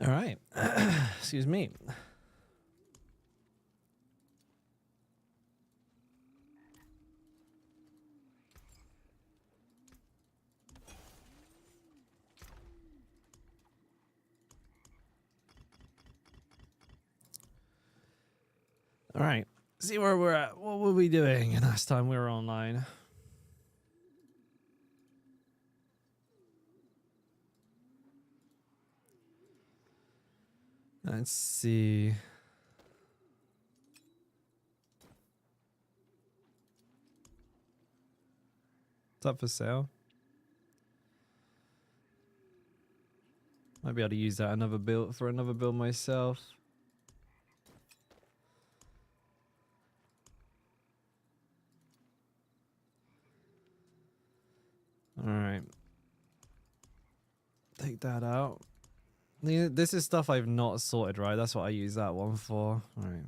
All right. Excuse me. All right. See where we're at. What were we doing last time we were online? Let's see. It's up for sale. Might be able to use that another build myself. All right. Take that out. This is stuff I've not sorted, right? That's what I use that one for. All right.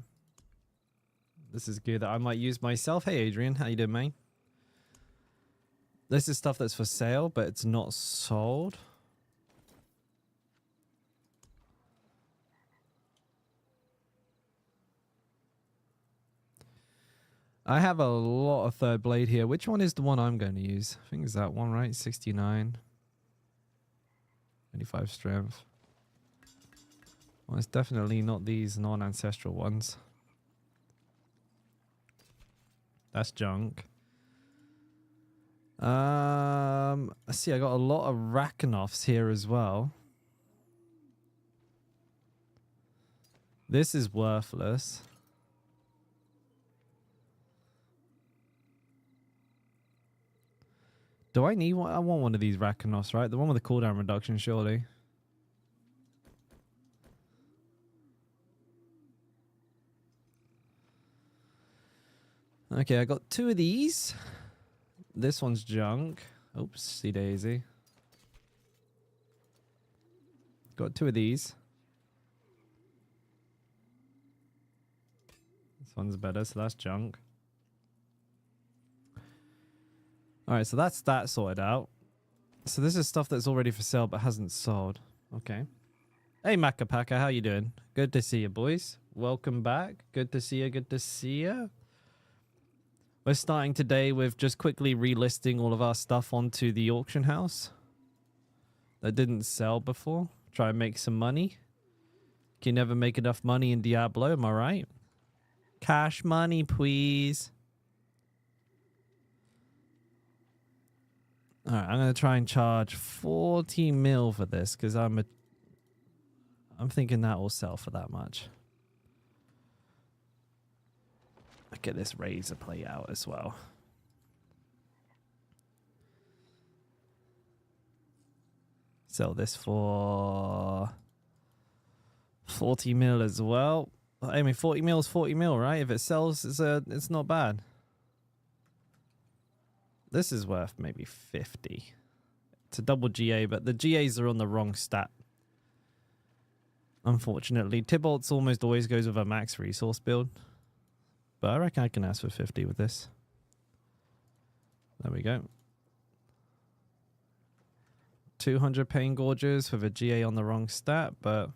This is good that I might use myself. Hey, Adrian. How you doing, mate? This is stuff that's for sale, but it's not sold. I have a lot of third blade here. Which one is the one I'm going to use? I think it's that one, right? 69. 25 strength. Well, it's definitely not these non-ancestral ones. That's junk. I see I got a lot of Rakhnoffs here as well. This is worthless. Do I need one? I want one of these Rakhnoffs, right? The one with the cooldown reduction, surely. Okay, I got 2 of these. This one's junk. Oops, see daisy. Got 2 of these. This one's better, so that's junk. Alright, so that's that sorted out. So this is stuff that's already for sale but hasn't sold. Okay. Hey, Macapaka, how you doing? Good to see you, boys. Welcome back. Good to see you, good to see you. We're starting today with just quickly relisting all of our stuff onto the auction house that didn't sell before. Try and make some money. Can never make enough money in Diablo, am I right? Cash money, please. Alright, I'm going to try and charge 40 mil for this because I'm thinking that will sell for that much. I get this razor play out as well. Sell this for 40 mil as well. I mean, 40 mil is 40 mil, right? If it sells, it's not bad. This is worth maybe 50. It's a double GA, but the GAs are on the wrong stat. Unfortunately, Tybalt's almost always goes with a max resource build. But I reckon I can ask for 50 with this. There we go. 200 Pain Gorges with a GA on the wrong stat, but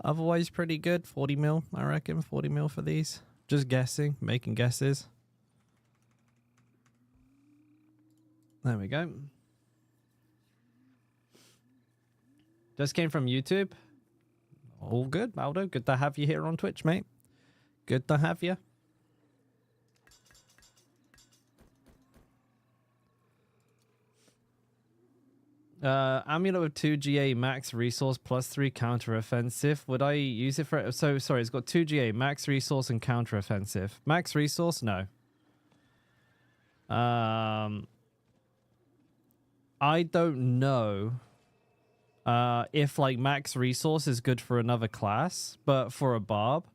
otherwise pretty good. 40 mil, I reckon. 40 mil for these. Just guessing, making guesses. There we go. Just came from YouTube. All good, Aldo. Good to have you here on Twitch, mate. Good to have you. Amulet with 2 GA max resource plus 3 counter offensive. Would I use it for... So, sorry, it's got 2 GA max resource and counter offensive. Max resource? No. I don't know if like max resource is good for another class, but for a Barb,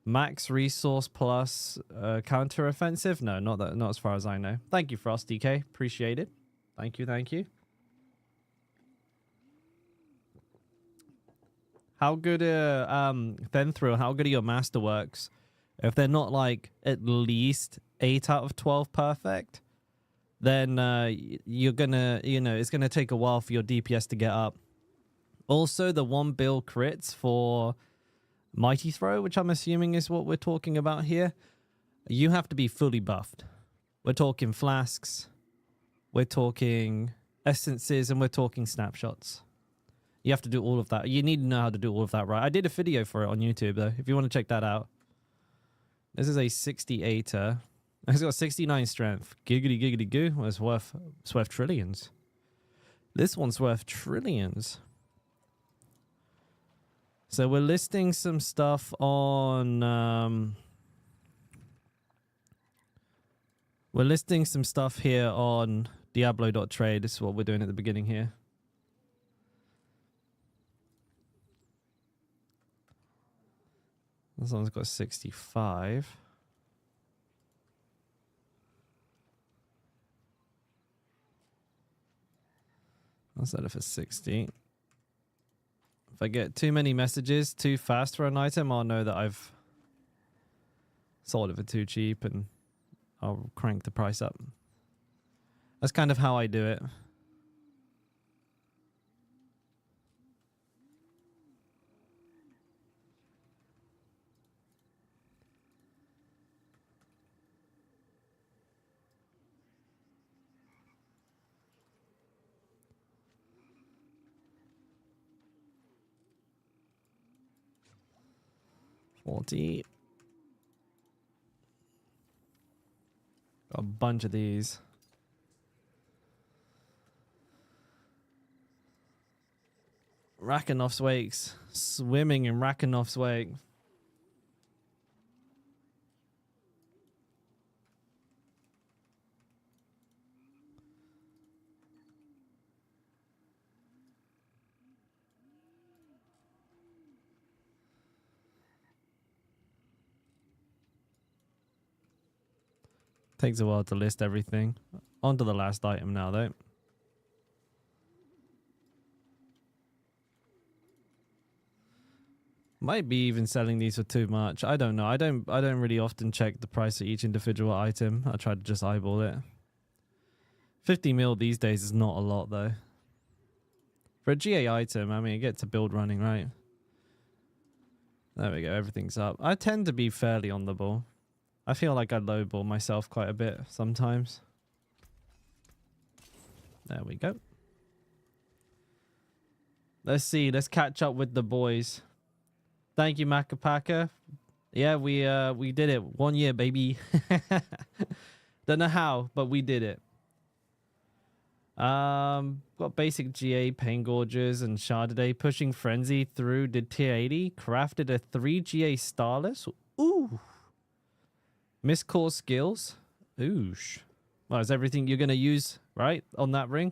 max resource plus counter offensive? No, not as far as I know. Thank you, Frosty K. Appreciate it. Thank you, thank you. How good Thenthrill, how good are your masterworks? If they're not like at least 8 out of 12 perfect, then you're gonna, it's gonna take a while for your DPS to get up. Also, the 1 bill crits for Mighty Throw, which I'm assuming is what we're talking about here. You have to be fully buffed. We're talking flasks, we're talking essences, and we're talking snapshots. You have to do all of that. You need to know how to do all of that right. I did a video for it on YouTube, though, if you want to check that out. This is a 68er. It's got 69 strength. Giggity giggity goo. Well, it's worth trillions. This one's worth trillions. So we're listing some stuff on... we're listing some stuff here on Diablo.trade. This is what we're doing at the beginning here. This one's got 65. I'll set it for 60. If I get too many messages too fast for an item, I'll know that I've sold it for too cheap and I'll crank the price up. That's kind of how I do it. Got a bunch of these. Rakenov's wakes. Swimming in Rakenov's wake. Takes a while to list everything. On to the last item now, though. Might be even selling these for too much. I don't know. I don't really often check the price of each individual item. I try to just eyeball it. 50 mil these days is not a lot, though. For a GA item, I mean, it gets a build running, right? There we go. Everything's up. I tend to be fairly on the ball. I feel like I lowball myself quite a bit sometimes. There we go. Let's see. Let's catch up with the boys. Thank you, Macapaka. Yeah, we did it. 1 year, baby. Don't know how, but we did it. Got basic GA, Pain Gorges, and Chardonnay. Pushing Frenzy through, did tier 80. Crafted a 3 GA Starless. Ooh. Missed core skills. Oosh. Well, is everything you're going to use, right, on that ring?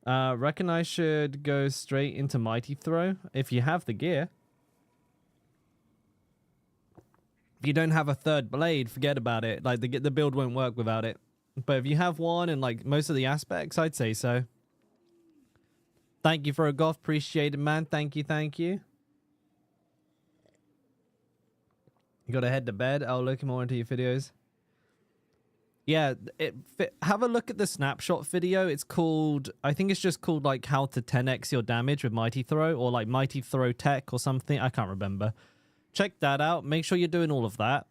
Reckon I should go straight into Mighty Throw if you have the gear. If you don't have a third blade, forget about it. Like, the build won't work without it. But if you have one and, like, most of the aspects, I'd say so. Thank you for a golf. Appreciate it, man. Thank you, thank you. You gotta head to bed. I'll look more into your videos. Yeah, have a look at the snapshot video. It's called, I think it's just called, like, how to 10x your damage with Mighty Throw, or, like, Mighty Throw Tech or something. I can't remember. Check that out. Make sure you're doing all of that.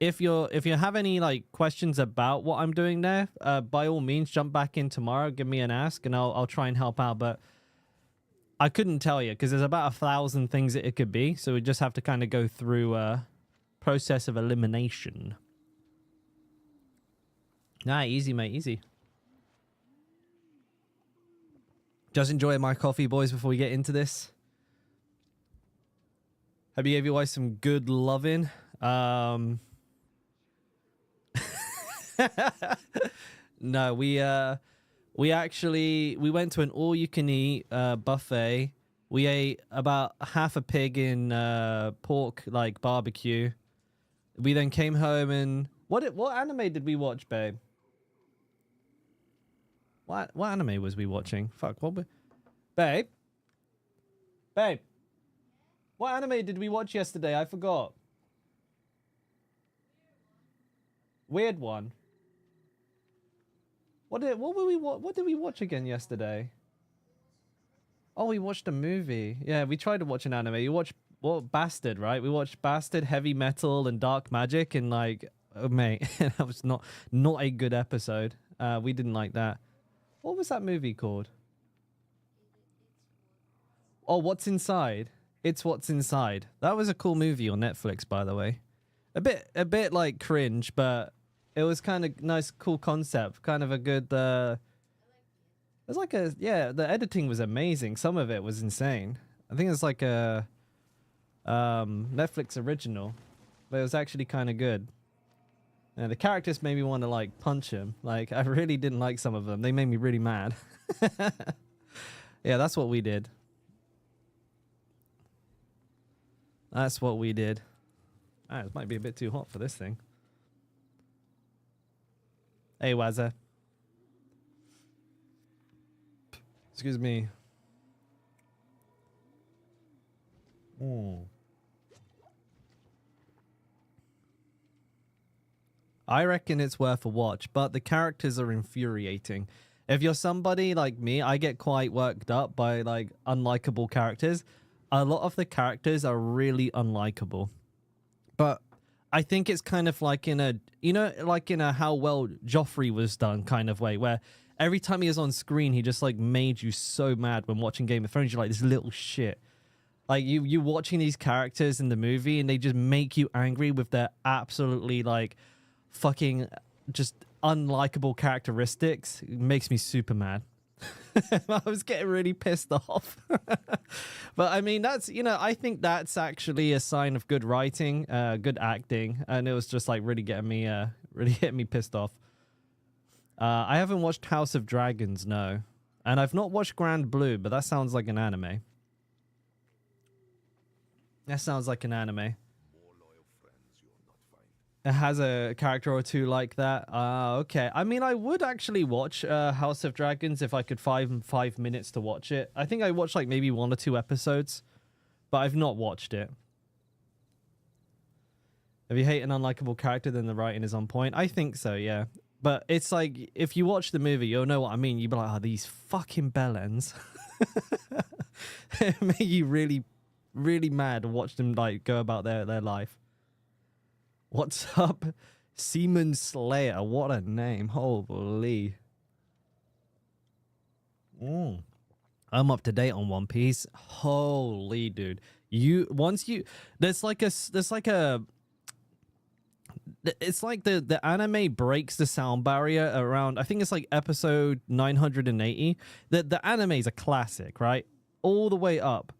If you have any, like, questions about what I'm doing there, by all means, jump back in tomorrow. Give me an ask, and I'll try and help out. But I couldn't tell you because there's about 1,000 things that it could be. So we just have to kind of go through a process of elimination. Nah, easy, mate, easy. Just enjoy my coffee, boys, before we get into this. Hope you gave your wife some good loving. No, we went to an all-you-can-eat buffet. We ate about half a pig in pork, like, barbecue. We then came home and... What anime did we watch, babe? What anime was we watching? Fuck, Babe? Babe? What anime did we watch yesterday? I forgot. Weird one. What did we watch again yesterday? Oh, we watched a movie. Yeah, we tried to watch an anime. You watched Bastard, right? We watched Bastard, Heavy Metal, and Dark Magic, and like, oh, mate, that was not a good episode. We didn't like that. What was that movie called? Oh, What's Inside? It's What's Inside. That was a cool movie on Netflix, by the way. A bit like cringe, but it was kind of nice, cool concept. Kind of a good. It was like the editing was amazing. Some of it was insane. I think it's like a Netflix original, but it was actually kind of good. And the characters made me want to like punch him. Like I really didn't like some of them. They made me really mad. Yeah, that's what we did. That's what we did. Ah, it might be a bit too hot for this thing. Hey, Wazza. Excuse me. I reckon it's worth a watch, but the characters are infuriating. If you're somebody like me, I get quite worked up by like unlikable characters. A lot of the characters are really unlikable. But I think it's kind of like in a, like in a how well Joffrey was done kind of way, where every time he was on screen, he just like made you so mad when watching Game of Thrones. You're like, this little shit. Like you watching these characters in the movie and they just make you angry with their absolutely like fucking just unlikable characteristics. It makes me super mad. I was getting really pissed off. But I mean, that's, I think that's actually a sign of good writing, good acting. And it was just like really getting me pissed off. I haven't watched House of Dragons, no. And I've not watched Grand Blue, but that sounds like an anime. That sounds like an anime. It has a character or two like that. Okay. I mean, I would actually watch House of Dragons if I could find 5 minutes to watch it. I think I watched like maybe 1 or 2 episodes, but I've not watched it. If you hate an unlikable character, then the writing is on point. I think so, yeah. But it's like, if you watch the movie, you'll know what I mean. You'll be like, oh, these fucking bellends. It made you really, really mad to watch them like go about their life. What's up? Seaman Slayer. What a name. Holy. I'm up to date on One Piece. Holy dude. It's like the anime breaks the sound barrier around, I think it's like episode 980. The anime is a classic, right? All the way up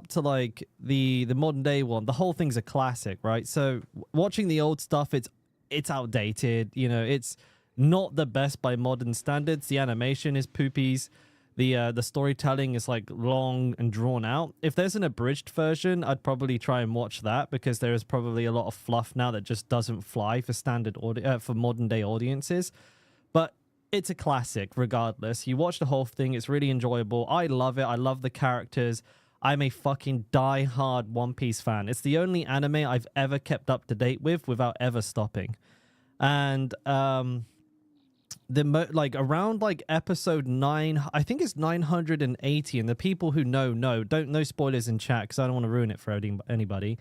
to like the modern day one. The whole thing's a classic, right? So watching the old stuff, it's outdated. It's not the best by modern standards. The animation is poopies. The storytelling is like long and drawn out. If there's an abridged version, I'd probably try and watch that, because there is probably a lot of fluff now that just doesn't fly for for modern day audiences. But it's a classic regardless. You watch the whole thing, it's really enjoyable. I love it. I love the characters. I'm a fucking die-hard One Piece fan. It's the only anime I've ever kept up to date with without ever stopping. And around like episode 9, I think it's 980, and the people who don't know spoilers in chat because I don't want to ruin it for anybody.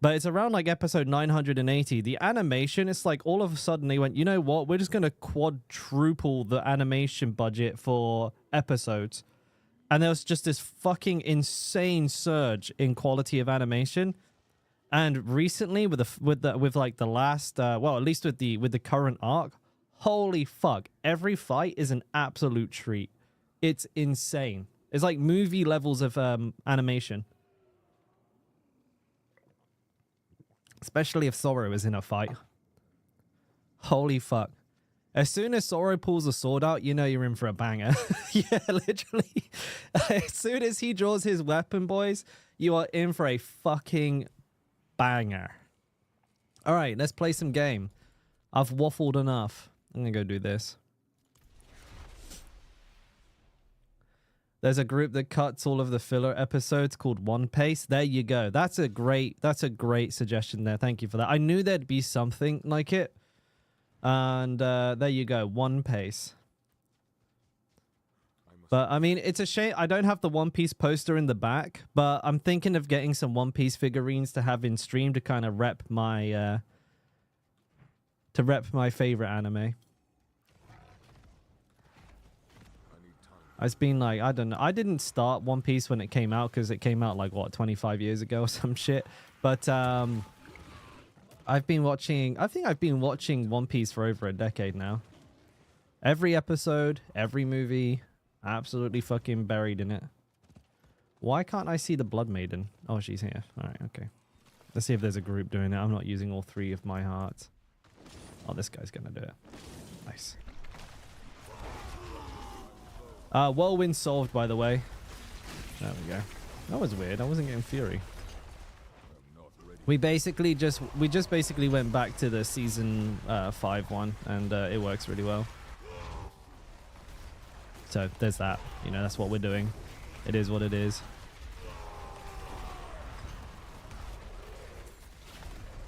But it's around like episode 980. The animation, it's like all of a sudden they went, you know what? We're just going to quadruple the animation budget for episodes. And there was just this fucking insane surge in quality of animation. And recently with the last at least with the current arc, holy fuck, every fight is an absolute treat. It's insane. It's like movie levels of animation. Especially if Zoro is in a fight. Holy fuck. As soon as Zoro pulls a sword out, you know you're in for a banger. Yeah, literally. As soon as he draws his weapon, boys, you are in for a fucking banger. All right, let's play some game. I've waffled enough. I'm going to go do this. There's a group that cuts all of the filler episodes called One Pace. There you go. That's a great suggestion there. Thank you for that. I knew there'd be something like it. And there you go, one pace. But I mean, it's a shame I don't have the One Piece poster in the back, but I'm thinking of getting some One Piece figurines to have in stream to kind of rep my favorite anime. It's been like, I don't know. I didn't start One Piece when it came out because it came out like what, 25 years ago or some shit. But I've been watching, I think I've been watching One Piece for over a decade now. Every episode, every movie, absolutely fucking buried in it. Why can't I see the Blood Maiden? Oh, she's here. All right, okay. Let's see if there's a group doing it. I'm not using all 3 of my hearts. Oh, this guy's gonna do it. Nice. Whirlwind solved, by the way. There we go. That was weird. I wasn't getting Fury. We just basically went back to the season 5 one, and it works really well. So there's that. You know, that's what we're doing. It is what it is.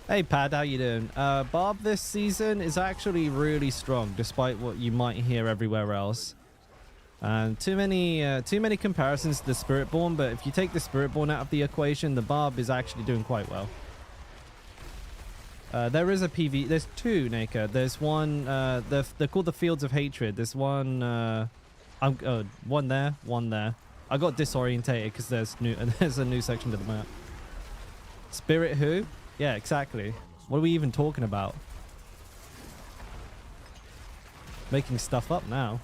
Hey Pad, how you doing? Barb this season is actually really strong, despite what you might hear everywhere else. And too many comparisons to the Spiritborn, but if you take the Spiritborn out of the equation, the Barb is actually doing quite well. There is a PV. There's 2, Naka. There's one. They're called the Fields of Hatred. There's one. One there, one there. I got disorientated because there's a new section to the map. Spirit who? Yeah, exactly. What are we even talking about? Making stuff up now.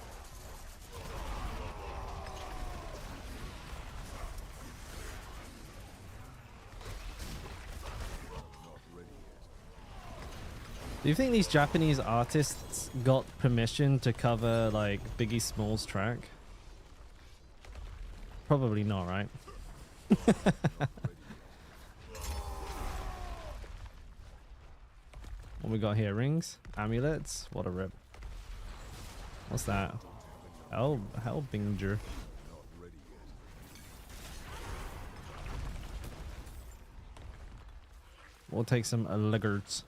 Do you think these Japanese artists got permission to cover like Biggie Smalls' track? Probably not, right? What we got here? Rings? Amulets? What a rip. What's that? Hellbinger. We'll take some lizards.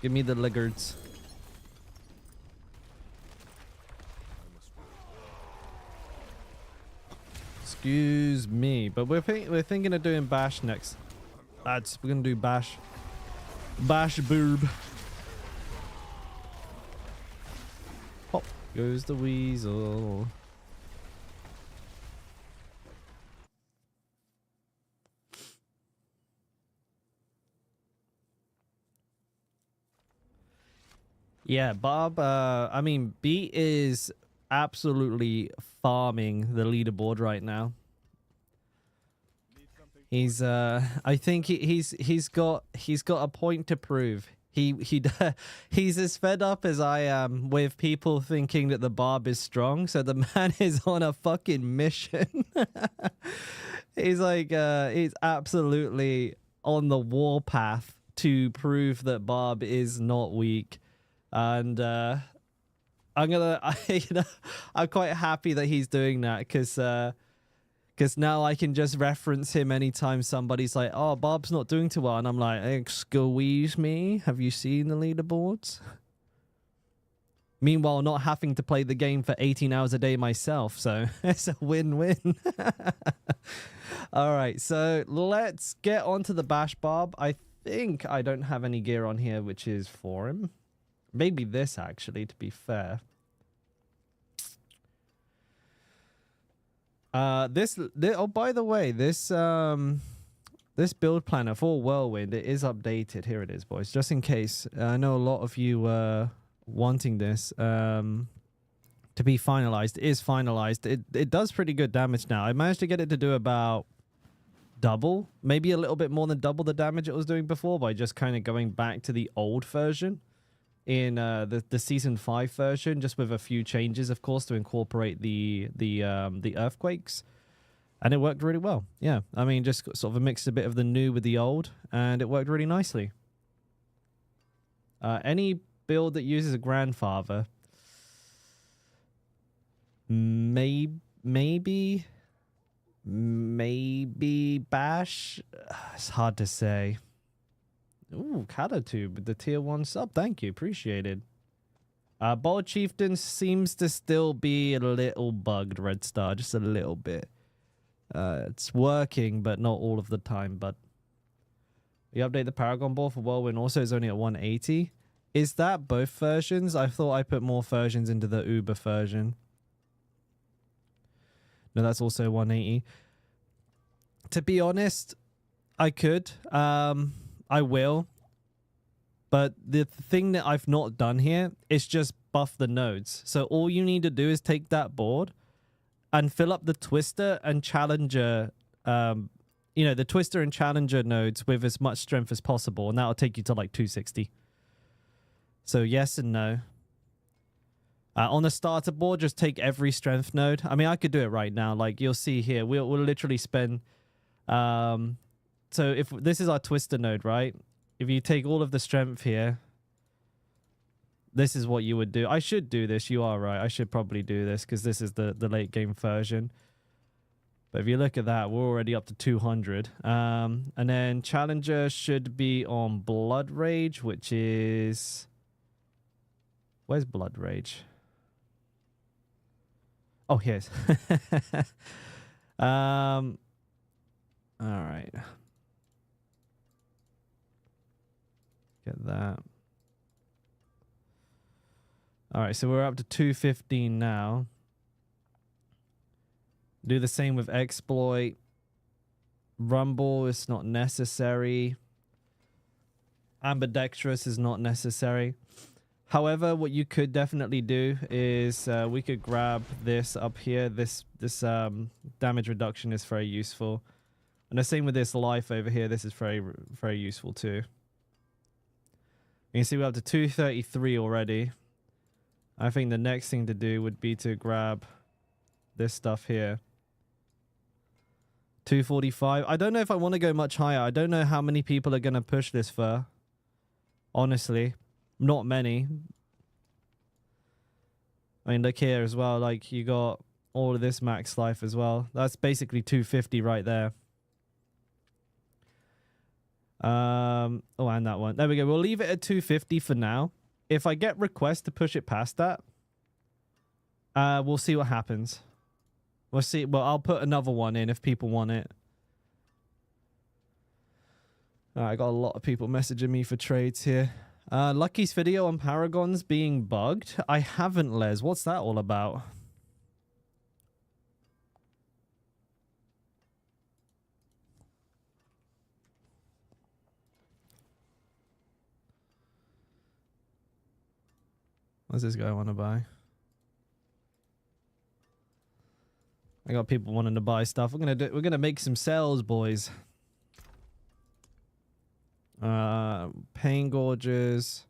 Give me the lizards. Excuse me, but we're thinking of doing Bash next. Lads, we're gonna do Bash. Bash Barb. Pop goes the weasel. Yeah, Barb, I mean, Beat is absolutely farming the leaderboard right now. He's I think he's got a point to prove. He's as fed up as I am with people thinking that the Barb is strong, so the man is on a fucking mission. He's like he's absolutely on the warpath to prove that Barb is not weak. And I'm quite happy that he's doing that because now I can just reference him anytime somebody's like, oh, Barb's not doing too well. And I'm like, excuse me, have you seen the leaderboards? Meanwhile, not having to play the game for 18 hours a day myself. So it's a win-win. All right, so let's get on to the Bash Barb. I think I don't have any gear on here, which is for him. Maybe this, actually, to be fair. Oh, by the way, this build planner for Whirlwind, it is updated. Here it is, boys. Just in case. I know a lot of you were wanting this to be finalized. It is finalized. It does pretty good damage now. I managed to get it to do about double, maybe a little bit more than double the damage it was doing before by just kind of going back to the old version. In the season 5 version, just with a few changes, of course, to incorporate the earthquakes, and it worked really well. Yeah, I mean, just sort of a mix a bit of the new with the old, and it worked really nicely. Any build that uses a grandfather, maybe Bash. It's hard to say. Ooh, Catatube with the tier 1 sub. Thank you. Appreciated. Bold Chieftain seems to still be a little bugged, Red Star. Just a little bit. It's working, but not all of the time. But you update the Paragon board for Whirlwind. Also, it's only at 180. Is that both versions? I thought I put more versions into the Uber version. No, that's also 180. To be honest, I could. I will. But the thing that I've not done here is just buff the nodes. So all you need to do is take that board and fill up the Twister and Challenger, the Twister and Challenger nodes with as much strength as possible. And that'll take you to like 260. So yes and no. On the starter board, just take every strength node. I mean, I could do it right now. Like you'll see here, we'll literally spend... so if this is our Twister node, right? If you take all of the strength here, this is what you would do. I should do this. You are right. I should probably do this because this is the late game version. But if you look at that, we're already up to 200. And then Challenger should be on Blood Rage, which is... Where's Blood Rage? Oh, here's. All right. Get that. All right, so we're up to 215 now. Do the same with Exploit. Rumble is not necessary. Ambidextrous is not necessary. However, what you could definitely do is we could grab this up here. This damage reduction is very useful. And the same with this life over here. This is very, very useful too. You can see we're up to 233 already. I think the next thing to do would be to grab this stuff here. 245. I don't know if I want to go much higher. I don't know how many people are going to push this for. Honestly. Not many. I mean, look here as well. Like, you got all of this max life as well. That's basically 250 right there. Oh, and that one. There we go. We'll leave it at 250 for now. If I get requests to push it past that, we'll see what happens. We'll see. Well, I'll put another one in if people want it. I got a lot of people messaging me for trades here. Lucky's video on Paragons being bugged. I haven't, Les. What's that all about? What's this guy want to buy? I got people wanting to buy stuff. We're gonna make some sales, boys. Pain Gorges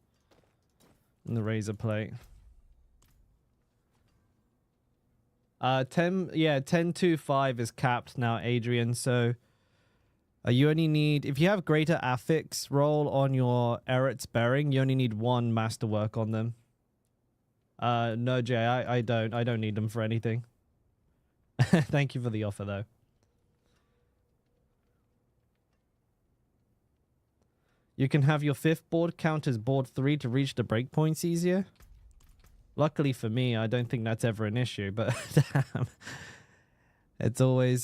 and the Razor Plate. 1025 is capped now, Adrian. So you only need, if you have greater affix roll on your Eret's Bearing, you only need one masterwork on them. No, Jay, I don't need them for anything. Thank you for the offer, though. You can have your 5th board count as board 3 to reach the breakpoints easier. Luckily for me, I don't think that's ever an issue, but damn. It's always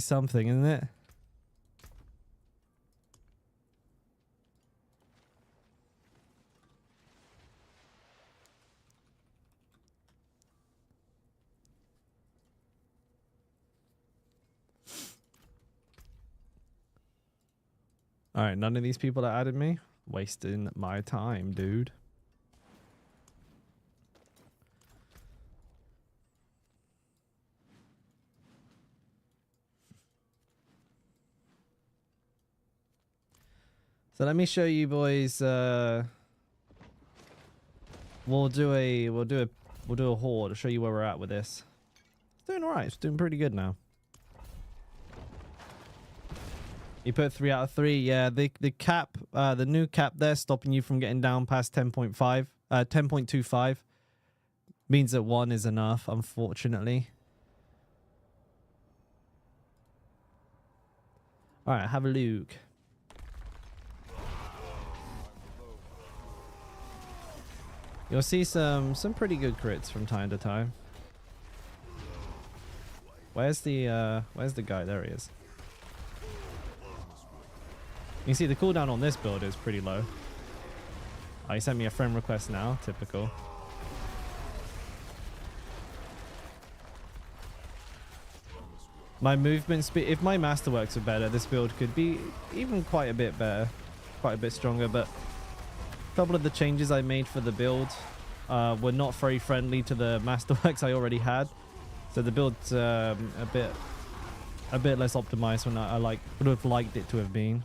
something, isn't it? All right, none of these people that added me. Wasting my time, dude. So let me show you boys. We'll do a horde to show you where we're at with this. It's doing alright. It's doing pretty good now. You put 3 out of 3. Yeah, the cap, the new cap there, stopping you from getting down past 10.5, 10.25, means that 1 is enough, unfortunately. All right, have a look. You'll see some pretty good crits from time to time. Where's the guy? There he is. You can see the cooldown on this build is pretty low. Oh, he sent me a friend request now. Typical. My movement speed, if my masterworks were better, this build could be even quite a bit better, quite a bit stronger, but a couple of the changes I made for the build were not very friendly to the masterworks I already had. So the build's a bit less optimized when I would have liked it to have been.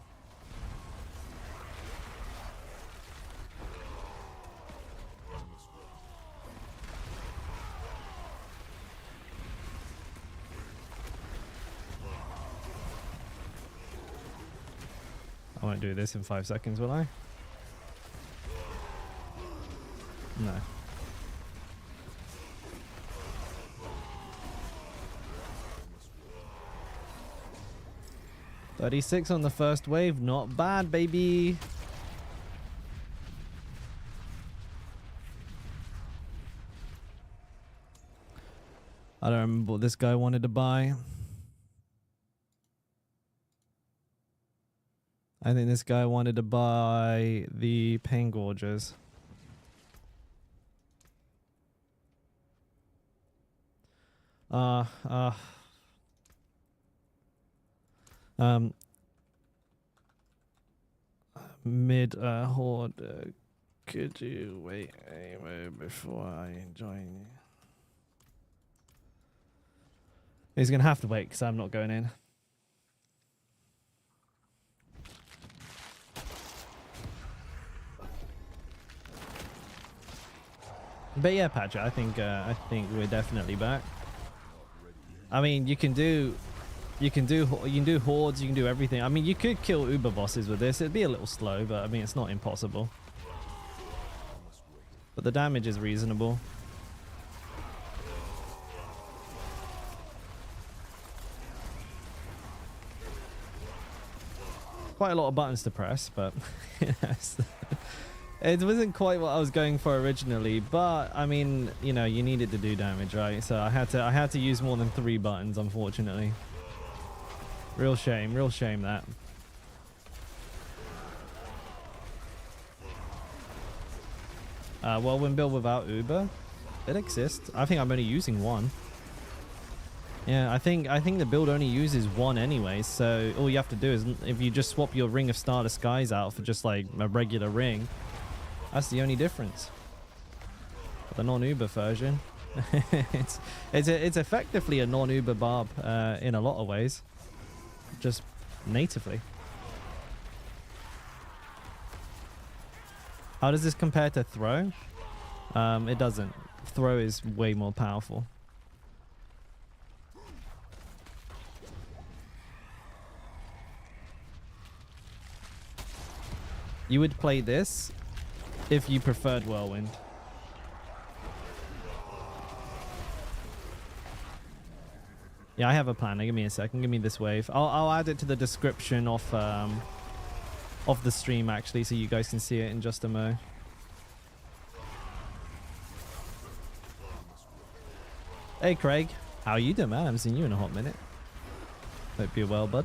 I won't do this in 5 seconds, will I? No. $36 on the first wave, not bad, baby. I don't remember what this guy wanted to buy. I think this guy wanted to buy the Pain Gorges. Mid horde, could you wait a moment before I join you? He's gonna have to wait because I'm not going in. But yeah, Patcher, I think we're definitely back. I mean, you can do hordes, you can do everything. I mean, you could kill uber bosses with this. It'd be a little slow, but I mean, it's not impossible. But the damage is reasonable. Quite a lot of buttons to press, but yes. It wasn't quite what I was going for originally, but I mean, you know, you needed to do damage, right? So I had to use more than 3 buttons, unfortunately. Real shame that. Whirlwind build without Uber, it exists. I think I'm only using 1. Yeah, I think the build only uses 1 anyway. So all you have to do is, if you just swap your Ring of Starless Skies out for just like a regular ring, that's the only difference. The non-Uber version, it's effectively a non-Uber Barb in a lot of ways, just natively. How does this compare to Throw? It doesn't. Throw is way more powerful. You would play this if you preferred Whirlwind. Yeah, I have a plan. Give me a second. Give me this wave. I'll add it to the description of the stream actually, so you guys can see it in just a mo. Hey Craig, how you doing, man? I haven't seen you in a hot minute. Hope you're well, bud.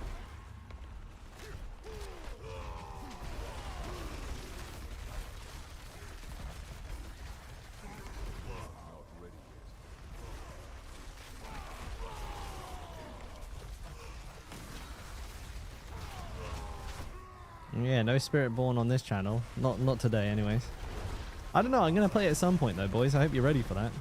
Yeah, no Spiritborn on this channel. Not today, anyways. I don't know. I'm gonna play it at some point, though, boys. I hope you're ready for that.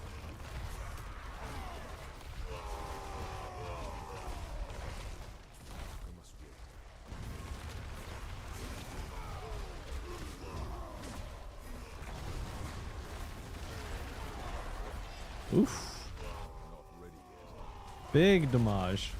Oof. Big damage.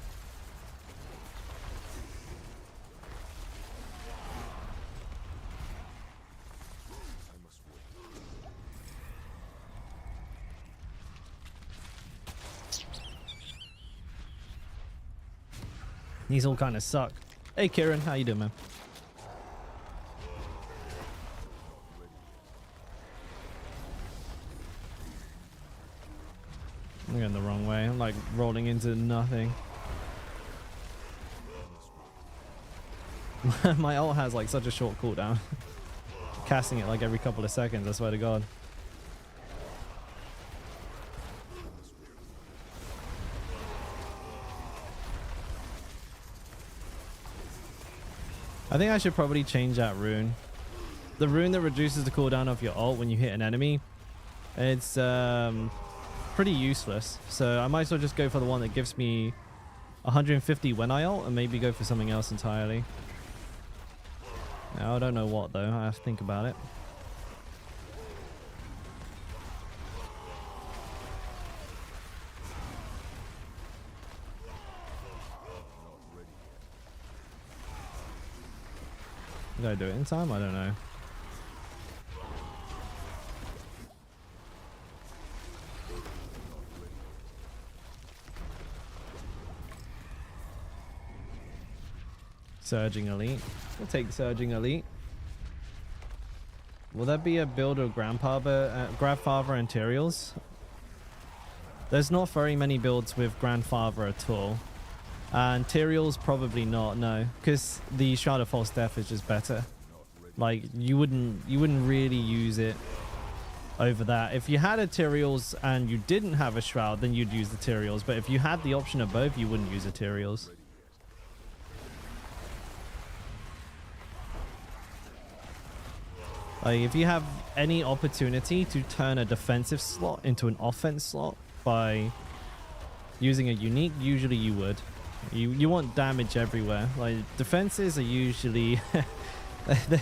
These all kind of suck. Hey Kieran, how you doing, man? I'm going the wrong way. I'm like rolling into nothing. My ult has like such a short cooldown. Casting it like every couple of seconds, I swear to God. I think I should probably change that rune. The rune that reduces the cooldown of your ult when you hit an enemy, it's pretty useless. So I might as well just go for the one that gives me 150 when I ult and maybe go for something else entirely. Now, I don't know what though. I have to think about it. Did I do it in time? I don't know. Surging Elite. We'll take Surging Elite. Will that be a build of Grandfather and Tyraels? There's not very many builds with Grandfather at all. And Tyraels probably not, no. Because the Shroud of False Death is just better. Like, you wouldn't really use it over that. If you had a Tyraels and you didn't have a Shroud, then you'd use the Tyraels. But if you had the option of both, you wouldn't use a Tyraels. Like, if you have any opportunity to turn a defensive slot into an offense slot by using a unique, usually you would. You want damage everywhere. Like, defenses are usually,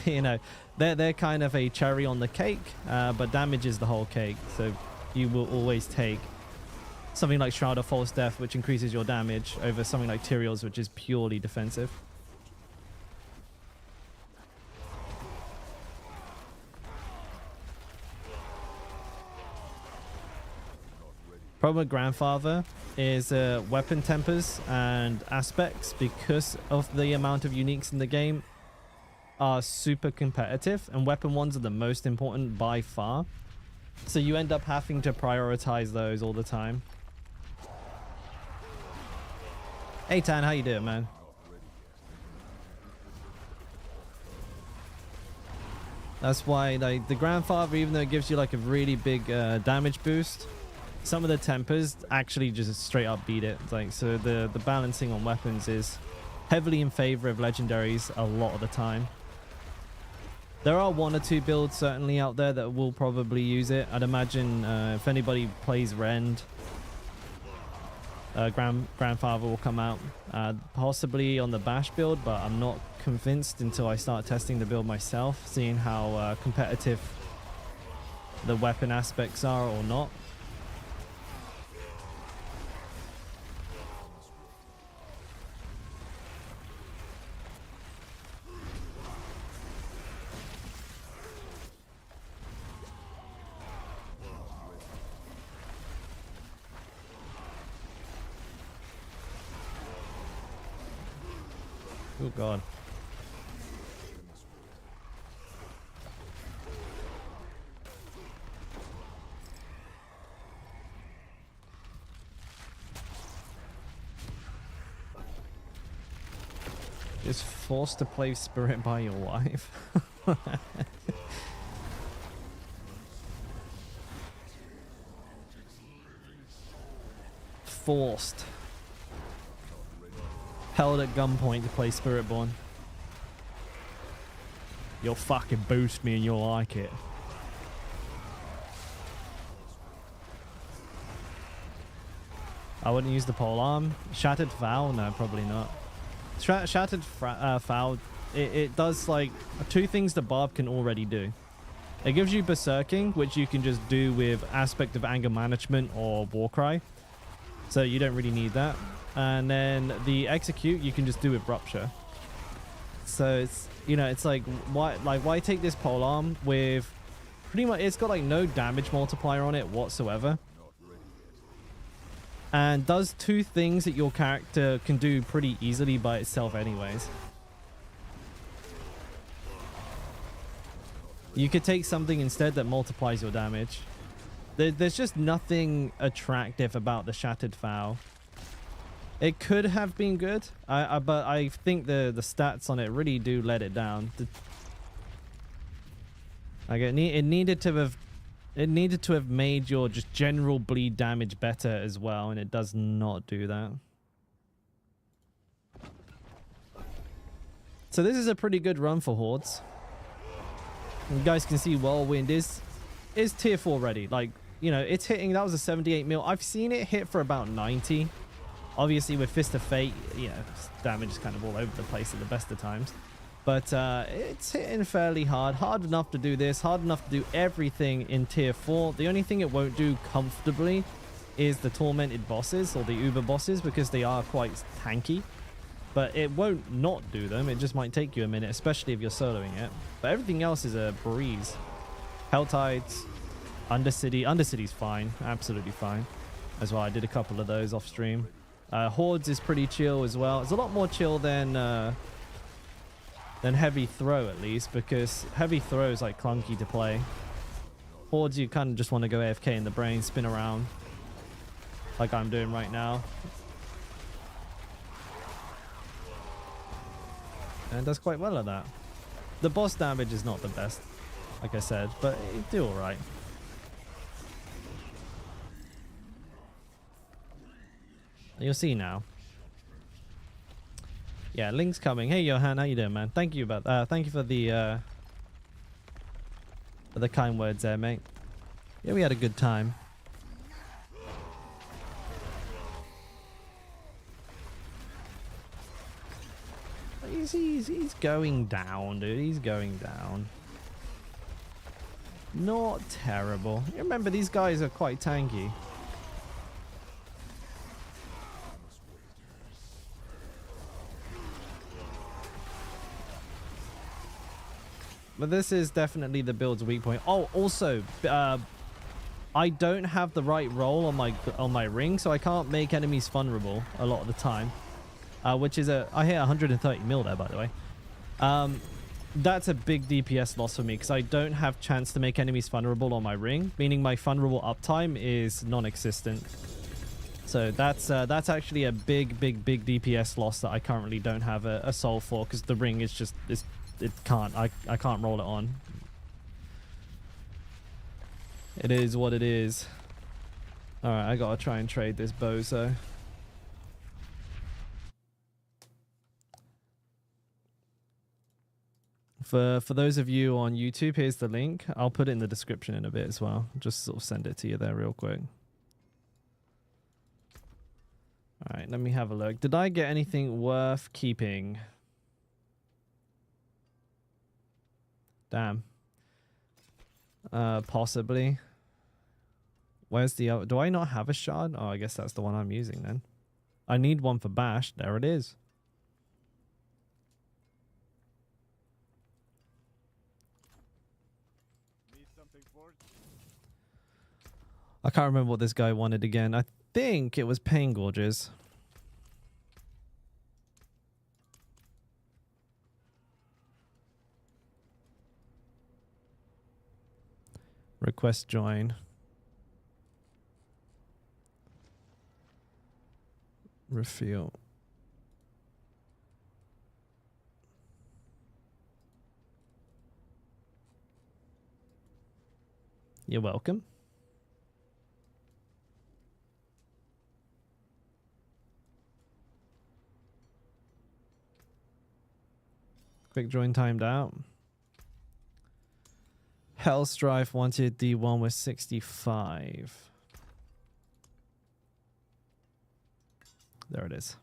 you know, they're kind of a cherry on the cake, but damage is the whole cake. So you will always take something like Shroud of False Death, which increases your damage, over something like Tyraels, which is purely defensive. Problem with Grandfather is weapon tempers and aspects, because of the amount of uniques in the game, are super competitive, and weapon ones are the most important by far. So you end up having to prioritize those all the time. Hey Tan, how you doing, man? That's why, like, the Grandfather, even though it gives you like a really big damage boost, some of the tempers actually just straight up beat it. Like, so the balancing on weapons is heavily in favor of legendaries a lot of the time. There are one or two builds certainly out there that will probably use it. I'd imagine if anybody plays Rend, Grandfather will come out. Possibly on the Bash build, but I'm not convinced until I start testing the build myself, seeing how competitive the weapon aspects are or not. Oh God. Is forced to play Spirit by your wife? Forced. Held at gunpoint to play Spiritborn. You'll fucking boost me and you'll like it. I wouldn't use the polearm. Shattered Foul? No, probably not. Shattered Foul, it does like two things that Barb can already do. It gives you Berserking, which you can just do with Aspect of Anger Management or Warcry. So you don't really need that. And then the Execute you can just do with Rupture. So it's, you know, it's like why take this polearm with pretty much, it's got like no damage multiplier on it whatsoever, and does two things that your character can do pretty easily by itself anyways. You could take something instead that multiplies your damage. There's just nothing attractive about the Shattered Foul. It could have been good, but I think the stats on it really do let it down. Like it needed to have made your just general bleed damage better as well, and it does not do that. So this is a pretty good run for Hordes. You guys can see Whirlwind is tier 4 ready. Like, you know, it's hitting. That was a 78 mil. I've seen it hit for about 90. Obviously, with Fist of Fate, you know, damage is kind of all over the place at the best of times. But it's hitting fairly hard. Hard enough to do this. Hard enough to do everything in tier 4. The only thing it won't do comfortably is the tormented bosses or the uber bosses, because they are quite tanky. But it won't not do them. It just might take you a minute, especially if you're soloing it. But everything else is a breeze. Helltides, Undercity. Undercity's fine. Absolutely fine as well. I did a couple of those off stream. Hordes is pretty chill as well. It's a lot more chill than Heavy Throw, at least, because Heavy Throw is like clunky to play. Hordes, you kind of just want to go AFK in the brain, spin around like I'm doing right now. And it does quite well at that. The boss damage is not the best, like I said, but it do all right. You'll see now. Yeah, Link's coming. Hey, Johan, how you doing, man? Thank you thank you for the kind words there, mate. Yeah, we had a good time. He's going down, dude. He's going down. Not terrible. You remember, these guys are quite tanky. But this is definitely the build's weak point. Oh, also, I don't have the right roll on my ring, so I can't make enemies vulnerable a lot of the time. Which is I hit 130 mil there, by the way. That's a big DPS loss for me, because I don't have chance to make enemies vulnerable on my ring, meaning my vulnerable uptime is non-existent. So that's actually a big DPS loss that I currently don't have a soul for, because the ring is just I can't roll it on. It is what it is. All right, I gotta try and trade this bozo. For those of you on YouTube, here's the link. I'll put it in the description in a bit as well. Just sort of send it to you there real quick. All right, let me have a look. Did I get anything worth keeping? Damn. Possibly. Where's the other? Do I not have a shard? Oh, I guess that's the one I'm using then. I need one for Bash. There it is. I can't remember what this guy wanted again. I think it was Pain Gorges. Request join. Refuel. You're welcome. Quick join timed out. Hellstrife wanted the one with 65. There it is.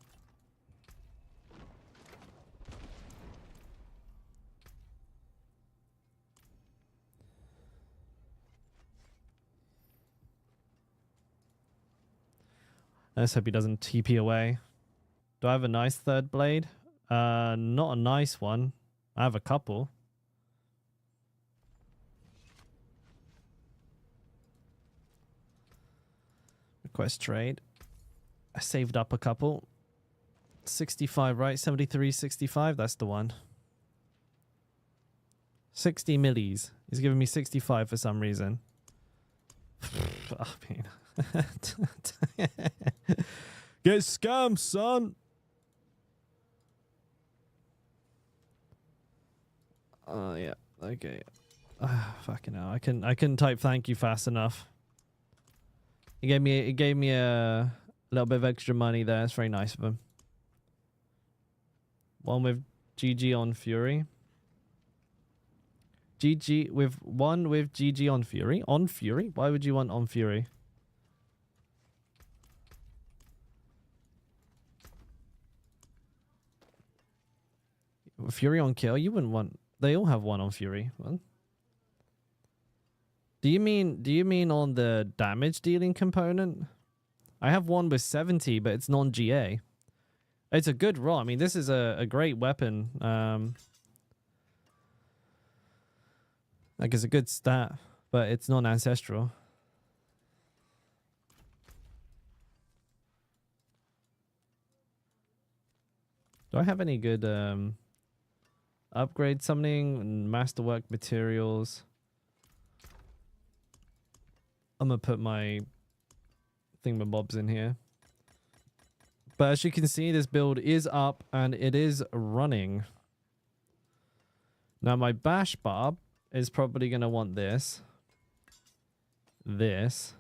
Let's hope he doesn't TP away. Do I have a nice third blade? Not a nice one. I have a couple. Request trade. I saved up a couple. 65, right? 73, 65. That's the one. 60 millis. He's giving me 65 for some reason. I mean, get scammed, son. Oh yeah. Okay. Fucking hell. I couldn't type thank you fast enough. He gave me a little bit of extra money there. It's very nice of him. One with GG on Fury. GG with one with GG on Fury. On Fury? Why would you want on Fury? Fury on kill? You wouldn't want. They all have one on Fury. Well, do you mean on the damage dealing component? I have one with 70, but it's non-GA. It's a good roll. I mean, this is a great weapon. Like, it's a good stat, but it's not ancestral. Do I have any good upgrade summoning, masterwork materials? I'm gonna put my thingamabobs in here. But as you can see, this build is up and it is running. Now my bash barb is probably gonna want this. This.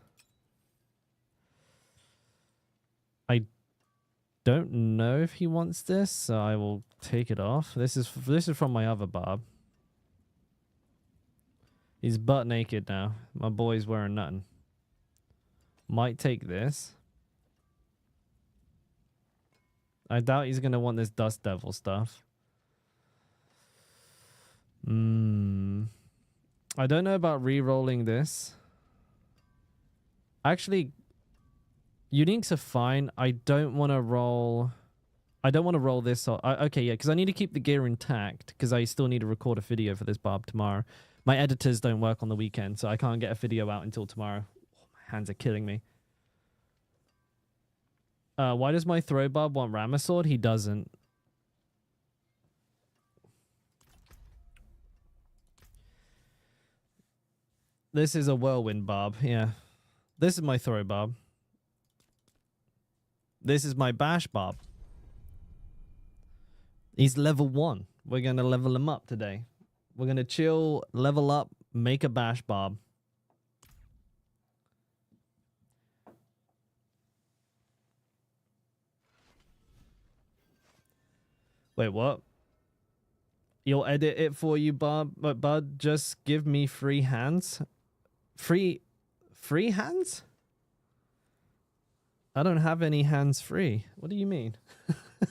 I don't know if he wants this, so I will take it off. This is from my other barb. He's butt naked now. My boy's wearing nothing. Might take this. I doubt he's going to want this Dust Devil stuff. I don't know about re-rolling this. Actually, uniques are fine. I don't want to roll this. Okay, yeah, because I need to keep the gear intact because I still need to record a video for this barb tomorrow. My editors don't work on the weekend, so I can't get a video out until tomorrow. Hands are killing me. Why does my throw barb want Rammer Sword? He doesn't. This is a Whirlwind barb, yeah. This is my throw barb. This is my bash barb. He's level 1. We're going to level him up today. We're going to chill, level up, make a bash barb. Wait, what? You'll edit it for you, Barb, but Bud, just give me free hands. Free hands? I don't have any hands free. What do you mean?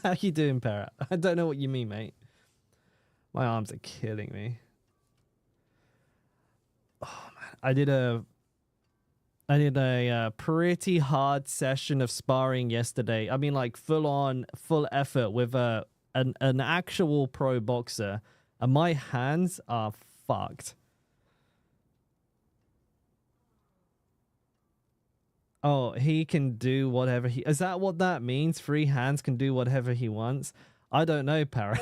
How you doing, Parrot? I don't know what you mean, mate. My arms are killing me. Oh man, I did a pretty hard session of sparring yesterday. I mean, like full effort with an actual pro boxer, and my hands are fucked. Oh, he can do whatever he... Is that what that means? Free hands can do whatever he wants? I don't know, Parrot.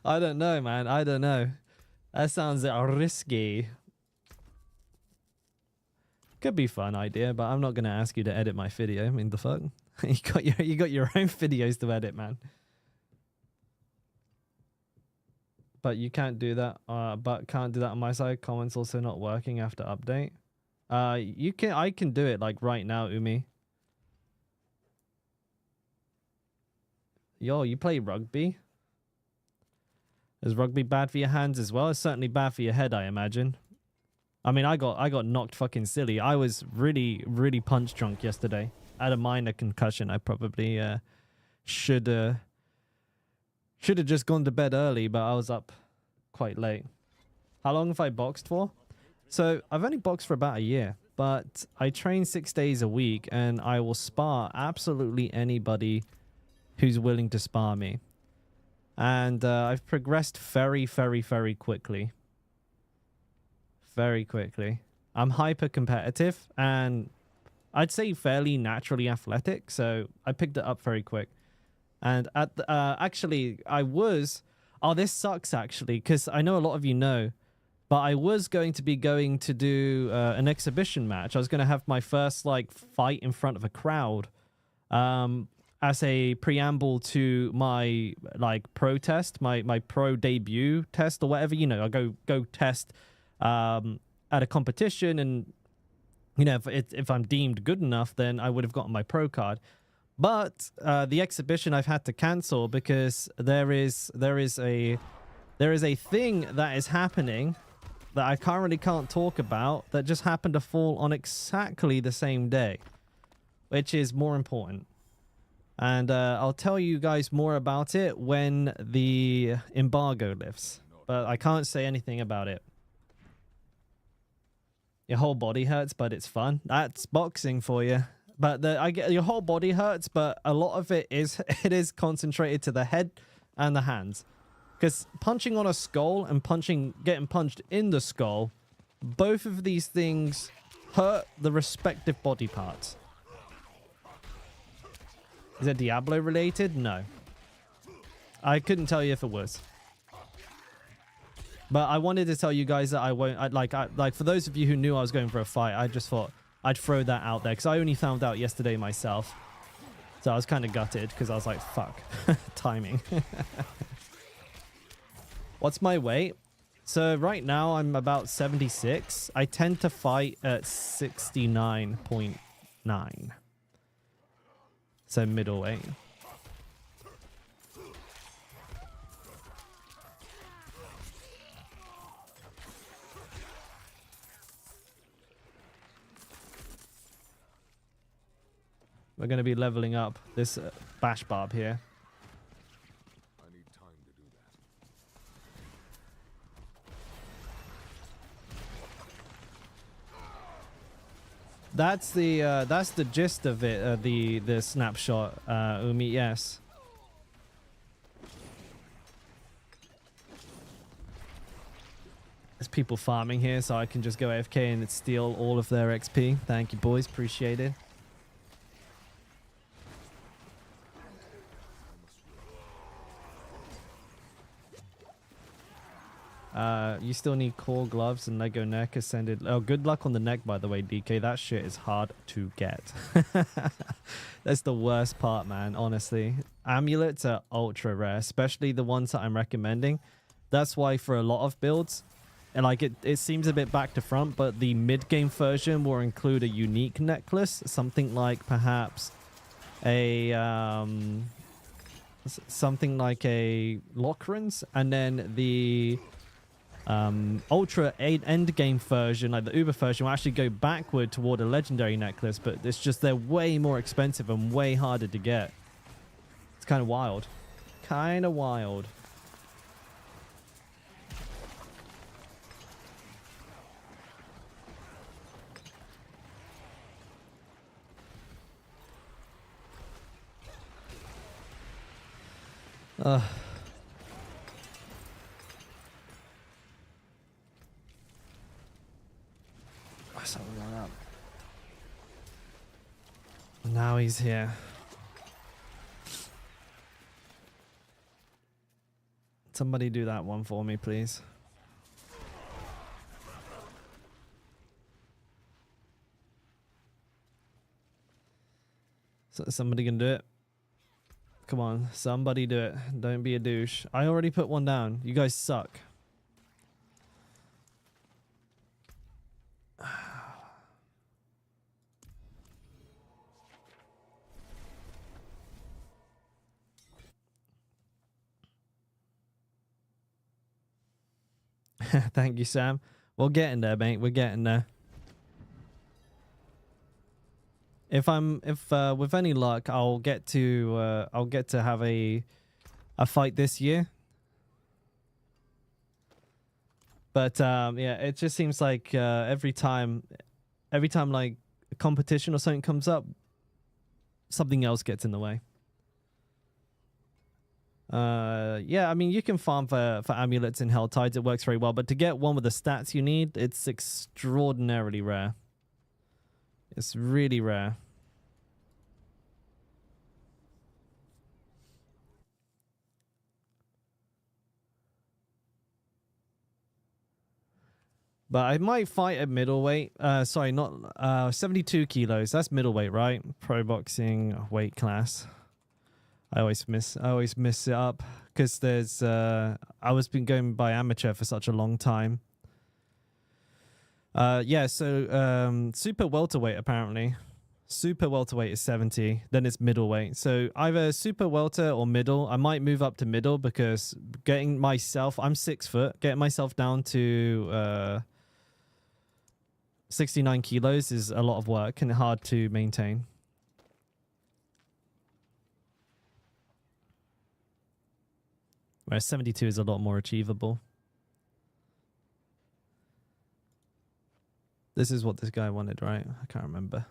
I don't know, man. I don't know. That sounds risky. Could be a fun idea, but I'm not going to ask you to edit my video. I mean, the fuck? You got your own videos to edit, man. But you can't do that. But can't do that on my side. Comments also not working after update. You can. I can do it like right now, Umi. Yo, you play rugby? Is rugby bad for your hands as well? It's certainly bad for your head, I imagine. I mean, I got knocked fucking silly. I was really punch drunk yesterday. I had a minor concussion. I probably should have just gone to bed early, but I was up quite late. How long have I boxed for? So I've only boxed for about a year, but I train 6 days a week, and I will spar absolutely anybody who's willing to spar me. And I've progressed very quickly. Very quickly. I'm hyper competitive, and I'd say fairly naturally athletic, so I picked it up very quick. And at the, actually, I was... Oh, this sucks, actually, because I know a lot of you know. But I was going to be going to do an exhibition match. I was going to have my first like fight in front of a crowd, as a preamble to my like pro test, my pro debut test or whatever. You know, I go test at a competition, and you know, if I'm deemed good enough, then I would have gotten my pro card. But the exhibition I've had to cancel because there is a thing that is happening that I currently can't talk about that just happened to fall on exactly the same day, which is more important. And I'll tell you guys more about it when the embargo lifts, but I can't say anything about it. Your whole body hurts, but it's fun. That's boxing for you. But I get your whole body hurts, but a lot of it is concentrated to the head and the hands. Because punching on a skull and getting punched in the skull, both of these things hurt the respective body parts. Is it Diablo related? No. I couldn't tell you if it was. But I wanted to tell you guys that I won't. Like for those of you who knew I was going for a fight, I just thought I'd throw that out there because I only found out yesterday myself. So I was kind of gutted because I was like, fuck, timing. What's my weight? So right now I'm about 76. I tend to fight at 69.9. So middleweight. We're going to be leveling up this Bash Barb here. I need time to do that. That's the gist of it. The snapshot, Umi. Yes. There's people farming here, so I can just go AFK and steal all of their XP. Thank you, boys. Appreciate it. You still need core gloves and Lego neck ascended. Oh, good luck on the neck, by the way, DK. That shit is hard to get. That's the worst part, man, honestly. Amulets are ultra rare, especially the ones that I'm recommending. That's why for a lot of builds, and like it seems a bit back to front, but the mid-game version will include a unique necklace, something like perhaps a something like a Lockrans, and then the ultra endgame version, like the Uber version, will actually go backward toward a legendary necklace, but it's just they're way more expensive and way harder to get. It's kind of wild. Kind of wild. Up. Now he's here. Somebody do that one for me, please. So somebody can do it. Come on, somebody do it. Don't be a douche. I already put one down. You guys suck. Thank you, Sam. We're getting there, mate. We're getting there. If with any luck, I'll get to have a fight this year. But yeah, it just seems like every time like a competition or something comes up, something else gets in the way. Yeah, I mean, you can farm for amulets in Helltides. It works very well, but to get one with the stats you need, it's extraordinarily rare. It's really rare. But I might fight at middleweight. Sorry, not 72 kilos. That's middleweight, right? Pro boxing weight class. I always miss it up because there's I was been going by amateur for such a long time. Yeah, so super welterweight apparently. Super welterweight is 70, then it's middleweight. So either super welter or middle. I might move up to middle because getting myself, I'm 6 foot, getting myself down to 69 kilos is a lot of work and hard to maintain. Whereas 72 is a lot more achievable. This is what this guy wanted, right? I can't remember.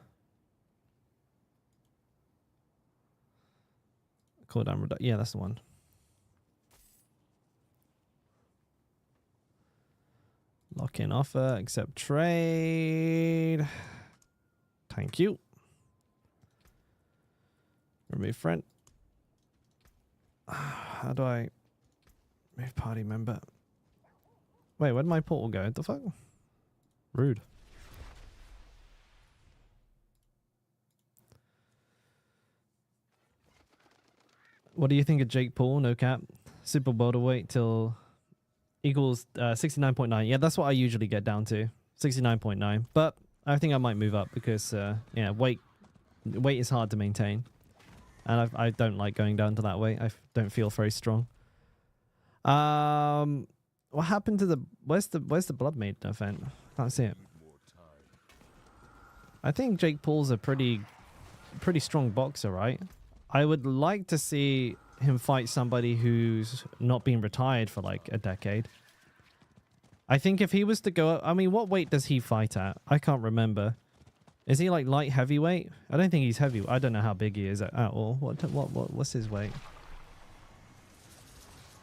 Cooldown reduction. Yeah, that's the one. Lock in offer, accept trade. Thank you. Remove friend. How do I move party member? Wait, where'd my portal go? What the fuck? Rude. What do you think of Jake Paul? No cap. Super welterweight till equals 69.9. Yeah, that's what I usually get down to. 69.9. But I think I might move up because yeah, weight is hard to maintain. And I don't like going down to that weight. I don't feel very strong. What happened to the where's the Blood Maiden event? Can't see it. I think Jake Paul's a pretty strong boxer, right? I would like to see him fight somebody who's not been retired for like a decade. I think if he was to go up, I mean, what weight does he fight at? I can't remember. Is he like light heavyweight? I don't think he's heavy. I don't know how big he is at all. What's his weight?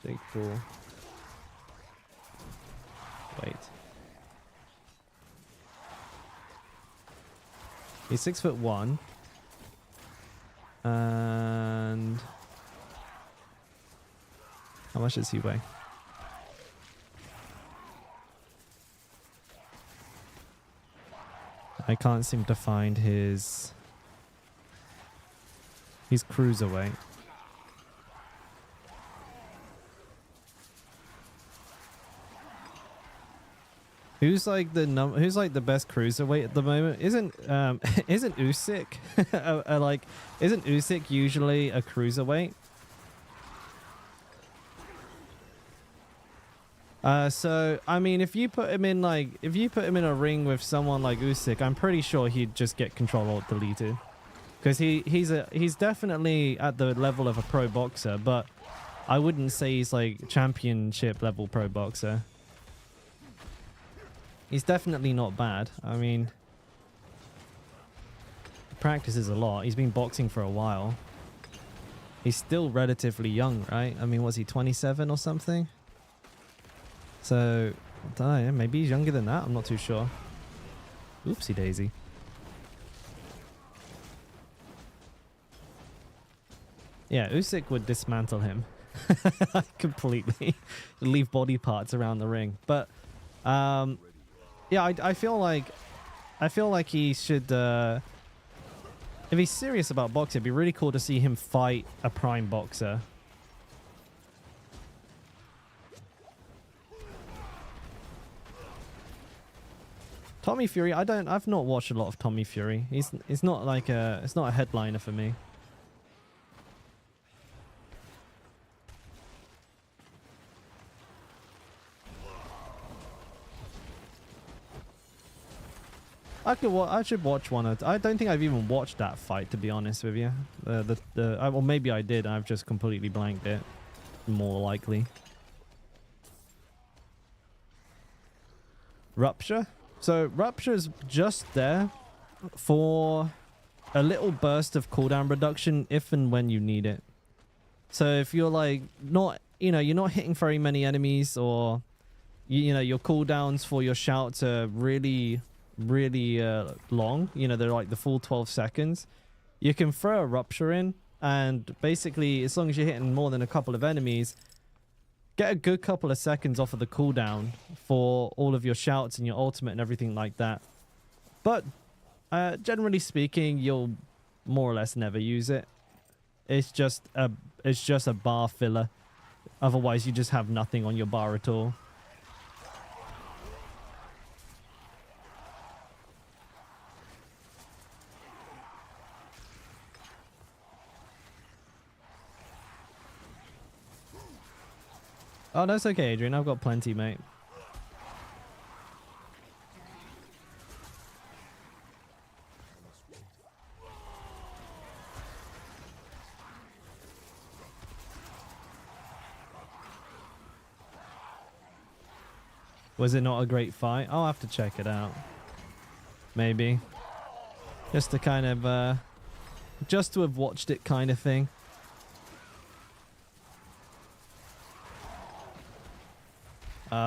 Jake Paul. Wait. He's 6'1". And how much does he weigh? I can't seem to find his cruiserweight. Who's like the best cruiserweight at the moment? Isn't Usyk isn't Usyk usually a cruiserweight? So I mean, if you put him in a ring with someone like Usyk, I'm pretty sure he'd just get Control Alt deleted, because he's definitely at the level of a pro boxer, but I wouldn't say he's like championship level pro boxer. He's definitely not bad. I mean, he practices a lot. He's been boxing for a while. He's still relatively young, right? I mean, was he 27 or something? So, I don't know, maybe he's younger than that. I'm not too sure. Oopsie daisy. Yeah, Usyk would dismantle him completely. Leave body parts around the ring. But, yeah, I feel like he should, if he's serious about boxing, it'd be really cool to see him fight a prime boxer. Tommy Fury, I've not watched a lot of Tommy Fury. It's not a headliner for me. I should watch one. I don't think I've even watched that fight, to be honest with you. Or maybe I did. I've just completely blanked it. More likely. Rupture. So Rupture's just there for a little burst of cooldown reduction if and when you need it. So if you're like you're not hitting very many enemies, or your cooldowns for your shouts are really long, they're like the full 12 seconds, you can throw a Rupture in, and basically as long as you're hitting more than a couple of enemies, get a good couple of seconds off of the cooldown for all of your shouts and your ultimate and everything like that. But generally speaking, you'll more or less never use it. It's just a bar filler. Otherwise, you just have nothing on your bar at all. Oh, that's okay, Adrian. I've got plenty, mate. Was it not a great fight? I'll have to check it out. Maybe. Just to kind of, just to have watched it kind of thing.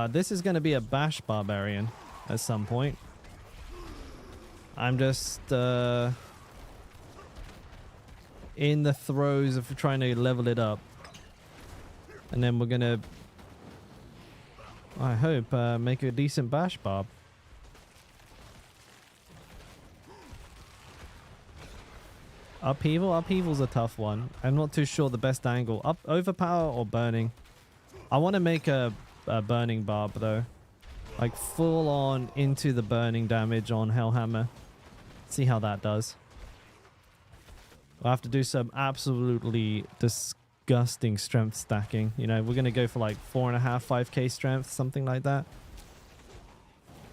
This is going to be a bash barbarian at some point. I'm just in the throes of trying to level it up. And then we're going to, I hope, make a decent bash barb. Upheaval? Upheaval's a tough one. I'm not too sure the best angle. Overpower or burning? I want to make a burning barb though, like full on into the burning damage on Hellhammer. See how that does. We'll have to do some absolutely disgusting strength stacking. You know, we're gonna go for like 4.5, 5k strength, something like that.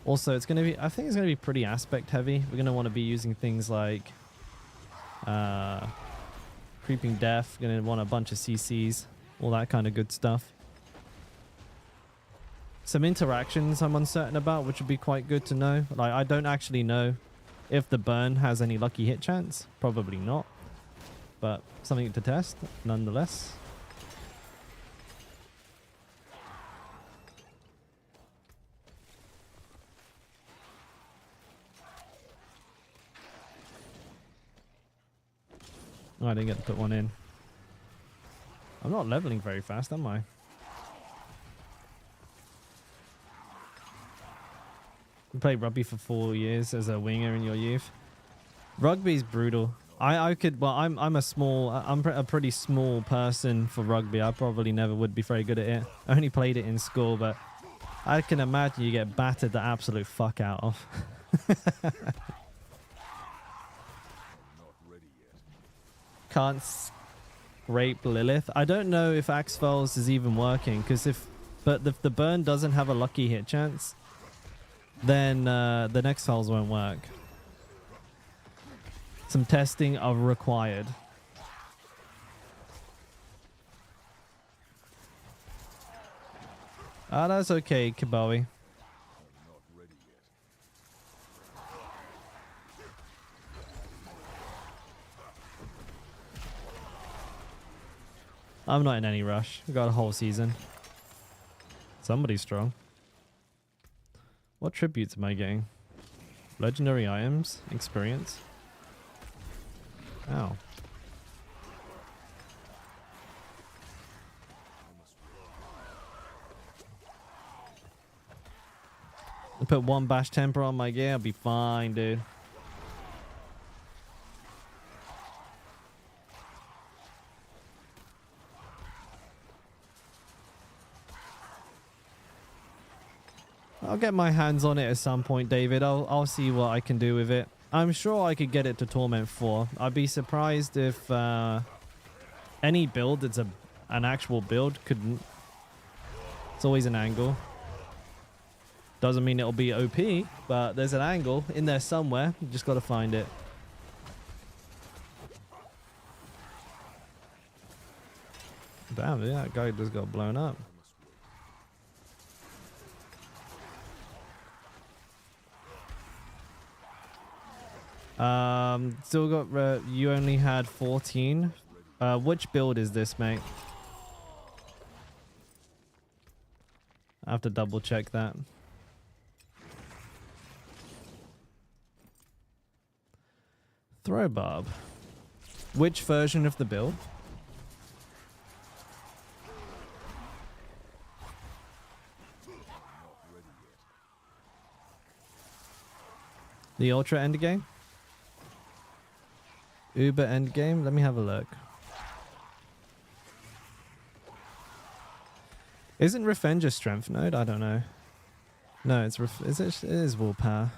Also, it's gonna be, I think it's gonna be pretty aspect heavy. We're gonna want to be using things like creeping death. We're gonna want a bunch of CCs, all that kind of good stuff. Some interactions I'm uncertain about, which would be quite good to know. Like, I don't actually know if the burn has any lucky hit chance. Probably not. But something to test, nonetheless. Oh, I didn't get to put one in. I'm not leveling very fast, am I? You played rugby for 4 years as a winger in your youth. Rugby's brutal. I could, well, I'm a pretty small person for rugby. I probably never would be very good at it. I only played it in school, but I can imagine you get battered the absolute fuck out of. Can't scrape Lilith. I don't know if Axe Fells is even working, because if the burn doesn't have a lucky hit chance, then the next files won't work. Some testing are required. Ah, that's okay, Kibawi. I'm not in any rush. We got a whole season. Somebody's strong. What tributes am I getting? Legendary items? Experience? Ow. I put one bash temper on my gear, I'll be fine, dude. I'll get my hands on it at some point, David. I'll see what I can do with it. I'm sure I could get it to Torment 4. I'd be surprised if any build that's an actual build couldn't. It's always an angle. Doesn't mean it'll be OP, but there's an angle in there somewhere. You just got to find it. Damn, yeah, that guy just got blown up. Still got, you only had 14. Which build is this, mate? I have to double check that. Throw Barb. Which version of the build? The Ultra Endgame? Uber Endgame? Let me have a look. Isn't Revenge a strength node? I don't know. No, it's it is willpower.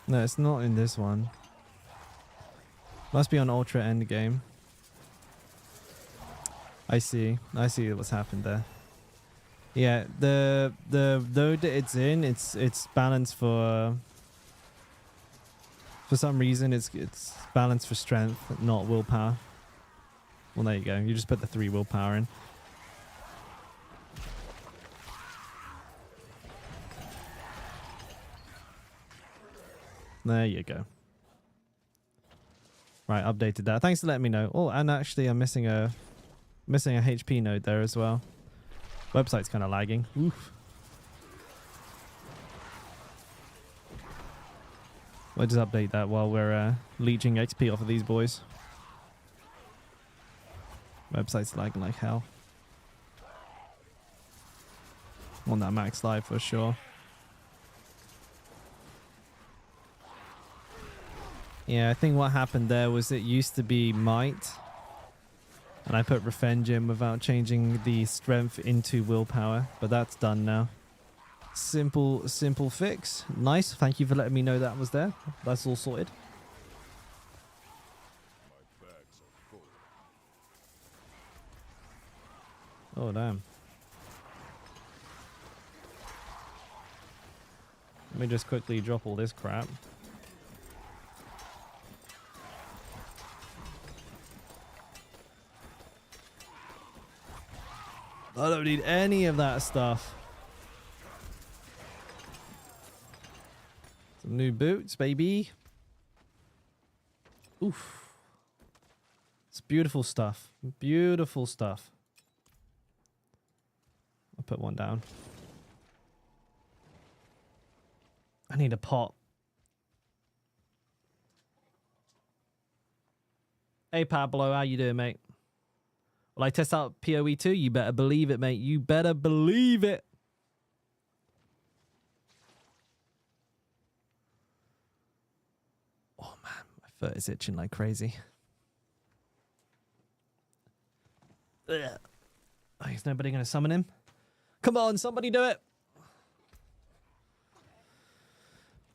No, it's not in this one. Must be on Ultra Endgame. I see what's happened there. Yeah, the node that it's in, it's balanced for some reason it's balanced for strength, not willpower. Well, there you go. You just put the 3 willpower in. There you go. Right, updated that. Thanks for letting me know. Oh, and actually I'm missing a HP node there as well. Website's kind of lagging. Oof. We'll just update that while we're leeching XP off of these boys. Website's lagging like hell. On that max live for sure. Yeah, I think what happened there was it used to be might. And I put revenge in without changing the strength into willpower. But that's done now. Simple fix. Nice. Thank you for letting me know that was there. That's all sorted. My bags are full. Oh, damn. Let me just quickly drop all this crap. I don't need any of that stuff. Some new boots, baby. Oof. It's beautiful stuff. Beautiful stuff. I'll put one down. I need a pot. Hey, Pablo, how you doing, mate? Will I test out PoE 2? You better believe it, mate. You better believe it. Oh, man. My foot is itching like crazy. Ugh. Oh, is nobody going to summon him? Come on, somebody do it.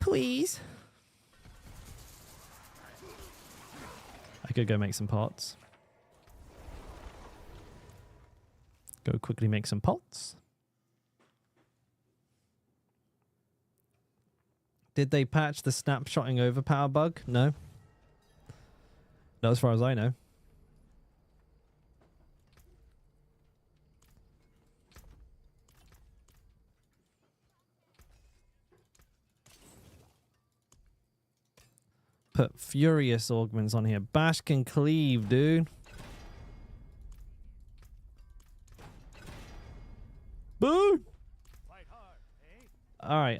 Please. I could go make some pots. Go quickly make some pots. Did they patch the snapshotting overpower bug? No. Not as far as I know. Put furious augments on here. Bash can cleave, dude. Boo! All right.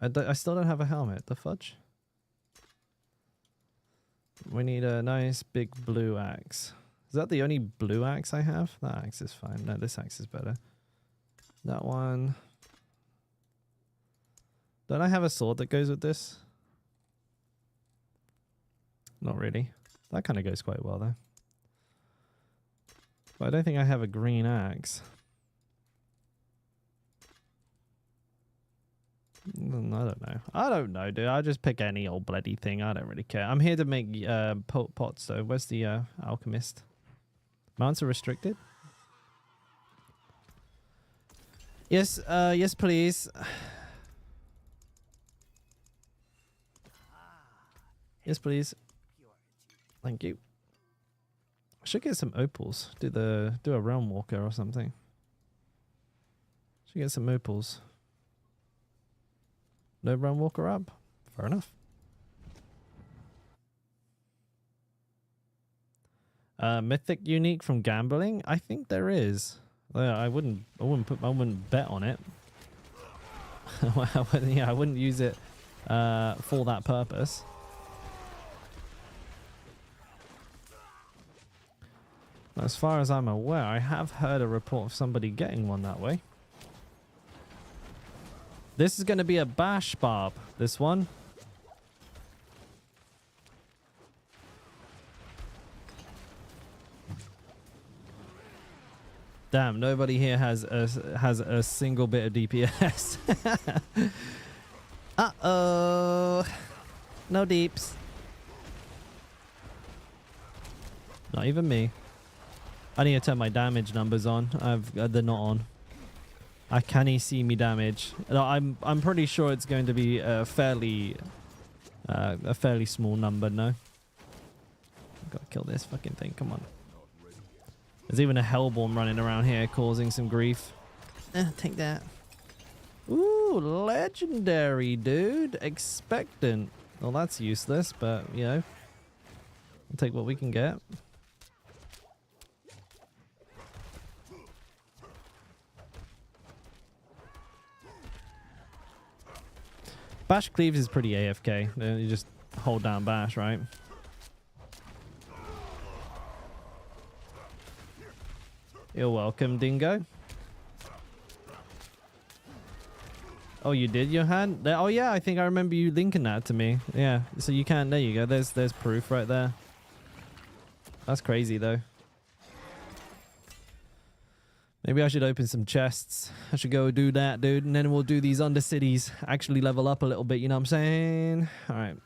I still don't have a helmet. The fudge. We need a nice big blue axe. Is that the only blue axe I have? That axe is fine. No, this axe is better. That one. Don't I have a sword that goes with this? Not really. That kind of goes quite well though. But I don't think I have a green axe. I don't know. I don't know, dude. I'll just pick any old bloody thing. I don't really care. I'm here to make pots, though. Where's the alchemist? Mounts are restricted? Yes, yes, please. Yes, please. Thank you. I should get some opals. Do a Realmwalker or something. Should get some opals. No Realmwalker up? Fair enough. Mythic unique from gambling? I think there is. I wouldn't bet on it. I wouldn't use it for that purpose. As far as I'm aware, I have heard a report of somebody getting one that way. This is going to be a bash barb, this one. Damn, nobody here has a single bit of DPS. Uh-oh. No deeps. Not even me. I need to turn my damage numbers on. They're not on. I can't see me damage. No, I'm pretty sure it's going to be a fairly small number. No. Gotta kill this fucking thing. Come on. There's even a Hellborn running around here causing some grief. Take that. Ooh, legendary, dude. Expectant. Well, that's useless, but, you know. We'll take what we can get. Bash Cleaves is pretty AFK. You just hold down Bash, right? You're welcome, Dingo. Oh, you did, Johan? Oh, yeah, I think I remember you linking that to me. Yeah, so you can. There you go. There's proof right there. That's crazy, though. Maybe I should open some chests. I should go do that, dude. And then we'll do these Undercities. Actually level up a little bit, you know what I'm saying? All right.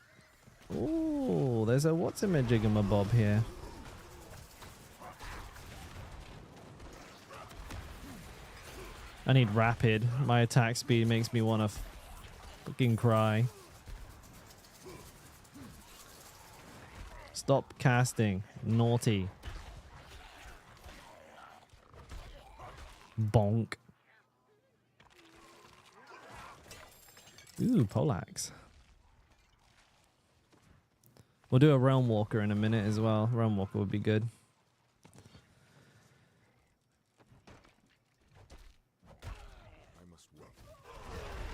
Ooh, there's a what's-a-majigamabob here. I need rapid. My attack speed makes me want to fucking cry. Stop casting. Naughty. Bonk. Ooh, Polax. We'll do a Realmwalker in a minute as well. Realmwalker would be good.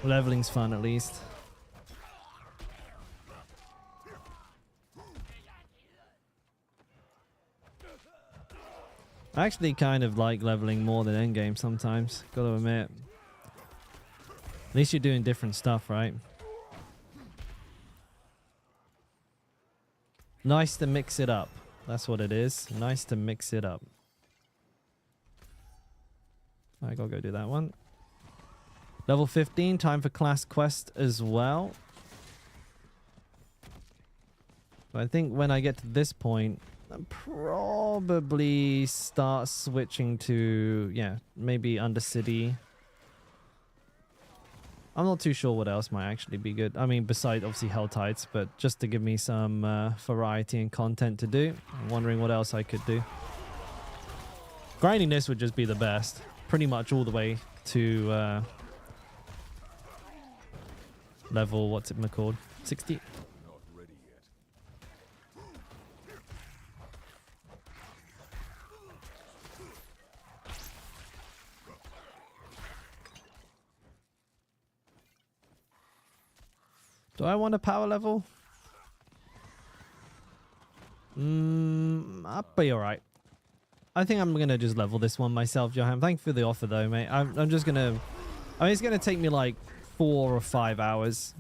Leveling's fun at least. I actually kind of like leveling more than endgame sometimes, gotta admit. At least you're doing different stuff, right? Nice to mix it up. That's what it is. Nice to mix it up. I gotta go do that one. Level 15, time for class quest as well. But I think when I get to this point, I'll probably start switching to, yeah, maybe Undercity. I'm not too sure what else might actually be good. I mean, besides obviously Helltides, but just to give me some variety and content to do. I'm wondering what else I could do. Grinding this would just be the best. Pretty much all the way to level, what's it called? 60. Not ready yet. Do I want a power level? I'll be alright. I think I'm gonna just level this one myself, Johan. Thank you for the offer though, mate. I'm just gonna... I mean, it's gonna take me like 4 or 5 hours.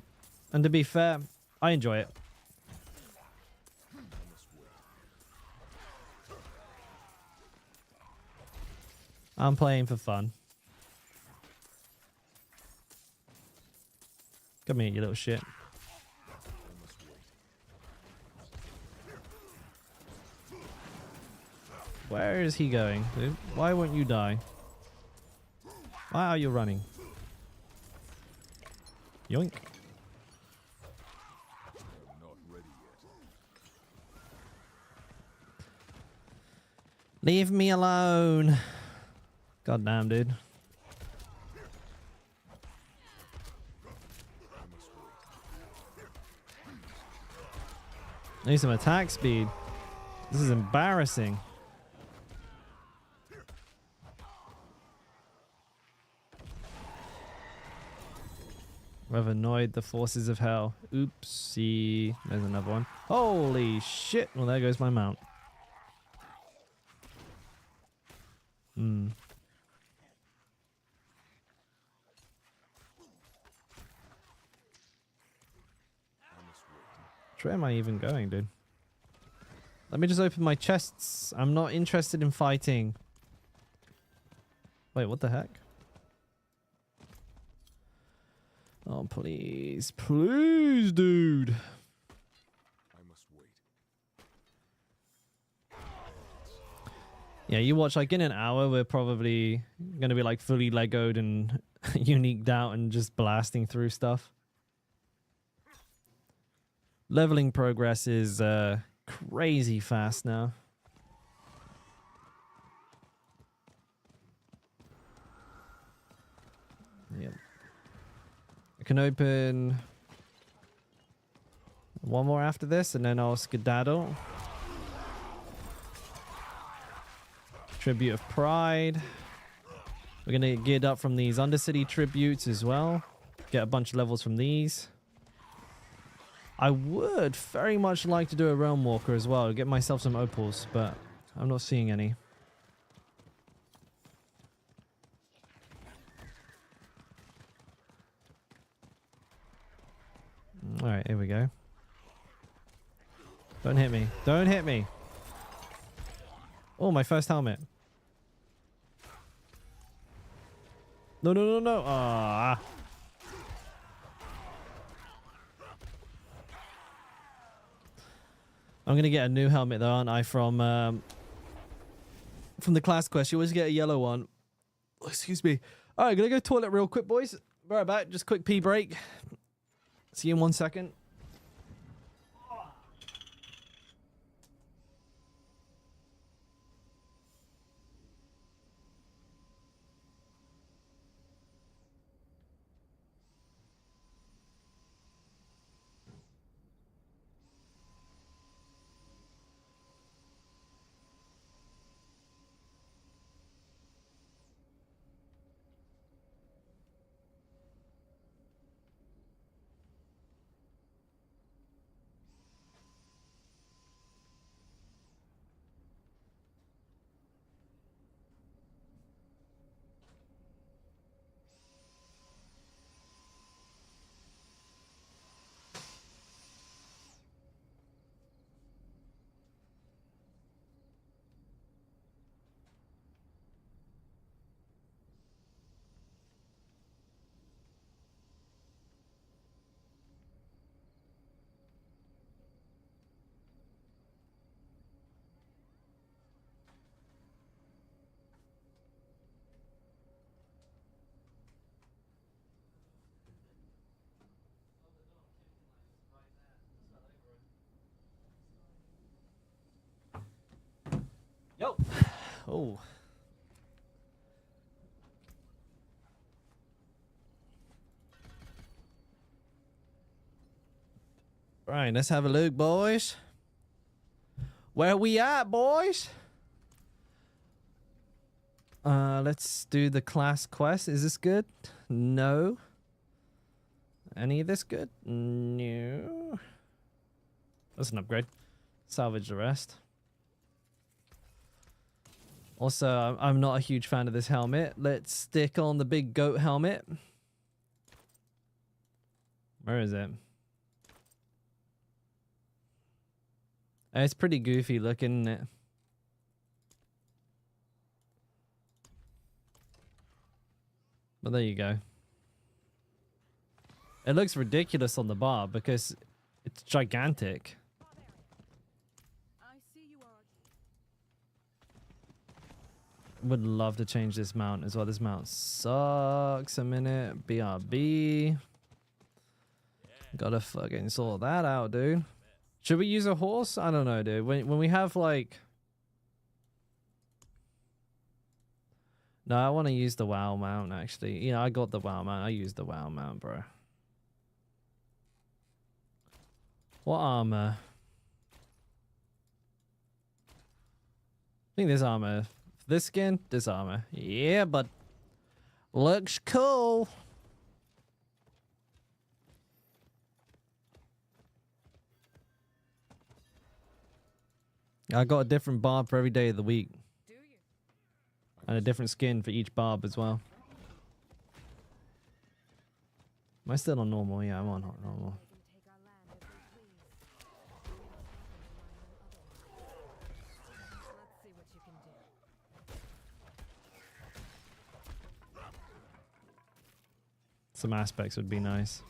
And to be fair, I enjoy it. I'm playing for fun. Come here, you little shit. Where is he going, dude? Why won't you die? Why are you running? Yoink. Not ready yet. Leave me alone. God damn, dude. I need some attack speed. This is embarrassing. We've annoyed the forces of hell. Oopsie. There's another one. Holy shit. Well, there goes my mount. Mm. Where am I even going, dude? Let me just open my chests. I'm not interested in fighting. Wait, what the heck? Oh, please. Please, dude. I must wait. Yeah, you watch, like, in an hour, we're probably going to be, like, fully Legoed and uniqued out and just blasting through stuff. Leveling progress is crazy fast now. Yep. I can open one more after this and then I'll skedaddle. Tribute of Pride. We're going to get geared up from these Undercity tributes as well. Get a bunch of levels from these. I would very much like to do a Realmwalker as well. Get myself some opals, but I'm not seeing any. Alright, here we go. Don't hit me. Don't hit me. Oh, my first helmet. No, no, no, no. Ah. I'm going to get a new helmet though, aren't I? From the class quest. You always get a yellow one. Oh, excuse me. Alright, gonna go toilet real quick, boys. Be right back. Just quick pee break. See you in 1 second. Yo. Oh. Right, let's have a look, boys. Where we at, boys? Let's do the class quest. Is this good? No. Any of this good? No. That's an upgrade. Salvage the rest. Also, I'm not a huge fan of this helmet. Let's stick on the big goat helmet. Where is it? It's pretty goofy looking, isn't it? But there you go. It looks ridiculous on the bar because it's gigantic. Would love to change this mount as well. This mount sucks a minute. BRB. Gotta fucking sort that out, dude. Should we use a horse? I don't know, dude. When we have like... No, I want to use the WoW mount, actually. You know, I got the WoW mount. I used the WoW mount, bro. What armor? I think this armor... This skin, this armor. Yeah, but looks cool. I got a different Barb for every day of the week. Do you? And a different skin for each Barb as well. Am I still on normal? Yeah, I'm on normal. Some aspects would be nice.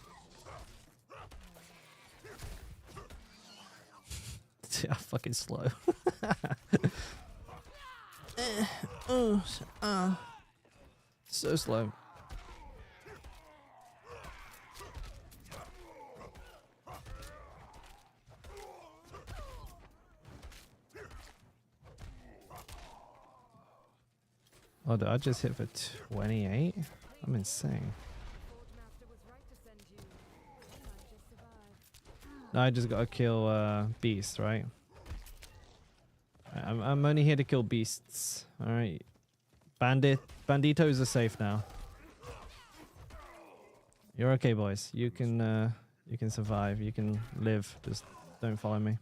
Yeah, fucking slow. So slow. Oh, did I just hit for 28? I'm insane. No, I just gotta kill beasts, right? I'm only here to kill beasts. All right, banditos are safe now. You're okay, boys. You can survive. You can live. Just don't follow me.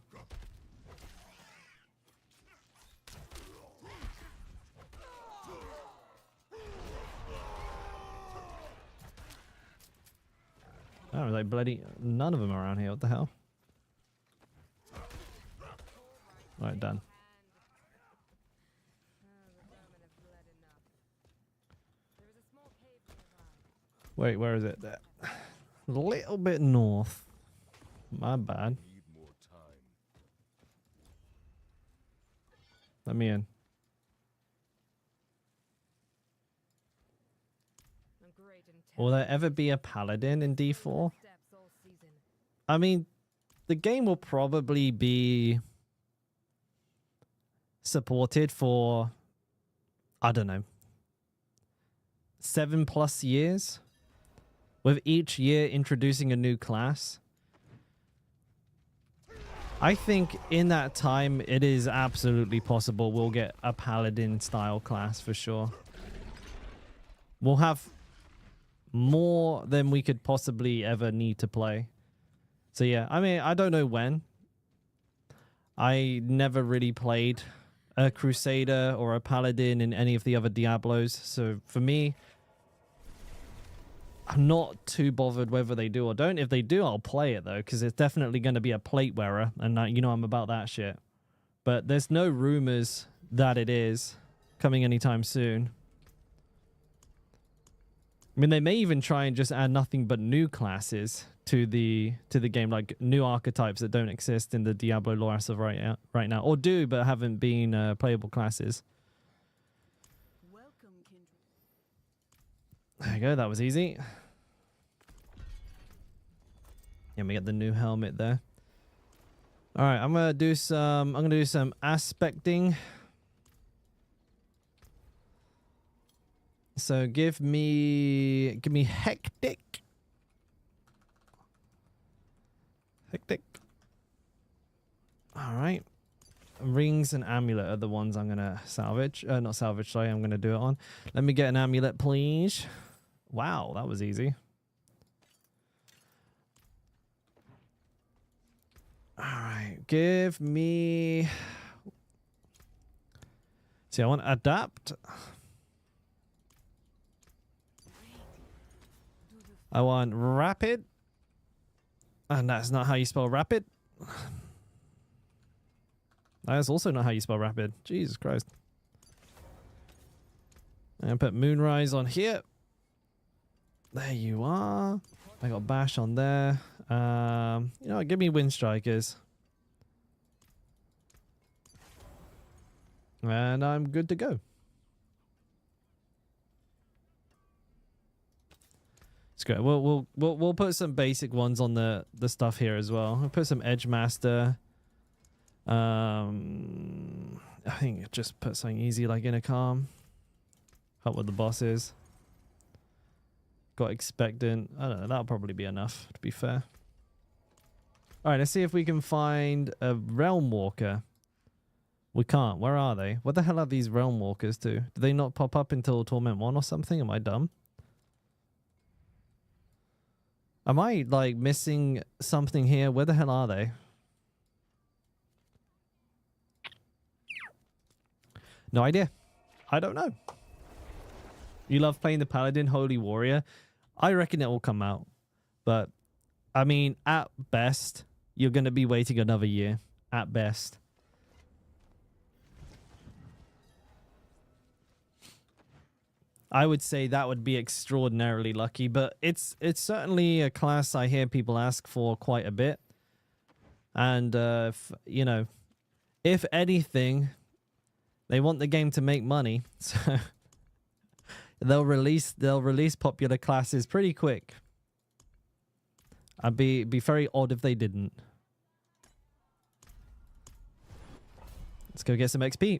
Oh, like bloody none of them are around here. What the hell? Right, done. Wait, where is it? There. A little bit north. My bad. Need more time. Let me in. Will there ever be a paladin in D4? I mean, the game will probably be supported for, I don't know, 7+ years, with each year introducing a new class. I think in that time it is absolutely possible we'll get a paladin style class for sure. We'll have more than we could possibly ever need to play. So yeah, I mean, I don't know when. I never really played a Crusader or a Paladin in any of the other Diablos. So for me, I'm not too bothered whether they do or don't. If they do, I'll play it though, because it's definitely going to be a plate wearer. And you know I'm about that shit. But there's no rumors that it is coming anytime soon. I mean, they may even try and just add nothing but new classes to the game, like new archetypes that don't exist in the Diablo lore as of right now, or do but haven't been playable classes. There you go. That was easy. Yeah, we get the new helmet there. All right, I'm gonna do some aspecting. So give me hectic. All right. Rings and amulet are the ones I'm gonna salvage. Not salvage, sorry, I'm gonna do it on. Let me get an amulet, please. Wow, that was easy. All right, give me. See, I want adapt. I want rapid. And that's not how you spell rapid. That's also not how you spell rapid. Jesus Christ. And put Moonrise on here. There you are. I got Bash on there. You know what? Give me Wind Strikers. And I'm good to go. It's good. We'll put some basic ones on the stuff here as well. We'll put some Edge Master. I think just put something easy like Inner Calm. Help with the bosses. Got Expectant. I don't know. That'll probably be enough, to be fair. All right, let's see if we can find a Realmwalker. We can't. Where are they? What the hell are these Realmwalkers do? Do they not pop up until Torment 1 or something? Am I dumb? Am I, like, missing something here? Where the hell are they? No idea. I don't know. You love playing the Paladin, Holy Warrior. I reckon it will come out. But, I mean, at best, you're going to be waiting another year. At best. I would say that would be extraordinarily lucky, but it's certainly a class I hear people ask for quite a bit. And, you know, if anything, they want the game to make money, so they'll release popular classes pretty quick. I'd be very odd if they didn't. Let's go get some XP.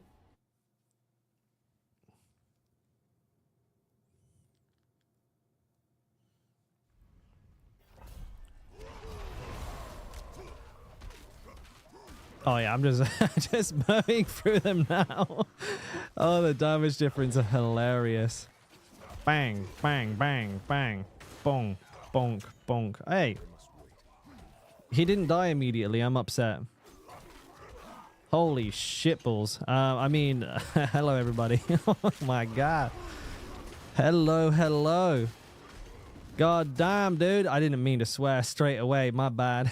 Oh yeah, I'm just just mowing through them now. Oh, the damage difference are hilarious. Bang, bang, bang, bang, bonk, bonk, bonk. Hey, he didn't die immediately. I'm upset. Holy shitballs. I mean, hello everybody. Oh my god. Hello, hello. God damn, dude. I didn't mean to swear straight away. My bad.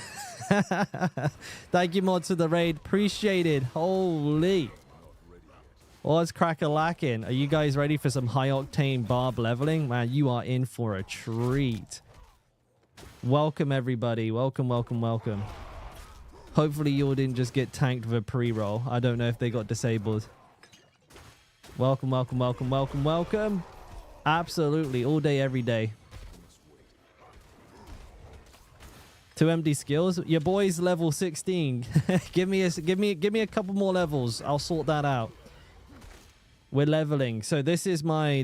Thank you, mods, for the raid. Appreciated. Holy. What's crack-a-lacking? Are you guys ready for some high-octane Barb leveling? Man, you are in for a treat. Welcome, everybody. Welcome, welcome, welcome. Hopefully, you all didn't just get tanked with a pre-roll. I don't know if they got disabled. Welcome, welcome, welcome, welcome, welcome. Absolutely. All day, every day. 2 MD skills. Your boy's level 16. give me a couple more levels. I'll sort that out. We're leveling. So this is my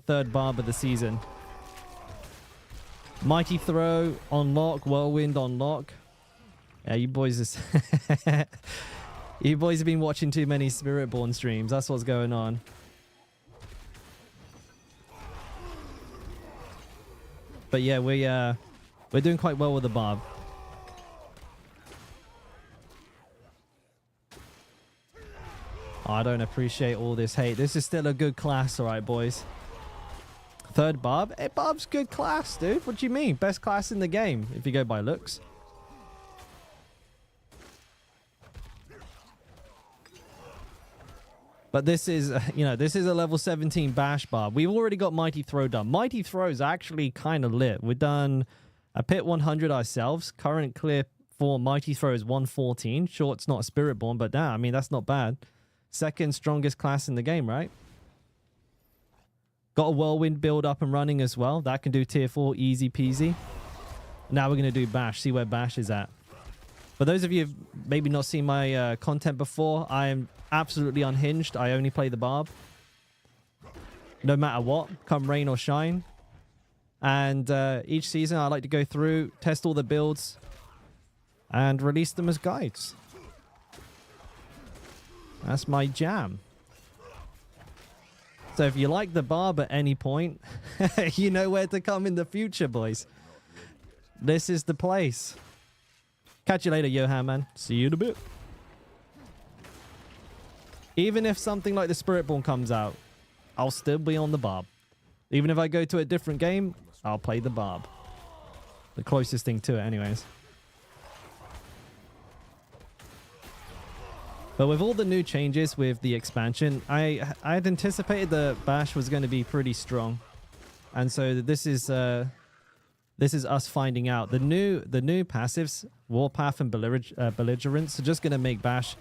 third Barb of the season. Mighty Throw on lock, Whirlwind on lock. Yeah, you boys are you boys have been watching too many Spiritborn streams. That's what's going on. But yeah, we're doing quite well with the Barb. Oh, I don't appreciate all this hate. This is still a good class, all right, boys. Third Barb. Hey, Barb's good class, dude. What do you mean? Best class in the game, if you go by looks. But this is, you know, this is a level 17 Bash Barb. We've already got Mighty Throw done. Mighty Throw is actually kind of lit. We've done a Pit 100 ourselves. Current clear for Mighty Throw is 114. Sure, it's not a Spiritborn, but damn, I mean, that's not bad. Second strongest class in the game, right? Got a Whirlwind build up and running as well. That can do tier 4 easy peasy. Now we're going to do Bash. See where Bash is at. For those of you who've maybe not seen my content before, I am absolutely unhinged. I only play the Barb. No matter what, come rain or shine. And each season I like to go through, test all the builds, and release them as guides. That's my jam. So if you like the Barb at any point, you know where to come in the future, boys. This is the place. Catch you later, Johan, man. See you in a bit. Even if something like the Spiritborn comes out, I'll still be on the Barb. Even if I go to a different game, I'll play the Barb. The closest thing to it, anyways. But with all the new changes with the expansion, I had anticipated the Bash was going to be pretty strong. And so this is us finding out. The new passives, Warpath and Belligerence, are just going to make Bash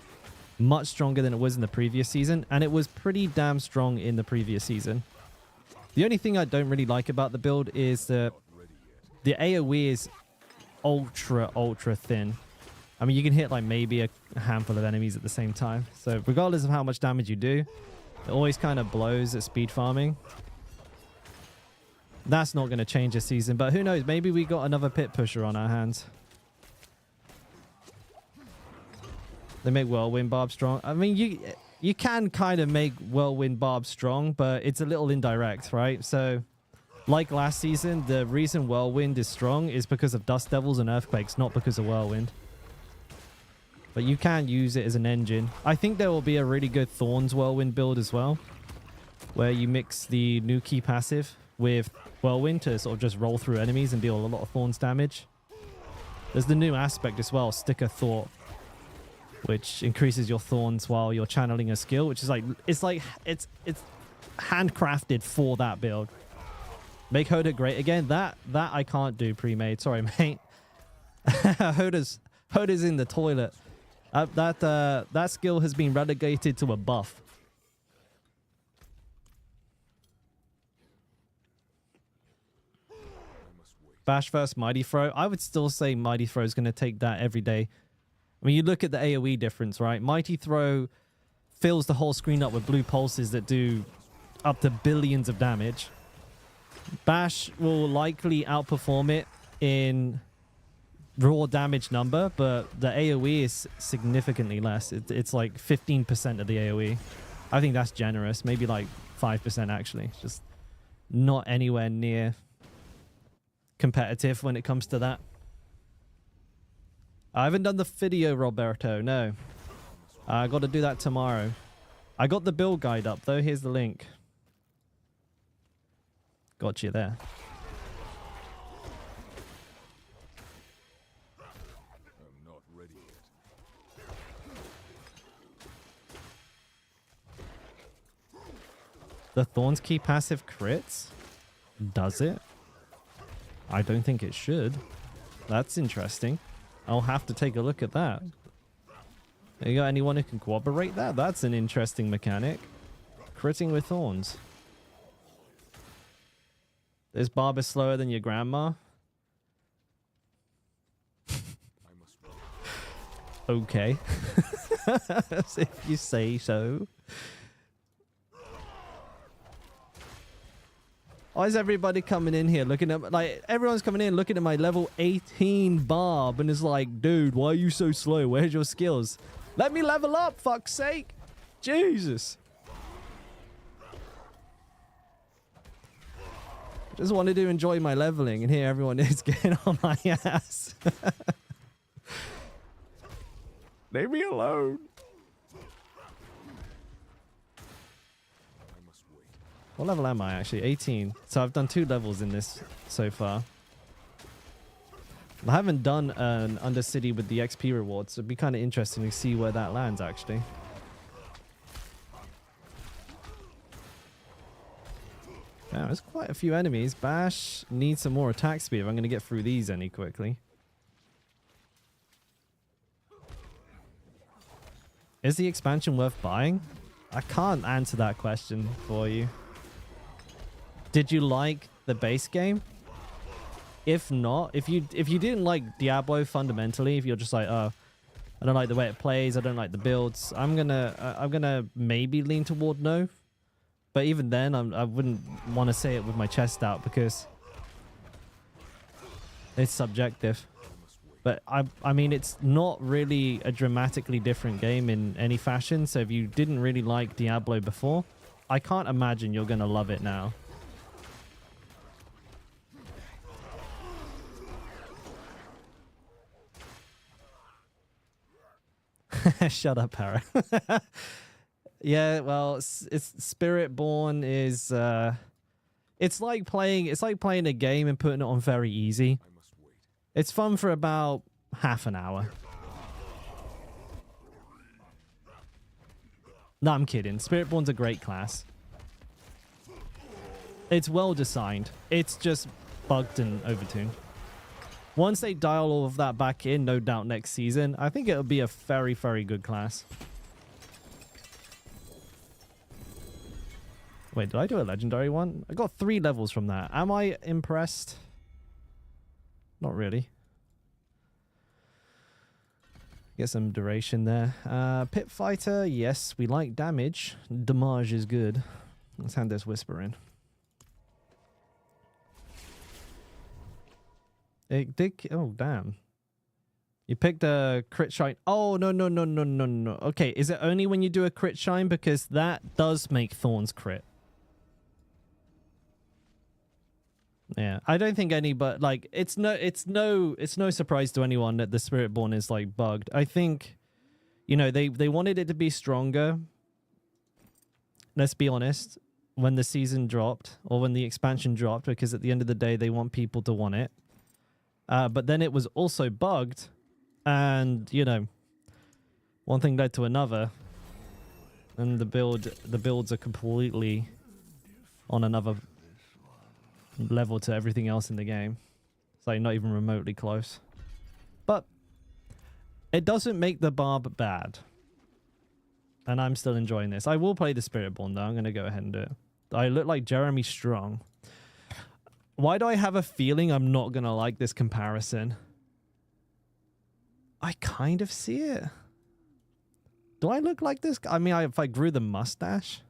much stronger than it was in the previous season. And it was pretty damn strong in the previous season. The only thing I don't really like about the build is the AoE is ultra thin. I mean, you can hit like maybe a handful of enemies at the same time. So regardless of how much damage you do, it always kind of blows at speed farming. That's not going to change this season, but who knows? Maybe we got another pit pusher on our hands. They make Whirlwind Barb strong. I mean, you can kind of make Whirlwind Barb strong, but it's a little indirect, right? So like last season, the reason Whirlwind is strong is because of Dust Devils and Earthquakes, not because of Whirlwind. But you can use it as an engine. I think there will be a really good Thorns Whirlwind build as well. where you mix the new key passive with Whirlwind to sort of just roll through enemies and deal a lot of Thorns damage. There's the new aspect as well, Sticker Thought, which increases your Thorns while you're channeling a skill, which is like it's handcrafted for that build. Make Hoda great again. That I can't do pre-made. Sorry, mate. Hoda's in the toilet. That skill has been relegated to a buff. Bash versus Mighty Throw. I would still say Mighty Throw is going to take that every day. I mean, you look at the AoE difference, right? Mighty Throw fills the whole screen up with blue pulses that do up to billions of damage. Bash will likely outperform it in raw damage number, but the AoE is significantly less. It's like 15% of the AoE. I think that's generous. Maybe like 5% actually. Just not anywhere near competitive when it comes to that. I haven't done the video, Roberto. No. I got to do that tomorrow. I got the build guide up though. Here's the link. Got you there. I'm not ready yet. The Thorns key passive crits? Does it? I don't think it should. That's interesting. I'll have to take a look at that. You got anyone who can corroborate that? That's an interesting mechanic. Critting with Thorns. This Barb is slower than your grandma? Okay. If you say so. Why is everybody coming in here looking at... Like, everyone's coming in looking at my level 18 Barb and is like, dude, why are you so slow? Where's your skills? Let me level up, fuck's sake. Jesus. Just wanted to enjoy my leveling, and here everyone is getting on my ass. Leave me alone. What level am I actually? 18. So I've done 2 levels in this so far. I haven't done an Undercity with the XP rewards, so it'd be kind of interesting to see where that lands actually. Yeah, there's quite a few enemies. Bash needs some more attack speed if I'm going to get through these any quickly. Is the expansion worth buying? I can't answer that question for you. Did you like the base game? If not, if you didn't like Diablo fundamentally, if you're just like, oh, I don't like the way it plays, I don't like the builds, I'm gonna maybe lean toward no. But even then, I wouldn't want to say it with my chest out because it's subjective. But I mean, it's not really a dramatically different game in any fashion. So if you didn't really like Diablo before, I can't imagine you're going to love it now. Shut up, Para. Yeah, well, it's Spiritborn is it's like playing a game and putting it on very easy. It's fun for about half an hour. No, I'm kidding. Spiritborn's a great class. It's well designed. It's just bugged and overtuned. Once they dial all of that back in, no doubt next season, I think it'll be a very, very good class. Wait, did I do a legendary one? I got 3 levels from that. Am I impressed? Not really. Get some duration there. Pit Fighter, yes, we like damage. Damage is good. Let's hand this Whisper in. It did... Oh, damn. You picked a crit shine. Oh, no. Okay, is it only when you do a crit shine? Because that does make Thorns crit. Yeah, I don't think any, but like it's no surprise to anyone that the Spiritborn is like bugged. I think, you know, they wanted it to be stronger. Let's be honest. when the season dropped or when the expansion dropped, because at the end of the day, they want people to want it. But then it was also bugged, and you know, one thing led to another, and the builds are completely on another level to everything else in the game. It's like not even remotely close. But it doesn't make the Barb bad. And I'm still enjoying this. I will play the Spiritborn though. I'm going to go ahead and do it. I look like Jeremy Strong. Why do I have a feeling I'm not going to like this comparison? I kind of see it. Do I look like this guy? I mean, if I grew the mustache.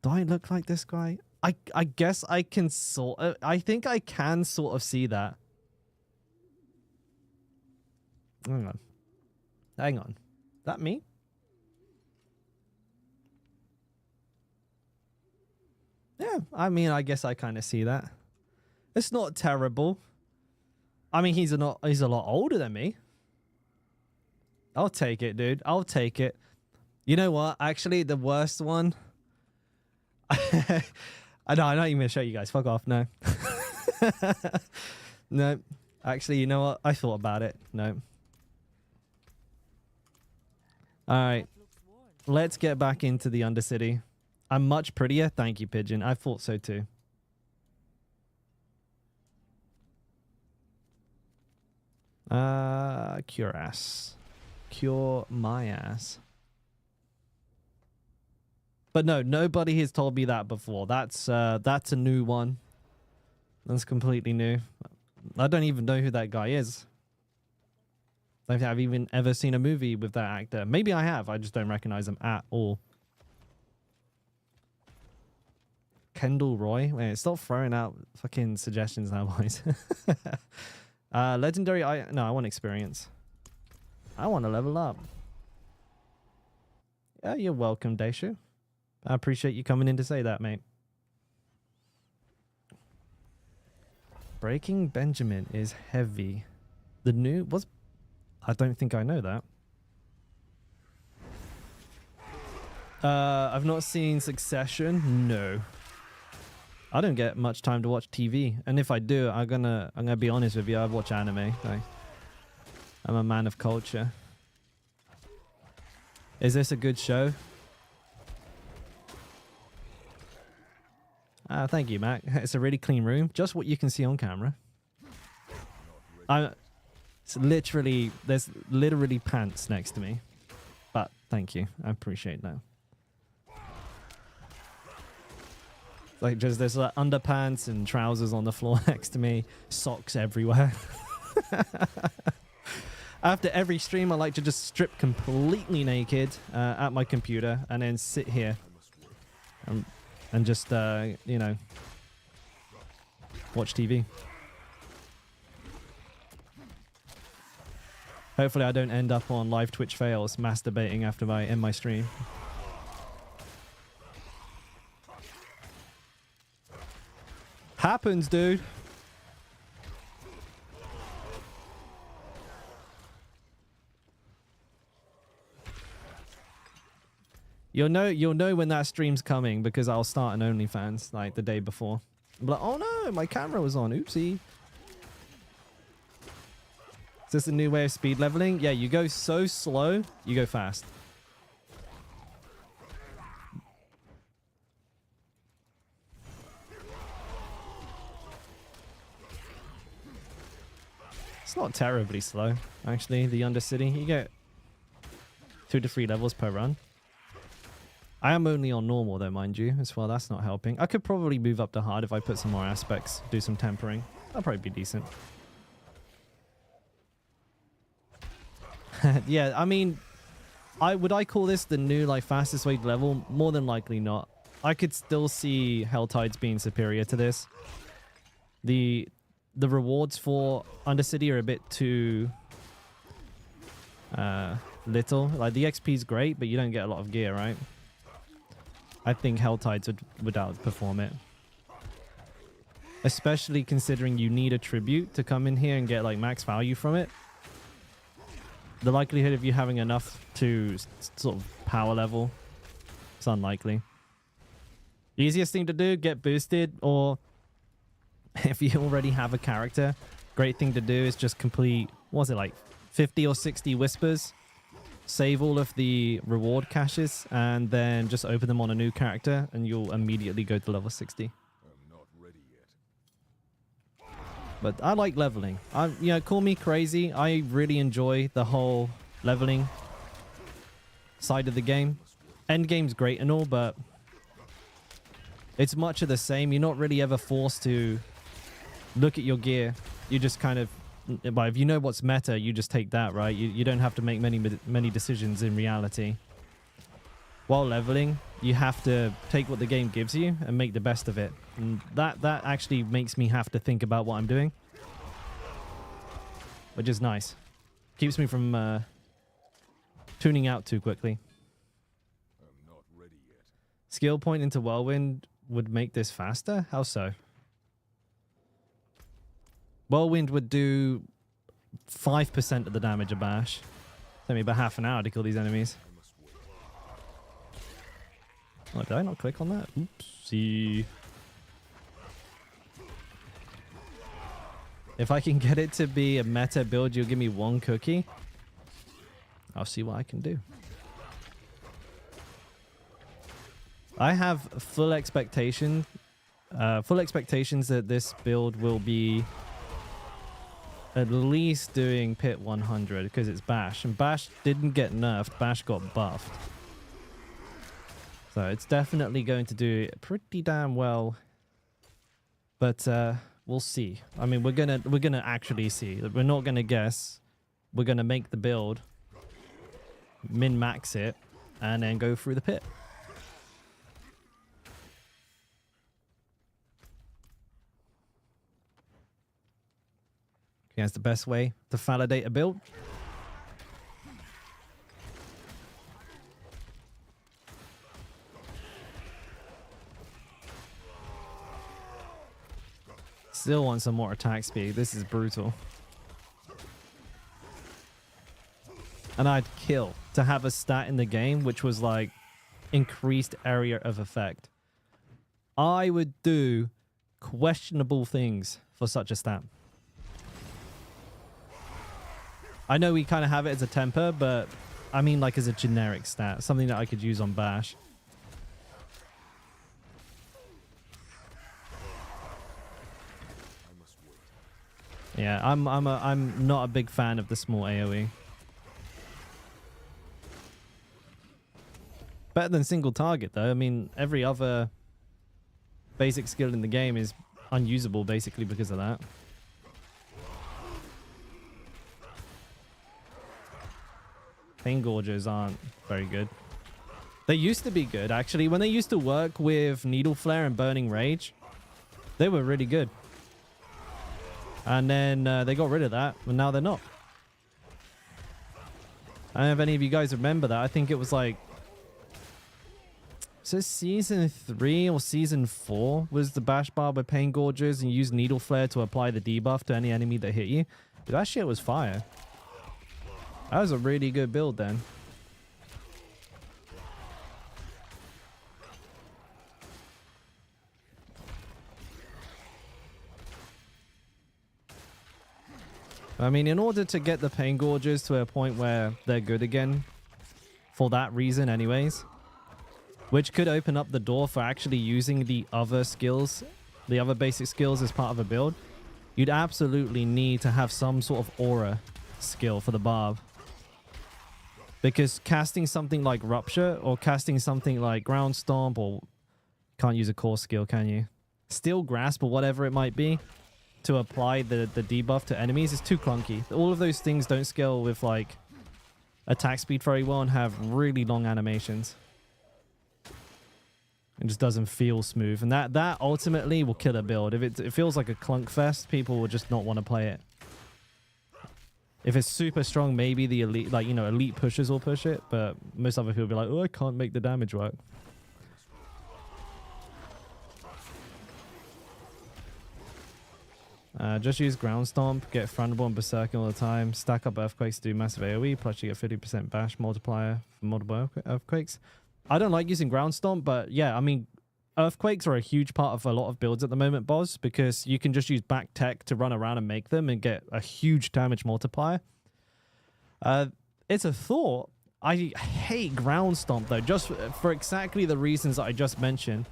Do I look like this guy? I guess I can sort of... I think I can sort of see that. Hang on. Hang on. That me? Yeah, I mean, I guess I kind of see that. It's not terrible. I mean, he's a lot older than me. I'll take it, dude. I'll take it. You know what? Actually, the worst one... I'm not even going to show you guys. Fuck off. No. No. Actually, you know what? I thought about it. No. Alright. Let's get back into the Undercity. I'm much prettier. Thank you, Pigeon. I thought so too. Cure ass. Cure my ass. But no, nobody has told me that before. That's a new one. That's completely new. I don't even know who that guy is. I don't think I've even ever seen a movie with that actor. Maybe I have. I just don't recognize him at all. Kendall Roy. Wait, stop throwing out fucking suggestions now, boys. Legendary. No, I want experience. I want to level up. Yeah, you're welcome, Daishu. I appreciate you coming in to say that, mate. Breaking Benjamin is heavy. The new was... I don't think I know that. I've not seen Succession. No. I don't get much time to watch TV. And if I do, I'm gonna be honest with you, I watch anime. Like, I'm a man of culture. Is this a good show? Thank you, Mac. It's a really clean room. Just what you can see on camera. It's literally... There's literally pants next to me. But thank you. I appreciate that. Like, just there's like underpants and trousers on the floor next to me. Socks everywhere. After every stream, I like to just strip completely naked at my computer and then sit here. And just, you know, watch TV. Hopefully I don't end up on live Twitch fails masturbating after I end my stream. Happens, dude. You'll know when that stream's coming because I'll start an OnlyFans like the day before. I'm like, oh no, my camera was on. Oopsie. Is this a new way of speed leveling? Yeah, you go so slow, you go fast. It's not terribly slow, actually, the Undercity. You get 2 to 3 levels per run. I am only on normal though, mind you, as well. That's not helping. I could probably move up to hard if I put some more aspects, do some tempering. That'll probably be decent. Yeah, I mean, would I call this the new like fastest way to level? More than likely not. I could still see Helltides being superior to this. The rewards for Undercity are a bit too little. Like the XP is great, but you don't get a lot of gear, right? I think Helltides would outperform it. Especially considering you need a tribute to come in here and get like max value from it. The likelihood of you having enough to sort of power level is unlikely. Easiest thing to do, get boosted, or if you already have a character, great thing to do is just complete, what was it, like 50 or 60 whispers, save all of the reward caches, and then just open them on a new character, and you'll immediately go to level 60. I'm not ready yet. But I like leveling. Call me crazy. I really enjoy the whole leveling side of the game. Endgame's great and all, but it's much of the same. You're not really ever forced to look at your gear. You just kind of, well, if you know what's meta, you just take that, right? You don't have to make many decisions in reality. While leveling, you have to take what the game gives you and make the best of it. And that actually makes me have to think about what I'm doing, which is nice. Keeps me from tuning out too quickly. I'm not ready yet. Skill point into Whirlwind would make this faster? How so? Whirlwind would do 5% of the damage of Bash. Take me about half an hour to kill these enemies. I must wait. Oh, did I not click on that? Oopsie. If I can get it to be a meta build, you'll give me one cookie. I'll see what I can do. I have full expectations that this build will be at least doing Pit 100 because it's Bash, and Bash didn't get nerfed, Bash got buffed. So it's definitely going to do pretty damn well. But we'll see. I mean, we're gonna actually see. We're not gonna guess. We're gonna make the build, min-max it, and then go through the pit. That's the best way to validate a build. Still want some more attack speed. This is brutal. And I'd kill to have a stat in the game which was like increased area of effect. I would do questionable things for such a stat. I know we kind of have it as a temper, but I mean like as a generic stat, something that I could use on Bash. I must wait. Yeah, I'm not a big fan of the small AoE. Better than single target though. I mean, every other basic skill in the game is unusable basically because of that. Pain Gorgers aren't very good. They used to be good, actually. When they used to work with Needle Flare and Burning Rage, they were really good. And then they got rid of that, and now they're not. I don't know if any of you guys remember that. I think it was like... So Season 3 or Season 4 was the Bash Barb with Pain Gorgers, and you use Needle Flare to apply the debuff to any enemy that hit you. Dude, that shit was fire. That was a really good build then. I mean, in order to get the Pain Gorgers to a point where they're good again, for that reason anyways, which could open up the door for actually using the other skills, the other basic skills as part of a build, you'd absolutely need to have some sort of aura skill for the Barb. Because casting something like Rupture or casting something like Ground Stomp, or can't use a core skill, can you? Steel Grasp or whatever it might be to apply the debuff to enemies is too clunky. All of those things don't scale with like attack speed very well and have really long animations. It just doesn't feel smooth. And that ultimately will kill a build. If it feels like a clunk fest, people will just not want to play it. If it's super strong, maybe the elite, like, you know, elite pushers will push it, but most other people will be like, oh, I can't make the damage work. Just use Ground Stomp, get Thunderbolt and Berserking all the time, stack up Earthquakes to do massive AoE, plus you get 50% Bash multiplier for multiple Earthquakes. I don't like using Ground Stomp, but yeah, I mean, earthquakes are a huge part of a lot of builds at the moment, Boz, because you can just use back tech to run around and make them and get a huge damage multiplier. It's a thought. I hate ground stomp though, just for exactly the reasons that I just mentioned.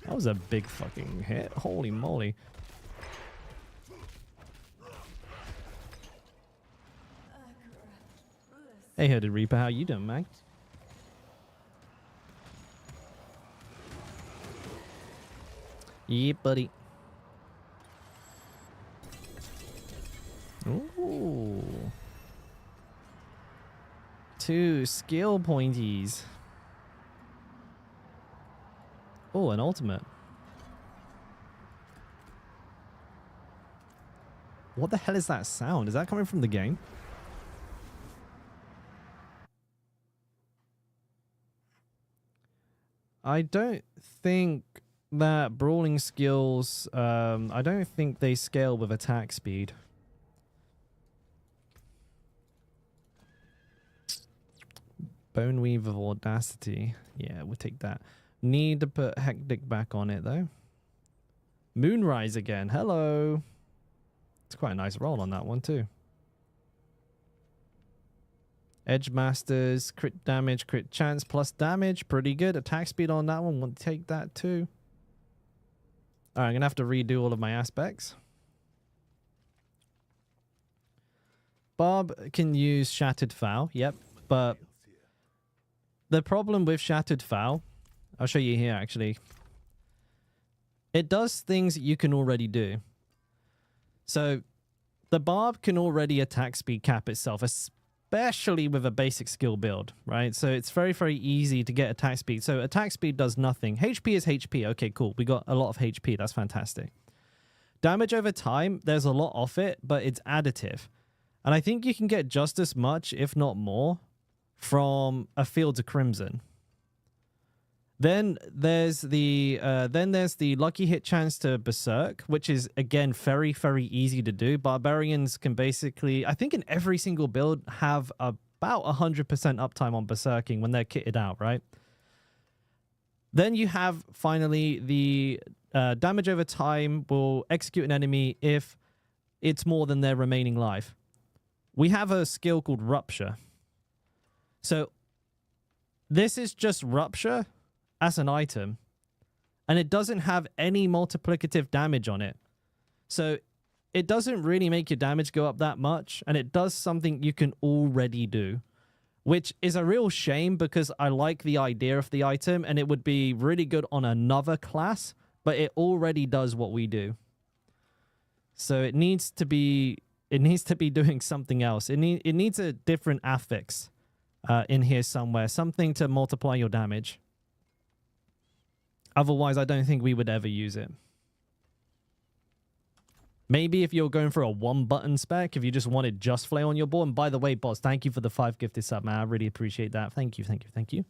That was a big fucking hit. Holy moly. Hey, Hooded Reaper, how you doing, man? Yeah, buddy. Ooh. 2 skill pointies. Oh, an ultimate. What the hell is that sound? Is that coming from the game? I don't think that brawling skills, I don't think they scale with attack speed. Boneweave of Audacity. Yeah, we'll take that. Need to put Hectic back on it, though. Moonrise again. Hello. It's quite a nice roll on that one, too. Edge Masters, crit damage, crit chance, plus damage. Pretty good. Attack speed on that one. We'll take that, too. All right, I'm going to have to redo all of my aspects. Barb can use Shattered Foul. Yep, but the problem with Shattered Foul, I'll show you here, actually. It does things that you can already do. So the Barb can already attack speed cap itself, especially with a basic skill build, right? So it's very, very easy to get attack speed. So attack speed does nothing. HP is HP. Okay, cool. We got a lot of HP. That's fantastic. Damage over time, there's a lot of it, but it's additive. And I think you can get just as much, if not more, from a Fields of Crimson. Then there's the lucky hit chance to Berserk, which is again very, very easy to do. Barbarians can basically, I think in every single build, have about 100% uptime on Berserking when they're kitted out, right? Then you have finally the damage over time will execute an enemy if it's more than their remaining life. We have a skill called Rupture. So this is just Rupture as an item, and it doesn't have any multiplicative damage on it. So it doesn't really make your damage go up that much, and it does something you can already do, which is a real shame because I like the idea of the item, and it would be really good on another class, but it already does what we do. So it needs to be doing something else. It needs a different affix in here somewhere, something to multiply your damage. Otherwise, I don't think we would ever use it. Maybe if you're going for a one-button spec, if you just wanted just Flay on your board. And by the way, boss, thank you for the 5 gifted sub, man. I really appreciate that. Thank you, thank you, thank you.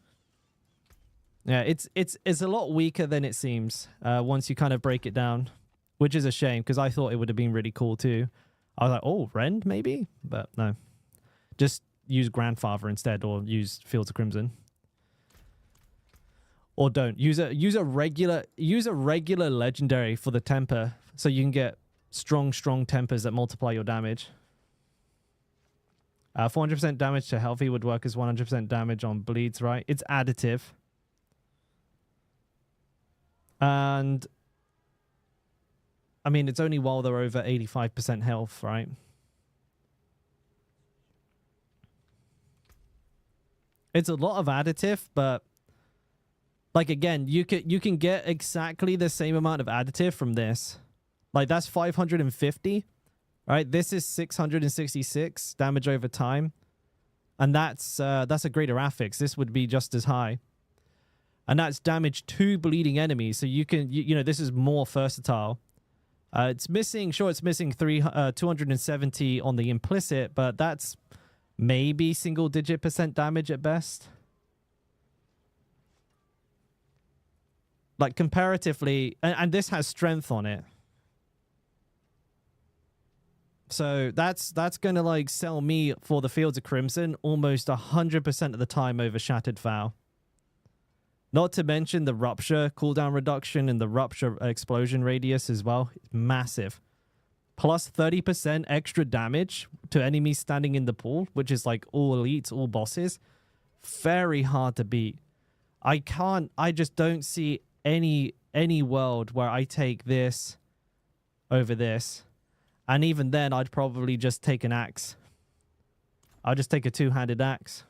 Yeah, it's a lot weaker than it seems once you kind of break it down, which is a shame because I thought it would have been really cool too. I was like, oh, Rend maybe? But no. Just use Grandfather instead or use Fields of Crimson. Or don't. Use a regular legendary for the temper so you can get strong tempers that multiply your damage. 400% damage to healthy would work as 100% damage on bleeds, right? It's additive. And I mean, it's only while they're over 85% health, right? It's a lot of additive, but like again, you can get exactly the same amount of additive from this. Like that's 550, right? This is 666 damage over time, and that's a greater affix. This would be just as high, and that's damage to bleeding enemies. So you can you know this is more versatile. It's missing 270 on the implicit, but that's maybe single-digit % damage at best. Like comparatively, and this has strength on it. So that's going to like sell me for the Fields of Crimson almost 100% of the time over Shattered Vow. Not to mention the rupture cooldown reduction and the rupture explosion radius as well. Massive. Plus 30% extra damage to enemies standing in the pool, which is like all elites, all bosses. Very hard to beat. I just don't see any world where I take this over this. And even then, I'd probably just take an axe. I'll just take a two-handed axe.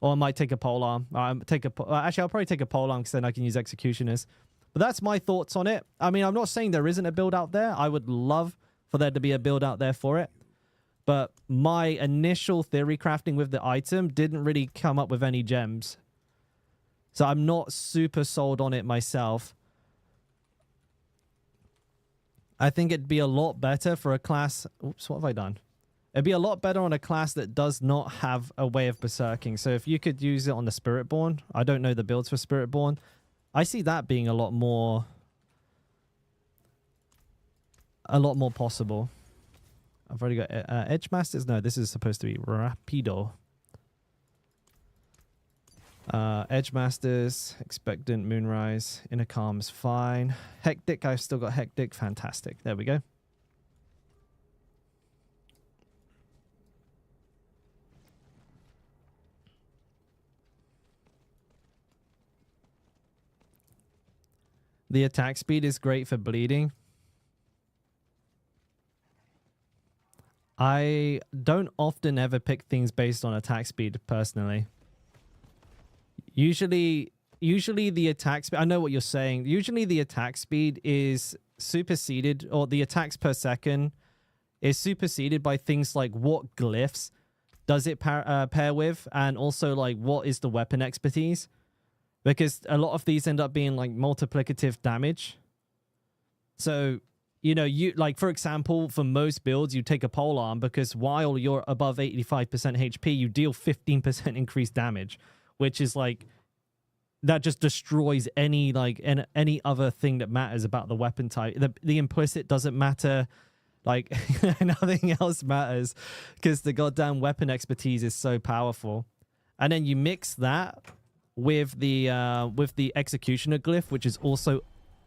Or I might take a polearm. Actually, I'll probably take a polearm because then I can use executioners. But that's my thoughts on it. I mean, I'm not saying there isn't a build out there. I would love for there to be a build out there for it. But my initial theory crafting with the item didn't really come up with any gems. So I'm not super sold on it myself. I think it'd be a lot better for a class... Oops, what have I done? It'd be a lot better on a class that does not have a way of berserking. So if you could use it on the Spiritborn, I don't know the builds for Spiritborn. I see that being a lot more possible. I've already got Edge Masters. No, this is supposed to be Rapido. Edge Masters, Expectant, Moonrise, Inner Calm's fine. Hectic, I've still got Hectic. Fantastic. There we go. The attack speed is great for bleeding. I don't often ever pick things based on attack speed, personally. Usually the attack speed... I know what you're saying. Usually the attack speed is superseded, or the attacks per second is superseded by things like what glyphs does it pair with, and also like what is the weapon expertise. Because a lot of these end up being like multiplicative damage. So, you know, you like, for example, for most builds, you take a polearm because while you're above 85% HP, you deal 15% increased damage, which is like, that just destroys any like any other thing that matters about the weapon type. The implicit doesn't matter. Like nothing else matters because the goddamn weapon expertise is so powerful. And then you mix that with the executioner glyph, which is also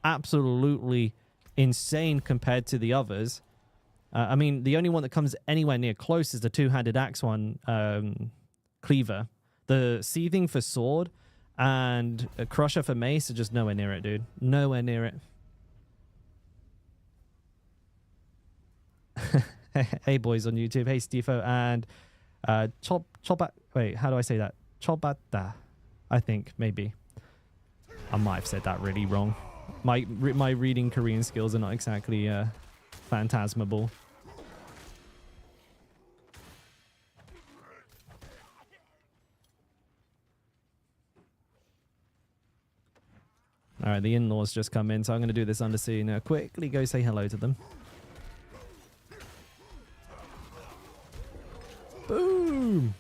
absolutely insane compared to the others. I mean, the only one that comes anywhere near close is the two-handed axe one, cleaver. The seething for sword and a crusher for mace are just nowhere near it, dude. Nowhere near it. Hey boys on YouTube. Hey Stefo and wait, how do I say that? Chobata. I think, maybe. I might have said that really wrong. My reading Korean skills are not exactly phantasmable. All right, the in-laws just come in, so I'm going to do this undersea now. Quickly go say hello to them. Boom!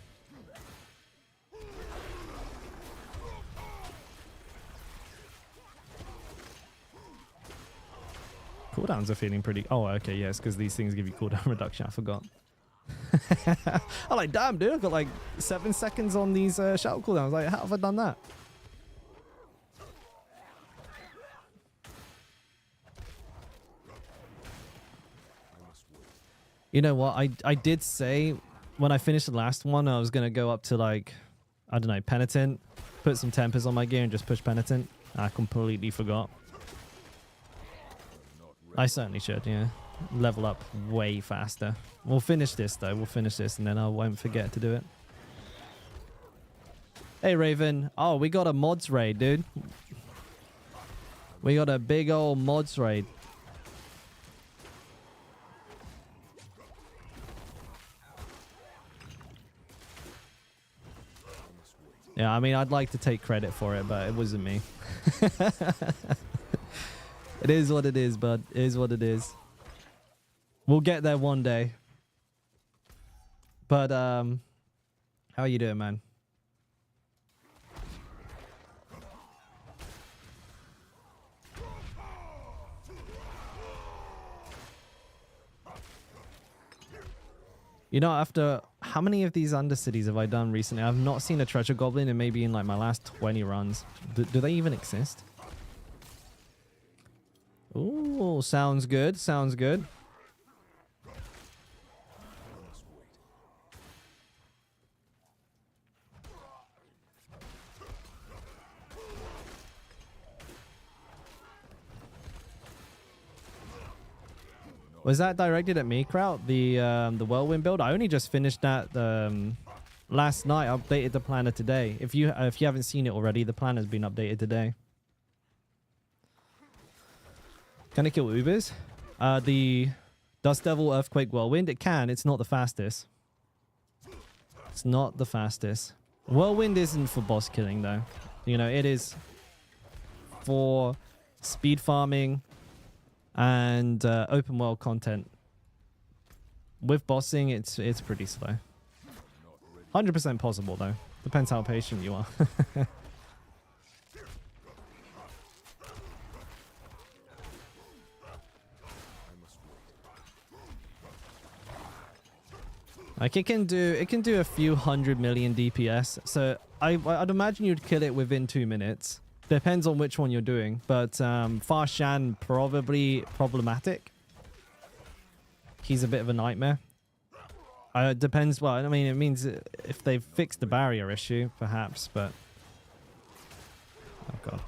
Cooldowns are feeling pretty... Oh, okay, yes, because these things give you cooldown reduction. I forgot. I'm like, damn, dude, I've got like 7 seconds on these shout cooldowns. Like, how have I done that? You know what? I did say when I finished the last one, I was going to go up to like, I don't know, Penitent, put some tempers on my gear and just push Penitent. I completely forgot. I certainly should, yeah. Level up way faster. We'll finish this, though. We'll finish this, and then I won't forget to do it. Hey, Raven. Oh, we got a mods raid, dude. We got a big old mods raid. Yeah, I mean, I'd like to take credit for it, but it wasn't me. It is what it is, bud. It is what it is. We'll get there one day. But, how are you doing, man? You know, after how many of these undercities have I done recently? I've not seen a treasure goblin in maybe in like my last 20 runs. Do they even exist? Ooh, sounds good. Sounds good. Was that directed at me, Kraut? The Whirlwind build? I only just finished that last night. I updated the planner today. If you haven't seen it already, the planner's been updated today. Can it kill Ubers? The Dust Devil, Earthquake, Whirlwind? It can. It's not the fastest. It's not the fastest. Whirlwind isn't for boss killing, though. You know, it is for speed farming and open world content. With bossing, it's pretty slow. 100% possible, though. Depends how patient you are. Like it can do a few 100 million DPS. So I'd imagine you'd kill it within 2 minutes. Depends on which one you're doing, but Far Shan probably problematic. He's a bit of a nightmare. It depends. Well, I mean, it means if they've fixed the barrier issue, perhaps, but oh god.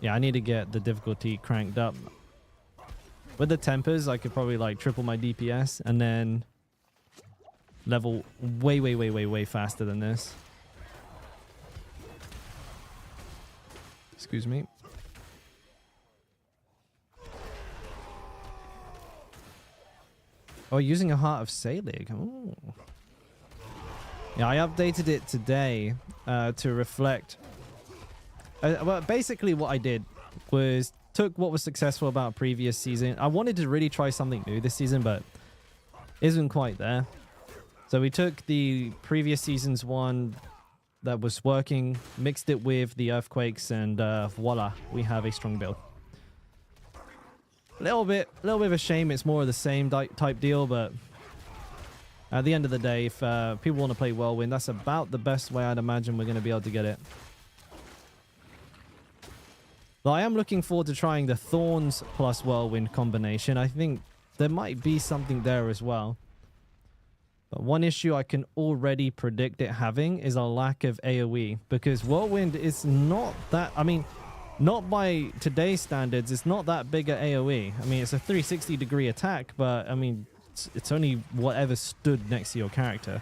Yeah, I need to get the difficulty cranked up. With the tempers, I could probably like triple my DPS and then level way faster than this. Excuse me. Oh, using a Heart of Selig. Oh. Yeah, I updated it today to reflect. Well, basically what I did was took what was successful about previous season. I wanted to really try something new this season, but isn't quite there. So we took the previous season's one that was working, mixed it with the earthquakes, and voila, we have a strong build. A little bit of a shame it's more of the same type deal, but at the end of the day, if people want to play Whirlwind, that's about the best way I'd imagine we're going to be able to get it. But I am looking forward to trying the Thorns plus Whirlwind combination. I think there might be something there as well. But one issue I can already predict it having is a lack of AoE, because Whirlwind is not that, I mean, not by today's standards, it's not that big a AoE. I mean, it's a 360 degree attack, but I mean, it's only whatever stood next to your character.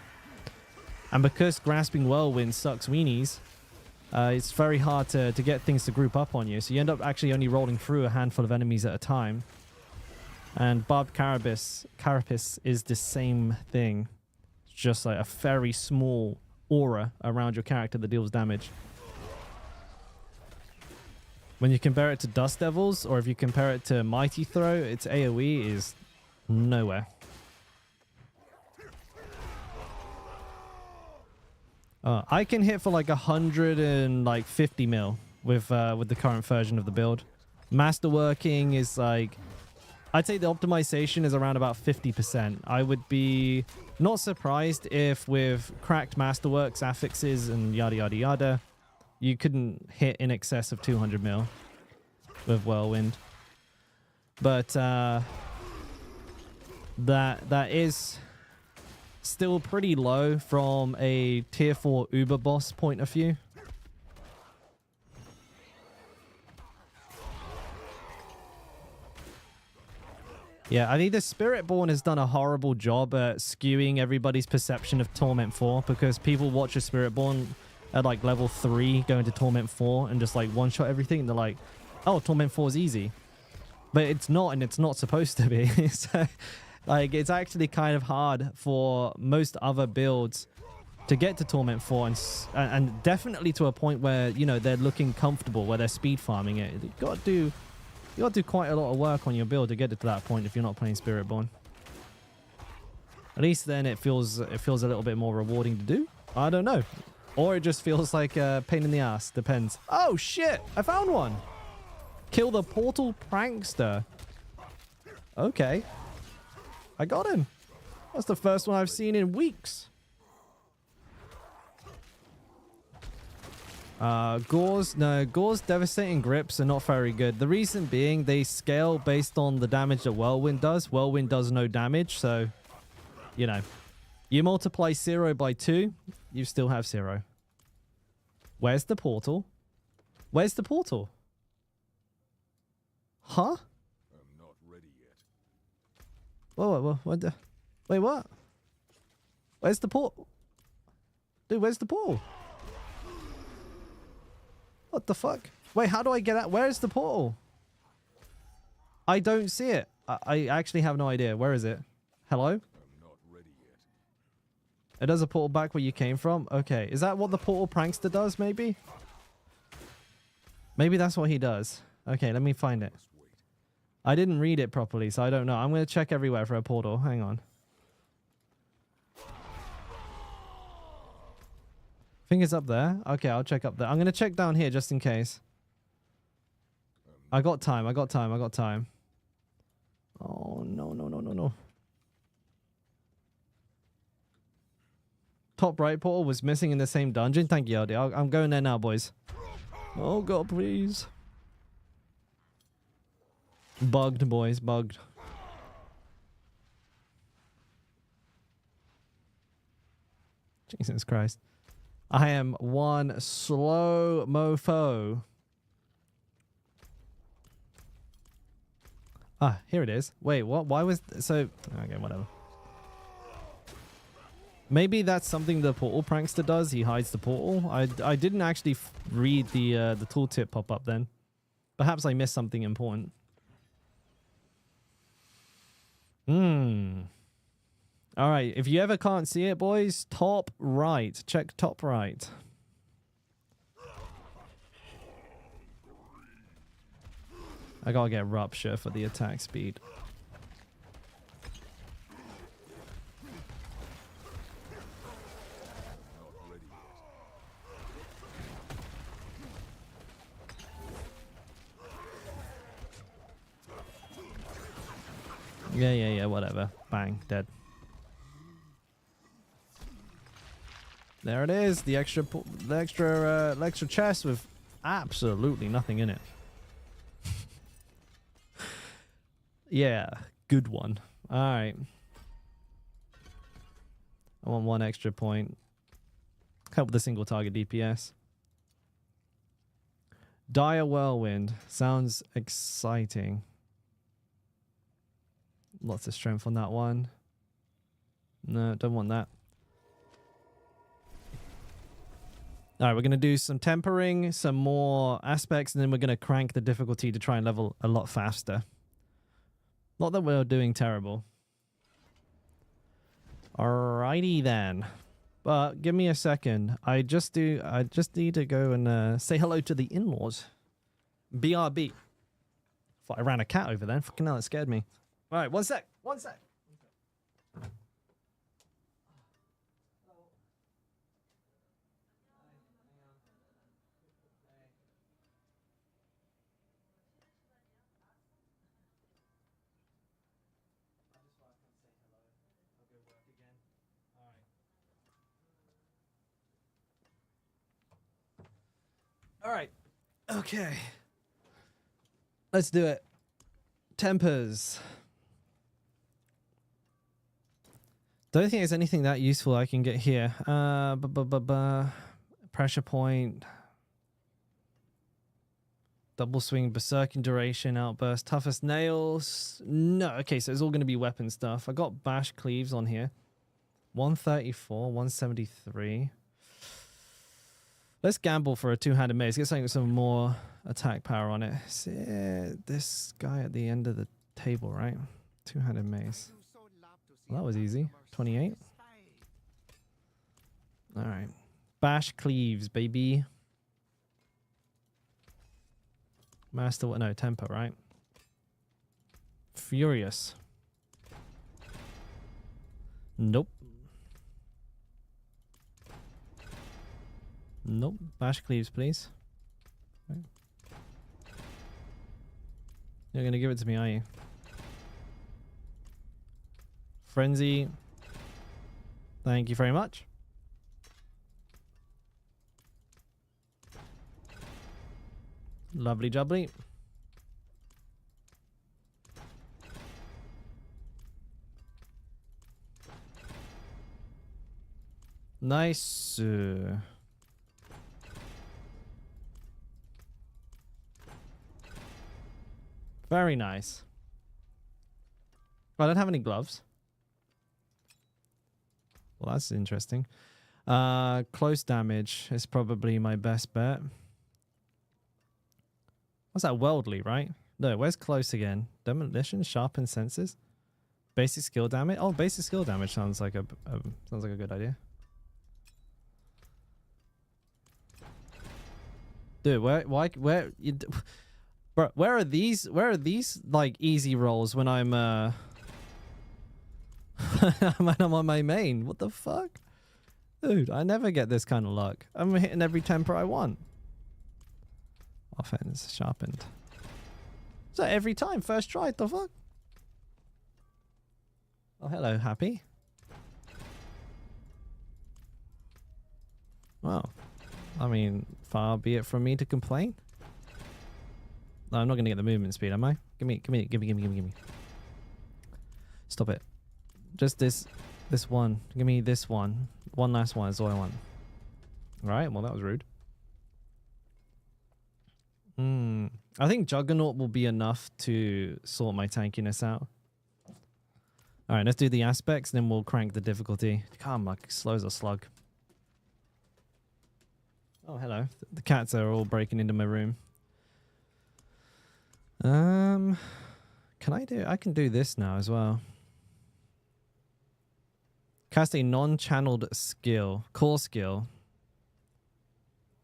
And because Grasping Whirlwind sucks weenies, it's very hard to get things to group up on you. So you end up actually only rolling through a handful of enemies at a time. And Barb Carapace is the same thing. It's just like a very small aura around your character that deals damage. When you compare it to Dust Devils, or if you compare it to Mighty Throw, its AoE is nowhere. I can hit for like 150 mil with the current version of the build. Masterworking is like, I'd say the optimization is around about 50%. I would be not surprised if with cracked Masterworks, affixes, and yada yada yada, you couldn't hit in excess of 200 mil with Whirlwind. But that is still pretty low from a tier 4 Uber boss point of view. Yeah, I think the Spiritborn has done a horrible job at skewing everybody's perception of Torment 4, because people watch a Spiritborn at like level 3 going to Torment 4 and just like one-shot everything, and they're like, oh, Torment 4 is easy. But it's not, and it's not supposed to be. So, like, it's actually kind of hard for most other builds to get to Torment 4, and definitely to a point where, you know, they're looking comfortable, where they're speed farming it. You got to do quite a lot of work on your build to get it to that point if you're not playing Spiritborn. At least then it feels a little bit more rewarding to do. I don't know. Or it just feels like a pain in the ass. Depends. Oh, shit. I found one. Kill the Portal Prankster. Okay. I got him. That's the first one I've seen in weeks. Gore's devastating grips are not very good. The reason being they scale based on the damage that Whirlwind does. Whirlwind does no damage, so, you know. You multiply 0 by 2, you still have 0. Where's the portal? Where's the portal? Huh? I'm not ready yet. Whoa, what the... Wait, what? Where's the portal? Dude, where's the portal? What the fuck? Wait, how do I get out? Where is the portal? I don't see it. I actually have no idea. Where is it? Hello? I'm not ready yet. It does a portal back where you came from? Okay. Is that what the portal prankster does, maybe? Maybe that's what he does. Okay, let me find it. Must wait. I didn't read it properly, so I don't know. I'm going to check everywhere for a portal. Hang on. I think it's up there. Okay, I'll check up there. I'm going to check down here just in case. I got time. Oh, no. Top right portal was missing in the same dungeon. Thank you, Aldi. I'm going there now, boys. Oh, God, please. Bugged, boys. Bugged. Jesus Christ. I am one slow mofo. Ah, here it is. Wait, what? Why was... So... Okay, whatever. Maybe that's something the portal prankster does. He hides the portal. I didn't actually read the tooltip pop up then. Perhaps I missed something important. All right, if you ever can't see it, boys, top right. Check top right. I gotta get Rupture for the attack speed. Not ready yet. Yeah, whatever. Bang, dead. There it is, the extra chest with absolutely nothing in it. Yeah, good one. All right. I want 1 extra point. Help with the single target DPS. Dire Whirlwind sounds exciting. Lots of strength on that one. No, don't want that. All right, we're going to do some tempering, some more aspects, and then we're going to crank the difficulty to try and level a lot faster. Not that we're doing terrible. Alrighty then. But give me a second. I just need to go and say hello to the in-laws. BRB. Thought I ran a cat over there. Fucking hell, it scared me. All right, one sec. All right. Okay. Let's do it. Tempers. Don't think there's anything that useful I can get here. Pressure point. Double swing, berserking duration, outburst, toughest nails. No, okay, so it's all going to be weapon stuff. I got bash cleaves on here. 134, 173. Let's gamble for a two-handed mace. Get something with some more attack power on it. This guy at the end of the table, right? Two-handed mace. Well, that was easy. 28. All right. Bash cleaves, baby. Master, no, temper, right? Furious. Nope. Nope. Bash cleaves, please. Okay. You're gonna give it to me, are you? Frenzy. Thank you very much. Lovely jubbly. Nice. Very nice. I don't have any gloves. Well, that's interesting. Close damage is probably my best bet. What's that? Worldly, right? No, where's close again? Demolition, sharpen senses, basic skill damage. Oh, basic skill damage sounds like a good idea. Dude, where you, bro? Where are these like easy rolls when I'm when I'm on my main? What the fuck, dude? I never get this kind of luck. I'm hitting every temper I want. Offense sharpened. Is that every time? First try? The fuck? Oh, hello, happy. Well, I mean, far be it from me to complain. No, I'm not gonna get the movement speed, am I? Give me. Stop it. Just this one. Give me this one. One last one is all I want. Alright, well that was rude. I think Juggernaut will be enough to sort my tankiness out. Alright, let's do the aspects, then we'll crank the difficulty. Come on, slow as a slug. Oh, hello. The cats are all breaking into my room. Can I can do this now as well. Cast a non-channeled skill. Core skill.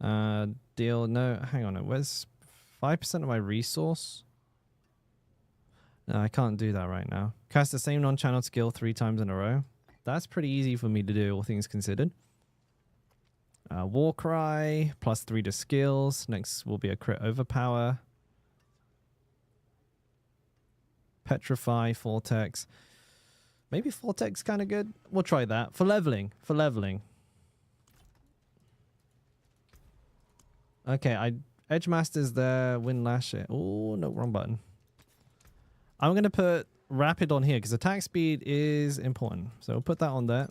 Deal, no, hang on, where's 5% of my resource? No, I can't do that right now. Cast the same non-channeled skill 3 times in a row. That's pretty easy for me to do, all things considered. War Cry, +3 to skills. Next will be a crit overpower. Petrify, Vortex. Maybe Vortex kind of good. We'll try that. For leveling. Okay, Edge Master's there. Wind Lash it. Oh, no, wrong button. I'm going to put Rapid on here because attack speed is important. So we'll put that on there.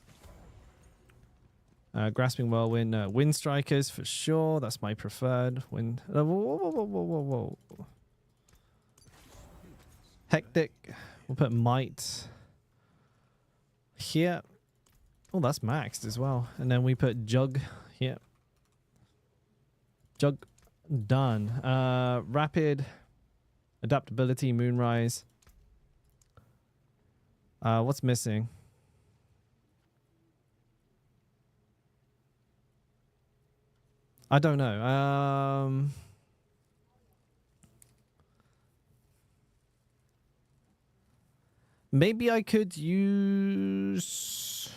Grasping Whirlwind. Wind Strikers for sure. That's my preferred. Wind. Whoa. Hectic. We'll put Might here. Oh, that's maxed as well. And then we put Jug here. Jug done. Rapid. Adaptability. Moonrise. What's missing? I don't know. Maybe I could use...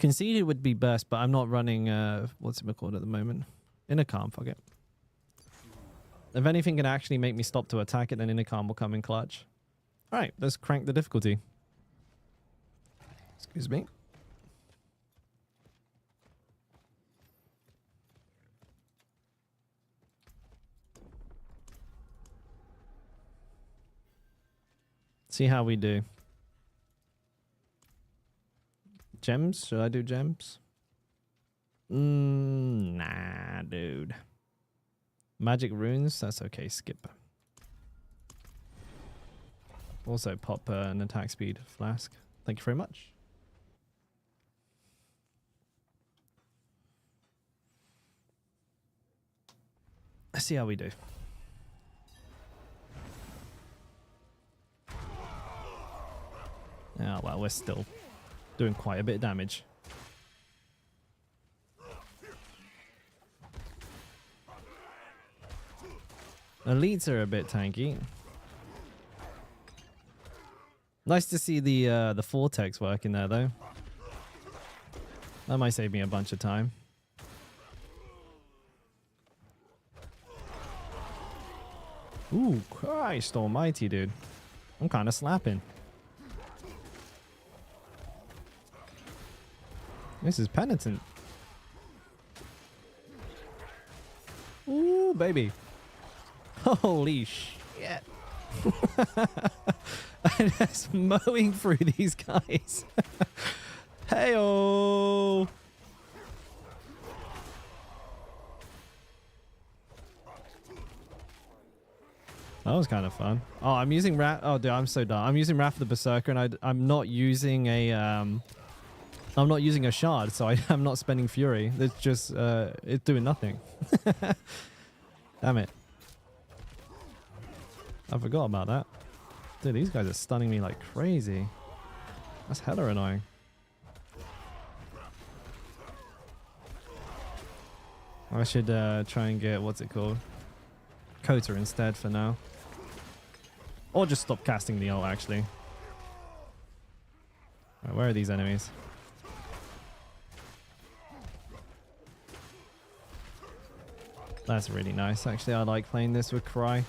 Conceded would be best, but I'm not running, what's it called at the moment? Intercom, fuck it. If anything can actually make me stop to attack it, then Intercom will come in clutch. Alright, let's crank the difficulty. Excuse me. See how we do. Gems? Should I do gems? Nah, dude. Magic runes? That's okay, skip. Also pop an attack speed flask. Thank you very much. Let's see how we do. Oh, well, we're still doing quite a bit of damage. Elites are a bit tanky. Nice to see the Vortex working there, though. That might save me a bunch of time. Ooh, Christ almighty, dude. I'm kind of slapping. This is penitent. Ooh, baby. Holy shit. I'm just mowing through these guys. Hey-oh. That was kind of fun. Oh, I'm using Wrath. Oh, dude, I'm so dumb. I'm using Wrath of the Berserker, and I'm not using a I'm not using a shard, so I'm not spending Fury. It's just it's doing nothing. Damn it. I forgot about that. Dude, these guys are stunning me like crazy. That's hella annoying. I should try and get, what's it called? Kota instead for now. Or just stop casting the ult, actually. Right, where are these enemies? That's really nice. Actually, I like playing this with Cry.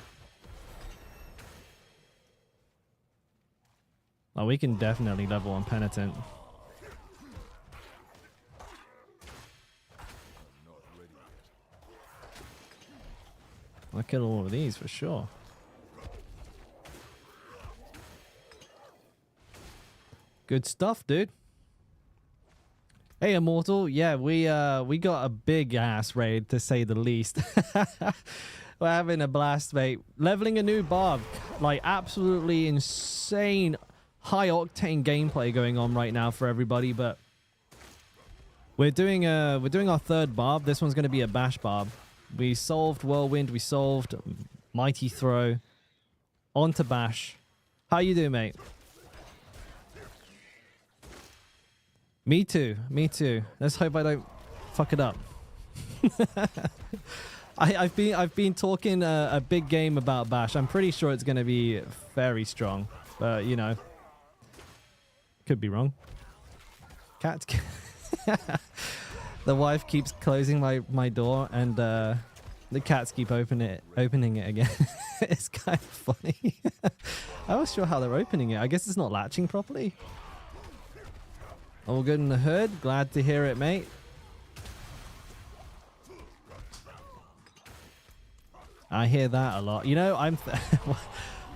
Oh, we can definitely level on Penitent. I'll kill all of these for sure. Good stuff, dude. Hey, Immortal. Yeah, we got a big ass raid, to say the least. We're having a blast, mate. Leveling a new Barb. Like, absolutely insane, high-octane gameplay going on right now for everybody, but we're doing our third Barb. This one's going to be a Bash Barb. We solved Whirlwind. We solved Mighty Throw. On to Bash. How you doing, mate? Me too. Me too. Let's hope I don't fuck it up. I've been talking a big game about Bash. I'm pretty sure it's going to be very strong, but you know, could be wrong. Cat. The wife keeps closing my door, and the cats keep opening it again. It's kind of funny. I wasn't sure how they're opening it. I guess it's not latching properly. All good in the hood. Glad to hear it, mate. I hear that a lot. You know, I'm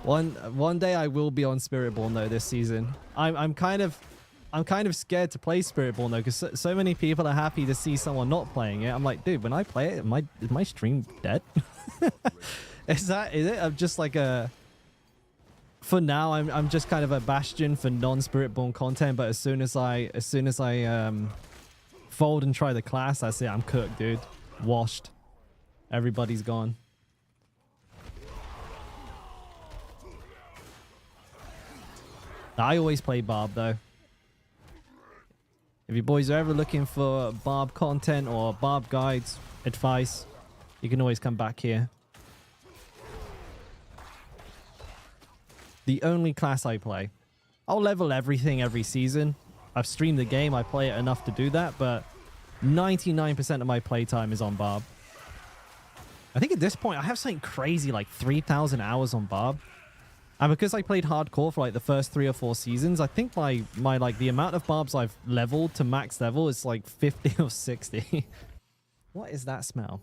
one day I will be on Spiritborn though this season. I'm kind of scared to play Spiritborn though, because so many people are happy to see someone not playing it. I'm like, dude, when I play it, is my stream dead? Is it? I'm just like a. For now, I'm just kind of a bastion for non-Spiritborn content. But as soon as I fold and try the class, that's it. I'm cooked, dude. Washed. Everybody's gone. I always play Barb though. If you boys are ever looking for Barb content or Barb guides, advice, you can always come back here. The only class I play. I'll level everything every season. I've streamed the game, I play it enough to do that, but 99% of my playtime is on Barb. I think at this point I have something crazy like 3,000 hours on Barb. And because I played hardcore for like the first 3 or 4 seasons, I think my like the amount of Barbs I've leveled to max level is like 50 or 60. What is that smell?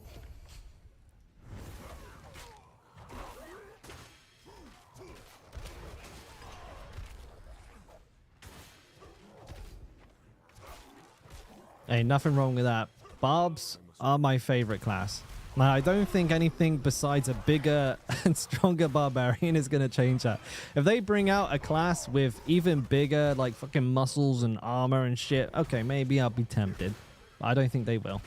Hey, nothing wrong with that. Barbs are my favorite class. Now, I don't think anything besides a bigger and stronger Barbarian is going to change that. If they bring out a class with even bigger, like, fucking muscles and armor and shit, okay, maybe I'll be tempted. But I don't think they will.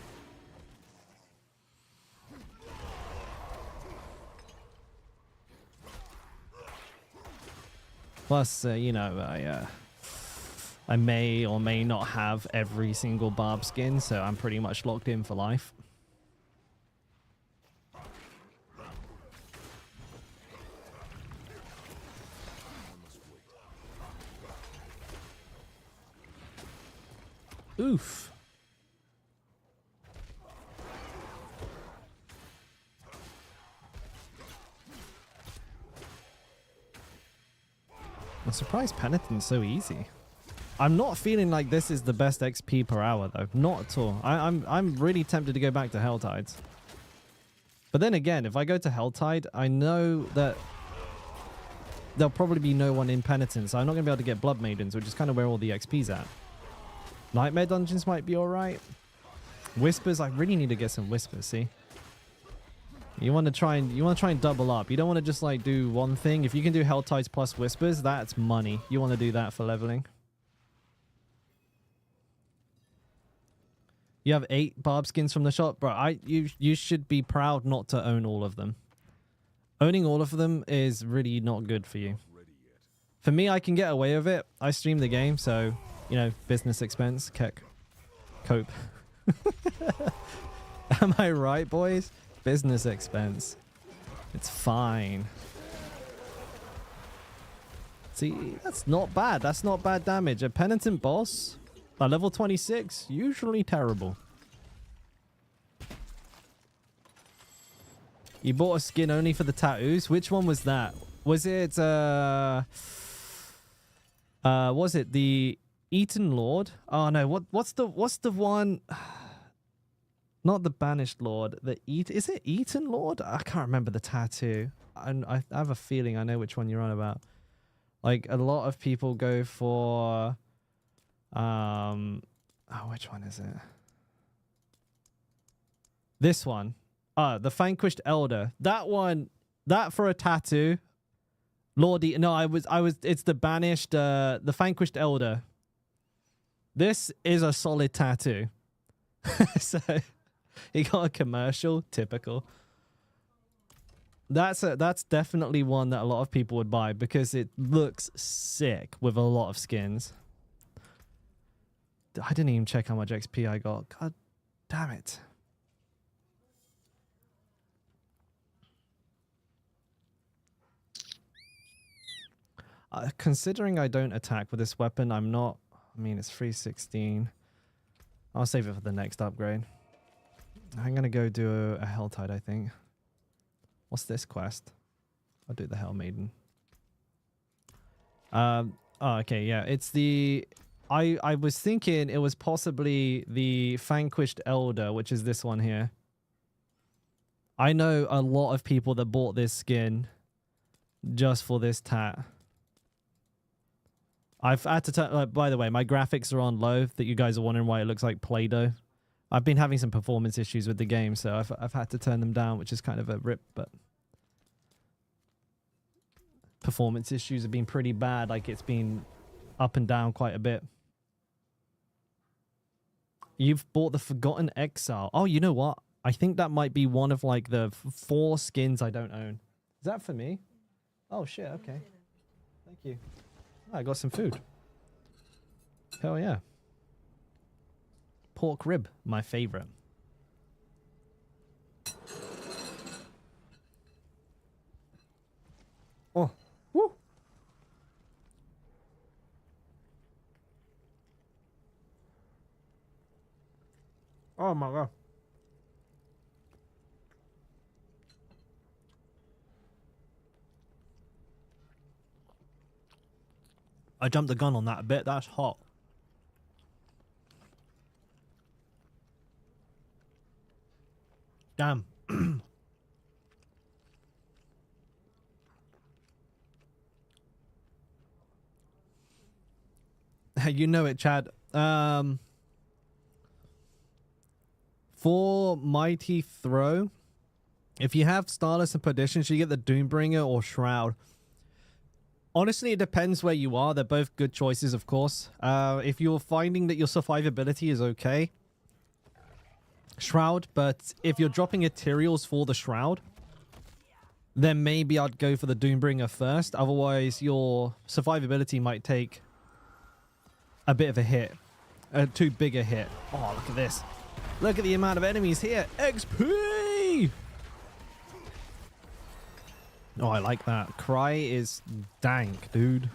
Plus, you know, I may or may not have every single Barb skin, so I'm pretty much locked in for life. Oof. I'm surprised Penitent's so easy. I'm not feeling like this is the best XP per hour though. Not at all. I'm really tempted to go back to Helltides. But then again, if I go to Helltide, I know that there'll probably be no one in Penitent, so I'm not going to be able to get Blood Maidens, which is kind of where all the XP's at. Nightmare dungeons might be alright. Whispers, I really need to get some Whispers, see? You want to try and double up. You don't want to just like do one thing. If you can do Helltides plus Whispers, that's money. You want to do that for leveling. You have 8 Barb skins from the shop, bro. You should be proud not to own all of them. Owning all of them is really not good for you. For me, I can get away with it. I stream the game, so you know, business expense, cope. Am I right, boys? Business expense. It's fine. See, that's not bad. That's not bad damage. A Penitent boss at level 26, usually terrible. You bought a skin only for the tattoos? Which one was that? Was it, was it the Eaten Lord? Oh no, what's the one? Not the Banished Lord. Is it Eaten Lord? I can't remember the tattoo. I have a feeling I know which one you're on about. Like a lot of people go for which one is it? This one. The Vanquished Elder. That one, that for a tattoo. Lordy, no, it's the Banished, the Vanquished Elder. This is a solid tattoo. So, he got a commercial, typical. That's definitely one that a lot of people would buy because it looks sick with a lot of skins. I didn't even check how much XP I got. God damn it. Considering I don't attack with this weapon, I'm not... I mean, it's 316. I'll save it for the next upgrade. I'm going to go do a Helltide, I think. What's this quest? I'll do the Hell Maiden. Oh, okay, yeah. It's the... I was thinking it was possibly the Vanquished Elder, which is this one here. I know a lot of people that bought this skin just for this tat. I've had to turn... by the way, my graphics are on low, that you guys are wondering why it looks like Play-Doh. I've been having some performance issues with the game, so I've had to turn them down, which is kind of a rip, but... performance issues have been pretty bad. Like, it's been up and down quite a bit. You've bought the Forgotten Exile. Oh, you know what? I think that might be one of, like, the 4 skins I don't own. Is that for me? Oh, shit, okay. Thank you. I got some food. Hell yeah. Pork rib, my favorite. Oh, woo. Oh my god. I jumped the gun on that a bit. That's hot. Damn. You know it, Chad. For Mighty Throw, if you have Starless and Perdition, you get the Doombringer or Shroud. Honestly, it depends where you are. They're both good choices, of course. If you're finding that your survivability is okay, Shroud. But if you're dropping materials for the Shroud, then maybe I'd go for the Doombringer first. Otherwise, your survivability might take a bit of a hit. Too big a hit. Oh, look at this. Look at the amount of enemies here. XP! Oh, I like that. Cry is dank, dude.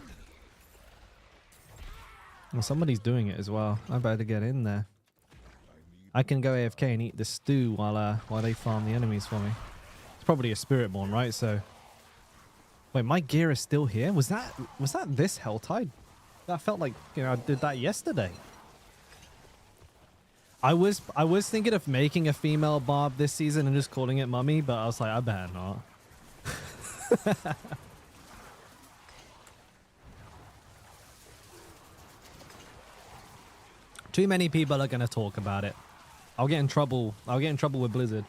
Well, somebody's doing it as well. I better get in there. I can go AFK and eat the stew while they farm the enemies for me. It's probably a Spiritborn, right? So Wait, my gear is still here? Was that this Helltide? That felt like, you know, I did that yesterday. I was thinking of making a female Barb this season and just calling it Mummy, but I was like, I better not. Too many people are gonna talk about it. I'll get in trouble. I'll get in trouble with Blizzard.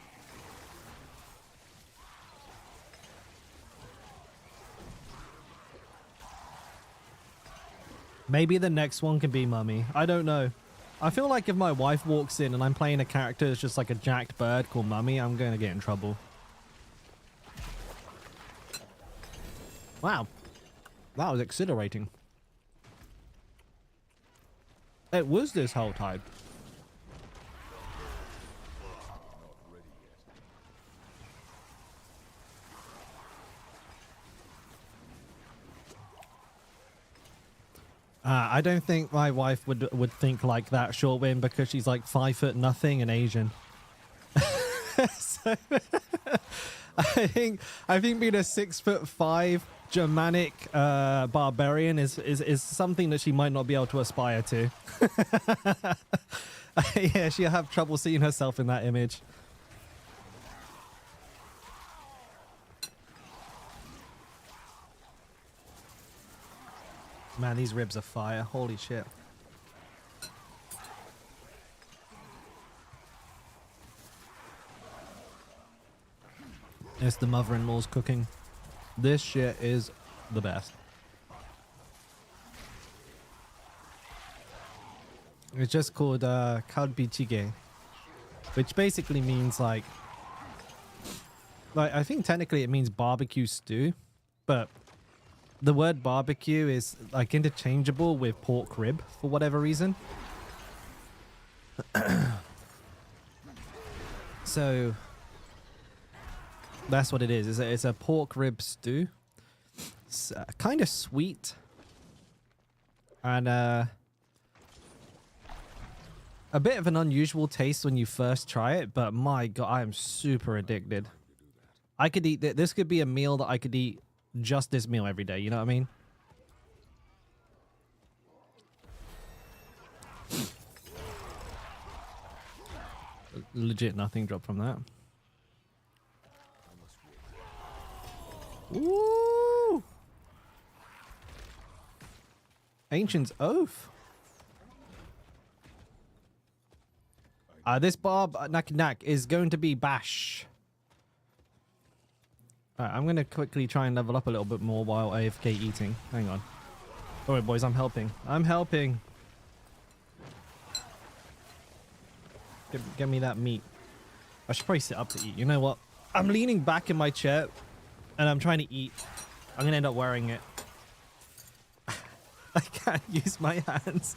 Maybe the next one can be Mummy. I don't know. I feel like if my wife walks in and I'm playing a character that's just like a jacked bird called Mummy, I'm going to get in trouble. Wow. That was exhilarating. It was this whole time. I don't think my wife would think like that, Shortwind, because she's like 5 foot nothing and Asian. So, I think being a 6'5" Germanic barbarian is something that she might not be able to aspire to. Yeah, she'll have trouble seeing herself in that image. Man, these ribs are fire. Holy shit. It's the mother-in-law's cooking. This shit is the best. It's just called kalbichige, which basically means like I think technically it means barbecue stew, but the word barbecue is like interchangeable with pork rib for whatever reason. So that's what it is. It's a pork rib stew. It's kind of sweet. And a bit of an unusual taste when you first try it, but my god, I am super addicted. I could eat this could be a meal that I could eat just this meal every day, you know what I mean? Legit nothing dropped from that. Woo! Ancient's Oath. This Barb Nak is going to be Bash. Alright, I'm going to quickly try and level up a little bit more while AFK eating. Hang on. Alright, boys, I'm helping. I'm helping. Get me that meat. I should probably sit up to eat. You know what? I'm leaning back in my chair and I'm trying to eat. I'm going to end up wearing it. I can't use my hands.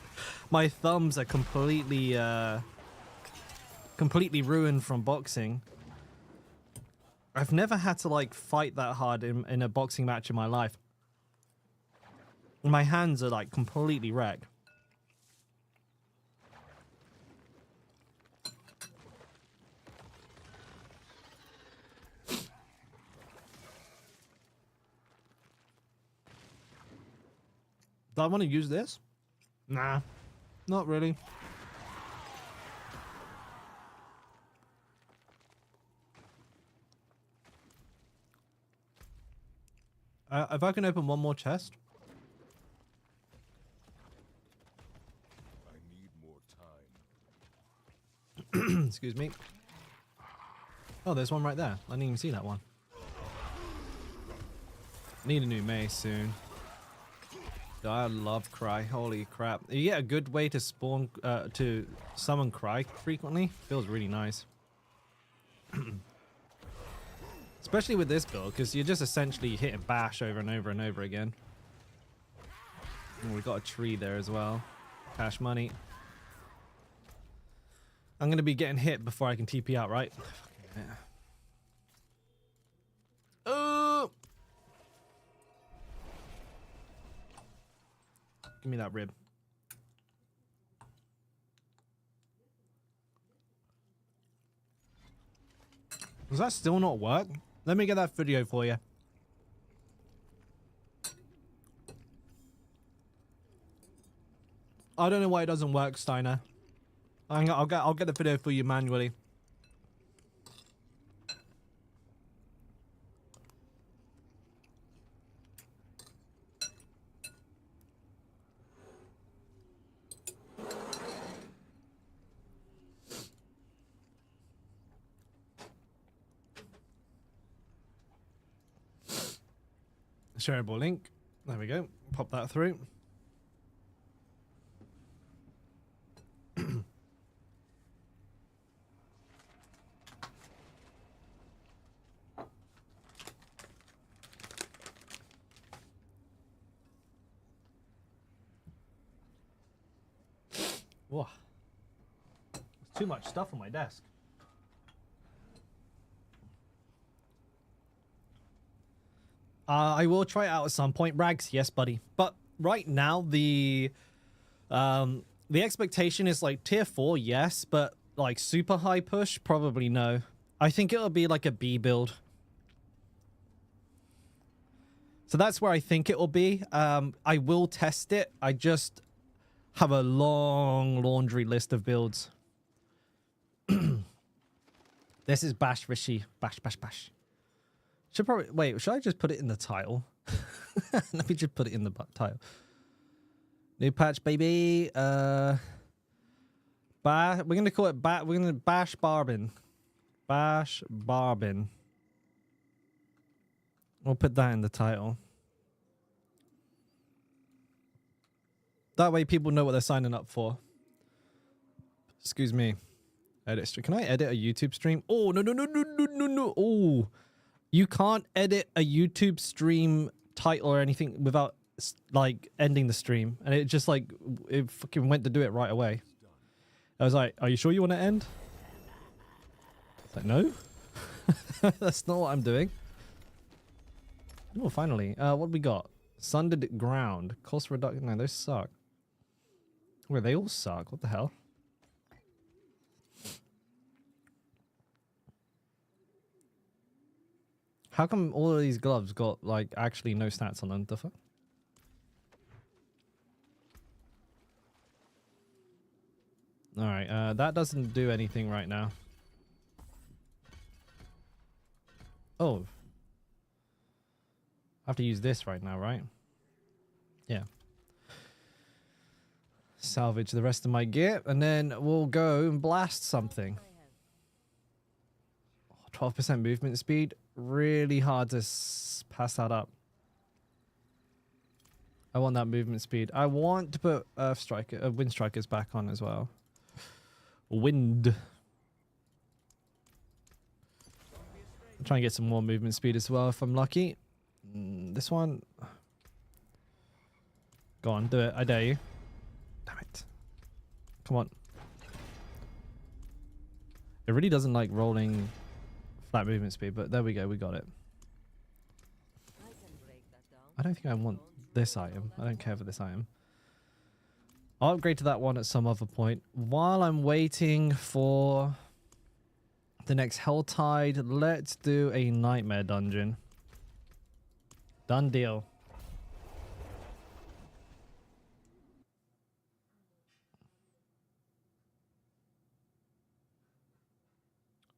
My thumbs are completely ruined from boxing. I've never had to like fight that hard in a boxing match in my life. My hands are like completely wrecked. Do I want to use this? Nah, not really. If I can open one more chest. I need more time. Excuse me. Oh, there's one right there. I didn't even see that one. Need a new mace soon. I love Cry. Holy crap. You get a good way to spawn, to summon Cry frequently. Feels really nice. Especially with this build, because you're just essentially hitting bash over and over and over again. And we've got a tree there as well. Cash money. I'm going to be getting hit before I can TP out, right? Fucking yeah. Oh! Give me that rib. Does that still not work? Let me get that video for you. I don't know why it doesn't work, Steiner. I'll get the video for you manually. Shareable link. There we go. Pop that through. Whoa. There's too much stuff on my desk. I will try it out at some point. Rags, yes, buddy. But right now, the expectation is like tier 4, yes, but like super high push, probably no. I think it'll be like a B build. So that's where I think it will be. I will test it. I just have a long laundry list of builds. This is Bash Rishi. Bash, bash, bash. Should probably wait. Should I just put it in the title? Let me just put it in the title. New patch, baby. We're gonna call it We're gonna bash Barbin. Bash Barbin. We'll put that in the title. That way, people know what they're signing up for. Excuse me. Edit stream. Can I edit a YouTube stream? Oh no no no no no no no! Oh. You can't edit a YouTube stream title or anything without like ending the stream, and it just like it fucking went to do it right away. I was like, "Are you sure you want to end?" It's like, no, that's not what I'm doing. Oh, finally, what we got? Sundered ground, cost reduction. No, those suck. Where they all suck. What the hell? How come all of these gloves got, like, actually no stats on them? The fuck? Alright, that doesn't do anything right now. Oh. I have to use this right now, right? Yeah. Salvage the rest of my gear, and then we'll go and blast something. 12% movement speed. Really hard to pass that up. I want that movement speed. I want to put wind strikers back on as well. Wind. I'm trying to get some more movement speed as well if I'm lucky. This one. Go on, do it. I dare you. Damn it. Come on. It really doesn't like rolling flat movement speed, but there we go. We got it. I don't think I want this item. I don't care for this item. I'll upgrade to that one at some other point. While I'm waiting for the next Helltide, let's do a nightmare dungeon. Done deal.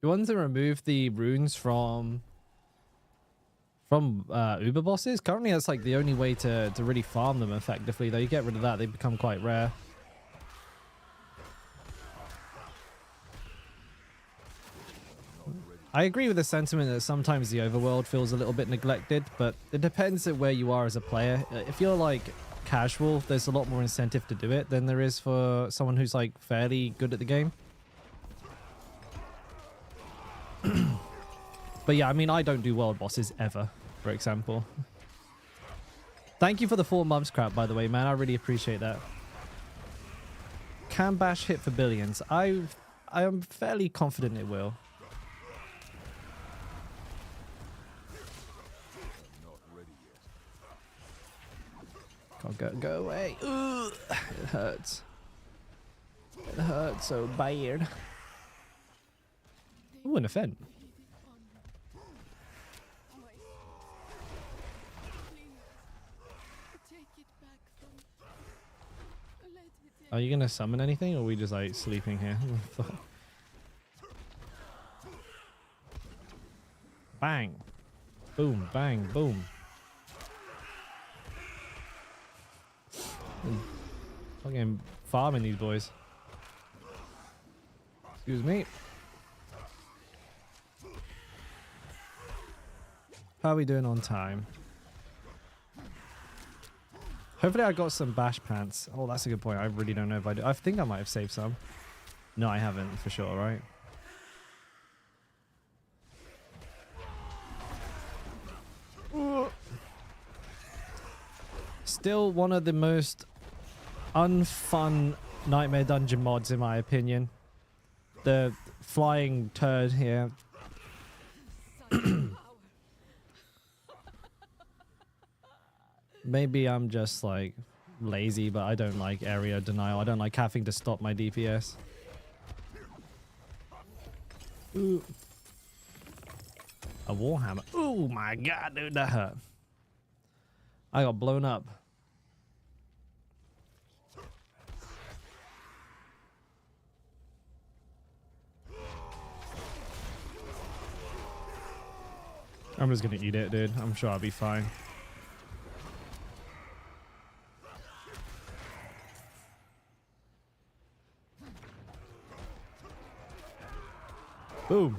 You want to remove the runes from Uber bosses? Currently, that's like the only way to really farm them effectively. Though you get rid of that, they become quite rare. I agree with the sentiment that sometimes the overworld feels a little bit neglected, but it depends on where you are as a player. If you're like casual, there's a lot more incentive to do it than there is for someone who's like fairly good at the game. But yeah, I mean, I don't do world bosses ever, for example. Thank you for the 4 months crap, by the way, man. I really appreciate that. Can Bash hit for billions? I am fairly confident it will. Go away. Ugh, it hurts. It hurts so bad. Ooh, an event. Are you gonna summon anything, or are we just like sleeping here? Bang. Boom, bang, boom. Fucking farming these boys. Excuse me. How are we doing on time? Hopefully I got some bash pants. Oh, that's a good point. I really don't know if I do. I think I might have saved some. No, I haven't for sure, right? Still one of the most unfun Nightmare Dungeon mods in my opinion. The flying turd here. Maybe I'm just like lazy, but I don't like area denial. I don't like having to stop my DPS. Ooh. A warhammer. Oh my god, dude, that hurt. I got blown up. I'm just gonna eat it, dude. I'm sure I'll be fine. Boom.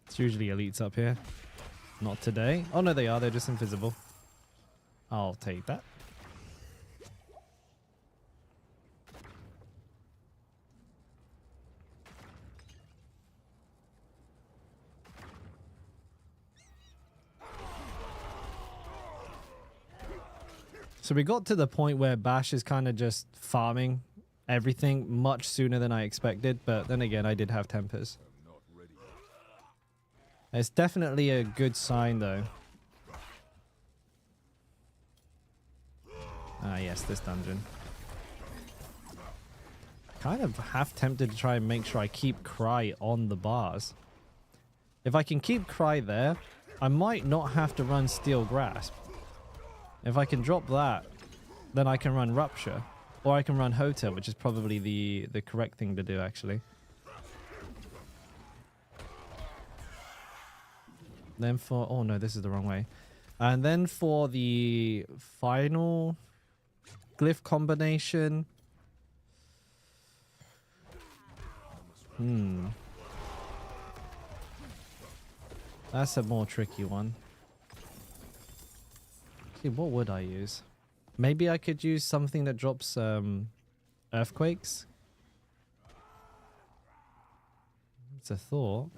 It's usually elites up here. Not today. Oh no, they are. They're just invisible. I'll take that. So we got to the point where Bash is kind of just farming everything much sooner than I expected, but then again, I did have tempers. It's definitely a good sign, though. Ah, yes, this dungeon. Kind of half tempted to try and make sure I keep Cry on the bars. If I can keep Cry there, I might not have to run Steel Grasp. If I can drop that, then I can run Rupture. Or I can run Hotel, which is probably the correct thing to do, actually. Then for... Oh, no, this is the wrong way. And then for the final glyph combination... That's a more tricky one. Okay, what would I use? Maybe I could use something that drops earthquakes. It's a thought.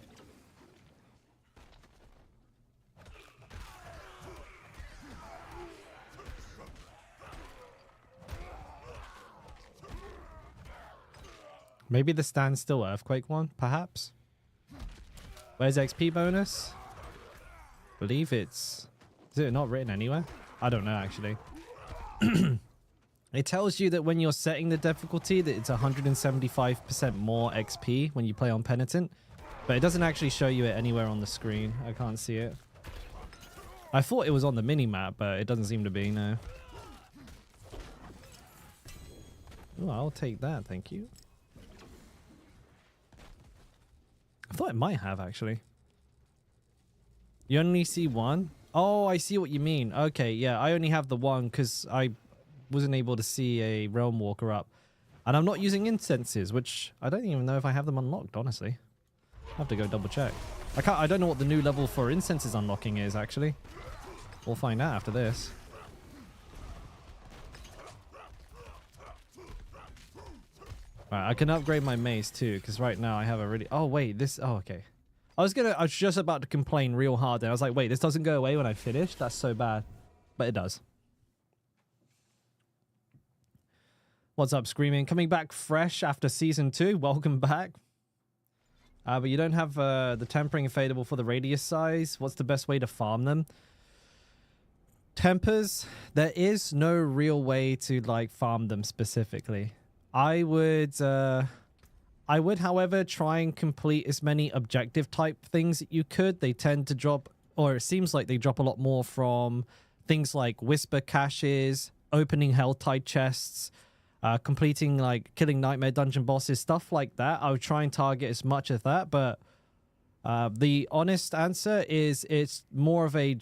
Maybe the standstill earthquake one, perhaps. Where's XP bonus? Believe it's... Is it not written anywhere? I don't know, actually. It tells you that when you're setting the difficulty that it's 175% more XP when you play on Penitent, but it doesn't actually show you it anywhere on the screen. I can't see it. I thought it was on the mini-map, but it doesn't seem to be, no. Oh, I'll take that, thank you. I thought it might have, actually. You only see one? Oh, I see what you mean. Okay, yeah, I only have the one because I wasn't able to see a Realmwalker up. And I'm not using incenses, which I don't even know if I have them unlocked, honestly. I have to go double check. I don't know what the new level for incenses unlocking is, actually. We'll find out after this. Alright, I can upgrade my mace too, because right now I have a really... Oh, wait, this... Oh, okay. I was just about to complain real hard there. I was like, wait, this doesn't go away when I finish? That's so bad. But it does. What's up, Screaming? Coming back fresh after Season 2. Welcome back. But you don't have the tempering fadeable for the radius size. What's the best way to farm them? Tempers, there is no real way to, like, farm them specifically. I would, however, try and complete as many objective type things that you could. They tend to drop, or it seems like they drop a lot more from things like Whisper Caches, opening Helltide chests, completing like killing nightmare dungeon bosses, stuff like that. I would try and target as much of that, but the honest answer is it's more of a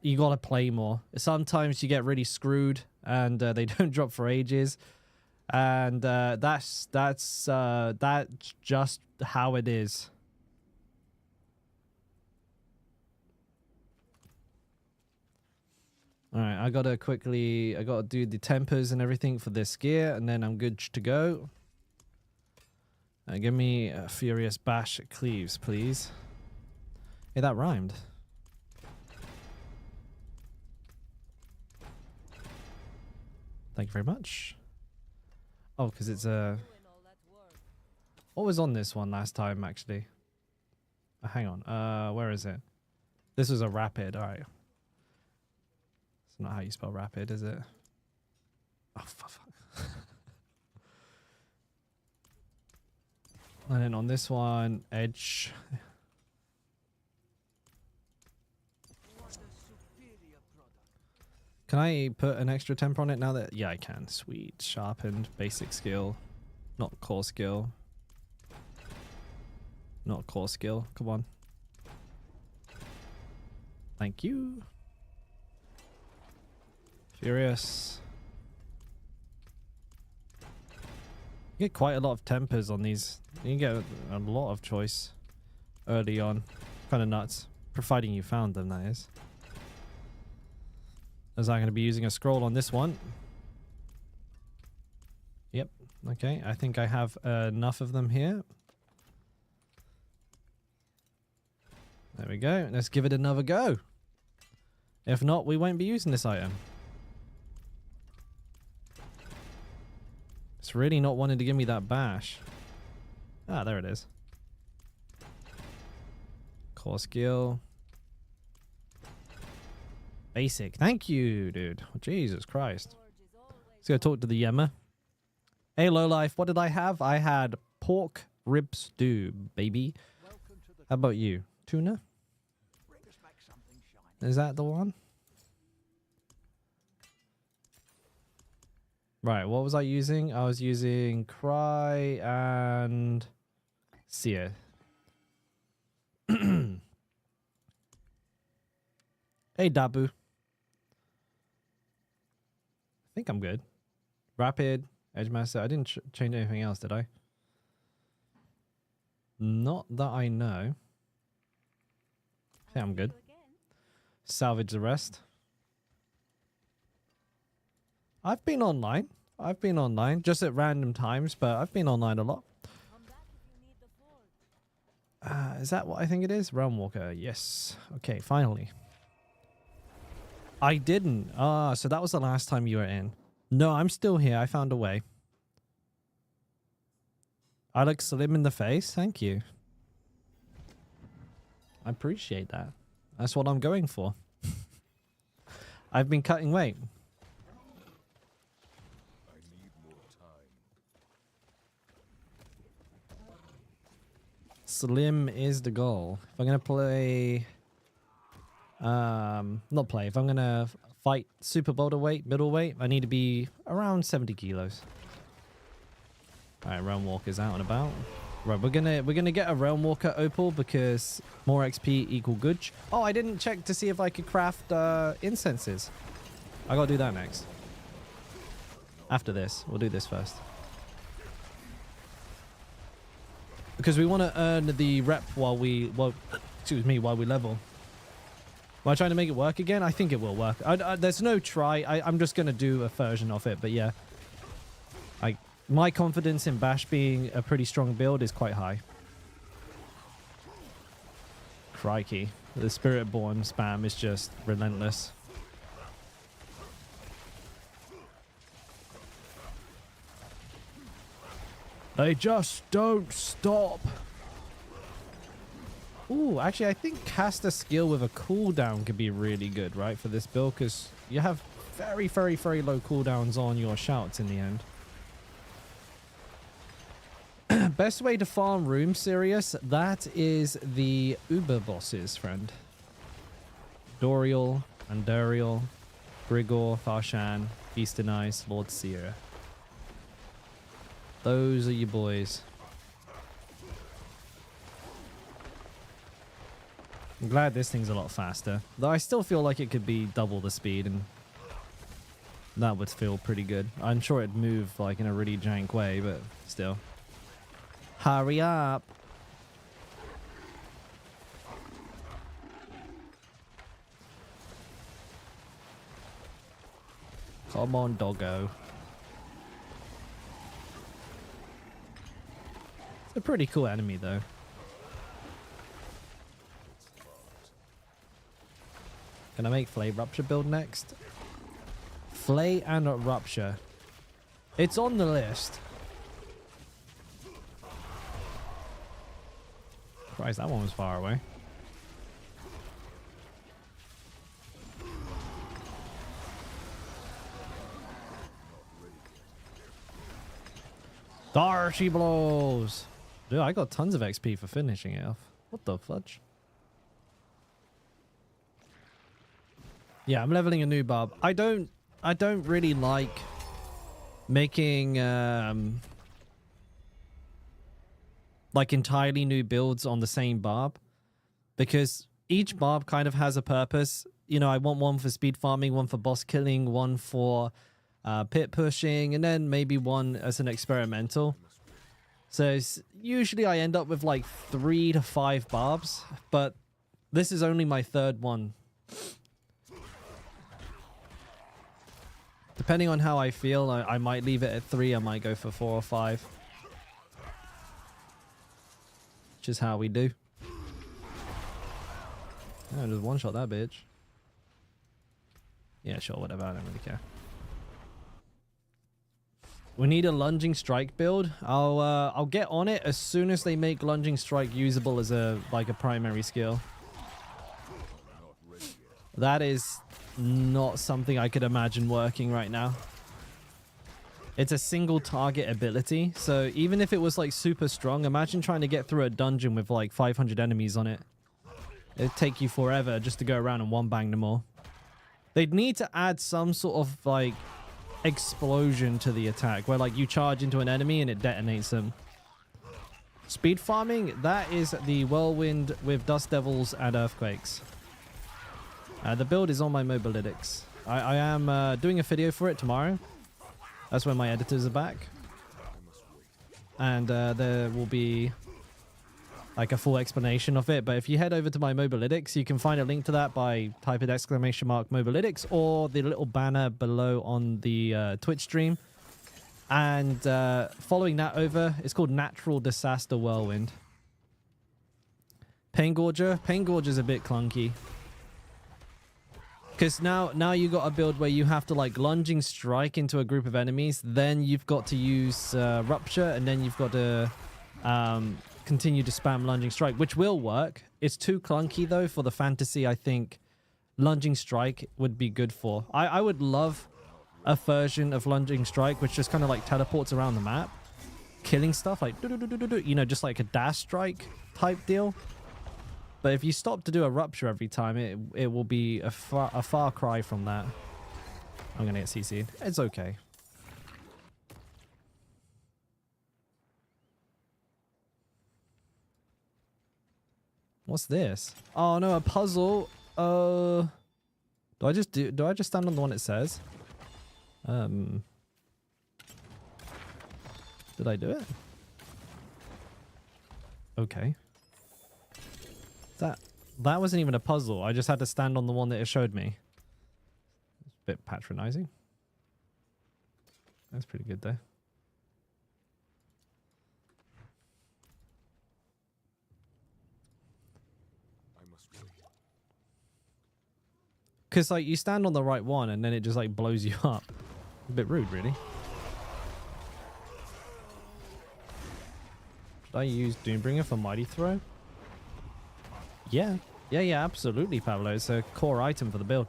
you gotta play more. Sometimes you get really screwed and they don't drop for ages, and that's just how it is. All right, I gotta do the tempers and everything for this gear, and then I'm good to go. Give me a Furious Bash at Cleaves, please. Hey, that rhymed. Thank you very much. Oh, because it's a... What was on this one last time, actually? Hang on. Where is it? This was a rapid. All right. It's not how you spell rapid, is it? Oh, fuck. And then on this one, edge. Can I put an extra temper on it now that... Yeah, I can. Sweet. Sharpened. Basic skill. Not core skill. Not core skill. Come on. Thank you. Furious. You get quite a lot of tempers on these. You get a lot of choice early on. Kind of nuts. Providing you found them, that is. As I'm going to be using a scroll on this one. Yep. Okay. I think I have enough of them here. There we go. Let's give it another go. If not, we won't be using this item. It's really not wanting to give me that bash. Ah, there it is. Core skill. Basic. Thank you, dude. Oh, Jesus Christ. Let's go talk to the Yemma. Hey, lowlife. What did I have? I had pork rib stew, baby. How about you? Tuna? Is that the one? Right, what was I using? I was using Cry and Seer. Hey, Dabu. I think I'm good. Rapid, Edge Master. I didn't change anything else, did I? Not that I know. I think I'm good. Salvage the rest. I've been online. Just at random times, but I've been online a lot. Is that what I think it is? Realmwalker, yes. Okay, finally. I didn't. So that was the last time you were in. No, I'm still here. I found a way. I look slim in the face. Thank you. I appreciate that. That's what I'm going for. I've been cutting weight. I need more time. Slim is the goal. If I'm gonna play, if I'm gonna fight super welterweight, middleweight, I need to be around 70 kilos. All right, Realmwalker's out and about. Right, we're gonna get a Realmwalker opal because more XP equal good. Oh, I didn't check to see if I could craft incenses. I gotta do that next. After this, we'll do this first. Because we want to earn the rep while we level. Am I trying to make it work again? I think it will work. There's no try. I'm just going to do a version of it. But yeah, my confidence in Bash being a pretty strong build is quite high. Crikey. The Spiritborn spam is just relentless. They just don't stop. Ooh, actually, I think cast a skill with a cooldown could be really good, right, for this build, because you have very, very, very low cooldowns on your shouts in the end. Best way to farm room, Sirius, that is the Uber bosses, friend. Doriel, Anduriel, Grigor, Farshan. Eastern Ice, Lord Seer. Those are your boys. I'm glad this thing's a lot faster. Though I still feel like it could be double the speed, and that would feel pretty good. I'm sure it'd move like in a really jank way, but still. Hurry up. Come on, doggo. It's a pretty cool enemy, though. Can I make Flay Rupture build next? Flay and Rupture. It's on the list. Christ, that one was far away. There she blows. Dude, I got tons of XP for finishing it off. What the fudge? Yeah, I'm leveling a new Barb. I don't really like making like entirely new builds on the same Barb, because each Barb kind of has a purpose. You know, I want one for speed farming, one for boss killing, one for pit pushing, and then maybe one as an experimental. So usually I end up with like 3 to 5 Barbs, but this is only my third one. Depending on how I feel, I might leave it at 3, I might go for 4 or 5. Which is how we do. Oh, just one-shot that bitch. Yeah, sure, whatever, I don't really care. We need a lunging strike build. I'll get on it as soon as they make lunging strike usable as a primary skill. That is not something I could imagine working right now. It's a single target ability, so even if it was like super strong, imagine trying to get through a dungeon with like 500 enemies on it. It'd take you forever just to go around and one bang them all. They'd need to add some sort of like explosion to the attack where like you charge into an enemy and it detonates them. Speed farming, that is the Whirlwind with Dust Devils and Earthquakes. The build is on my Mobalytics. I am doing a video for it tomorrow. That's when my editors are back. And there will be like a full explanation of it. But if you head over to my Mobalytics, you can find a link to that by typing !Mobalytics or the little banner below on the Twitch stream. And following that over, it's called Natural Disaster Whirlwind. Paingorger. Paingorger's a bit clunky. Because now you got a build where you have to like lunging strike into a group of enemies, then you've got to use Rupture, and then you've got to continue to spam lunging strike, which will work. It's too clunky though for the fantasy. I think lunging strike would be good for. I would love a version of lunging strike which just kind of like teleports around the map, killing stuff like you know, just like a dash strike type deal. But if you stop to do a Rupture every time, it will be a far cry from that. I'm gonna get CC'd. It's okay. What's this? Oh no, a puzzle. Do I just stand on the one it says? Did I do it? Okay. That wasn't even a puzzle. I just had to stand on the one that it showed me. It's a bit patronizing. That's pretty good though. Because like you stand on the right one and then it just like blows you up. A bit rude, really. Should I use Doombringer for Mighty Throw? Yeah. Yeah, absolutely, Pablo. It's a core item for the build.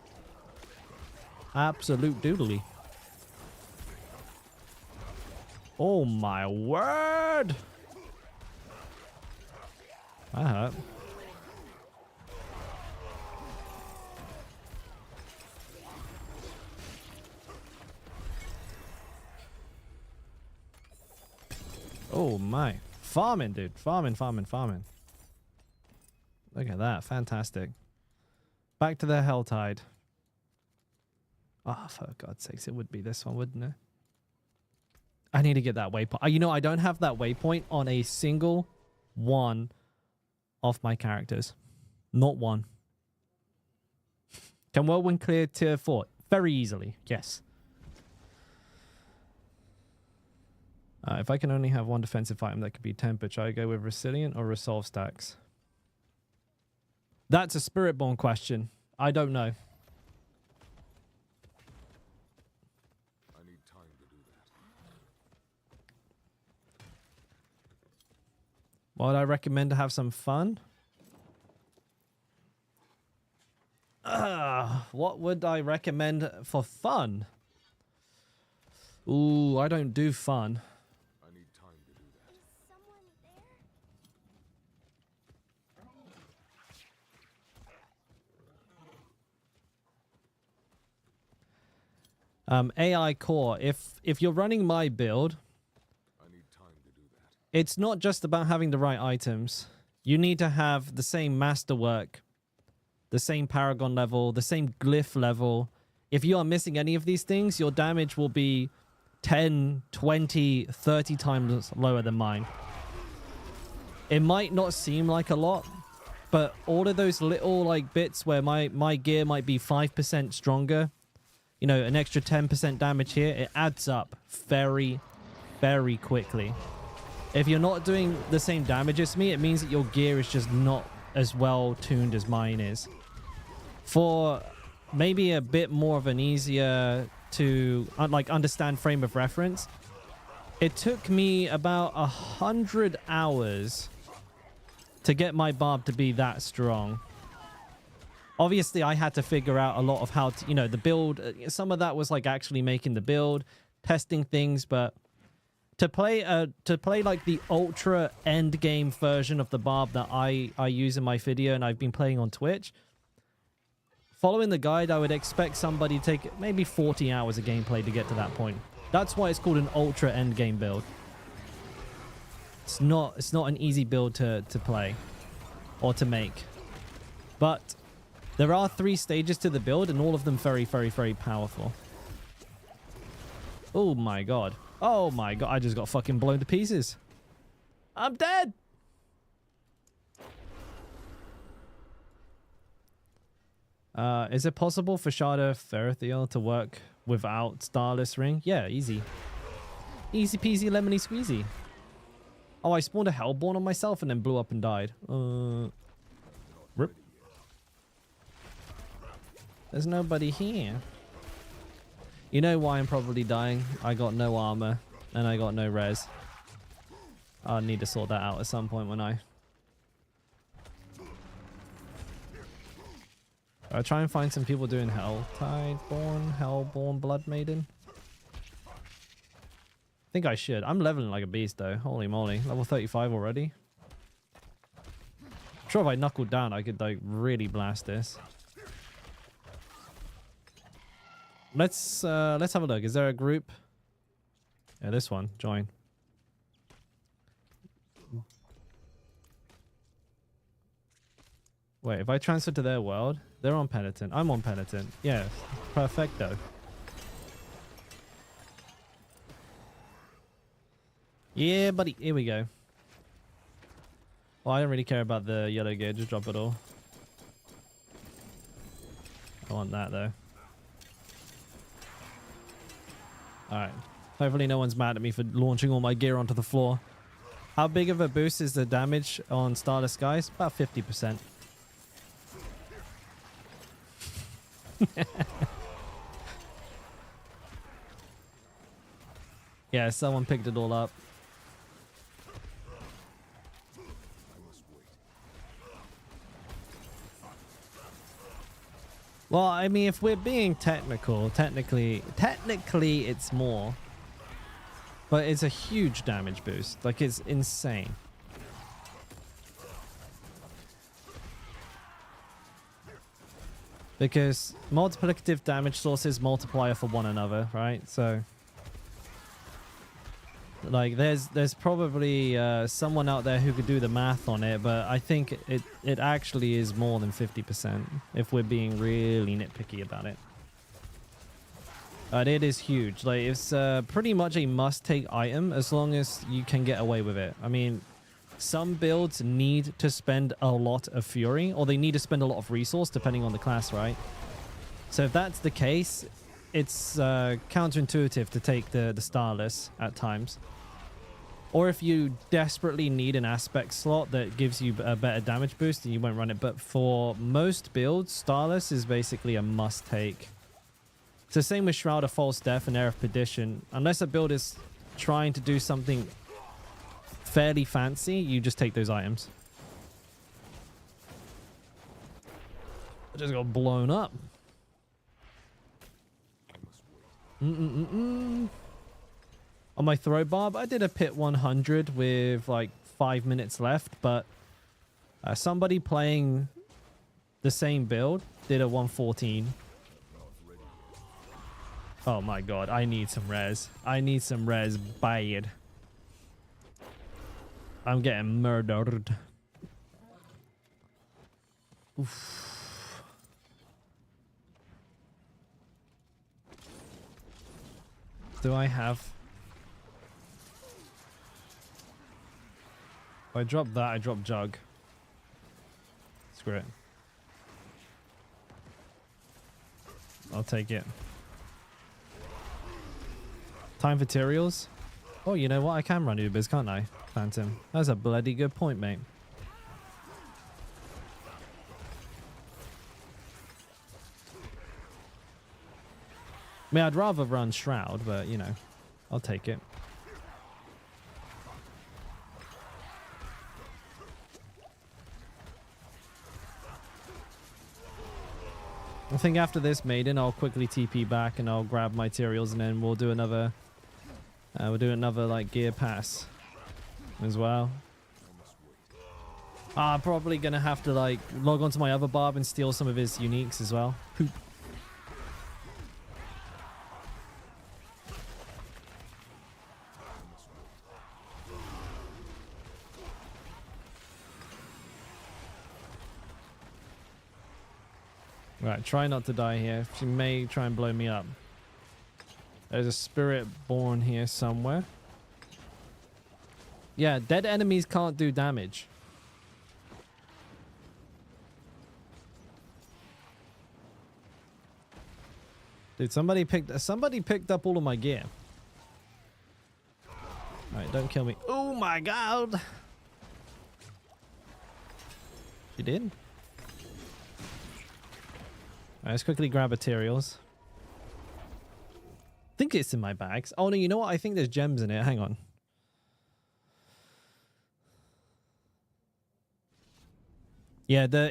Absolute doodly. Oh my word! That hurt. my. Farming, dude. Farming. Look at that. Fantastic. Back to the Helltide. Oh, for God's sakes, it would be this one, wouldn't it? I need to get that waypoint. You know, I don't have that waypoint on a single one of my characters. Not one. Can Whirlwind clear tier 4? Very easily, yes. If I can only have one defensive item that could be tempered, should I go with Resilient or Resolve stacks? That's a Spiritborn question. I don't know. I need time to do that. Would I recommend to have some fun? What would I recommend for fun? Ooh, I don't do fun. I need time to do that. Is someone there? AI core. If you're running my build, I need time to do that. it's not just about having the right items. You need to have the same masterwork, the same paragon level, the same glyph level. If you are missing any of these things, your damage will be 10, 20, 30 times lower than mine. It might not seem like a lot, but all of those little like bits where my gear might be 5% stronger, you know, an extra 10% damage here, it adds up very, very quickly. If you're not doing the same damage as me, it means that your gear is just not as well tuned as mine is. For maybe a bit more of an easier to like understand frame of reference, it took me about 100 hours to get my Barb to be that strong. Obviously, I had to figure out a lot of how to, you know, the build. Some of that was like actually making the build, testing things, but to play like the ultra end game version of the Barb that I use in my video and I've been playing on Twitch, following the guide, I would expect somebody to take maybe 40 hours of gameplay to get to that point. That's why it's called an ultra end game build. It's not an easy build to play or to make. But there are 3 stages to the build and all of them very, very, very powerful. Oh my god. Oh my god, I just got fucking blown to pieces. I'm dead. Is it possible for Shada Ferrethiel to work without Starless Ring? Yeah, easy. Easy peasy lemony squeezy. Oh, I spawned a Hellborn on myself and then blew up and died. Rip. There's nobody here. You know why I'm probably dying? I got no armor and I got no res. I'll need to sort that out at some point when I try and find some people doing Hellborn Blood Maiden. I think I should. I'm leveling like a beast though. Holy moly. Level 35 already. I'm sure if I knuckled down I could like really blast this. Let's have a look. Is there a group? Yeah, this one. Join. Wait, if I transfer to their world, they're on Penitent. I'm on Penitent. Yeah, perfecto. Yeah, buddy. Here we go. Well, I don't really care about the yellow gear. Just drop it all. I want that, though. Alright. Hopefully no one's mad at me for launching all my gear onto the floor. How big of a boost is the damage on Starless Skies? About 50%. Yeah, someone picked it all up. Well, I mean, if we're being technical, technically it's more. But it's a huge damage boost. Like, it's insane. Because multiplicative damage sources multiply for one another, right? So Like there's probably someone out there who could do the math on it, but I think it actually is more than 50% if we're being really nitpicky about it. It is huge. Like it's pretty much a must-take item as long as you can get away with it. I mean, some builds need to spend a lot of fury, or they need to spend a lot of resource depending on the class, right? So if that's the case, it's counterintuitive to take the Starless at times. Or if you desperately need an aspect slot that gives you a better damage boost, then you won't run it. But for most builds, Starless is basically a must-take. It's the same with Shroud of False Death and Air of Perdition. Unless a build is trying to do something fairly fancy, you just take those items. I just got blown up. On my throw barb, I did a pit 100 with like 5 minutes left, but somebody playing the same build did a 114. Oh my god, I need some res. I need some res bad. I'm getting murdered. Oof. Do I have... If I drop that, I drop Jug. Screw it. I'll take it. Time for materials. Oh, you know what? I can run Ubers, can't I? Phantom. That's a bloody good point, mate. I mean, I'd rather run Shroud, but, you know, I'll take it. I think after this Maiden, I'll quickly TP back and I'll grab materials, and then we'll do another like gear pass as well. I'm probably gonna have to like log onto my other Barb and steal some of his uniques as well. Poop. Right, try not to die here. She may try and blow me up. There's a spirit born here somewhere. Yeah, dead enemies can't do damage. Dude, somebody picked up all of my gear. Alright, don't kill me. Oh my god! She did? Alright, let's quickly grab materials. I think it's in my bags. Oh no, you know what? I think there's gems in it. Hang on. Yeah, the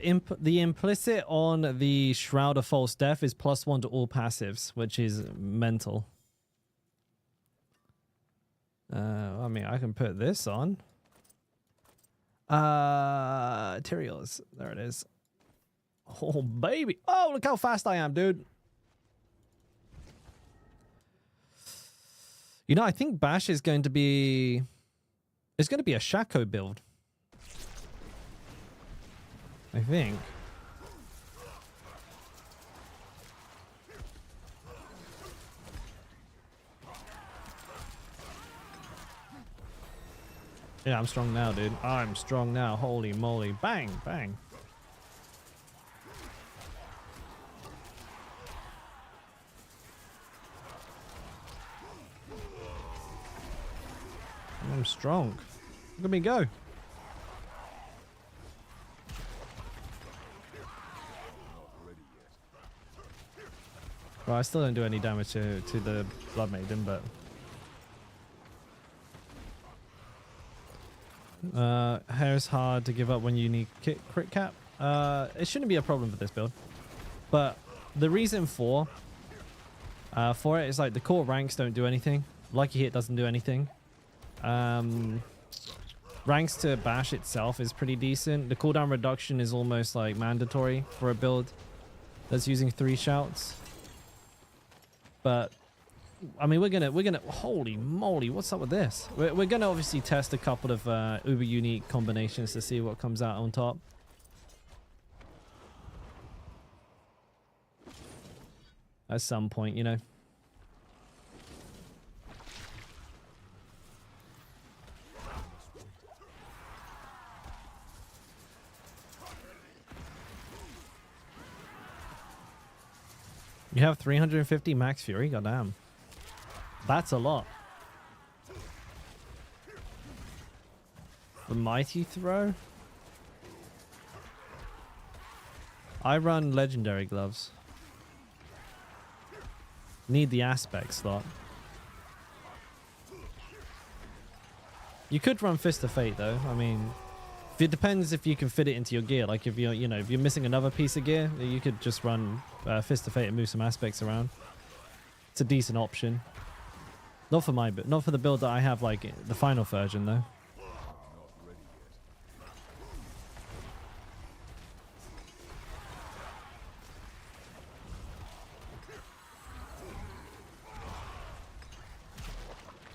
implicit on the Shroud of False Death is +1 to all passives, which is mental. I mean, I can put this on. Materials. There it is. Oh, baby. Oh, look how fast I am, dude. You know, I think Bash is going to be... It's going to be a Shaco build. I think. Yeah, I'm strong now, dude. I'm strong now. Holy moly. Bang, bang. I'm strong. Look at me go. Well, I still don't do any damage to the Blood Maiden, but... Hair's hard to give up when you need crit cap. It shouldn't be a problem for this build. But the reason for it is like the core ranks don't do anything. Lucky Hit doesn't do anything. Ranks to Bash itself is pretty decent. The cooldown reduction is almost like mandatory for a build that's using 3 shouts. But I mean, we're gonna. Holy moly, what's up with this? We're gonna obviously test a couple of uber unique combinations to see what comes out on top. At some point, you know. You have 350 max fury? Goddamn. That's a lot. The mighty throw? I run legendary gloves. Need the aspect slot. You could run Fist of Fate though. I mean, it depends if you can fit it into your gear. Like if you're, you know, if you're missing another piece of gear, you could just run Fist of Fate and move some aspects around. It's a decent option. Not for my not for the build that I have, like the final version though.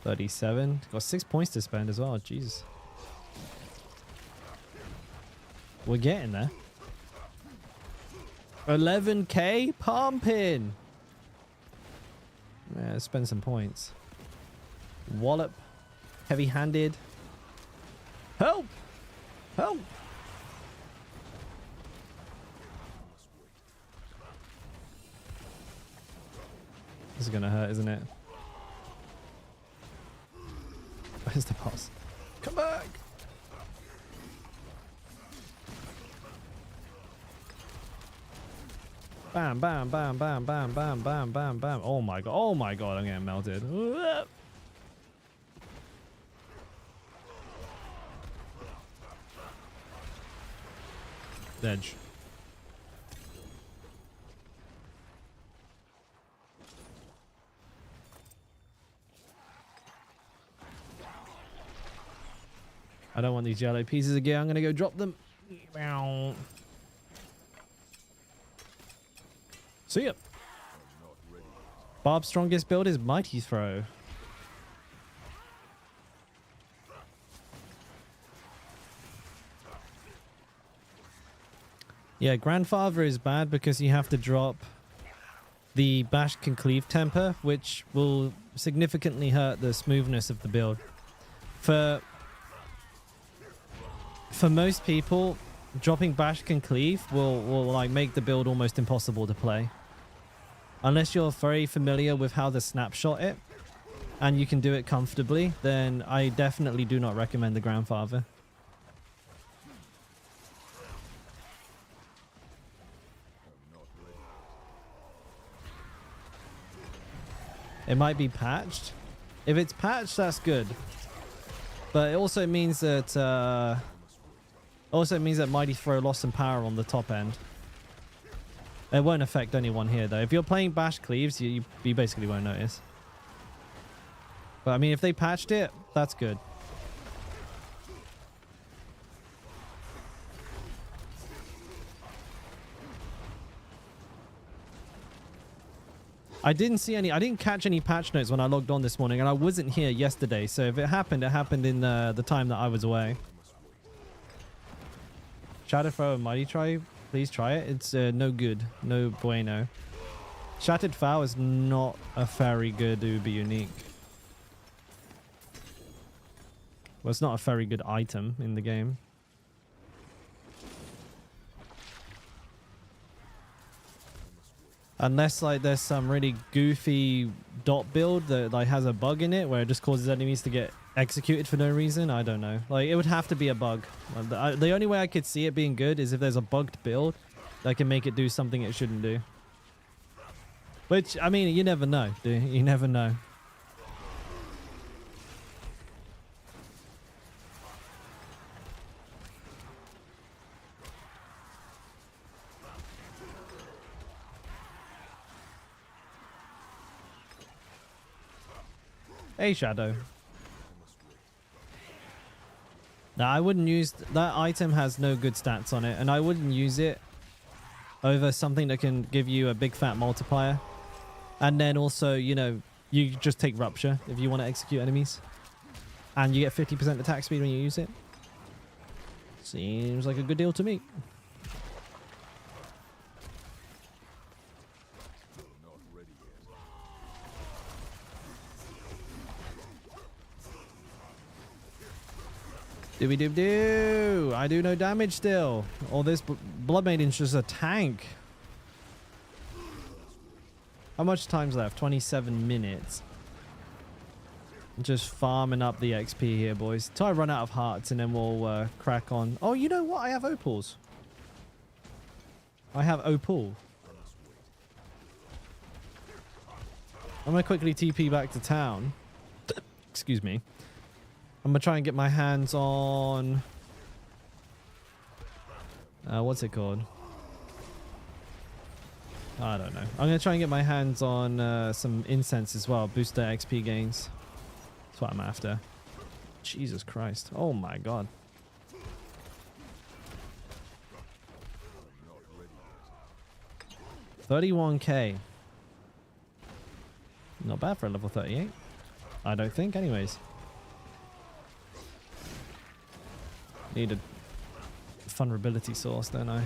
$37. Got 6 points to spend as well. Jeez. We're getting there. 11k pumping. Yeah, let's spend some points. Wallop. Heavy-handed. Help! Help! This is gonna hurt, isn't it? Where's the boss? Come back! Bam, bam, bam, bam, bam, bam, bam, bam, bam. Oh my god, oh my god, I'm getting melted. Edge. I don't want these yellow pieces again. I'm gonna go drop them. See ya. Barb's strongest build is Mighty Throw. Yeah, Grandfather is bad because you have to drop the Bash Can Cleave temper, which will significantly hurt the smoothness of the build. For most people, dropping Bash Can Cleave will like make the build almost impossible to play. Unless you're very familiar with how to snapshot it and you can do it comfortably, then I definitely do not recommend the Grandfather. It might be patched. If it's patched, that's good. But it also means that Mighty Throw lost some power on the top end. It won't affect anyone here though. If you're playing Bash Cleaves, you basically won't notice. But I mean, if they patched it, that's good. I didn't catch any patch notes when I logged on this morning, and I wasn't here yesterday. So if it happened in the time that I was away. Shadow Throw and Mighty Try, please try it. It's no good, no bueno. Shattered Foul is not a very good Uber unique. Well, it's not a very good item in the game. Unless like there's some really goofy dot build that like has a bug in it where it just causes enemies to get executed for no reason. I don't know. Like it would have to be a bug. The only way I could see it being good is if there's a bugged build that can make it do something it shouldn't do. Which, I mean, you never know, dude. You never know. Hey, Shadow. Now, I wouldn't use... That item has no good stats on it, and I wouldn't use it over something that can give you a big fat multiplier. And then also, you know, You just take Rupture if you want to execute enemies. And you get 50% attack speed when you use it. Seems like a good deal to me. Not ready yet. Dooby doob doo. I do no damage still. All this Blood Maiden's just a tank. How much time's left? 27 minutes. Just farming up the XP here, boys. Till I run out of hearts and then we'll crack on. Oh, you know what? I have opals. I have opal. I'm going to quickly TP back to town. Excuse me. I'm going to try and get my hands on... what's it called? I don't know. I'm going to try and get my hands on some incense as well. Boost their XP gains. That's what I'm after. Jesus Christ. Oh my god. 31k. Not bad for a level 38. I don't think, anyways. Need a vulnerability source, don't I?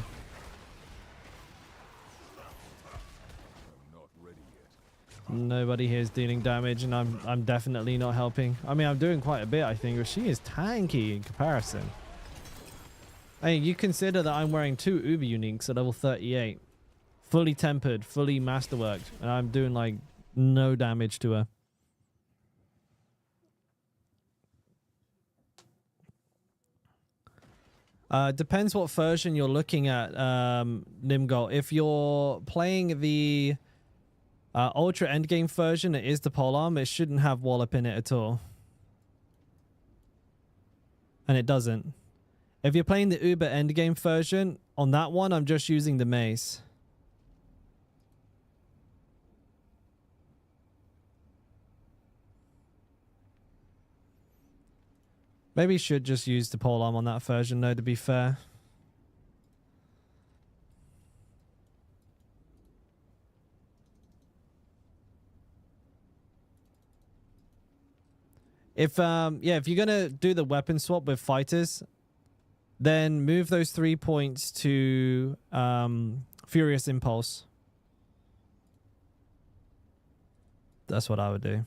Nobody here is dealing damage, and I'm definitely not helping. I mean, I'm doing quite a bit, I think, but she is tanky in comparison. Hey, you consider that I'm wearing 2 Uber Uniques at level 38. Fully tempered, fully masterworked, and I'm doing, like, no damage to her. Depends what version you're looking at, Nimgol. If you're playing the... Ultra Endgame version, it is the polearm. It shouldn't have wallop in it at all. And it doesn't. If you're playing the Uber Endgame version, on that one, I'm just using the mace. Maybe you should just use the polearm on that version, though, to be fair. If if you're gonna do the weapon swap with fighters, then move those 3 points to Furious Impulse. That's what I would do.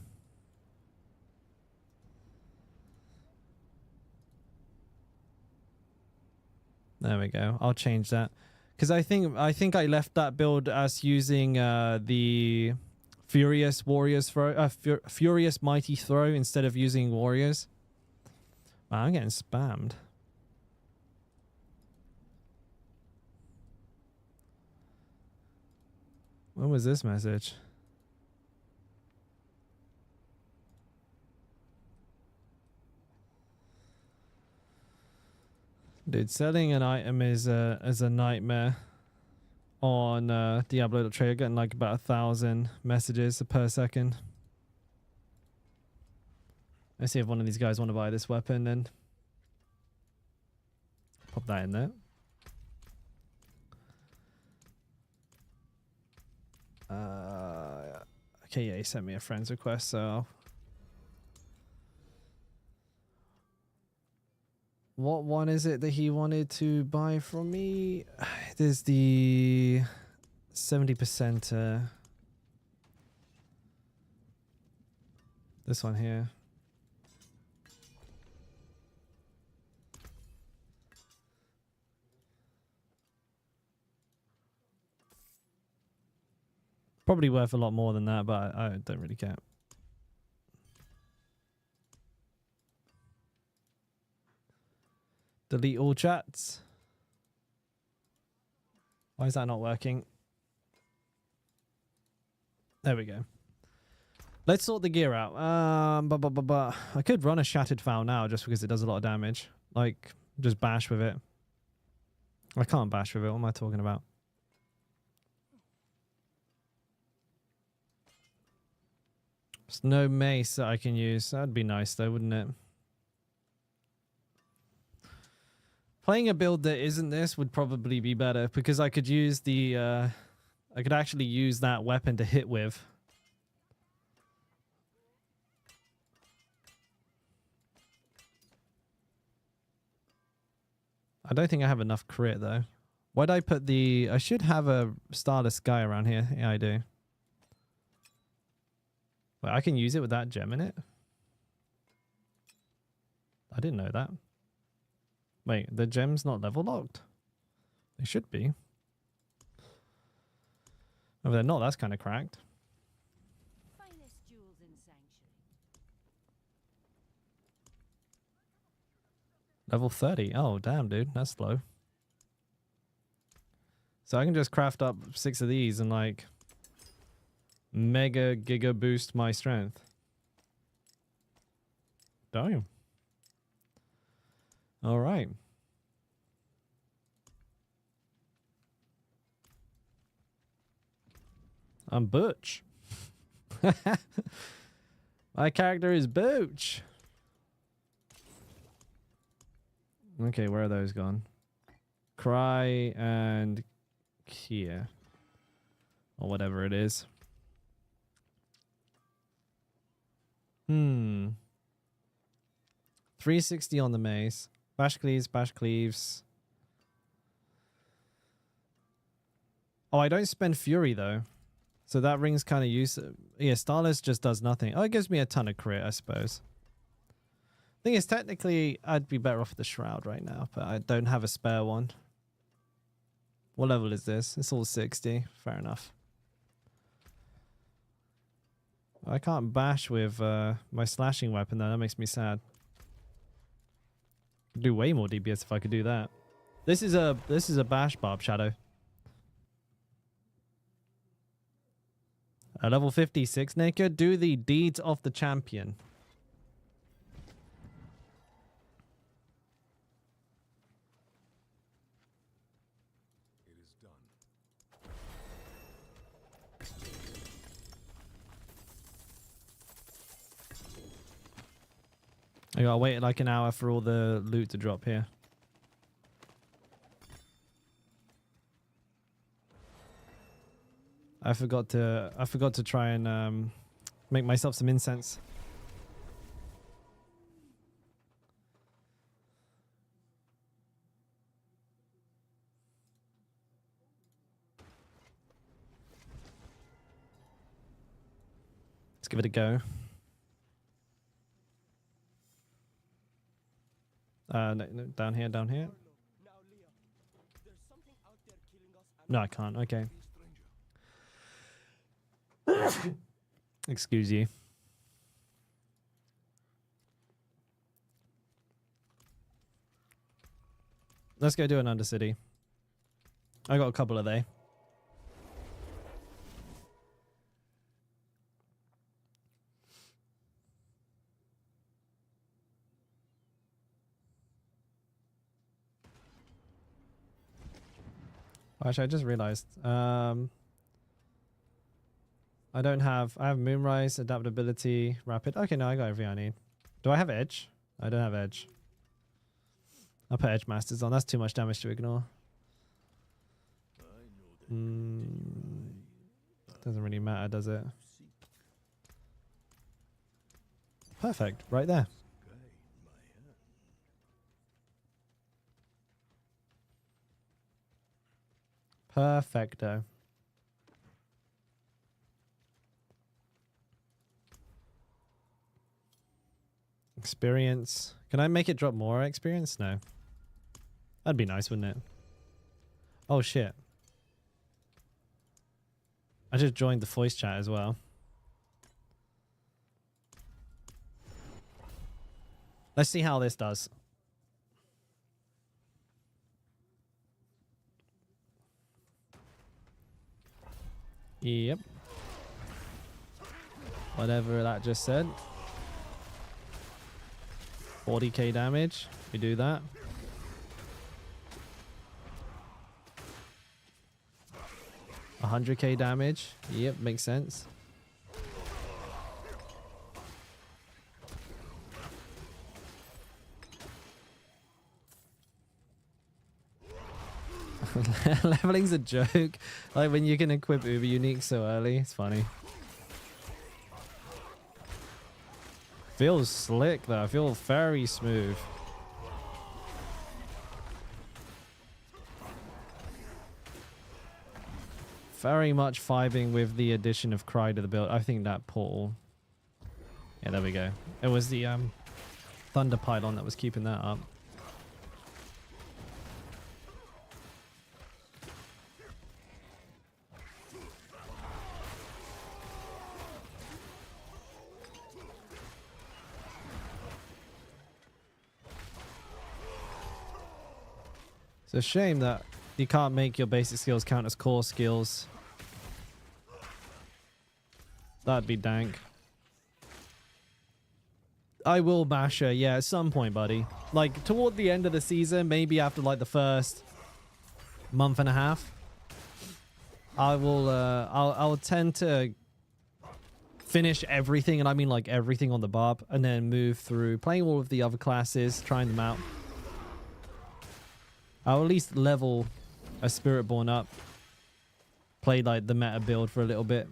There we go. I'll change that because I think I left that build as using the Furious Warriors throw, Furious Mighty Throw instead of using Warriors. Wow, I'm getting spammed. When was this message? Dude, selling an item is a nightmare. On Diablo.trader, getting like about 1,000 messages per second. Let's see if one of these guys want to buy this weapon, then pop that in there. Okay, yeah, he sent me a friend's request, so what one is it that he wanted to buy from me? There's the 70%. This one here. Probably worth a lot more than that, but I don't really care. Delete all chats. Why is that not working? There we go. Let's sort the gear out. I could run a Shattered Vow now just because it does a lot of damage. Like, just bash with it. I can't bash with it. What am I talking about? There's no mace that I can use. That'd be nice though, wouldn't it? Playing a build that isn't this would probably be better because I could use the I could actually use that weapon to hit with. I don't think I have enough crit though. Why'd I put the... I should have a Starless guy around here. Yeah, I do. Wait, I can use it with that gem in it? I didn't know that. Wait, the gem's not level locked? They should be. If they're not, that's kind of cracked. Finest jewels in Sanctuary. Level 30. Oh, damn, dude. That's slow. So I can just craft up 6 of these and like mega giga boost my strength. Damn. All right. I'm Butch. My character is Butch. Okay, where are those gone? Cry and Kia. Or whatever it is. 360 on the mace. Bash cleaves, bash cleaves. Oh, I don't spend fury though. So that ring's kind of useless. Yeah, Starless just does nothing. Oh, it gives me a ton of crit, I suppose. Thing is, technically, I'd be better off with the Shroud right now, but I don't have a spare one. What level is this? It's all 60. Fair enough. I can't bash with my slashing weapon though. That makes me sad. Could do way more DPS if I could do that. This is a bash Barb Shadow. A level 56 naked. Do the deeds of the champion. It is done. I gotta wait like an hour for all the loot to drop here. I forgot to try and make myself some incense. Let's give it a go. No, down here, down here. No, I can't. Okay. Excuse you. Let's go do an Undercity. I got a couple of they. Actually, I just realized. I have Moonrise, Adaptability, Rapid. Okay, no, I got everything I need. Do I have Edge? I don't have Edge. I'll put Edge Masters on. That's too much damage to ignore. Doesn't really matter, does it? Perfect, right there. Perfecto. Experience. Can I make it drop more experience? No. That'd be nice, wouldn't it? Oh shit. I just joined the voice chat as well. Let's see how this does. Yep. Whatever that just said. 40k damage. We do that. $100k damage. Yep, makes sense. Leveling's a joke. Like when you can equip Uber Unique so early. It's funny. Feels slick though. I feel very smooth. Very much vibing with the addition of Cry to the build. I think that portal. Yeah, there we go. It was the Thunder Pylon that was keeping that up. It's a shame that you can't make your basic skills count as core skills. That'd be dank. I will Basher, yeah, at some point, buddy. Like, toward the end of the season, maybe after, like, the first month and a half, I'll tend to finish everything, and I mean, like, everything on the Barb, and then move through playing all of the other classes, trying them out. I'll at least level a Spiritborn up. Play, like, the meta build for a little bit.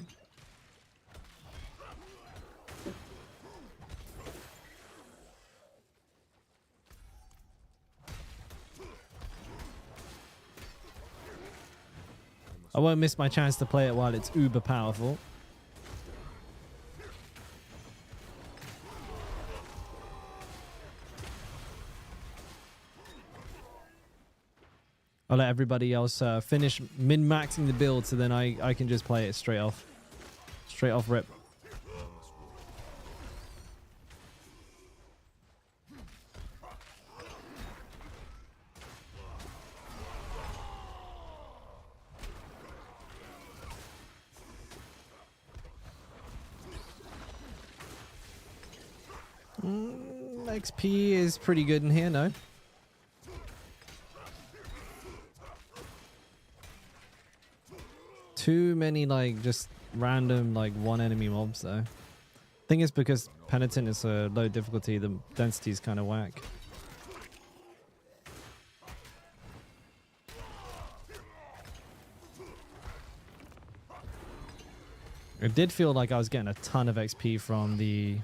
I won't miss my chance to play it while it's uber powerful. I'll let everybody else finish min-maxing the build, so then I can just play it straight off. Straight off rip. XP is pretty good in here, no? Too many, like, just random, like, one enemy mobs, though. Thing is, because Penitent is a low difficulty, the density is kind of whack. It did feel like I was getting a ton of XP from the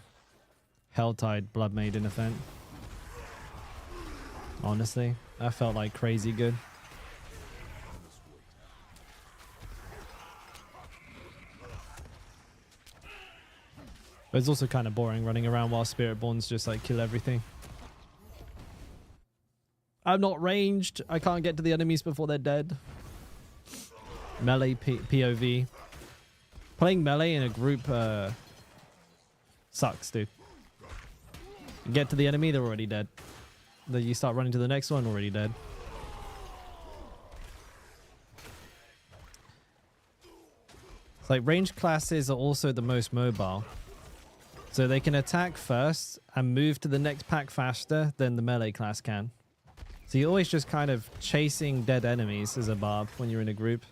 Helltide Blood Maiden event. Honestly, that felt like crazy good. But it's also kind of boring running around while Spiritborns just like kill everything. I'm not ranged. I can't get to the enemies before they're dead. Melee POV. Playing melee in a group sucks, dude. You get to the enemy, they're already dead. Then you start running to the next one, already dead. It's like ranged classes are also the most mobile. So they can attack first and move to the next pack faster than the melee class can. So you're always just kind of chasing dead enemies as a Barb when you're in a group.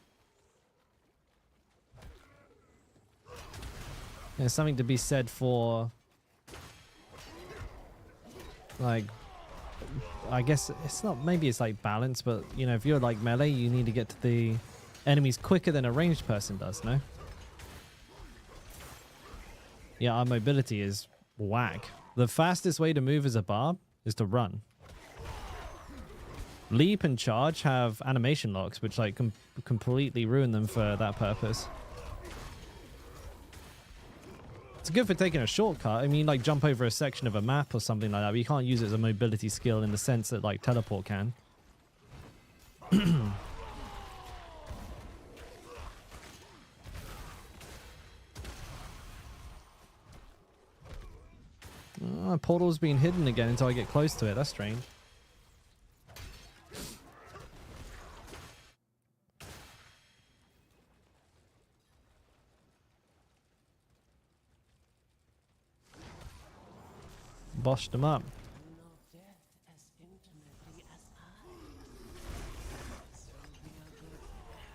There's something to be said for, like, I guess it's not, maybe it's like balance, but you know, if you're like melee, you need to get to the enemies quicker than a ranged person does, no? Yeah, our mobility is whack. The fastest way to move as a Barb is to run. Leap and charge have animation locks, which like completely ruin them for that purpose. It's good for taking a shortcut. I mean, like jump over a section of a map or something like that, but you can't use it as a mobility skill in the sense that like teleport can. Oh, portal's been hidden again until I get close to it. That's strange. Boshed him up.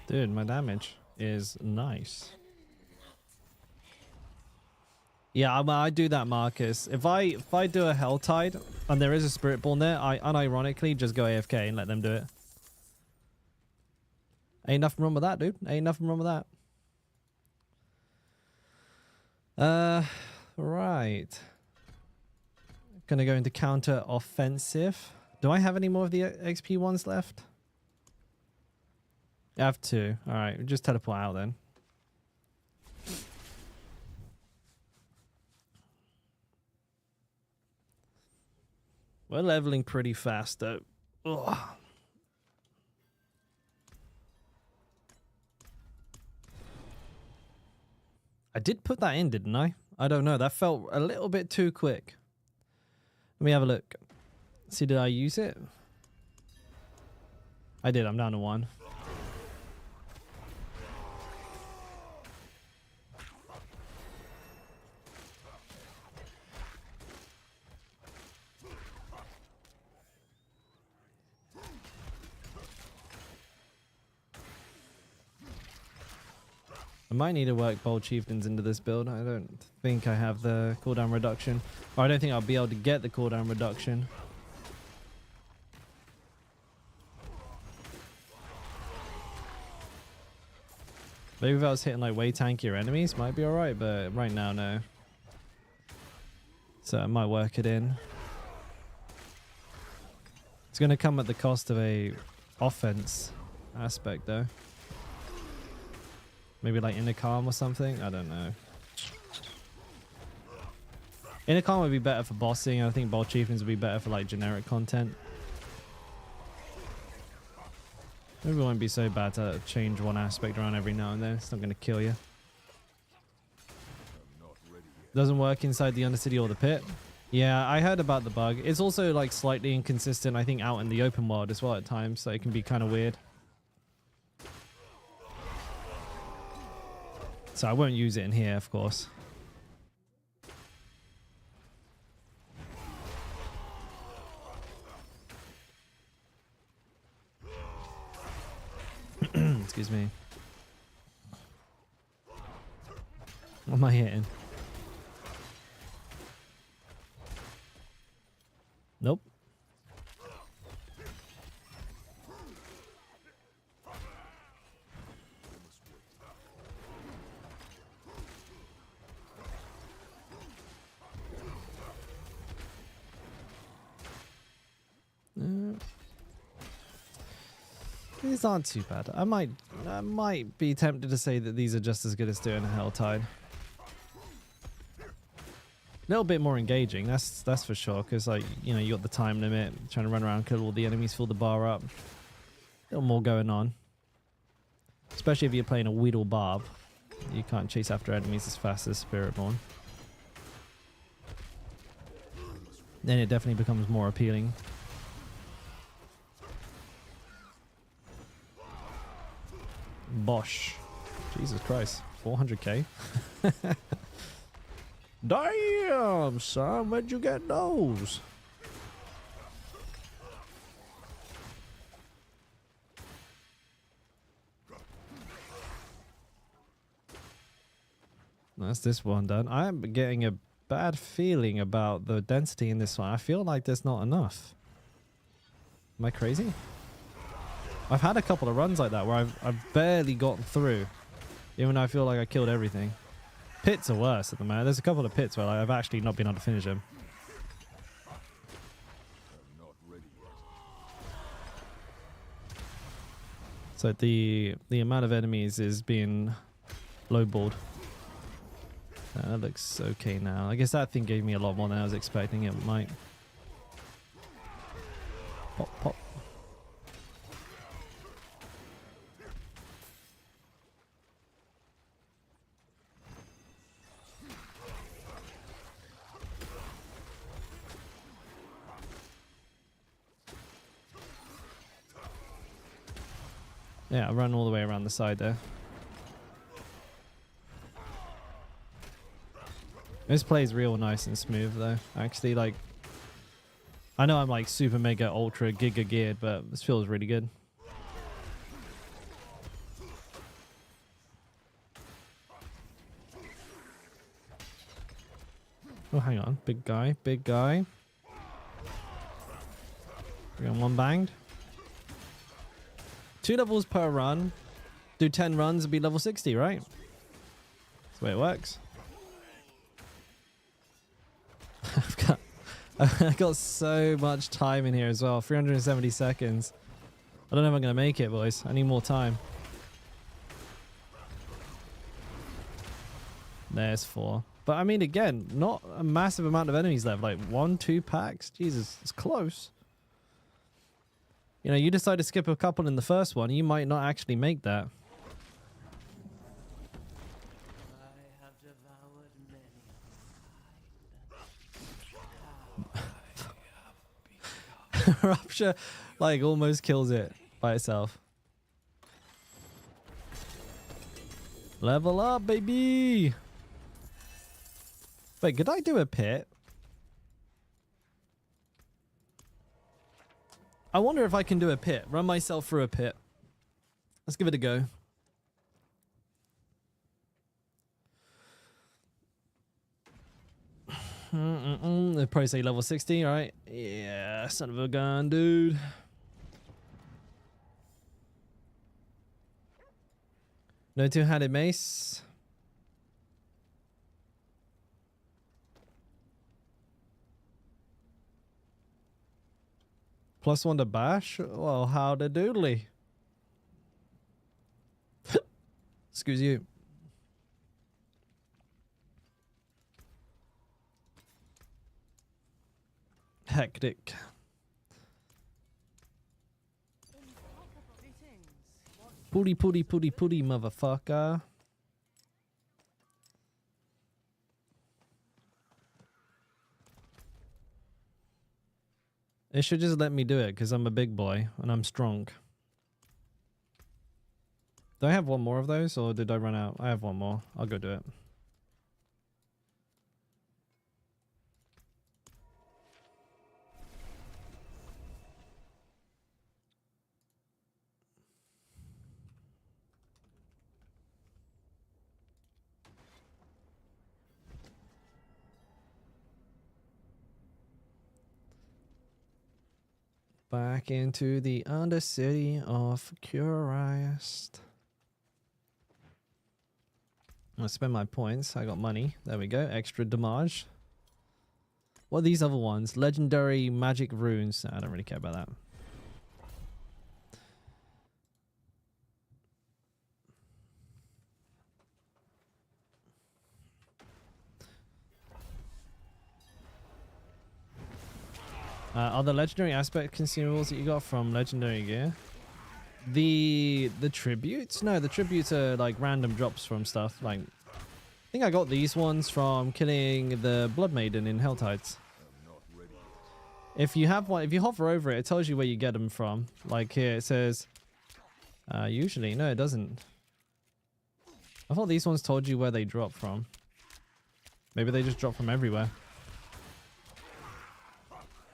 Dude, my damage is nice. Yeah, I do that, Marcus. If I do a Helltide and there is a Spiritborn there, I unironically just go AFK and let them do it. Ain't nothing wrong with that, dude. Ain't nothing wrong with that. Right. Gonna go into counter offensive. Do I have any more of the XP ones left? I have two. All right, just teleport out then. We're leveling pretty fast though. Ugh. I did put that in, didn't I? I don't know. That felt a little bit too quick. Let me have a look. See, did I use it? I did. I'm down to 1. I might need to work Bold Chieftains into this build. I don't think I have the cooldown reduction. Or I don't think I'll be able to get the cooldown reduction. Maybe if I was hitting like way tankier enemies, might be alright, but right now, no. So I might work it in. It's going to come at the cost of a offense aspect though. Maybe like Inner Calm or something? I don't know. Inner Calm would be better for bossing. I think Bold Chieftains would be better for like generic content. Maybe it won't be so bad to change one aspect around every now and then. It's not going to kill you. Doesn't work inside the Undercity or the pit. Yeah, I heard about the bug. It's also like slightly inconsistent, I think, out in the open world as well at times. So it can be kind of weird. So I won't use it in here, of course. Excuse me. What am I hitting? Nope. These aren't too bad. I might be tempted to say that these are just as good as doing a Helltide. A little bit more engaging, that's for sure, because like, you know, you got the time limit, trying to run around, kill all the enemies, fill the bar up. A little more going on. Especially if you're playing a Weedle Barb. You can't chase after enemies as fast as Spiritborn. Then it definitely becomes more appealing. Bosh. Jesus Christ. 400k? Damn, son. Where'd you get those? That's this one done. I'm getting a bad feeling about the density in this one. I feel like there's not enough. Am I crazy? I've had a couple of runs like that where I've barely gotten through, even though I feel like I killed everything. Pits are worse at the moment. There's a couple of pits where like, I've actually not been able to finish them. So the amount of enemies is being lowballed. That looks okay now. I guess that thing gave me a lot more than I was expecting it might. Pop, pop. Yeah, I run all the way around the side there. This plays real nice and smooth though. Actually, like, I know I'm like super mega ultra giga geared, but this feels really good. Oh, hang on. Big guy, big guy. We're going one banged. 2 levels per run. Do 10 runs and be level 60, right? That's the way it works. I've got so much time in here as well. 370 seconds. I don't know if I'm going to make it, boys. I need more time. There's 4. But I mean, again, not a massive amount of enemies left. Like 1, 2 packs. Jesus, it's close. You know, you decide to skip a couple in the first one, you might not actually make that. I have devoured many. Rupture, like, almost kills it by itself. Level up, baby! Wait, could I do a pit? I wonder if I can do a pit. Run myself through a pit. Let's give it a go. They'd probably say level 60, right? Yeah, son of a gun, dude. No two-handed mace. +1 to bash? Well, how to doodly. Excuse you. Hectic. Pooty, pooty, pooty, pooty, motherfucker. It should just let me do it because I'm a big boy and I'm strong. Do I have one more of those or did I run out? I have one more. I'll go do it. Back into the Undercity of Curious. I'll spend my points. I got money. There we go. Extra damage. What are these other ones? Legendary magic runes. I don't really care about that. Are the legendary aspect consumables that you got from legendary gear? The tributes? No, the tributes are like random drops from stuff. Like, I think I got these ones from killing the Blood Maiden in Helltides. If you have one, if you hover over it, it tells you where you get them from. Like here, it says. Usually, no, it doesn't. I thought these ones told you where they drop from. Maybe they just drop from everywhere.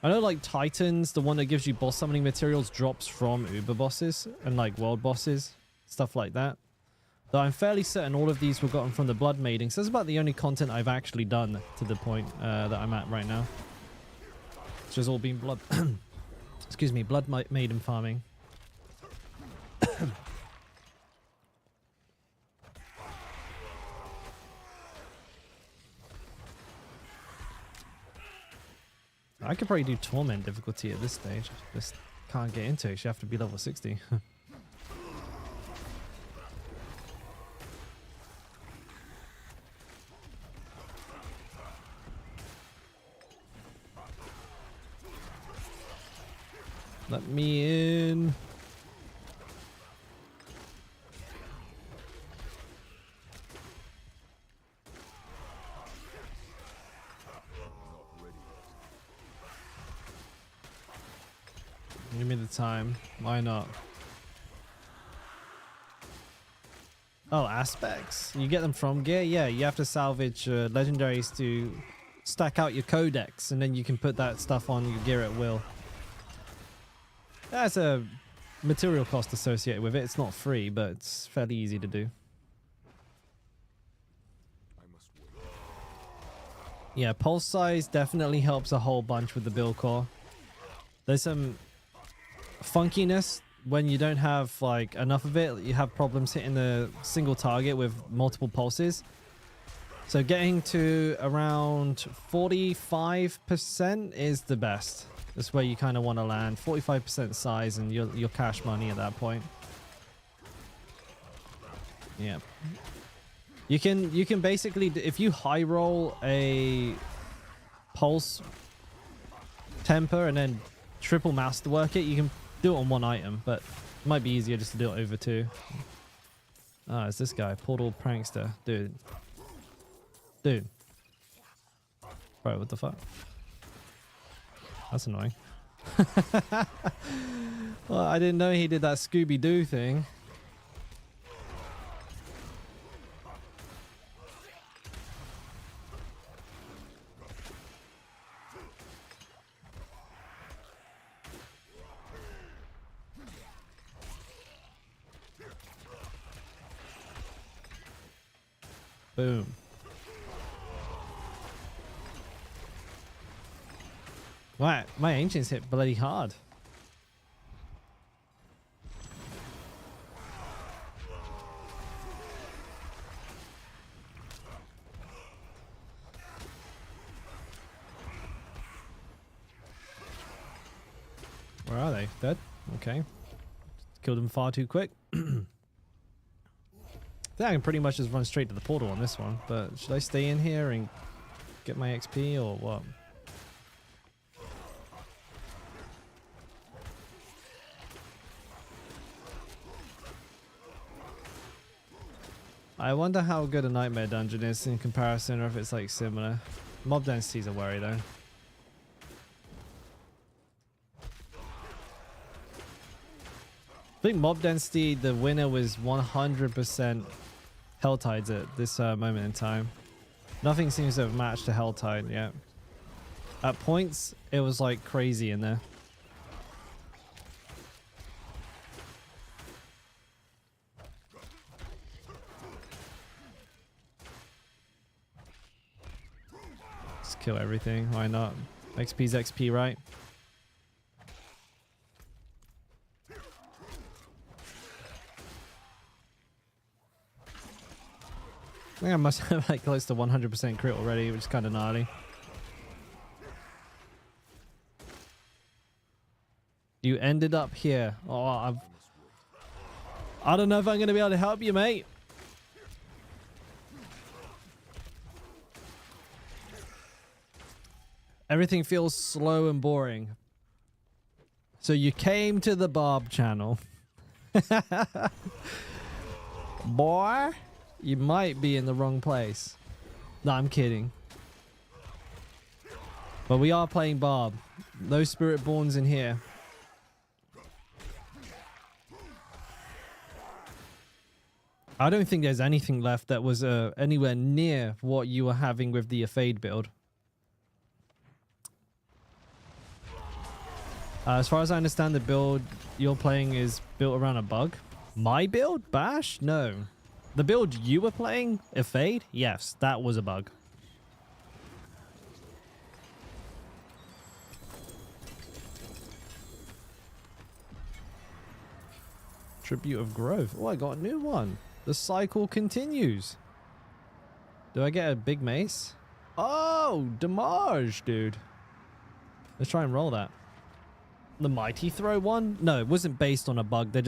I know like Titans, the one that gives you boss summoning materials, drops from Uber bosses and like world bosses, stuff like that. Though I'm fairly certain all of these were gotten from the Blood Maiden. So that's about the only content I've actually done to the point that I'm at right now. It's just all been blood... excuse me, Blood Maiden farming. I could probably do Torment difficulty at this stage. Just can't get into it. You have to be level 60. Let me in. Give me the time. Why not? Oh, aspects. You get them from gear? Yeah, you have to salvage legendaries to stack out your codex, and then you can put that stuff on your gear at will. There's a material cost associated with it. It's not free, but it's fairly easy to do. Yeah, pulse size definitely helps a whole bunch with the build core. There's some funkiness when you don't have like enough of it. You have problems hitting the single target with multiple pulses. So getting to around 45% is the best. That's where you kind of want to land. 45% size and your cash money at that point. Yeah. You can basically, if you high roll a pulse temper and then triple masterwork it, you can do it on one item, but it might be easier just to do it over two. Ah, it's this guy, Portal Prankster. Dude. Dude. Bro, what the fuck? That's annoying. Well, I didn't know he did that Scooby-Doo thing. Boom. Wow, my ancients hit bloody hard. Where are they? Dead? Okay. Killed them far too quick. I can pretty much just run straight to the portal on this one, but should I stay in here and get my XP or what? I wonder how good a nightmare dungeon is in comparison, or if it's like similar. Mob density's a worry though. I think mob density, the winner was 100% Helltides at this moment in time. Nothing seems to have matched to Helltide yet. At points, it was like crazy in there. Just kill everything, why not? XP's XP, right? I think I must have like close to 100% crit already, which is kind of gnarly. You ended up here. Oh, I don't know if I'm going to be able to help you, mate. Everything feels slow and boring. So you came to the Barb channel. Boy. You might be in the wrong place. No, I'm kidding. But we are playing Barb. No Spiritborns in here. I don't think there's anything left that was anywhere near what you were having with the Fade build. As far as I understand, the build you're playing is built around a bug. My build? Bash? No. The build you were playing, Fade? Yes, that was a bug. Tribute of Growth. Oh, I got a new one. The cycle continues. Do I get a big mace? Oh, damage, dude. Let's try and roll that. The Mighty Throw one? No, it wasn't based on a bug. There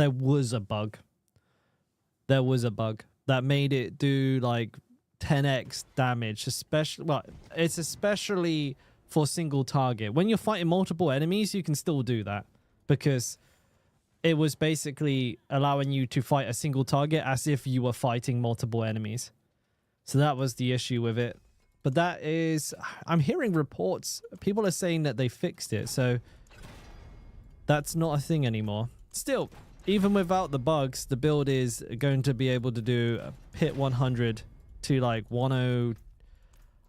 was a bug. There was a bug that made it do like 10x damage, especially, well, it's especially for single target. When you're fighting multiple enemies, you can still do that because it was basically allowing you to fight a single target as if you were fighting multiple enemies. So that was the issue with it. But that is, I'm hearing reports, people are saying that they fixed it, so that's not a thing anymore. Still, even without the bugs, the build is going to be able to do hit 100 to like 10.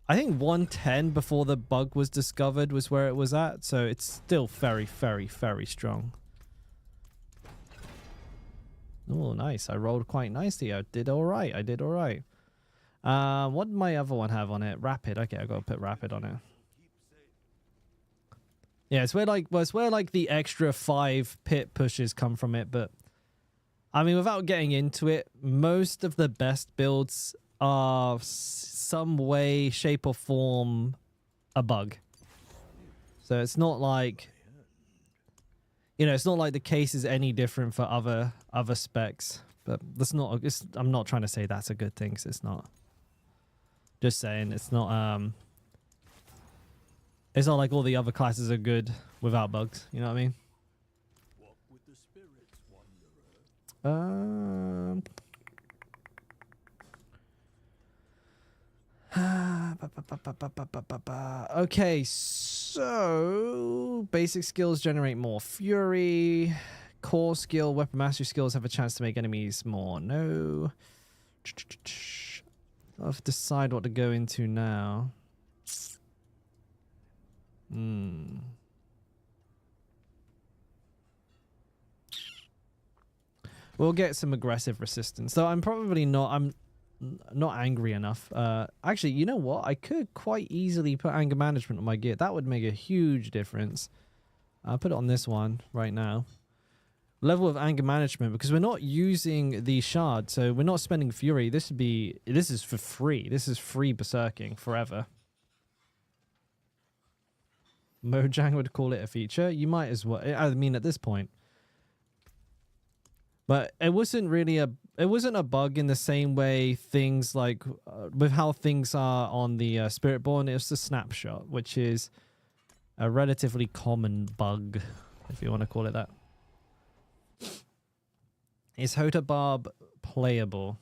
I think 110 before the bug was discovered was where it was at. So it's still very, very, very strong. Oh, nice. I rolled quite nicely. I did all right. I did all right. What did my other one have on it? Rapid. Okay, I got to put rapid on it. Yeah, it's where like the extra 5 pit pushes come from it, but I mean, without getting into it, most of the best builds are some way, shape, or form a bug. So it's not like, You know, it's not like the case is any different for other specs, but that's not. I'm not trying to say that's a good thing, 'cause it's not. Just saying, it's not. It's not like all the other classes are good without bugs. You know what I mean? Walk with the spirits, wanderer. Okay, so basic skills generate more fury. Core skill, weapon mastery skills have a chance to make enemies more. No. I'll have to decide what to go into now. We'll get some aggressive resistance. Though I'm probably not. I'm not angry enough. Actually, you know what? I could quite easily put anger management on my gear. That would make a huge difference. I'll put it on this one right now. Level of anger management, because we're not using the shard, so we're not spending fury. This is for free. This is free berserking forever. Mojang would call it a feature. You might as well. I mean, at this point. But it wasn't really it wasn't a bug in the same way things like with how things are on the Spiritborn. It was a snapshot, which is a relatively common bug, if you want to call it that. Is Hota Barb playable?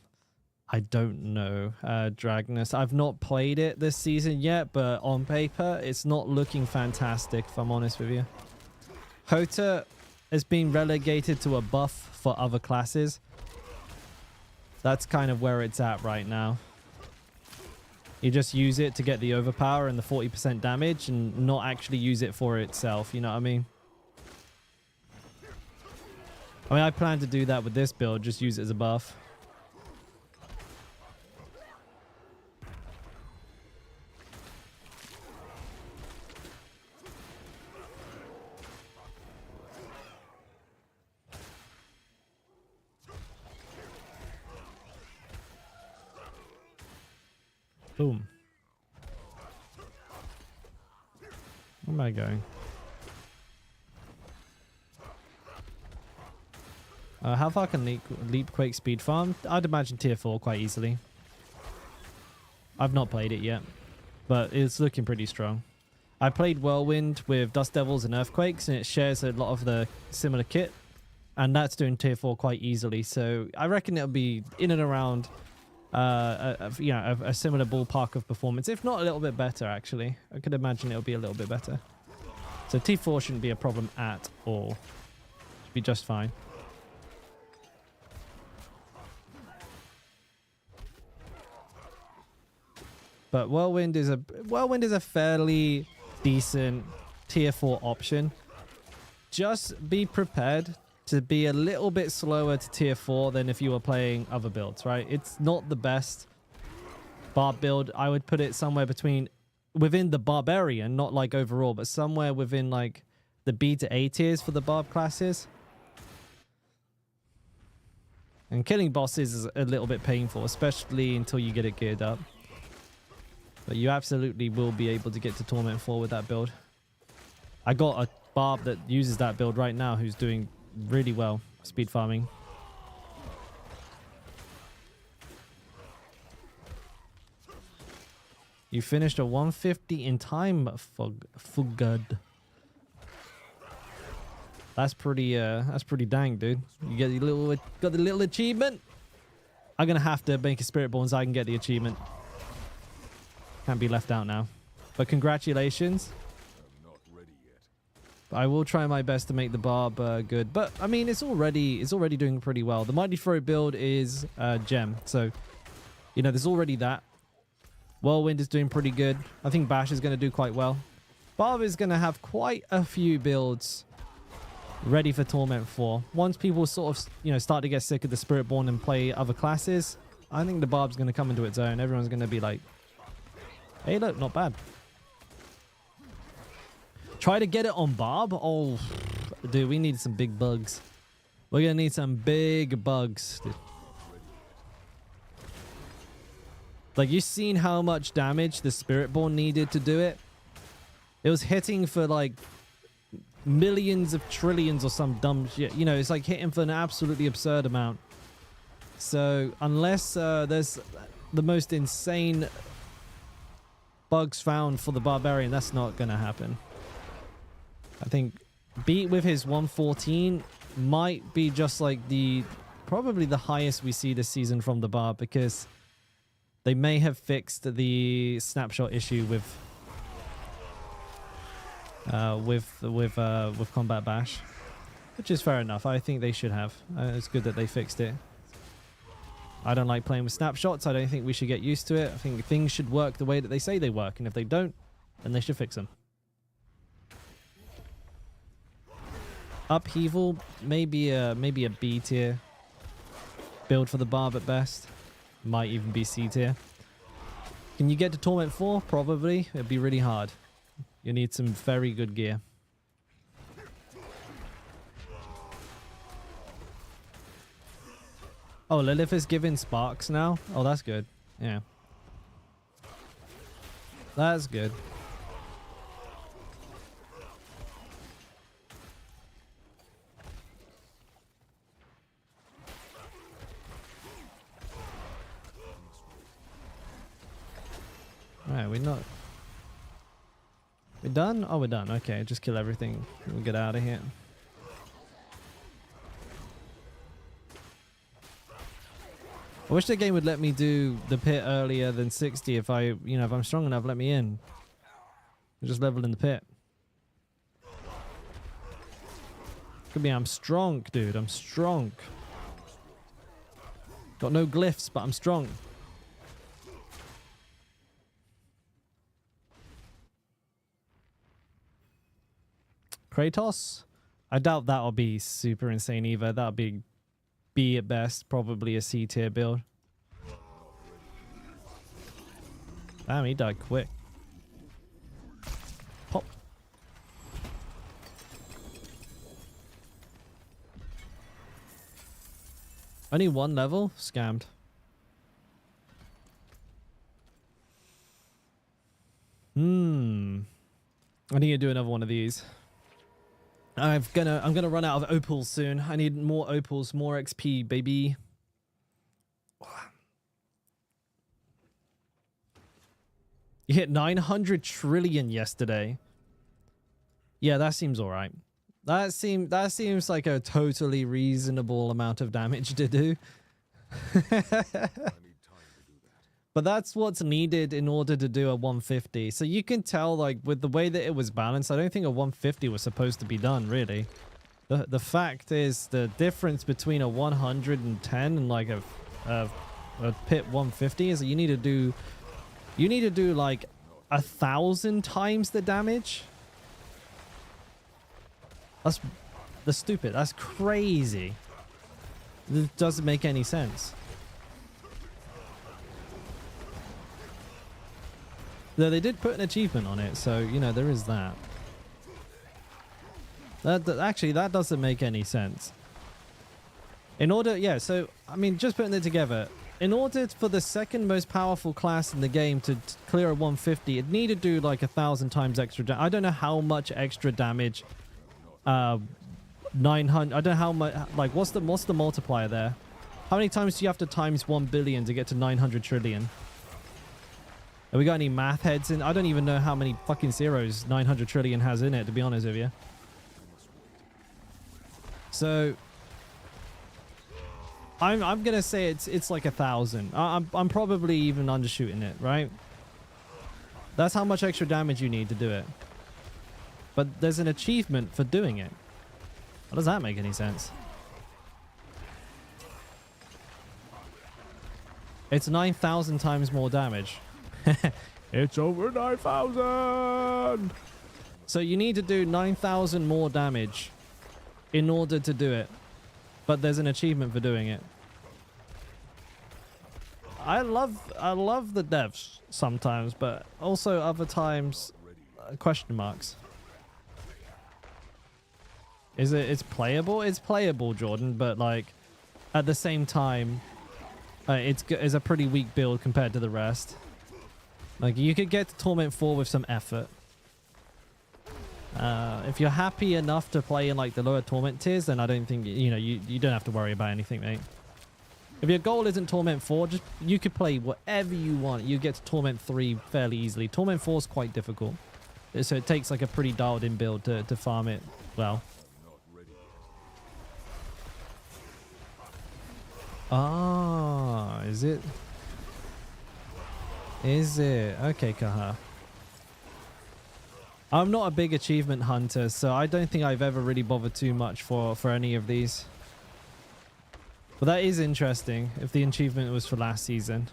I don't know, Dragnus. I've not played it this season yet, but on paper, it's not looking fantastic, if I'm honest with you. Hota has been relegated to a buff for other classes. That's kind of where it's at right now. You just use it to get the overpower and the 40% damage and not actually use it for itself, you know what I mean? I plan to do that with this build, just use it as a buff. Boom. Where am I going? How far can Leap Quake speed farm? I'd imagine tier 4 quite easily. I've not played it yet, but it's looking pretty strong. I played Whirlwind with Dust Devils and Earthquakes, and it shares a lot of the similar kit, and that's doing tier 4 quite easily. So I reckon it'll be in and around a similar ballpark of performance, if not a little bit better, actually. I could imagine it'll be a little bit better. So T4 shouldn't be a problem at all. Should be just fine. But Whirlwind is a fairly decent tier 4 option. Just be prepared to be a little bit slower to tier 4 than if you were playing other builds, right? It's not the best Barb build. I would put it somewhere within the Barbarian, not like overall, but somewhere within like the B to A tiers for the Barb classes. And killing bosses is a little bit painful, especially until you get it geared up. But you absolutely will be able to get to Torment 4 with that build. I got a Barb that uses that build right now who's doing really well speed farming. You finished a 150 in time, Fugud. That's pretty dang, dude. You got the little achievement. I'm gonna have to make a Spiritborn so I can get the achievement. Can't be left out now. But congratulations. I'm not ready yet. I will try my best to make the Barb good. But I mean, it's already doing pretty well. The Mighty Throw build is gem. So, you know, there's already that. Whirlwind is doing pretty good. I think Bash is going to do quite well. Barb is going to have quite a few builds ready for Torment 4. Once people sort of, you know, start to get sick of the Spiritborn and play other classes, I think the Barb's going to come into its own. Everyone's going to be like, hey, look, not bad. Try to get it on Barb? Oh, dude, we need some big bugs. We're going to need some big bugs, dude. Like, you've seen how much damage the Spiritborn needed to do it? It was hitting for, like, millions of trillions or some dumb shit. You know, it's like hitting for an absolutely absurd amount. So unless there's the most insane bugs found for the Barbarian, that's not going to happen. I think beat with his 114 might be just like probably the highest we see this season from the Barb, because they may have fixed the snapshot issue with Combat Bash, which is fair enough. I think they should have. It's good that they fixed it. I don't like playing with snapshots. I don't think we should get used to it. I think things should work the way that they say they work, and if they don't, then they should fix them. Upheaval, maybe a B tier build for the Barb at best. Might even be C tier. Can you get to Torment 4? Probably. It'd be really hard. You need some very good gear. Oh, Lilith is giving sparks now? Oh, that's good. Yeah. That's good. Alright, we're done? Oh, we're done. Okay, just kill everything. We'll get out of here. I wish the game would let me do the pit earlier than 60 if if I'm strong enough, let me in. Just level in the pit. Could be I'm strong, dude. I'm strong. Got no glyphs, but I'm strong. Kratos? I doubt that'll be super insane either. That'll be B at best, probably a C tier build. Damn, he died quick. Pop. Only one level? Scammed. I need to do another one of these. I'm gonna run out of opals soon. I need more opals, more XP, baby. You hit 900 trillion yesterday. Yeah, that seems all right. That seems like a totally reasonable amount of damage to do. But that's what's needed in order to do a 150. So you can tell, like, with the way that it was balanced, I don't think a 150 was supposed to be done, really. The fact is, the difference between a 110 and like a pit 150 is that you need to do like 1,000 times the damage. That's stupid. That's crazy. It doesn't make any sense. Though they did put an achievement on it, so, you know, there is that. Actually, that doesn't make any sense. In order, yeah, so, I mean, just putting it together, in order for the second most powerful class in the game to clear a 150, it needed to do like 1,000 times extra damage. I don't know how much extra damage, 900, I don't know how much, like, what's the multiplier there? How many times do you have to times 1 billion to get to 900 trillion? Have we got any math heads in? I don't even know how many fucking zeros 900 trillion has in it, to be honest with you. So I'm gonna say it's like 1,000. I'm probably even undershooting it, right? That's how much extra damage you need to do it. But there's an achievement for doing it. How does that make any sense? It's 9,000 times more damage. It's over 9,000. So you need to do 9,000 more damage in order to do it, but there's an achievement for doing it. I love the devs sometimes, but also other times question marks. It's playable? It's playable, Jordan, but like at the same time it's a pretty weak build compared to the rest. Like, you could get to Torment 4 with some effort. If you're happy enough to play in like the lower Torment tiers, then I don't think, you know, you don't have to worry about anything, mate. If your goal isn't Torment 4, just you could play whatever you want. You get to Torment 3 fairly easily. Torment 4 is quite difficult. So it takes like a pretty dialed in build to farm it well. Ah, is it? Is it? Okay, Kaha. I'm not a big achievement hunter, so I don't think I've ever really bothered too much for any of these. But that is interesting, if the achievement was for last season.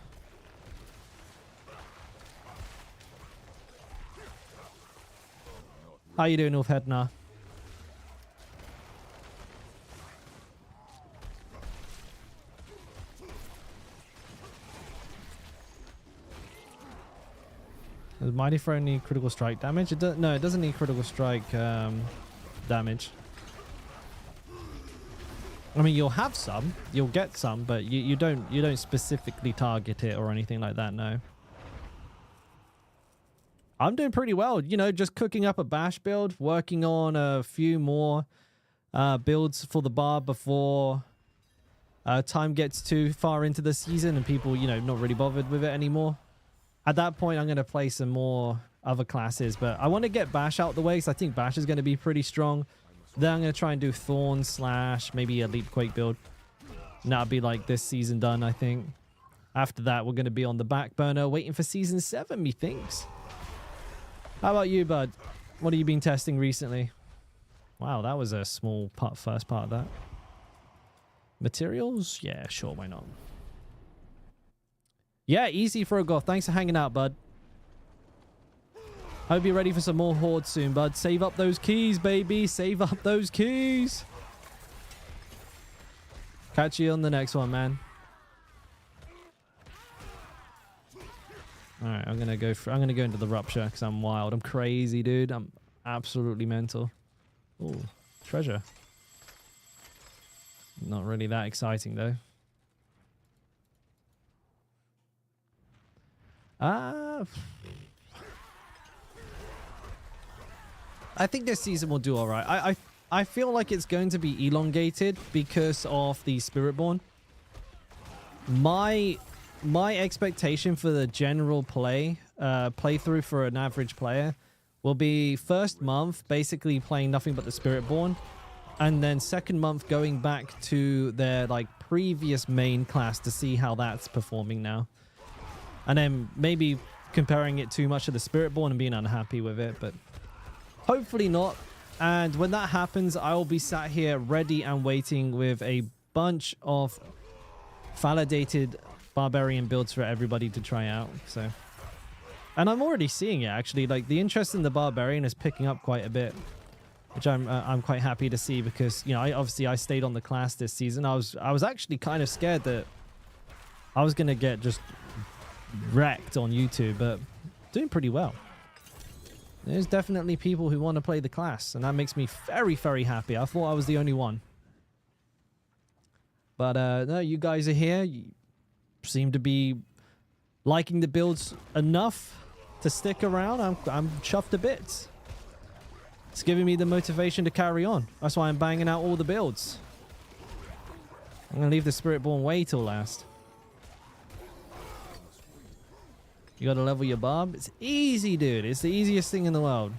How you doing, Ulf Hedna? Does Mighty Throw need critical strike damage? No, it doesn't need critical strike damage. I mean, you'll have some, you'll get some, but you don't specifically target it or anything like that. No. I'm doing pretty well, you know, just cooking up a bash build, working on a few more builds for the Barb before time gets too far into the season and people, you know, not really bothered with it anymore. At that point, I'm going to play some more other classes, but I want to get Bash out the way because I think Bash is going to be pretty strong. Then I'm going to try and do Thorn / maybe a Leap Quake build. And that'll be like this season done, I think. After that, we're going to be on the back burner waiting for season 7, methinks. How about you, bud? What have you been testing recently? Wow, that was a small first part of that. Materials? Yeah, sure, why not? Yeah, easy for a goth. Thanks for hanging out, bud. Hope you're ready for some more Hordes soon, bud. Save up those keys, baby. Save up those keys. Catch you on the next one, man. All right, I'm gonna go into the rupture because I'm wild. I'm crazy, dude. I'm absolutely mental. Ooh, treasure. Not really that exciting though. I think this season will do all right. I feel like it's going to be elongated because of the Spiritborn. My expectation for the general playthrough for an average player will be first month basically playing nothing but the Spiritborn, and then second month going back to their like previous main class to see how that's performing now. And then maybe comparing it too much to the Spiritborn and being unhappy with it, but hopefully not. And when that happens, I will be sat here ready and waiting with a bunch of validated Barbarian builds for everybody to try out. So, and I'm already seeing it actually. Like the interest in the Barbarian is picking up quite a bit, which I'm quite happy to see because, you know, I stayed on the class this season. I was actually kind of scared that I was gonna get just wrecked on YouTube, but doing pretty well. There's definitely people who want to play the class, and that makes me very, very happy. I thought I was the only one. But no, you guys are here. You seem to be liking the builds enough to stick around. I'm chuffed to bits. It's giving me the motivation to carry on. That's why I'm banging out all the builds. I'm going to leave the Spiritborn way till last. You gotta level your Barb. It's easy, dude. It's the easiest thing in the world.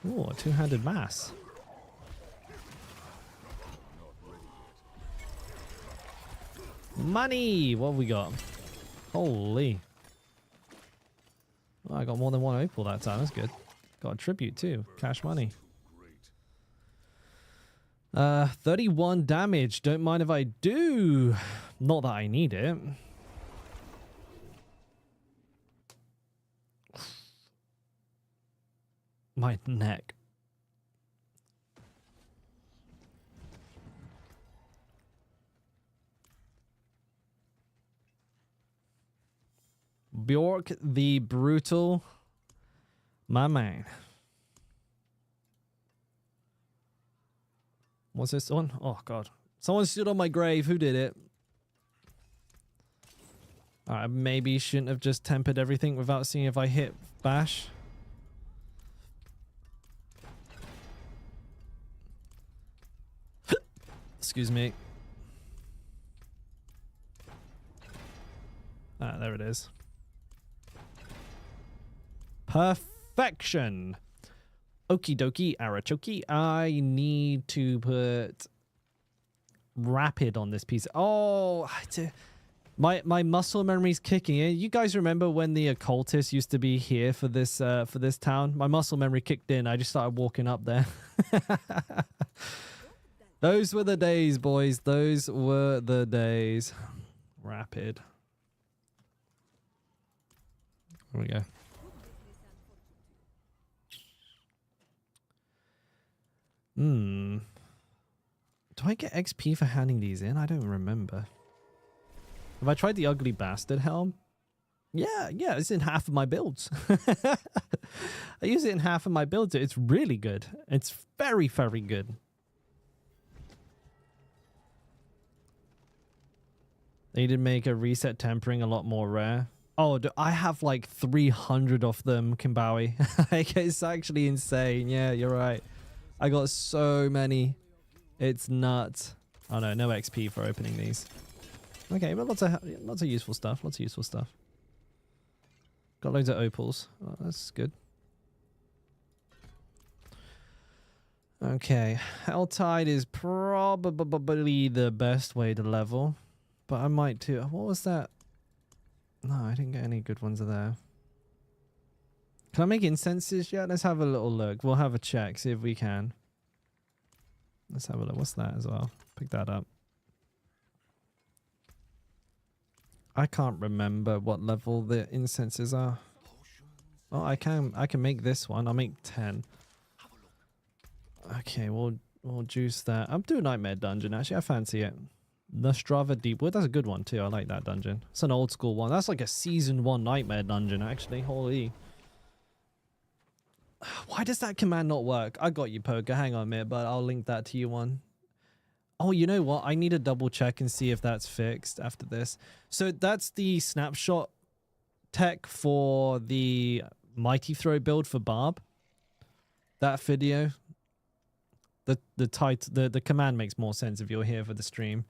Ooh, a two-handed mass. Money! What have we got? Holy. Oh, I got more than one opal that time. That's good. Got a tribute too. Cash money. 31 damage. Don't mind if I do. Not that I need it. My neck. Bjork the Brutal. My man. What's this one? Oh, God. Someone stood on my grave. Who did it? I maybe shouldn't have just tempered everything without seeing if I hit bash. Excuse me. Ah, there it is. Perfection. Okie dokie, Arachoki. I need to put rapid on this piece. Oh, my muscle memory's kicking in. You guys remember when the occultist used to be here for this town? My muscle memory kicked in. I just started walking up there. Those were the days, boys. Those were the days. Rapid. There we go. Do I get XP for handing these in? I don't remember. Have I tried the ugly bastard helm? Yeah, it's in half of my builds. I use it in half of my builds. It's really good. It's very, very good. They did make a reset tempering a lot more rare. Oh, I have like 300 of them, Kimbawi. Like, it's actually insane. Yeah, you're right. I got so many. It's nuts. Oh no, no XP for opening these. Okay, but lots of useful stuff. Lots of useful stuff. Got loads of opals. Oh, that's good. Okay, Helltide is probably the best way to level, but I might too. What was that? No, I didn't get any good ones there. Can I make incenses yet? Let's have a little look. We'll have a check, see if we can. Let's have a look. What's that as well? Pick that up. I can't remember what level the incenses are. Oh, I can make this one. I'll make 10. Okay, we'll juice that. I'm doing Nightmare Dungeon actually. I fancy it. Nostrava Deepwood. That's a good one too. I like that dungeon. It's an old school one. That's like a season 1 Nightmare Dungeon actually. Holy. Why does that command not work? I got you, Poker. Hang on a minute, but I'll link that to you one. Oh, you know what? I need to double check and see if that's fixed after this. So that's the snapshot tech for the Mighty Throw build for Barb. That video. The command makes more sense if you're here for the stream.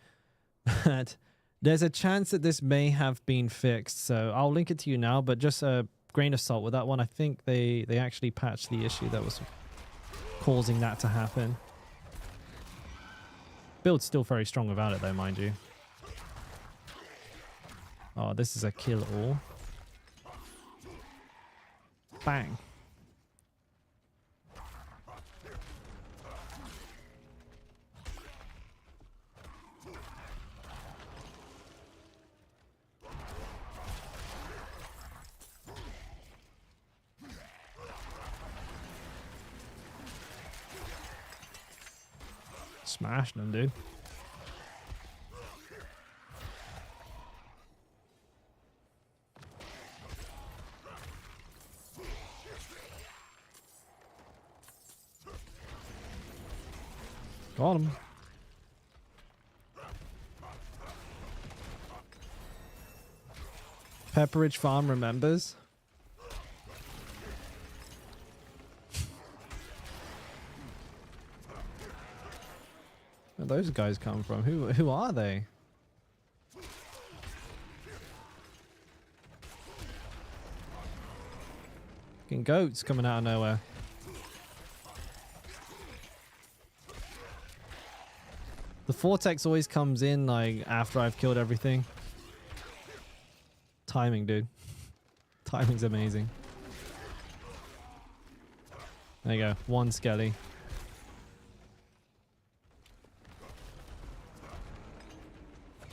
But there's a chance that this may have been fixed. So I'll link it to you now, but just a grain of salt with that one. I think they actually patched the issue that was causing that to happen. Build's still very strong without it though, mind you. Oh, this is a kill all. Bang. Smash them, dude. Got him. Pepperidge Farm remembers. Where those guys come from? Who are they? Fucking goats coming out of nowhere. The vortex always comes in like after I've killed everything. Timing, dude. Timing's amazing. There you go. One skelly.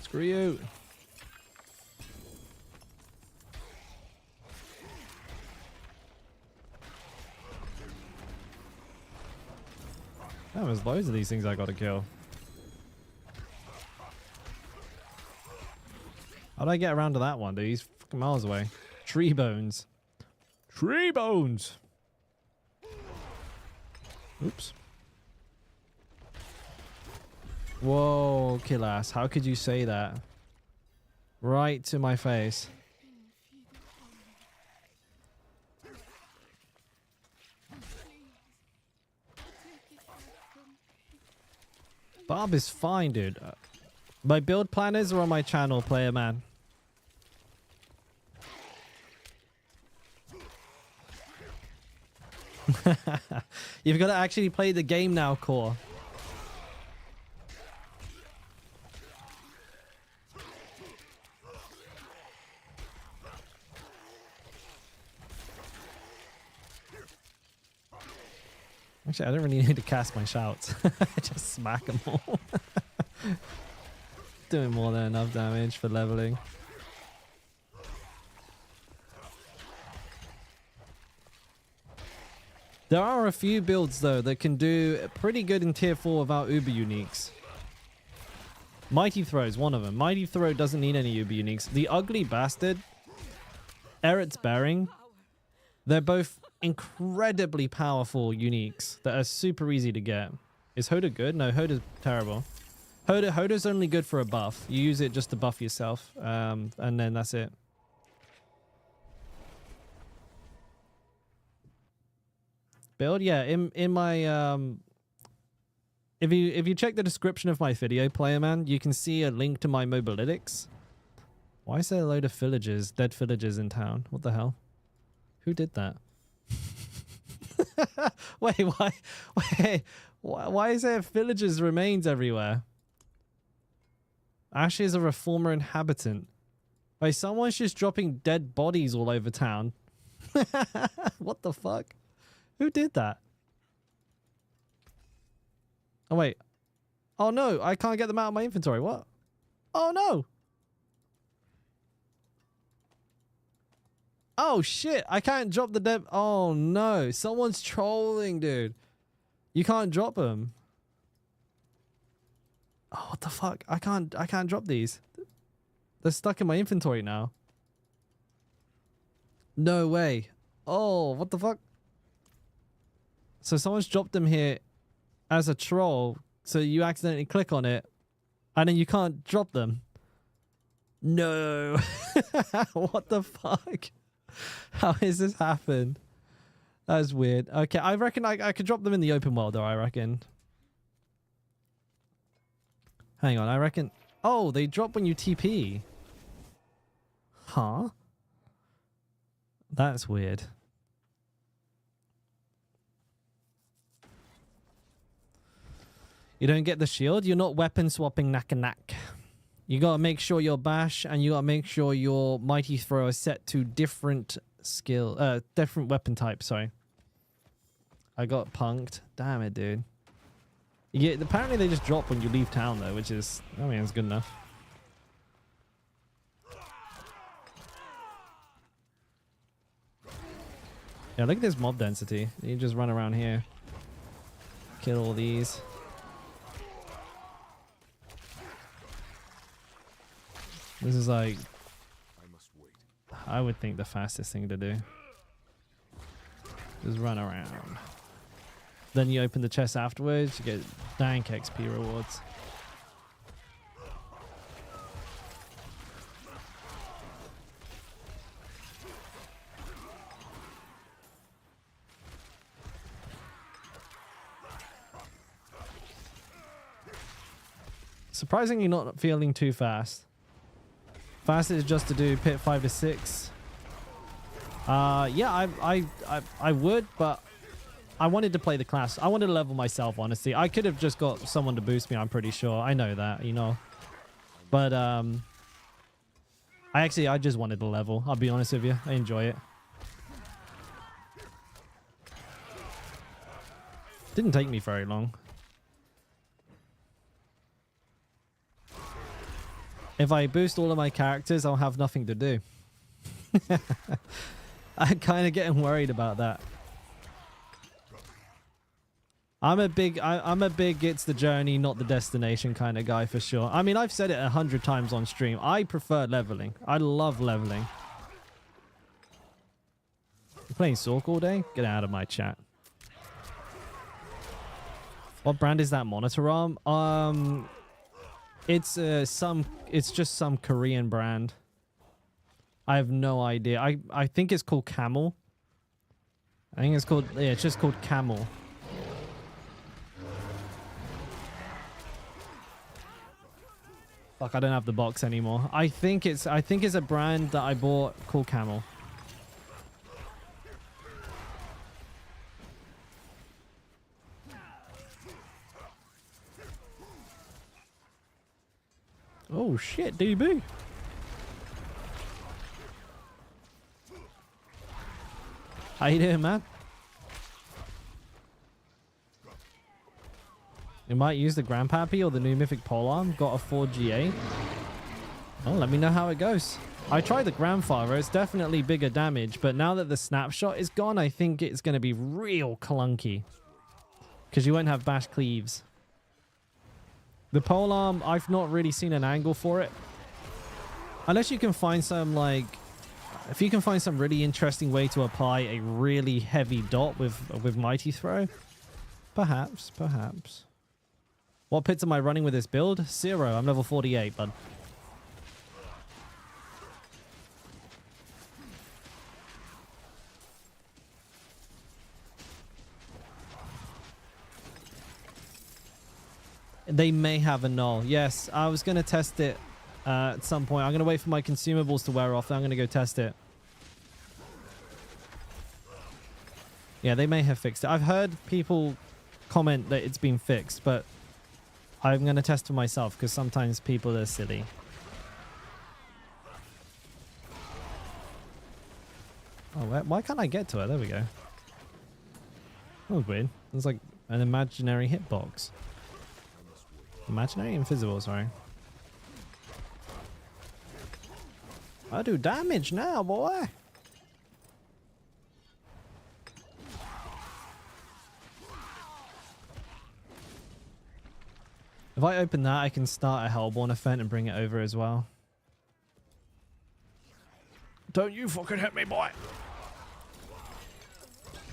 Screw you. Oh, there's loads of these things I gotta kill. How do I get around to that one, dude? He's fucking miles away. Tree bones. Tree bones! Oops. Whoa, kill ass. How could you say that? Right to my face. Barb is fine, dude. My build planners are on my channel, player man. You've got to actually play the game now, Core. Actually, I don't really need to cast my shouts. Just smack them all. Doing more than enough damage for leveling. There are a few builds, though, that can do pretty good in tier 4 without uber uniques. Mighty Throw is one of them. Mighty Throw doesn't need any uber uniques. The Ugly Bastard, Eret's Bearing, they're both incredibly powerful uniques that are super easy to get. Is Hoda good? No, Hoda's terrible. Hoda's only good for a buff. You use it just to buff yourself, and then that's it. Build, yeah. In my if you check the description of my video, player man, you can see a link to my mobalytics. Why is there a load of villagers, dead villagers in town? What the hell? Who did that? Wait, why is there villagers' remains everywhere? Ashes of a former inhabitant. Wait, someone's just dropping dead bodies all over town. What the fuck? Who did that? Oh, wait. Oh, no. I can't get them out of my inventory. What? Oh, no. Oh, shit. I can't drop the dead. Oh, no. Someone's trolling, dude. You can't drop them. Oh, what the fuck? I can't drop these. They're stuck in my inventory now. No way. Oh, what the fuck? So someone's dropped them here as a troll, so you accidentally click on it, and then you can't drop them. No. What the fuck? How has this happened? That's weird. Okay, I reckon I could drop them in the open world, though, I reckon. Hang on, I reckon... Oh, they drop when you TP. Huh? That's weird. You don't get the shield, you're not weapon swapping knack. You gotta make sure your bash and you gotta make sure your mighty throw is set to different different weapon types, sorry. I got punked. Damn it, dude. Yeah, apparently they just drop when you leave town though, which is, I mean, it's good enough. Yeah, look at this mob density. You just run around here. Kill all these. This is like, I must wait. I would think the fastest thing to do. Just run around. Then you open the chest afterwards, you get dank XP rewards. Surprisingly not feeling too fast. Fast is just to do pit 5 to 6. Yeah, I would, but I wanted to play the class. I wanted to level myself, honestly. I could have just got someone to boost me, I'm pretty sure. I know that, you know. But I just wanted to level. I'll be honest with you. I enjoy it. Didn't take me very long. If I boost all of my characters, I'll have nothing to do. I'm kind of getting worried about that. I'm a big it's the journey, not the destination kind of guy for sure. I mean, I've said it 100 times on stream. I prefer leveling. I love leveling. You playing Sork all day? Get out of my chat. What brand is that monitor arm? It's just some Korean brand. I have no idea. I think it's called Camel. I think it's called, yeah, it's just called Camel. Fuck, I don't have the box anymore. I think it's a brand that I bought called Camel. Oh shit, DB. How you doing, man? You might use the Grandpappy or the new Mythic Polearm. Got a 4GA. Oh, let me know how it goes. I tried the Grandfather. It's definitely bigger damage, but now that the snapshot is gone, I think it's going to be real clunky. Because you won't have bash cleaves. The Polearm, I've not really seen an angle for it. Unless you can find some, like... If you can find some really interesting way to apply a really heavy dot with Mighty Throw. Perhaps, perhaps. What pits am I running with this build? 0. I'm level 48, bud. They may have a null. Yes, I was going to test it at some point. I'm going to wait for my consumables to wear off. Then I'm going to go test it. Yeah, they may have fixed it. I've heard people comment that it's been fixed, but I'm going to test for myself because sometimes people are silly. Oh, why can't I get to it? There we go. That was weird. It's like an imaginary hitbox. Imaginary? Invisible, sorry. I do damage now, boy. If I open that, I can start a Hellborn event and bring it over as well. Don't you fucking hit me, boy.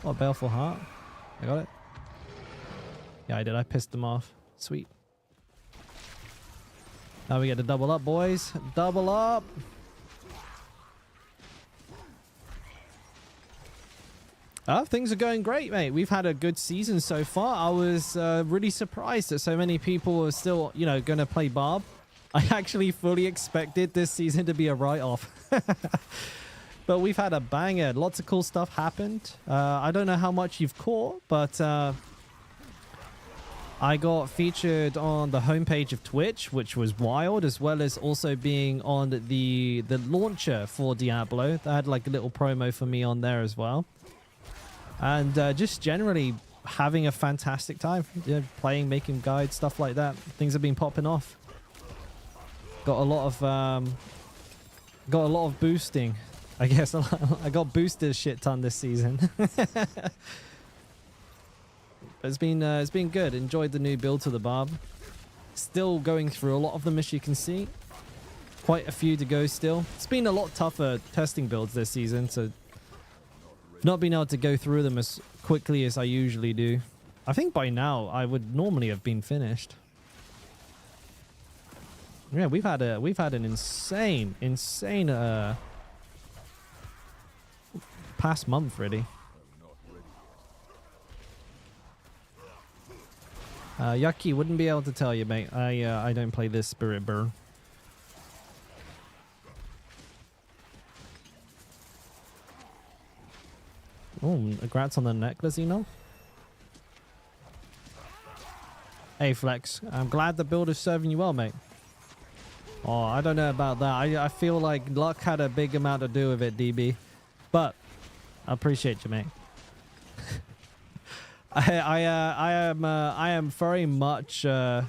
What, Baleful Heart? I got it. Yeah, I did. I pissed them off. Sweet. Now we get to double up, boys. Double up. Things are going great, mate. We've had a good season so far. I was really surprised that so many people are still, you know, going to play Barb. I actually fully expected this season to be a write-off. But we've had a banger. Lots of cool stuff happened. I don't know how much you've caught, but I got featured on the homepage of Twitch, which was wild, as well as also being on the launcher for Diablo. They had like a little promo for me on there as well. And just generally having a fantastic time, you know, playing, making guides, stuff like that. Things have been popping off. Got a lot of boosting, I guess. I got boosted a shit ton this season. It's been good. Enjoyed the new build to the Barb. Still going through a lot of them, as you can see. Quite a few to go still. It's been a lot tougher testing builds this season, so not being able to go through them as quickly as I usually do. I think by now I would normally have been finished. Yeah, we've had an insane past month really. Yucky, wouldn't be able to tell you, mate. I don't play this Spirit Burn. Oh, congrats on the necklace, you know. Hey, Flex. I'm glad the build is serving you well, mate. Oh, I don't know about that. I feel like luck had a big amount to do with it, DB. But I appreciate you, mate. I am very much have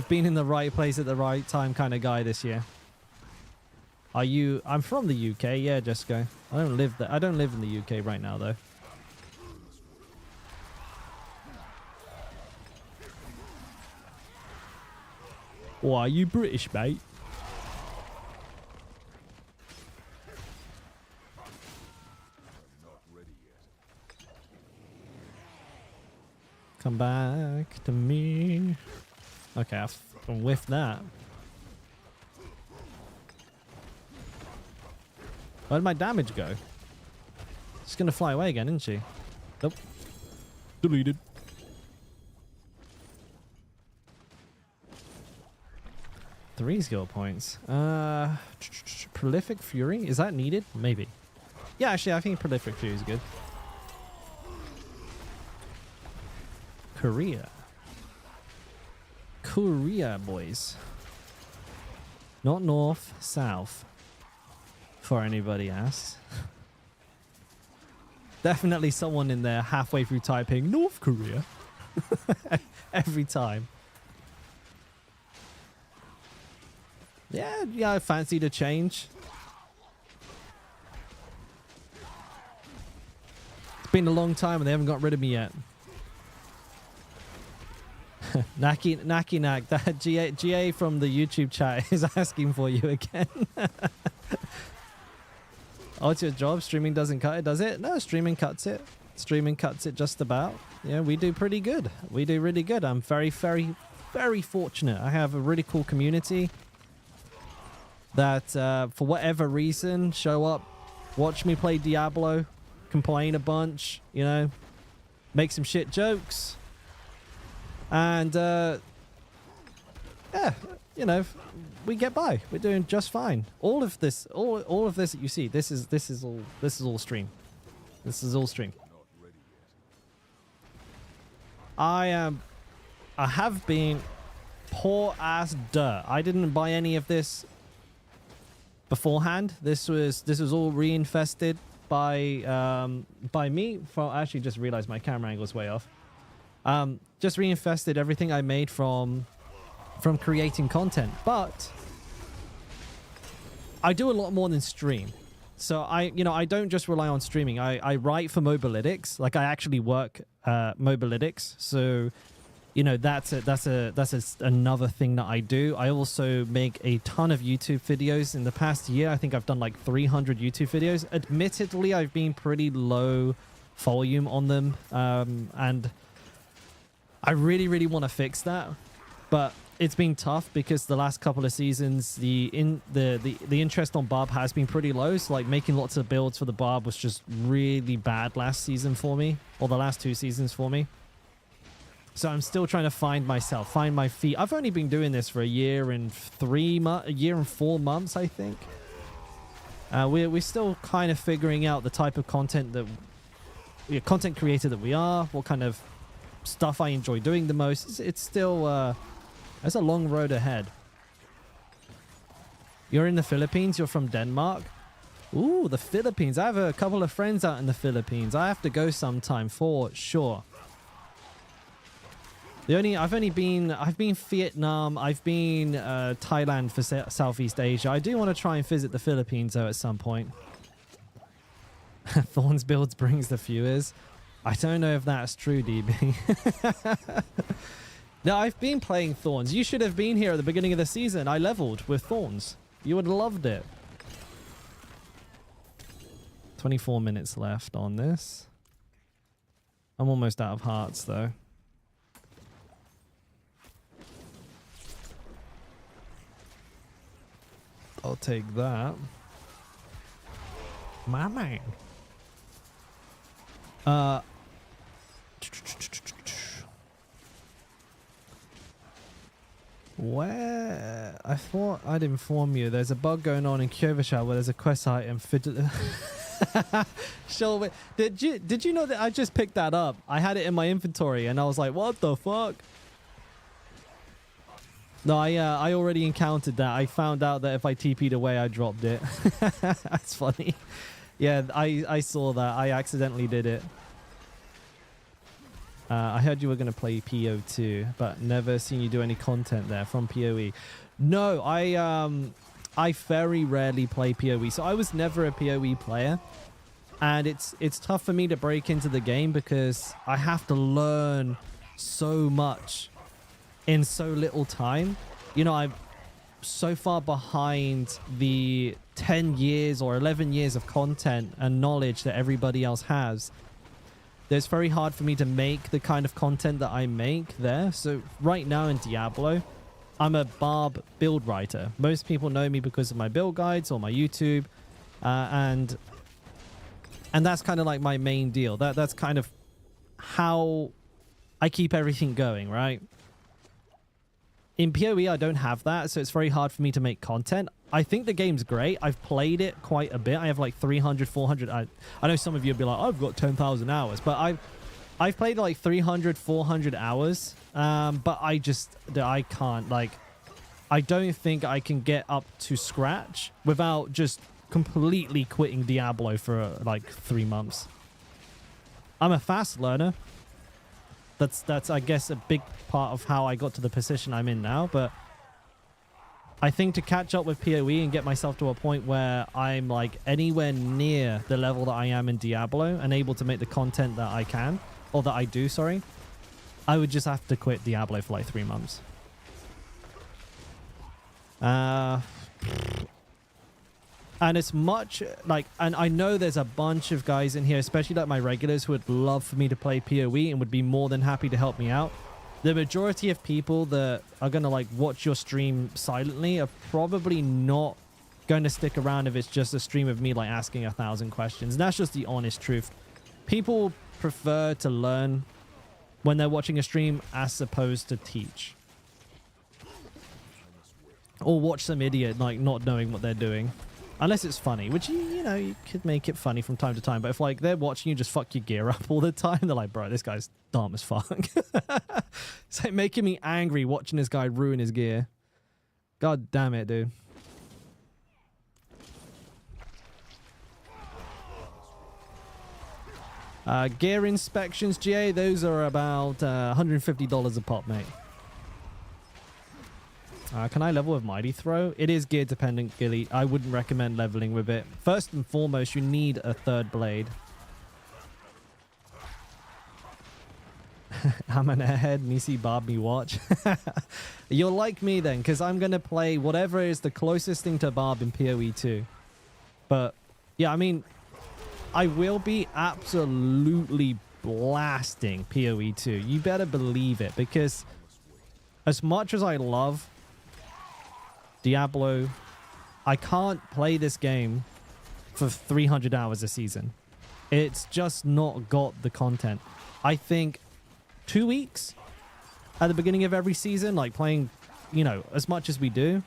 been in the right place at the right time kind of guy this year. Are you? I'm from the UK. Yeah, Jessica. I don't live there. I don't live in the UK right now, though. Why are you British, mate? Come back to me. Okay, I whiffed that. Where did my damage go? She's gonna fly away again, isn't she? Nope. 3 skill points. Prolific Fury, is that needed? Maybe. Yeah, actually, I think Prolific Fury is good. Korea, boys. Not north, south. Before anybody asks. Definitely someone in there halfway through typing North Korea. Every time. Yeah, I fancy the change. It's been a long time and they haven't got rid of me yet. Naki Nak, that GA from the YouTube chat is asking for you again. Oh, it's your job? Streaming doesn't cut it, does it? No, streaming cuts it. Streaming cuts it just about. Yeah, we do pretty good. We do really good. I'm very, very, very fortunate. I have a really cool community that, for whatever reason, show up, watch me play Diablo, complain a bunch, you know, make some shit jokes. And, yeah, you know, we get by. We're doing just fine. All of this that you see, this is all stream. This is all stream. I have been poor as dirt. I didn't buy any of this beforehand. This was all reinfested by me. I actually just realized my camera angle is way off. Just reinfested everything I made from creating content, but I do a lot more than stream. So I don't just rely on streaming. I write for Mobalytics. Like, I actually work Mobalytics. So, you know, that's another thing that I do. I also make a ton of YouTube videos. In the past year, I think I've done like 300 YouTube videos. Admittedly, I've been pretty low volume on them, and I really, really want to fix that. But it's been tough because the last couple of seasons, the interest on Barb has been pretty low. So, like, making lots of builds for the Barb was just really bad last season for me, or the last 2 seasons for me. So I'm still trying to find myself, find my feet. I've only been doing this for a year and 4 months, I think. We're still kind of figuring out the type of content content creator that we are, what kind of stuff I enjoy doing the most. It's still there's a long road ahead. You're in the Philippines? You're from Denmark? Ooh, the Philippines. I have a couple of friends out in the Philippines. I have to go sometime for sure. I've been Vietnam, I've been Thailand for Southeast Asia. I do want to try and visit the Philippines though at some point. Thorns builds brings the viewers. I don't know if that's true, DB. No, I've been playing Thorns. You should have been here at the beginning of the season. I leveled with Thorns. You would have loved it. 24 minutes left on this. I'm almost out of hearts though. I'll take that. My man. Where? I thought I'd inform you. There's a bug going on in Kyovashar where there's a quest item. Sure. Did you know that I just picked that up? I had it in my inventory and I was like, what the fuck? No, I already encountered that. I found out that if I TP'd away, I dropped it. That's funny. Yeah, I saw that. I accidentally did it. I heard you were going to play PO2, but never seen you do any content there from PoE. No, I very rarely play PoE, so I was never a PoE player. And it's tough for me to break into the game because I have to learn so much in so little time. You know, I'm so far behind the 10 years or 11 years of content and knowledge that everybody else has. It's very hard for me to make the kind of content that I make there. So right now in Diablo, I'm a Barb build writer. Most people know me because of my build guides or my YouTube. And that's kind of like my main deal. That's kind of how I keep everything going, right? in PoE, I don't have that, so it's very hard for me to make content. I think the game's great. I've played it quite a bit. I have like 300, 400. I know some of you will be like, I've got 10,000 hours, but I've played like 300, 400 hours. But I can't, like, I don't think I can get up to scratch without just completely quitting Diablo for like 3 months. I'm a fast learner. That's I guess a big part of how I got to the position I'm in now, but I think to catch up with PoE and get myself to a point where I'm like anywhere near the level that I am in Diablo and able to make the content that I can, or that I do, sorry, I would just have to quit Diablo for like 3 months. And it's much like, and I know there's a bunch of guys in here, especially like my regulars, who would love for me to play PoE and would be more than happy to help me out. The majority of people that are going to like watch your stream silently are probably not going to stick around if it's just a stream of me like asking 1,000 questions. And that's just the honest truth. People prefer to learn when they're watching a stream as opposed to teach. Or watch some idiot like not knowing what they're doing. Unless it's funny, which, you know, you could make it funny from time to time. But if, like, they're watching you just fuck your gear up all the time, they're like, bro, this guy's dumb as fuck. It's like making me angry watching this guy ruin his gear. God damn it, dude. Gear inspections, GA, those are about $150 a pop, mate. Can I level with Mighty Throw? It is gear dependent, Gilly. I wouldn't recommend leveling with it. First and foremost, you need a third blade. I'm an airhead. Me see Barb, me watch. You're like me then, because I'm going to play whatever is the closest thing to Barb in PoE 2. But, yeah, I mean, I will be absolutely blasting PoE 2. You better believe it, because as much as I love Diablo, I can't play this game for 300 hours a season. It's just not got the content. I think 2 weeks at the beginning of every season, like playing, you know, as much as we do,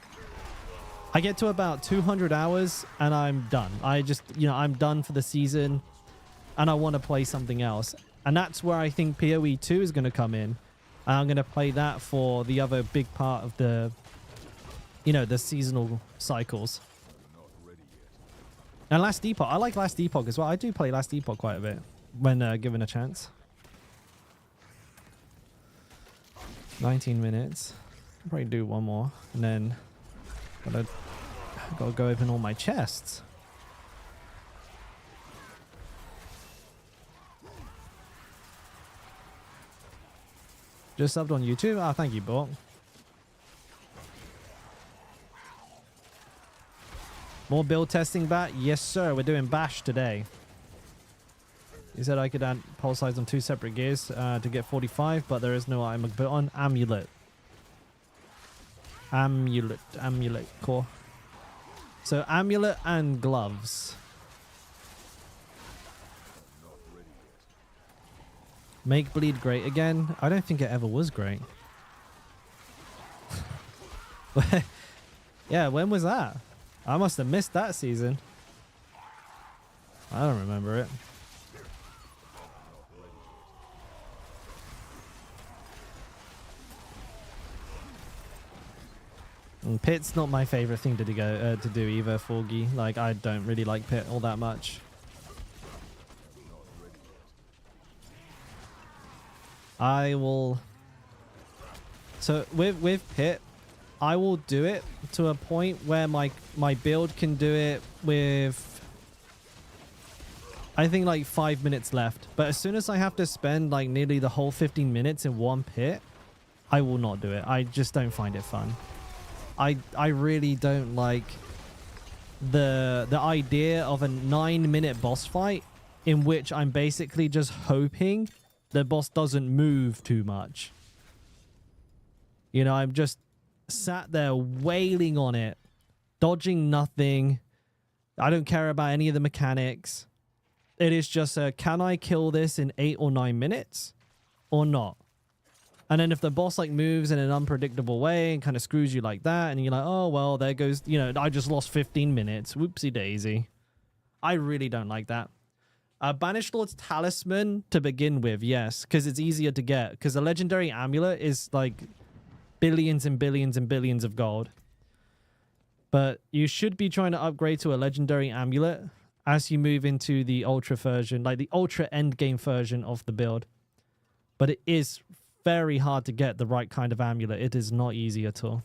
I get to about 200 hours and I'm done. I just, you know, I'm done for the season and I want to play something else. And that's where I think PoE 2 is going to come in. And I'm going to play that for the other big part of the, you know, the seasonal cycles. And Last Epoch. I like Last Epoch as well. I do play Last Epoch quite a bit when given a chance. 19 minutes. I'll probably do one more. And then gotta go open all my chests. Just subbed on YouTube? Ah, thank you, Bork. More build testing back? Yes, sir. We're doing Bash today. He said I could add pulse size on 2 separate gears to get 45, but there is no item I can put on. Amulet. Amulet core. So Amulet and gloves. Make bleed great again? I don't think it ever was great. Yeah, when was that? I must have missed that season. I don't remember it. And Pit's not my favorite thing to do either, Forgy. Like, I don't really like Pit all that much. I will... So, with Pit, I will do it to a point where my build can do it with, I think, like 5 minutes left. But as soon as I have to spend like nearly the whole 15 minutes in one pit, I will not do it. I just don't find it fun. I really don't like the idea of a 9-minute boss fight in which I'm basically just hoping the boss doesn't move too much. You know, I'm just sat there wailing on it, dodging nothing. I don't care about any of the mechanics. It is just a, can I kill this in 8 or 9 minutes or not? And then if the boss like moves in an unpredictable way and kind of screws you like that, and you're like, oh, well, there goes, you know, I just lost 15 minutes. Whoopsie daisy. I really don't like that. Banished Lord's Talisman to begin with, yes, because it's easier to get. Because a legendary amulet is like billions and billions and billions of gold. But you should be trying to upgrade to a legendary amulet as you move into the ultra version, like the ultra endgame version of the build. But it is very hard to get the right kind of amulet. It is not easy at all.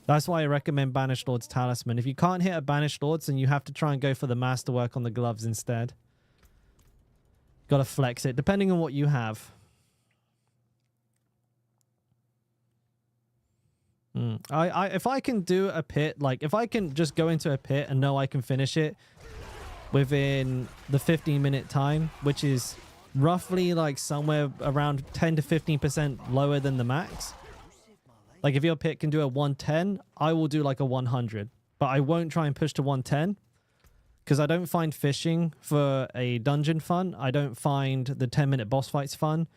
That's why I recommend Banished Lord's Talisman. If you can't hit a Banished Lord's, then you have to try and go for the masterwork on the gloves instead. Gotta flex it, depending on what you have. If I can do a pit, like if I can just go into a pit and know I can finish it within the 15-minute time, which is roughly like somewhere around 10 to 15% lower than the max. Like if your pit can do a 110, I will do like a 100. But I won't try and push to 110 because I don't find fishing for a dungeon fun. I don't find the 10-minute boss fights fun.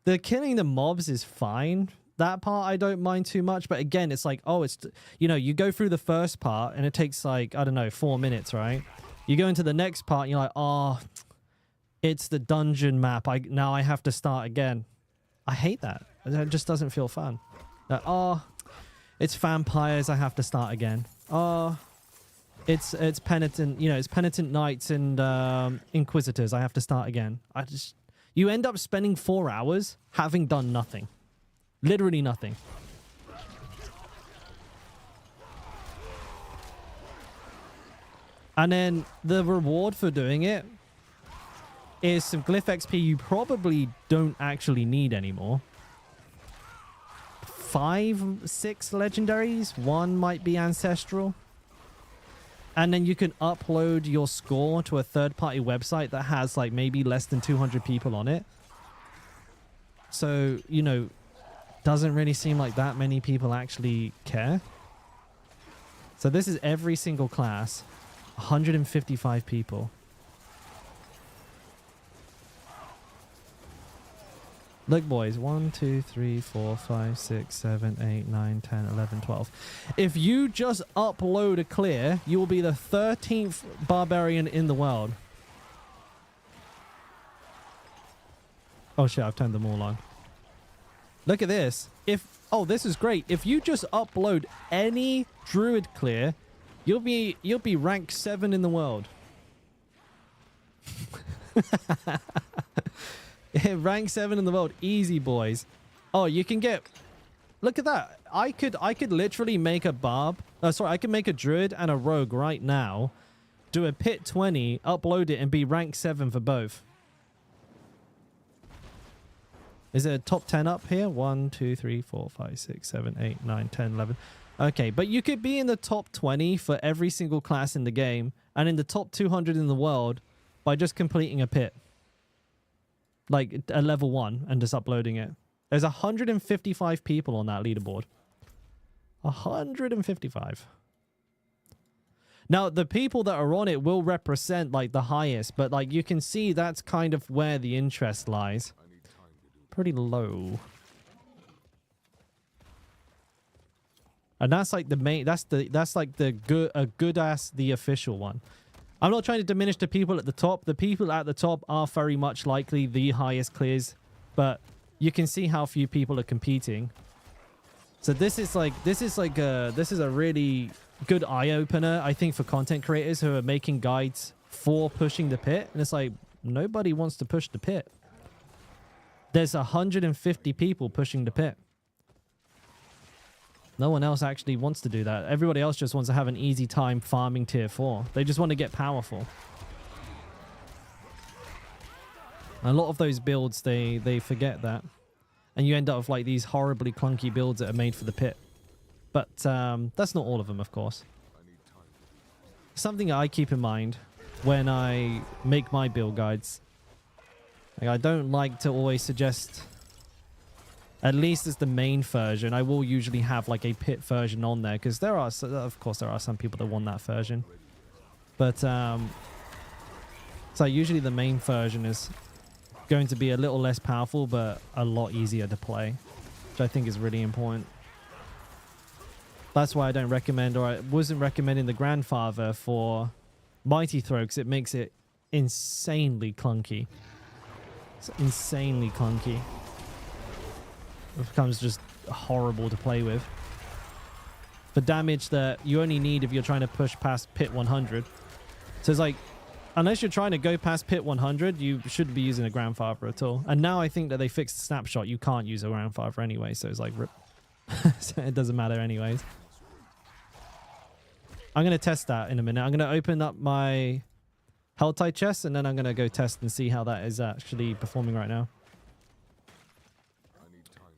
The killing the mobs is fine. That part I don't mind too much. But again, it's like, oh, it's, you know, you go through the first part and it takes like, I don't know, 4 minutes, right? You go into the next part and you're like, oh, it's the dungeon map. Now I have to start again. I hate that. It just doesn't feel fun. Like, oh, it's vampires. I have to start again. Oh, it's penitent. You know, it's penitent knights and inquisitors. I have to start again. You end up spending 4 hours having done nothing, literally nothing. And then the reward for doing it is some glyph XP you probably don't actually need anymore. 5, 6 legendaries. 1 might be ancestral. And then you can upload your score to a third-party website that has like maybe less than 200 people on it. So, you know, doesn't really seem like that many people actually care. So this is every single class. 155 people. Look, boys. 1, 2, 3, 4, 5, 6, 7, 8, 9, 10, 11, 12. If you just upload a clear, you will be the 13th barbarian in the world. Oh, shit. I've turned them all on. Look at this. Oh, this is great. If you just upload any druid clear, you'll be rank 7 in the world. Rank 7 in the world. Easy, boys. Oh, you can get... Look at that. I could literally make a barb. Sorry, I could make a druid and a rogue right now. Do a pit 20, upload it, and be rank 7 for both. Is it a top 10 up here? 1, 2, 3, 4, 5, 6, 7, 8, 9, 10, 11. Okay, but you could be in the top 20 for every single class in the game and in the top 200 in the world by just completing a pit. Like a level 1 and just uploading it. There's 155 people on that leaderboard. 155. Now, the people that are on it will represent like the highest, but like you can see that's kind of where the interest lies. Pretty low. And that's like the main, that's like the good ass the official one. I'm not trying to diminish the people at the top. The people at the top are very much likely the highest clears, but you can see how few people are competing. So this is a really good eye opener, I think, for content creators who are making guides for pushing the pit. And it's like nobody wants to push the pit. There's 150 people pushing the pit. No one else actually wants to do that. Everybody else just wants to have an easy time farming tier 4. They just want to get powerful. A lot of those builds, they forget that. And you end up with like these horribly clunky builds that are made for the pit. But that's not all of them, of course. Something I keep in mind when I make my build guides. Like, I don't like to always suggest... At least as the main version, I will usually have like a pit version on there because there are, of course, there are some people that want that version. But so usually the main version is going to be a little less powerful, but a lot easier to play, which I think is really important. That's why I don't recommend, or I wasn't recommending the Grandfather for Mighty Throw, because it makes it insanely clunky. It's insanely clunky. It becomes just horrible to play with. For damage that you only need if you're trying to push past pit 100. So it's like, unless you're trying to go past pit 100, you shouldn't be using a Grandfather at all. And now I think that they fixed the snapshot. You can't use a Grandfather anyway, so it's like, rip. So it doesn't matter anyways. I'm going to test that in a minute. I'm going to open up my Helltide chest, and then I'm going to go test and see how that is actually performing right now.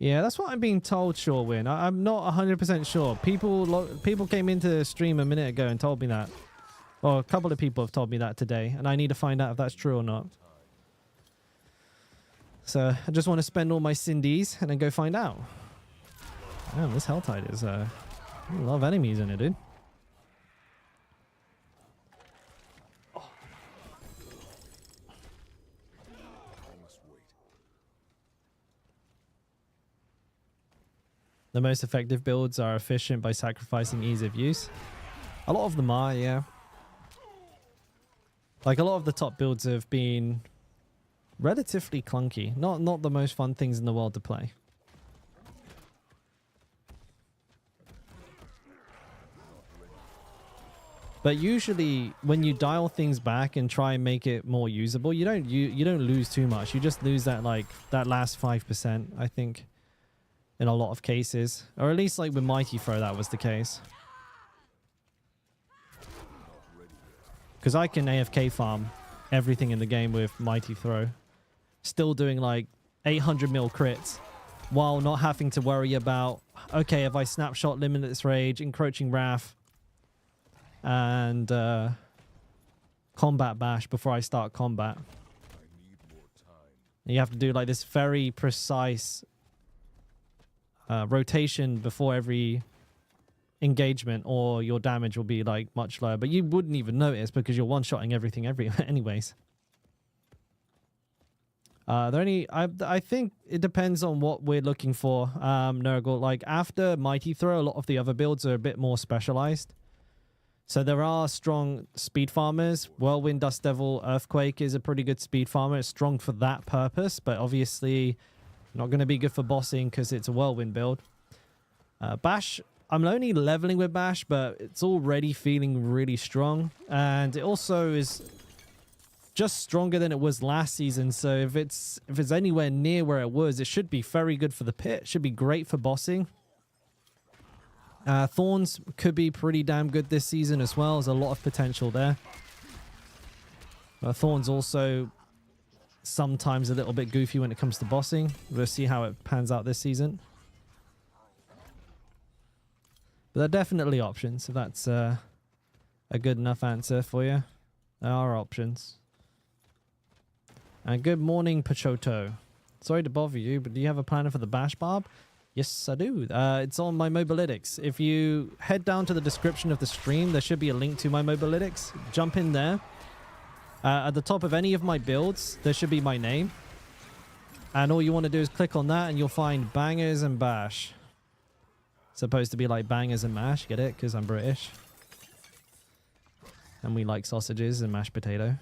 Yeah, that's what I'm being told, Shorewin. I'm not 100% sure. People came into the stream a minute ago and told me that. Well, a couple of people have told me that today, and I need to find out if that's true or not. So I just want to spend all my Cindies and then go find out. Damn, this Helltide is a lot of enemies in it, dude. The most effective builds are efficient by sacrificing ease of use. A lot of them are, yeah. Like, a lot of the top builds have been relatively clunky. Not the most fun things in the world to play. But usually, when you dial things back and try and make it more usable, you don't lose too much. You just lose that, like, that last 5%, I think. In a lot of cases. Or at least like with Mighty Throw that was the case. Because I can AFK farm everything in the game with Mighty Throw. Still doing like 800 mil crits. While not having to worry about, okay, if I snapshot Limitless Rage, Encroaching Wrath, and Combat Bash before I start combat. And you have to do like this very precise rotation before every engagement, or your damage will be like much lower, but you wouldn't even notice because you're one-shotting everything anyways. I think it depends on what we're looking for. Nurgle, like after Mighty Throw, a lot of the other builds are a bit more specialized. So there are strong speed farmers. Whirlwind, Dust Devil, Earthquake is a pretty good speed farmer. It's strong for that purpose, but obviously not going to be good for bossing because it's a Whirlwind build. Bash, I'm only leveling with Bash, but it's already feeling really strong. And it also is just stronger than it was last season. So if it's anywhere near where it was, it should be very good for the pit. It should be great for bossing. Thorns could be pretty damn good this season as well. There's a lot of potential there. Thorns also sometimes a little bit goofy when it comes to bossing. We'll see how it pans out this season. But there are definitely options, if that's a good enough answer for you. There are options. And good morning, Pachoto. Sorry to bother you, but do you have a planner for the Bash, Barb? Yes, I do. It's on my Mobalytics. If you head down to the description of the stream, there should be a link to my Mobalytics. Jump in there. At the top of any of my builds, there should be my name. And all you want to do is click on that and you'll find Bangers and Bash. It's supposed to be like Bangers and Mash, get it? Because I'm British. And we like sausages and mashed potato.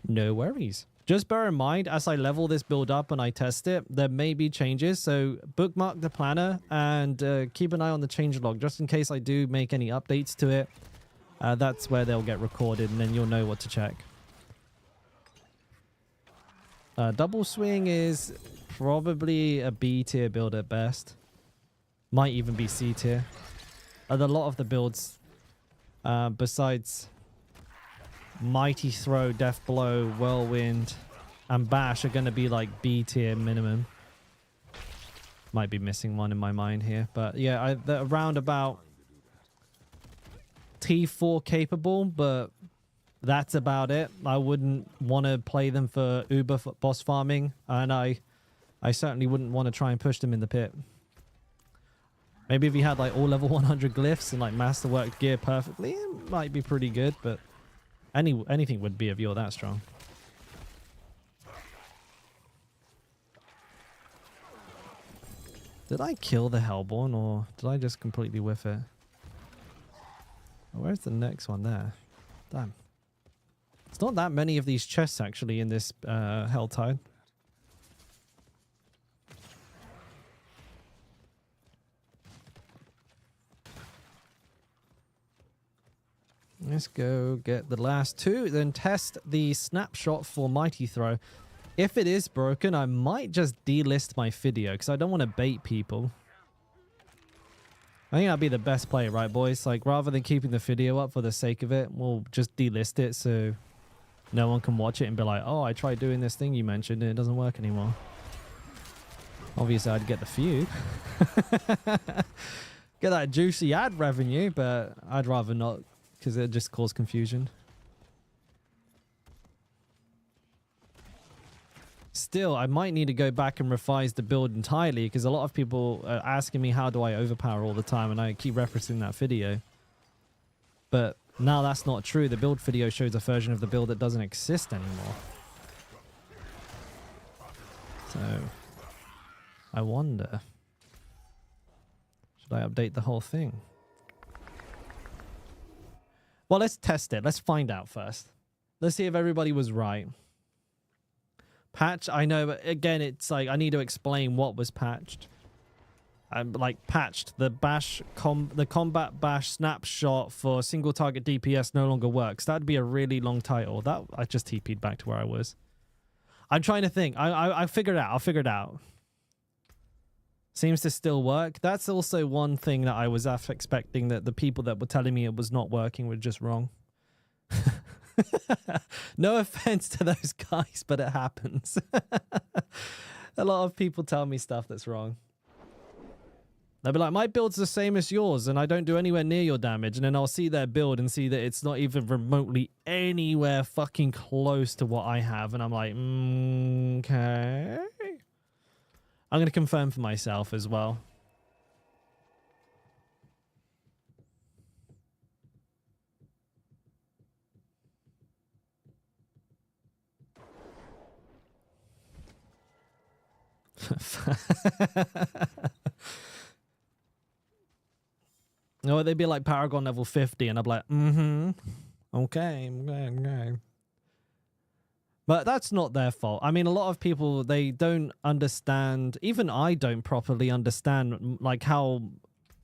No worries. Just bear in mind, as I level this build up and I test it, there may be changes. So bookmark the planner and keep an eye on the changelog just in case I do make any updates to it. That's where they'll get recorded and then you'll know what to check. Double Swing is probably a B tier build at best. Might even be C tier. A lot of the builds, besides Mighty Throw, Death Blow, Whirlwind, and Bash are going to be like B tier minimum. Might be missing one in my mind here. But yeah, they're around about T4 capable, but that's about it. I wouldn't want to play them for Uber boss farming, and I certainly wouldn't want to try and push them in the pit. Maybe if you had like all level 100 glyphs and like masterworked gear perfectly, it might be pretty good, but Anything would be if you're that strong. Did I kill the Hellborn or did I just completely whiff it? Oh, where's the next one there? Damn. It's not that many of these chests actually in this Helltide. Let's go get the last two, then test the snapshot for Mighty Throw. If it is broken, I might just delist my video because I don't want to bait people. I think that'd be the best play, right, boys? Like, rather than keeping the video up for the sake of it, we'll just delist it so no one can watch it and be like, oh, I tried doing this thing you mentioned and it doesn't work anymore. Obviously, I'd get the few. Get that juicy ad revenue, but I'd rather not because it just cause confusion. Still, I might need to go back and revise the build entirely because a lot of people are asking me how do I overpower all the time and I keep referencing that video. But now that's not true. The build video shows a version of the build that doesn't exist anymore. So, I wonder, should I update the whole thing? Well, let's test it. Let's find out first. Let's see if everybody was right. Patch, I know, but again, it's like I need to explain what was patched. Like patched, the combat bash snapshot for single target DPS no longer works. That'd be a really long title. That I just TP'd back to where I was. I'm trying to think. I figured it out. I'll figure it out. Seems to still work. That's also one thing that I was expecting, that the people that were telling me it was not working were just wrong. No offense to those guys, but it happens. A lot of people tell me stuff that's wrong. They'll be like, my build's the same as yours and I don't do anywhere near your damage. And then I'll see their build and see that it's not even remotely anywhere fucking close to what I have. And I'm like, okay. I'm going to confirm for myself as well. You know what, they'd be like Paragon level 50 and I'd be like, okay. But that's not their fault. I mean, a lot of people, they don't understand, even I don't properly understand, like how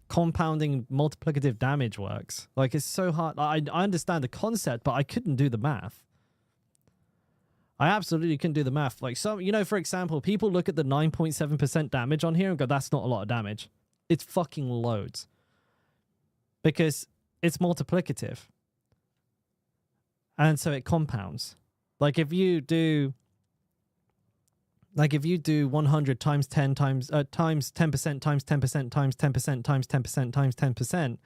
compounding multiplicative damage works. Like, it's so hard. I understand the concept, but I couldn't do the math. I absolutely couldn't do the math. Like, some, you know, for example, people look at the 9.7% damage on here and go, that's not a lot of damage. It's fucking loads. Because it's multiplicative. And so it compounds. Like if you do 100 times 10 times 10% times 10% times 10% times 10% times 10%,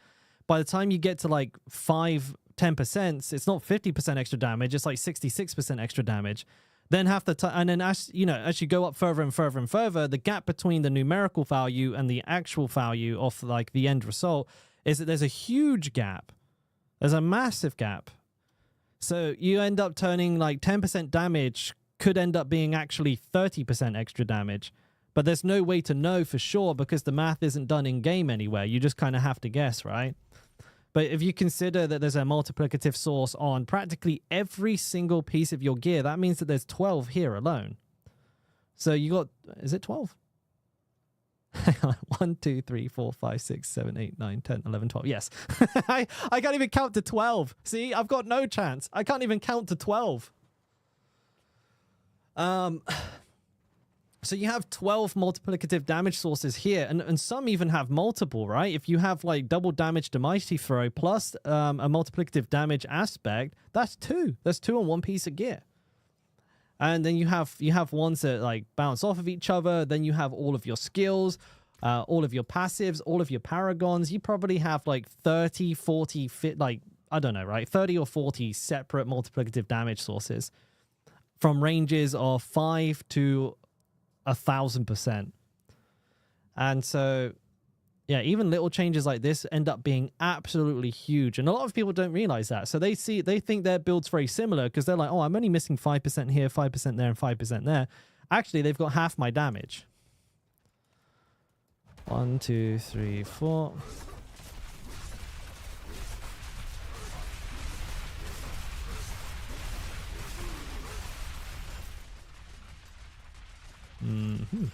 by the time you get to like 10%, it's not 50% extra damage, it's like 66% extra damage. Then half the time, and then as you go up further and further and further, the gap between the numerical value and the actual value of like the end result is that there's a huge gap. There's a massive gap. So you end up turning like 10% damage could end up being actually 30% extra damage. But there's no way to know for sure because the math isn't done in game anywhere. You just kind of have to guess, right? But if you consider that there's a multiplicative source on practically every single piece of your gear, that means that there's 12 here alone. So you got, is it 12? Hang on. 1, 2, 3, 4, 5, 6, 7, 8, 9, 10, 11, 12. Yes. I can't even count to 12. See, I've got no chance. I can't even count to 12. So you have 12 multiplicative damage sources here, and some even have multiple, right? If you have like double damage to Mighty Throw plus a multiplicative damage aspect, that's 2. That's 2 on one piece of gear. And then you have ones that like bounce off of each other. Then you have all of your skills, all of your passives, all of your paragons. You probably have like 30, 40, I don't know, right? 30 or 40 separate multiplicative damage sources from ranges of 5 to 1,000%. And so Yeah, even little changes like this end up being absolutely huge. And a lot of people don't realize that. So they think their build's very similar because they're like, oh, I'm only missing 5% here, 5% there, and 5% there. Actually, they've got half my damage. 1, 2, 3, 4. Mm-hmm.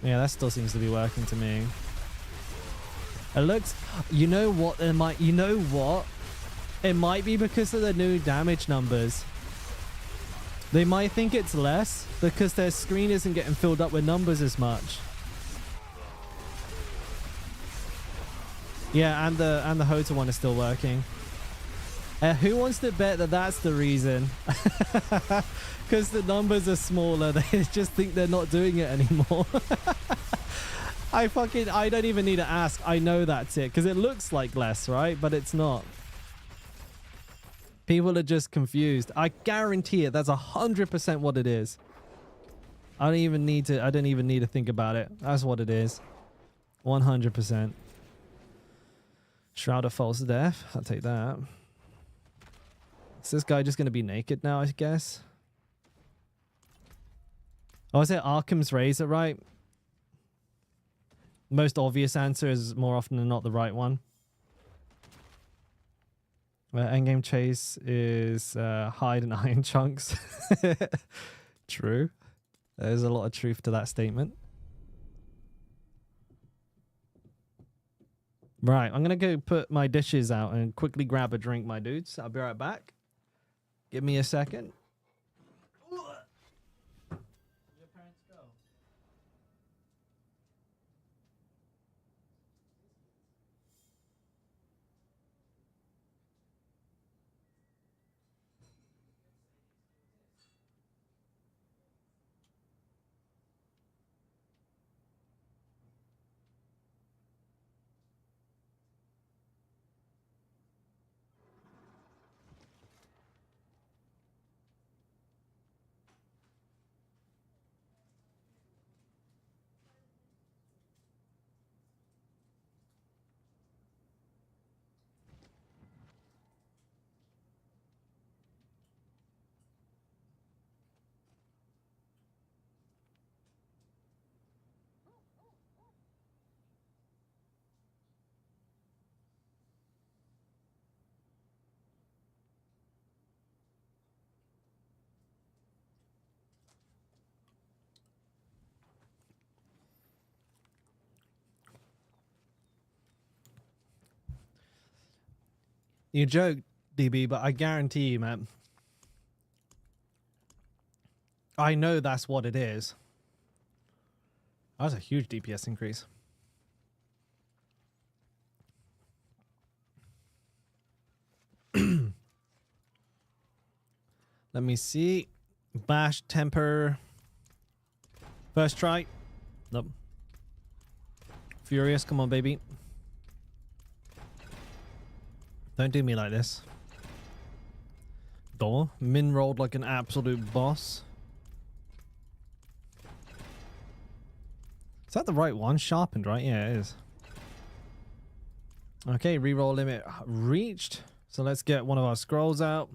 Yeah, that still seems to be working to me. It looks, you know what, it might be because of the new damage numbers. They might think it's less because their screen isn't getting filled up with numbers as much. Yeah, and the Hota one is still working. Who wants to bet that that's the reason? Because the numbers are smaller, they just think they're not doing it anymore. I don't even need to ask. I know that's it because it looks like less, right? But it's not. People are just confused. I guarantee it. That's 100% what it is. I don't even need to think about it. That's what it is. 100%. Shroud of False Death. I'll take that. Is this guy just going to be naked now, I guess? Oh, is it Arkham's Razor, right? Most obvious answer is more often than not the right one. Endgame chase is hide and iron chunks. True. There's a lot of truth to that statement. Right, I'm going to go put my dishes out and quickly grab a drink, my dudes. I'll be right back. Give me a second. Your parents go. You joke, DB, but I guarantee you, man. I know that's what it is. That's a huge DPS increase. Let me see. Bash, temper. First try. Nope. Furious, come on, baby. Don't do me like this. Door. Min rolled like an absolute boss. Is that the right one? Sharpened, right? Yeah, it is. Okay, reroll limit reached. So let's get one of our scrolls out.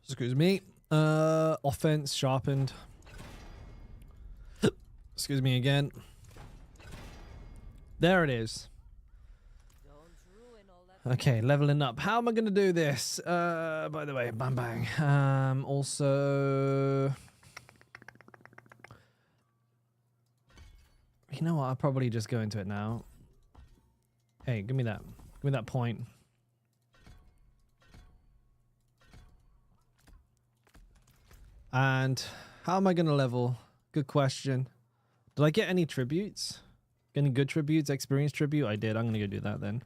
Excuse me. Offense sharpened. Excuse me again. There it is. Okay, leveling up. How am I going to do this? By the way, bang bang. Also, you know what? I'll probably just go into it now. Hey, give me that. Give me that point. And how am I going to level? Good question. Did I get any tributes? Any good tributes? Experience tribute? I did. I'm going to go do that then.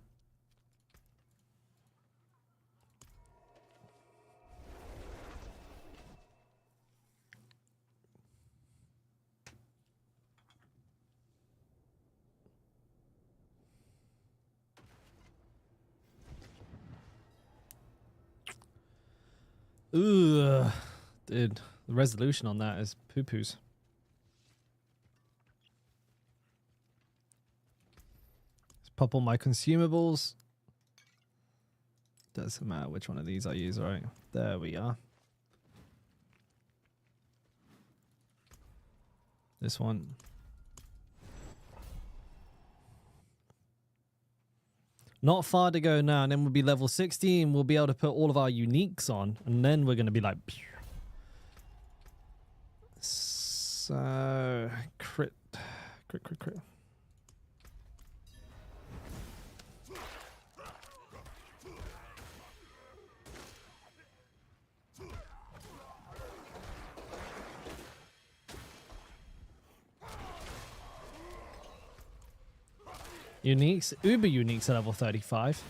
Ugh. Dude, the resolution on that is poo-poos. Let's pop all my consumables. Doesn't matter which one of these I use, right? There we are. This one. Not far to go now, and then we'll be level 60 and we'll be able to put all of our uniques on, and then we're going to be like... So... Crit. Uniques, Uber Uniques at level 35.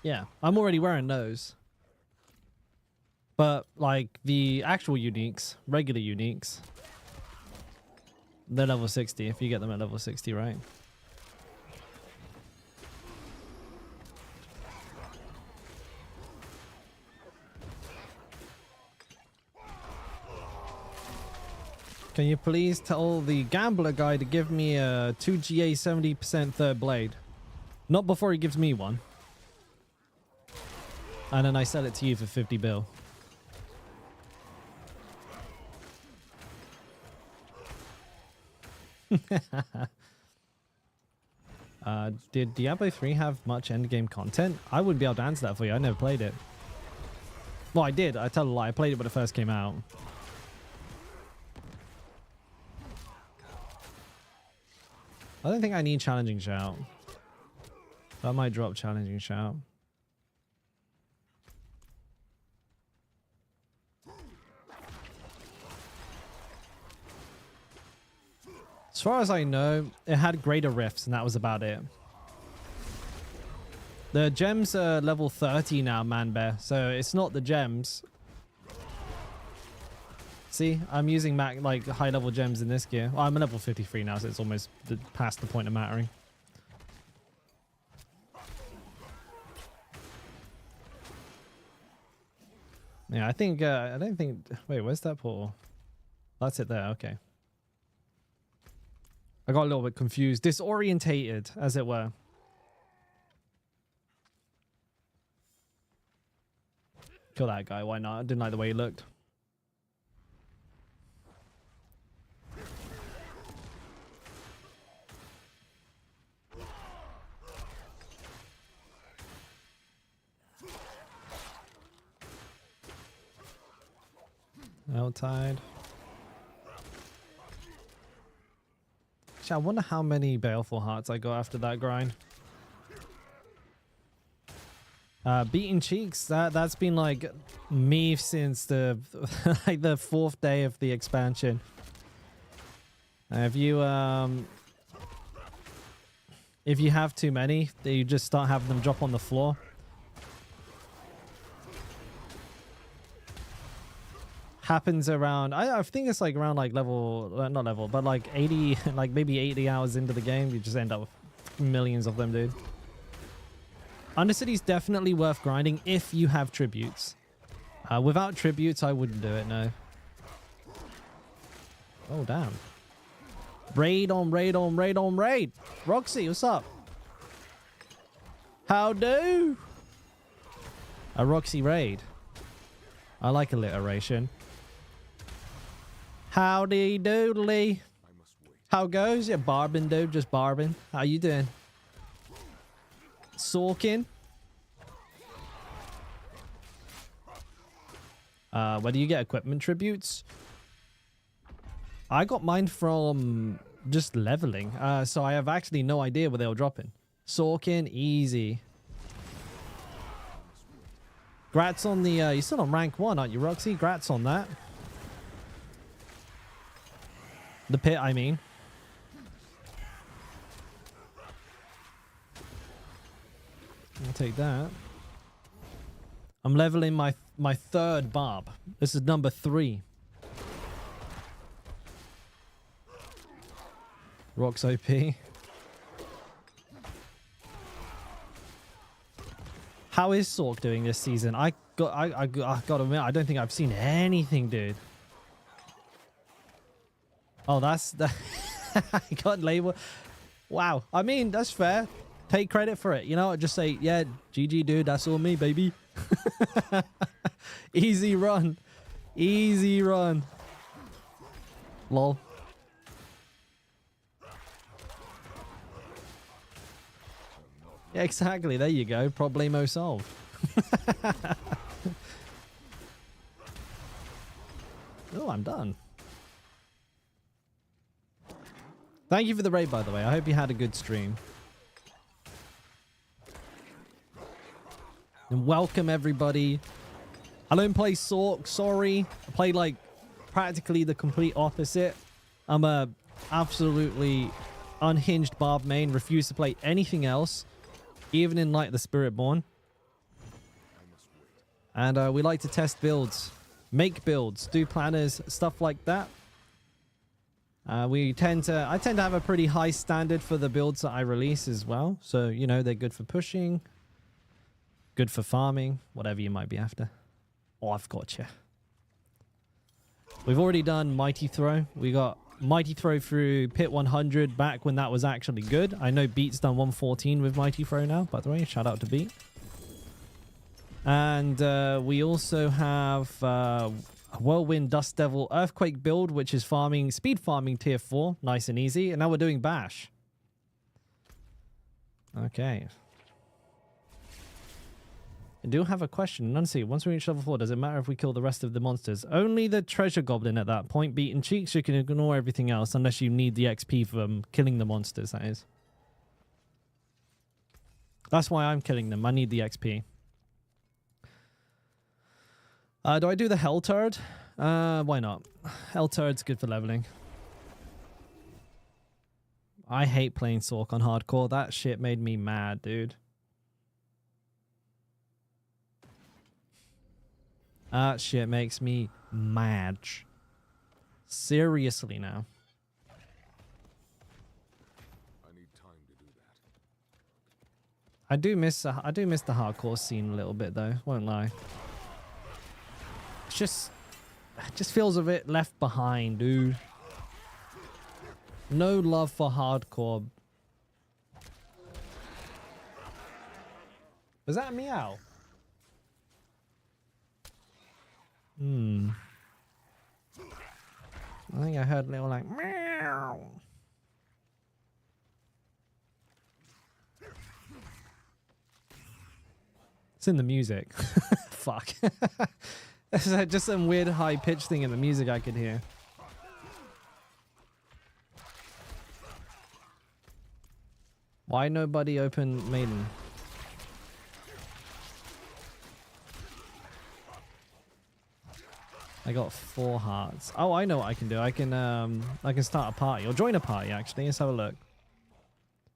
Yeah, I'm already wearing those. But, like, the actual Uniques, regular Uniques, they're level 60 if you get them at level 60, right? Can you please tell the gambler guy to give me a 2GA 70% third blade? Not before he gives me one. And then I sell it to you for 50 bill. Did Diablo 3 have much endgame content? I wouldn't be able to answer that for you. I never played it. Well, I did. I tell a lie. I played it when it first came out. I don't think I need challenging shout. That might drop challenging shout. As far as I know, it had greater rifts and that was about it. The gems are level 30 now, man bear. So it's not the gems. See, I'm using like high level gems in this gear. Well, I'm a level 53 now, so it's almost past the point of mattering. Yeah, I think, I don't think, wait, where's that portal? That's it there, okay. I got a little bit confused, disorientated, as it were. Kill that guy, why not? I didn't like the way he looked. Helltide. Actually, I wonder how many Baleful Hearts I got after that grind. Beating Cheeks, that's been like me since the like the 4th day of the expansion. If you have too many, you just start having them drop on the floor. Happens around, I think it's like around like level, not level, but like 80, like maybe 80 hours into the game, you just end up with millions of them, dude. Undercity's definitely worth grinding if you have tributes. Without tributes, I wouldn't do it, no. Oh, damn. Raid on raid on raid on raid. Roxy, what's up? How do? A Roxy raid. I like alliteration. Howdy doodly. How goes? Yeah, barbing, dude. Just barbing. How you doing? Sorkin. Where do you get equipment tributes? I got mine from just leveling. So I have actually no idea where they were dropping. Sorkin, easy. Grats on the, you're still on rank 1, aren't you, Roxy? Grats on that. The pit, I mean. I'll take that. I'm leveling my 3rd Barb. This is number 3. Rocks OP. How is Sork doing this season? I gotta admit, I don't think I've seen anything, dude. Oh, that's the I got label. Wow. I mean, that's fair. Take credit for it. You know, just say, yeah, GG, dude. That's all me, baby. Easy run. Easy run. Lol. Yeah, exactly. There you go. Problemo solved. Oh, I'm done. Thank you for the raid, by the way. I hope you had a good stream. And welcome, everybody. I don't play Sork. Sorry. I play, like, practically the complete opposite. I'm a absolutely unhinged Barb main. Refuse to play anything else. Even in, like, the Spiritborn. And we like to test builds. Make builds. Do planners. Stuff like that. I tend to have a pretty high standard for the builds that I release as well. So, you know, they're good for pushing, good for farming, whatever you might be after. Oh, I've got you. We've already done Mighty Throw. We got Mighty Throw through Pit 100 back when that was actually good. I know Beat's done 114 with Mighty Throw now, by the way. Shout out to Beat. And we also have a Whirlwind, Dust Devil, Earthquake build, which is farming, speed farming tier 4. Nice and easy. And now we're doing Bash. Okay. I do have a question. Nancy, once we reach level 4, does it matter if we kill the rest of the monsters? Only the treasure goblin at that point. Beaten cheeks, you can ignore everything else unless you need the XP from killing the monsters, that is. That's why I'm killing them. I need the XP. Do I do the Helltide? Why not? Helltide's good for leveling. I hate playing Sork on hardcore. That shit made me mad, dude. That shit makes me mad. Seriously now. I need time to do that. I do miss the hardcore scene a little bit though, won't lie. It just feels a bit left behind, dude. No love for hardcore. Was that a meow? I think I heard a little like meow. It's in the music. Fuck. There's just some weird high pitch thing in the music I could hear. Why nobody open Maiden? I got 4 hearts. Oh, I know what I can do. I can start a party or join a party actually. Let's have a look.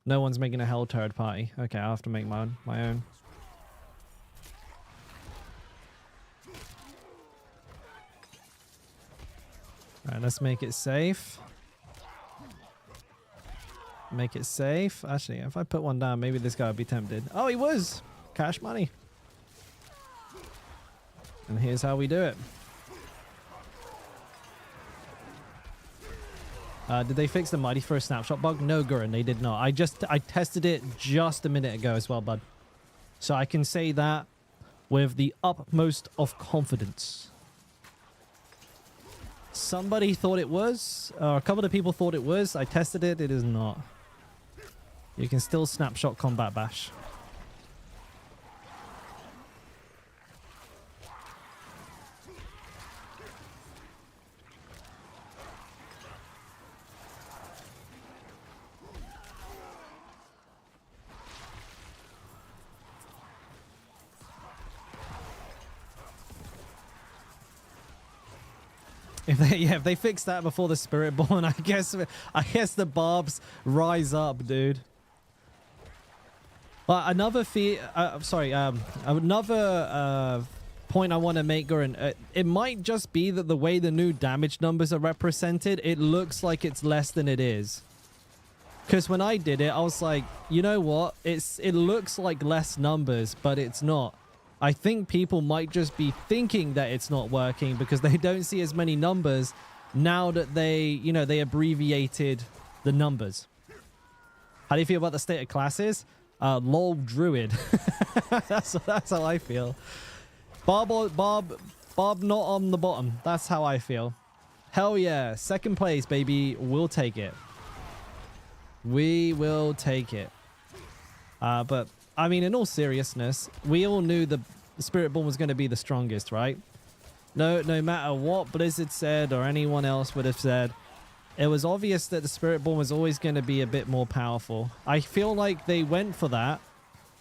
No one's making a Helltide party. Okay, I'll have to make my own. Alright, let's make it safe. Make it safe. Actually, if I put one down, maybe this guy would be tempted. Oh, he was! Cash money. And here's how we do it. Did they fix the Mighty Throw snapshot bug? No, Gurren, they did not. I tested it just a minute ago as well, bud. So I can say that with the utmost of confidence. Somebody thought it was, or a couple of people thought it was. I tested it. It is not. You can still snapshot combat bash. If they fix that before the Spiritborn, I guess the Barbs rise up, dude. But another point I want to make, Gurren, it might just be that the way the new damage numbers are represented, it looks like it's less than it is. Because when I did it, I was like, you know what? It looks like less numbers, but it's not. I think people might just be thinking that it's not working because they don't see as many numbers now that they abbreviated the numbers. How do you feel about the state of classes? Lol Druid. that's how I feel. Barb not on the bottom. That's how I feel. Hell yeah. Second place, baby. We'll take it. We will take it. But, I mean, in all seriousness, we all knew the Spiritborn was going to be the strongest, right? No matter what Blizzard said or anyone else would have said, it was obvious that the Spiritborn was always going to be a bit more powerful. I feel like they went for that,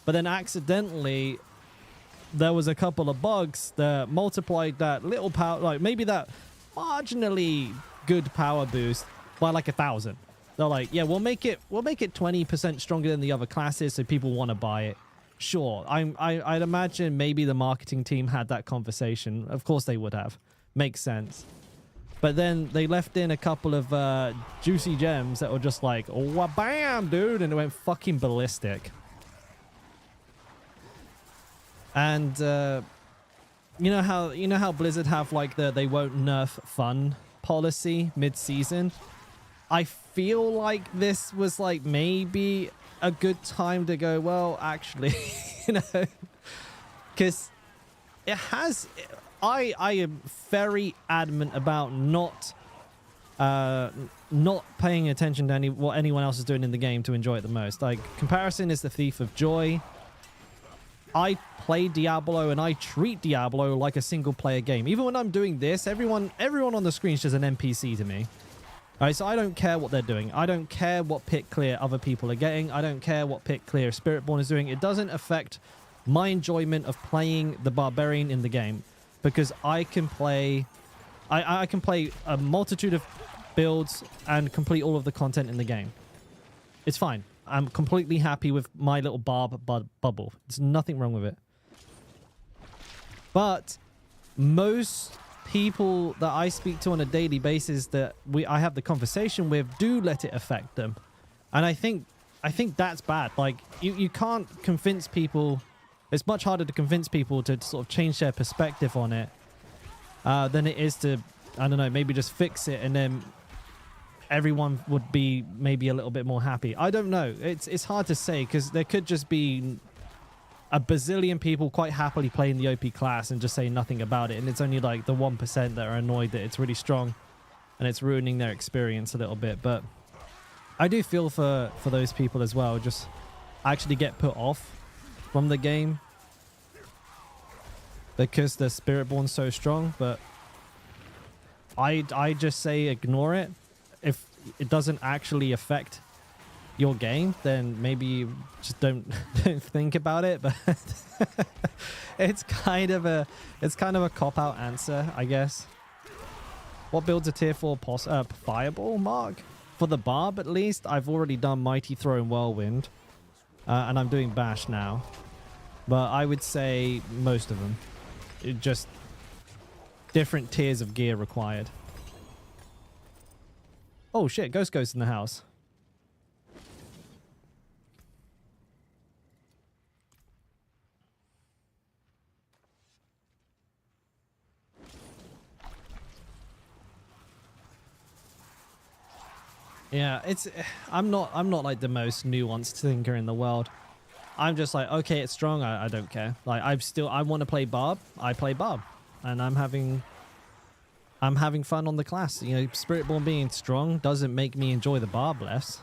but then accidentally there was a couple of bugs that multiplied that little power, like maybe that marginally good power boost by like 1,000. They're like, yeah, we'll make it 20% stronger than the other classes so people want to buy it. Sure, I'd imagine maybe the marketing team had that conversation. Of course they would have. Makes sense. But then they left in a couple of juicy gems that were just like, oh, bam, dude, and it went fucking ballistic. And you know how Blizzard have like they won't nerf fun policy mid-season? I feel like this was like maybe a good time to go, well, actually, you know, because it has... I am very adamant about not paying attention to what anyone else is doing in the game to enjoy it the most. Like, comparison is the thief of joy. I play Diablo and I treat Diablo like a single player game. Even when I'm doing this, everyone on the screen is just an NPC to me. All right, so I don't care what they're doing. I don't care what pick clear other people are getting. I don't care what pick clear Spiritborn is doing. It doesn't affect my enjoyment of playing the Barbarian in the game. Because I can play a multitude of builds and complete all of the content in the game. It's fine. I'm completely happy with my little Barb bubble. There's nothing wrong with it. But most people that I speak to on a daily basis that I have the conversation with do let it affect them. And I think that's bad. Like, you can't convince people... It's much harder to convince people to sort of change their perspective on it than it is to, I don't know, maybe just fix it and then everyone would be maybe a little bit more happy. I don't know. It's hard to say because there could just be a bazillion people quite happily playing the OP class and just say nothing about it. And it's only like the 1% that are annoyed that it's really strong and it's ruining their experience a little bit. But I do feel for those people as well. Just actually get put off from the game because the Spiritborn's so strong, but I just say ignore it. If it doesn't actually affect your game, then maybe just don't think about it. But it's kind of a cop-out answer, I guess. What builds a tier 4 fireball, Mark? For the Barb, at least, I've already done Mighty Throw and Whirlwind. And I'm doing Bash now. But I would say most of them. Just different tiers of gear required. Oh shit, Ghost in the house. Yeah, I'm not like the most nuanced thinker in the world. I'm just like, okay, it's strong. I don't care. Like, I want to play Barb. I play Barb, and I'm having fun on the class. You know, Spiritborn being strong doesn't make me enjoy the Barb less.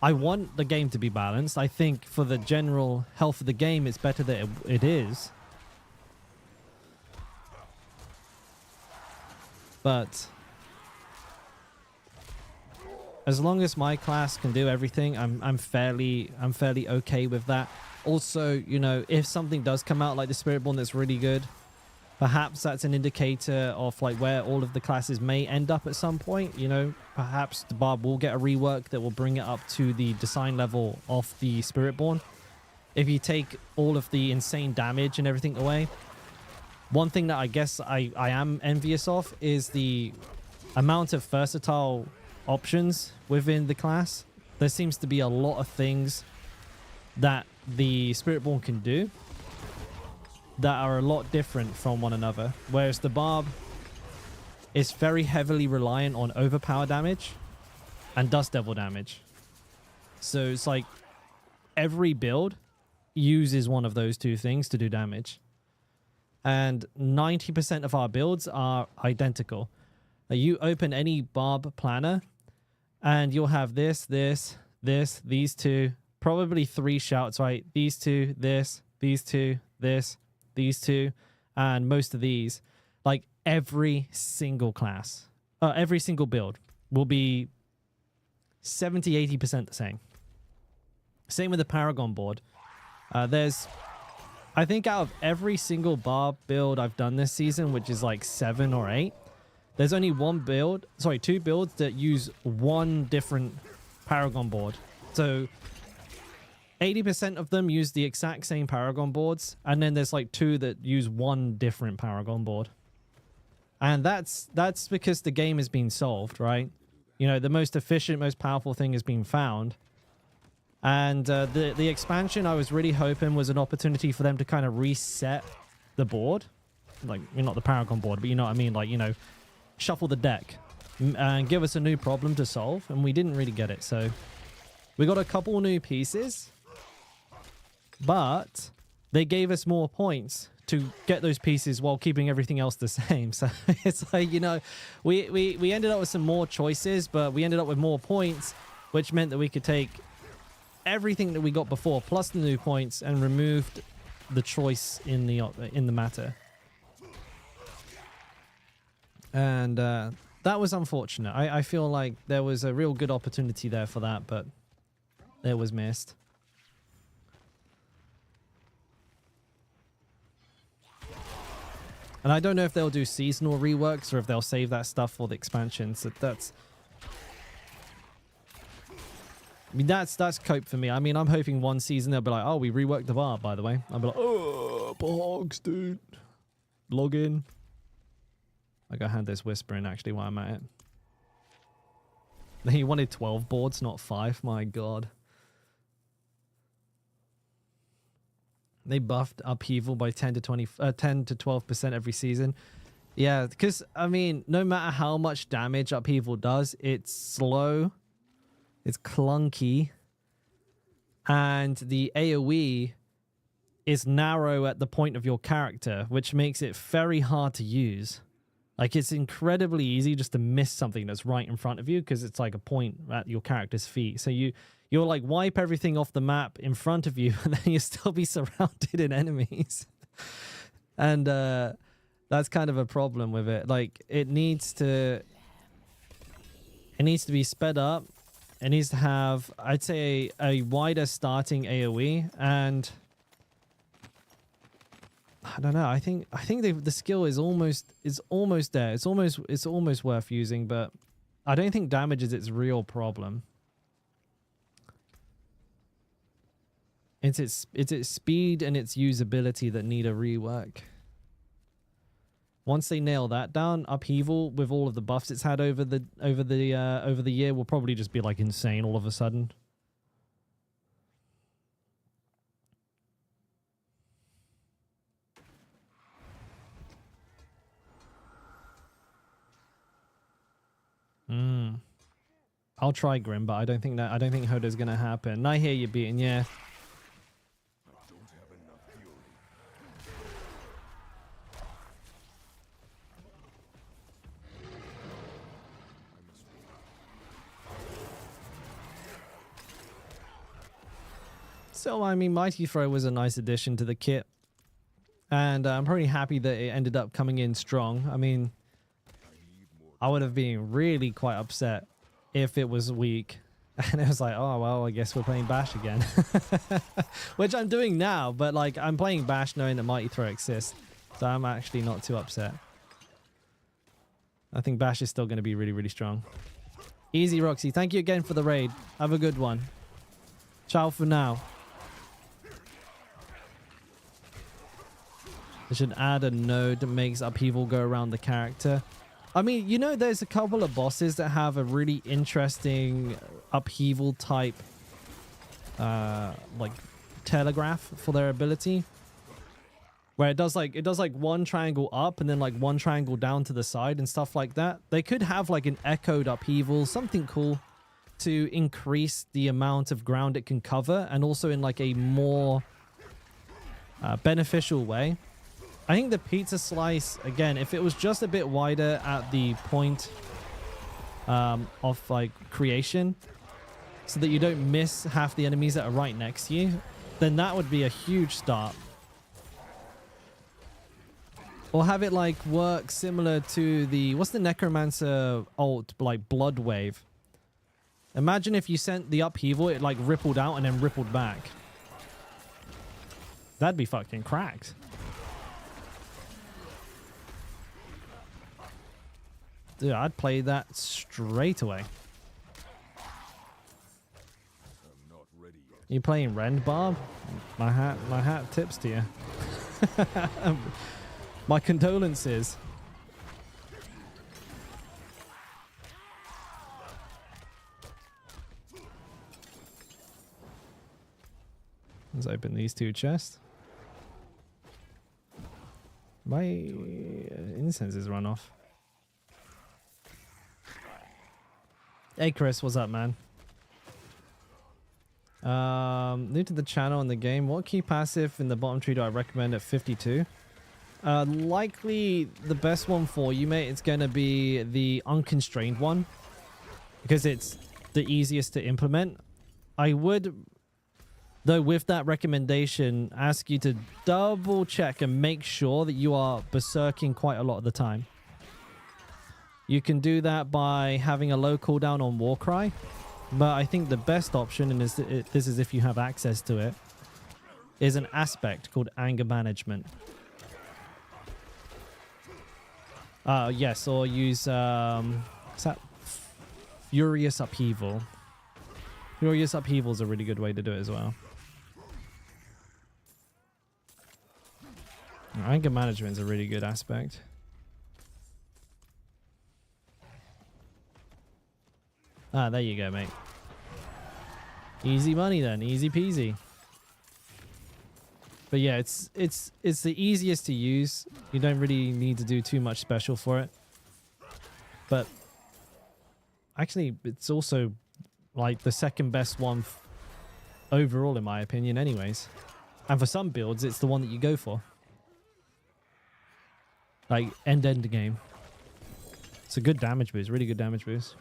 I want the game to be balanced. I think for the general health of the game, it's better that it is. But as long as my class can do everything, I'm fairly okay with that. Also, you know, if something does come out like the Spiritborn that's really good, perhaps that's an indicator of like where all of the classes may end up at some point. You know, perhaps the Barb will get a rework that will bring it up to the design level of the Spiritborn. If you take all of the insane damage and everything away. One thing that I guess I am envious of is the amount of versatile options within the class. There seems to be a lot of things that the Spiritborn can do that are a lot different from one another. Whereas the Barb is very heavily reliant on overpower damage and Dust Devil damage. So it's like every build uses one of those two things to do damage. And 90% of our builds are identical. You open any Barb planner and you'll have this, these two, probably 3 shouts, right? These two, these two, these two, and most of these. Like every single class, every single build will be 70-80% the same. Same with the Paragon board. I think out of every single Barb build I've done this season, which is like 7 or 8, there's only 2 builds that use one different Paragon board. So 80% of them use the exact same Paragon boards, and then there's like 2 that use one different Paragon board. And that's because the game has been solved, right? You know, the most efficient, most powerful thing has been found. And the expansion, I was really hoping was an opportunity for them to kind of reset the board. Like, not the Paragon board, but you know what I mean? Like, you know, shuffle the deck and give us a new problem to solve. And we didn't really get it. So we got a couple new pieces, but they gave us more points to get those pieces while keeping everything else the same. So it's like, you know, we ended up with some more choices, but we ended up with more points, which meant that we could take everything that we got before plus the new points and removed the choice in the matter. And that was unfortunate. I feel like there was a real good opportunity there for that, but it was missed. And I don't know if they'll do seasonal reworks or if they'll save that stuff for the expansion. So that's cope for me. I mean, I'm hoping one season they'll be like, oh, we reworked the Barb, by the way. I'll be like, oh, bogs, dude. Log in. I gotta hand this whispering actually while I'm at it. He wanted 12 boards, not 5. My God. They buffed Upheaval by 10 to 12% every season. Yeah, because, I mean, no matter how much damage Upheaval does, it's slow. It's clunky. And the AoE is narrow at the point of your character, which makes it very hard to use. Like, it's incredibly easy just to miss something that's right in front of you because it's like a point at your character's feet. So you'll like wipe everything off the map in front of you and then you'll still be surrounded in enemies. And that's kind of a problem with it. Like, it needs to be sped up. It needs to have, I'd say, a wider starting AoE, and I don't know. I think the skill is almost there. It's almost worth using, but I don't think damage is its real problem. It's its speed and its usability that need a rework. Once they nail that down, Upheaval with all of the buffs it's had over the year will probably just be like insane all of a sudden. I'll try Grim, but I don't think Hoda's gonna happen. I hear you beating, yeah. So, I mean, Mighty Throw was a nice addition to the kit. And I'm pretty happy that it ended up coming in strong. I mean, I would have been really quite upset if it was weak. And it was like, oh, well, I guess we're playing Bash again. Which I'm doing now, but like, I'm playing Bash knowing that Mighty Throw exists. So I'm actually not too upset. I think Bash is still going to be really, really strong. Easy, Roxy. Thank you again for the raid. Have a good one. Ciao for now. I should add a node that makes Upheaval go around the character. I mean, you know, there's a couple of bosses that have a really interesting upheaval type, like telegraph for their ability, where it does like one triangle up and then like one triangle down to the side and stuff like that. They could have like an echoed upheaval, something cool to increase the amount of ground it can cover, and also in like a more beneficial way. I think the pizza slice, again, if it was just a bit wider at the point of like creation, so that you don't miss half the enemies that are right next to you, then that would be a huge start. Or have it like work similar to the, what's the Necromancer ult, like Blood Wave? Imagine if you sent the upheaval, it like rippled out and then rippled back. That'd be fucking cracked. Dude, I'd play that straight away. I'm not ready yet. You playing Rend, Barb? My hat tips to you. My condolences. Let's open these two chests. My incense is run off. Hey Chris, what's up, man? New to the channel and the game. What key passive in the bottom tree do I recommend at 52? Likely the best one for you, mate. It's going to be the unconstrained one, because it's the easiest to implement. I would, though, with that recommendation, ask you to double check and make sure that you are berserking quite a lot of the time. You can do that by having a low cooldown on Warcry, but I think the best option, and this is if you have access to it, is an aspect called Anger Management. Yes, or use what's that? Furious Upheaval. Furious Upheaval is a really good way to do it as well. Anger Management is a really good aspect. Ah, there you go, mate. Easy money then, easy peasy. But yeah, it's the easiest to use. You don't really need to do too much special for it. But actually, it's also like the second best one overall, in my opinion, anyways. And for some builds, it's the one that you go for. Like end game. It's a good damage boost, really good damage boost.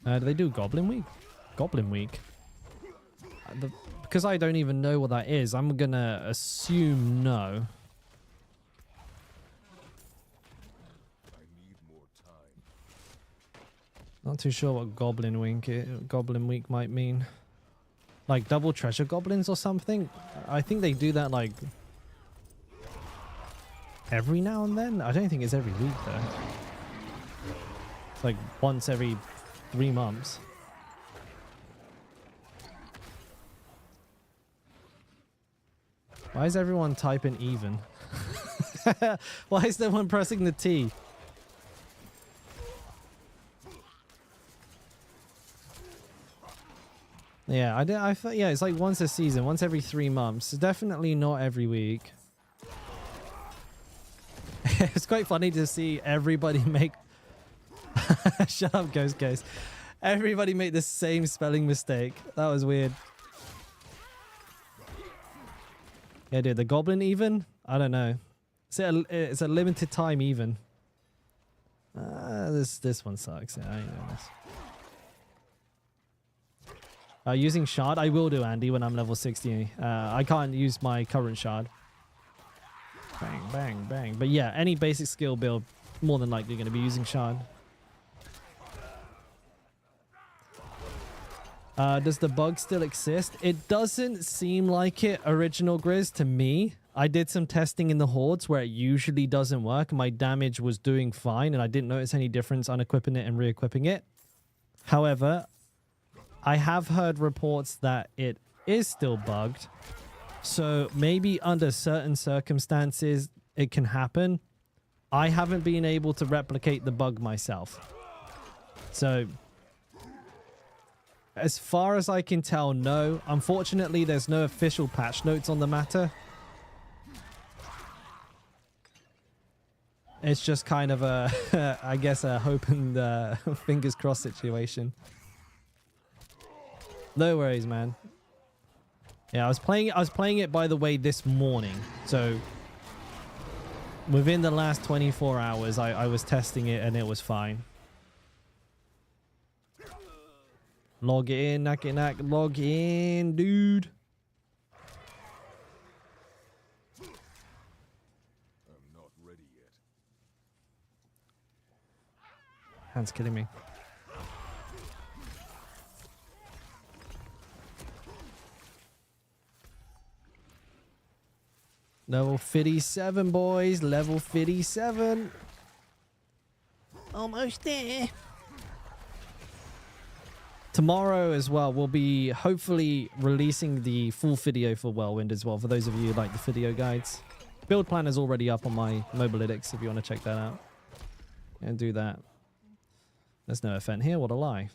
Do they do Goblin Week? Goblin Week. Because I don't even know what that is, I'm gonna assume no. I need more time. Not too sure what Goblin Week might mean. Like double treasure goblins or something? I think they do that like every now and then. I don't think it's every week though. It's like once every 3 months. Why is everyone typing even? Why is no one pressing the T? Yeah, I thought, yeah, it's like once a season, once every 3 months. Definitely not every week. It's quite funny to see everybody make shut up, Ghost. Everybody make the same spelling mistake. That was weird. Yeah, dude, the goblin even? I don't know. It's a limited time even. This one sucks. Yeah, I know this. Using shard, I will do, Andy, when I'm level 60. I can't use my current shard. Bang, bang, bang. But yeah, any basic skill build, more than likely going to be using shard. Does the bug still exist? It doesn't seem like it, Original Grizz, to me. I did some testing in the Hordes where it usually doesn't work. My damage was doing fine, and I didn't notice any difference unequipping it and re-equipping it. However, I have heard reports that it is still bugged. So maybe under certain circumstances, it can happen. I haven't been able to replicate the bug myself. So, as far as I can tell, no. Unfortunately, there's no official patch notes on the matter. It's just kind of a, I guess, a hope and fingers crossed situation. No worries, man. Yeah, I was playing it, by the way, this morning. So within the last 24 hours, I was testing it and it was fine. Log in, knack it, knack, log in, dude. I'm not ready yet. Hand's killing me. Level 57, boys. Level 57. Almost there. Tomorrow as well, we'll be hopefully releasing the full video for Whirlwind as well, for those of you who like the video guides. Build plan is already up on my Mobalytics if you want to check that out. And do that. There's no event here, what a lie.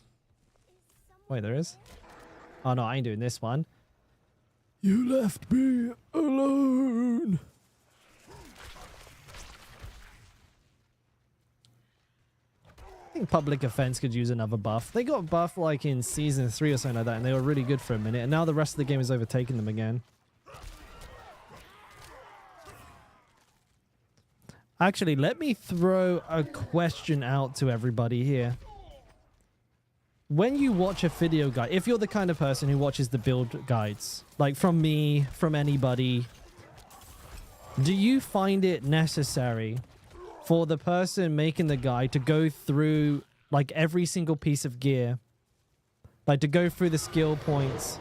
Wait, there is? Oh no, I ain't doing this one. You left me alone. I think Public Offense could use another buff. They got buff like in season 3 or something like that, and they were really good for a minute, and now the rest of the game has overtaken them again. Actually, let me throw a question out to everybody here. When you watch a video guide, if you're the kind of person who watches the build guides, like from me, from anybody, do you find it necessary for the person making the guide to go through like every single piece of gear, like to go through the skill points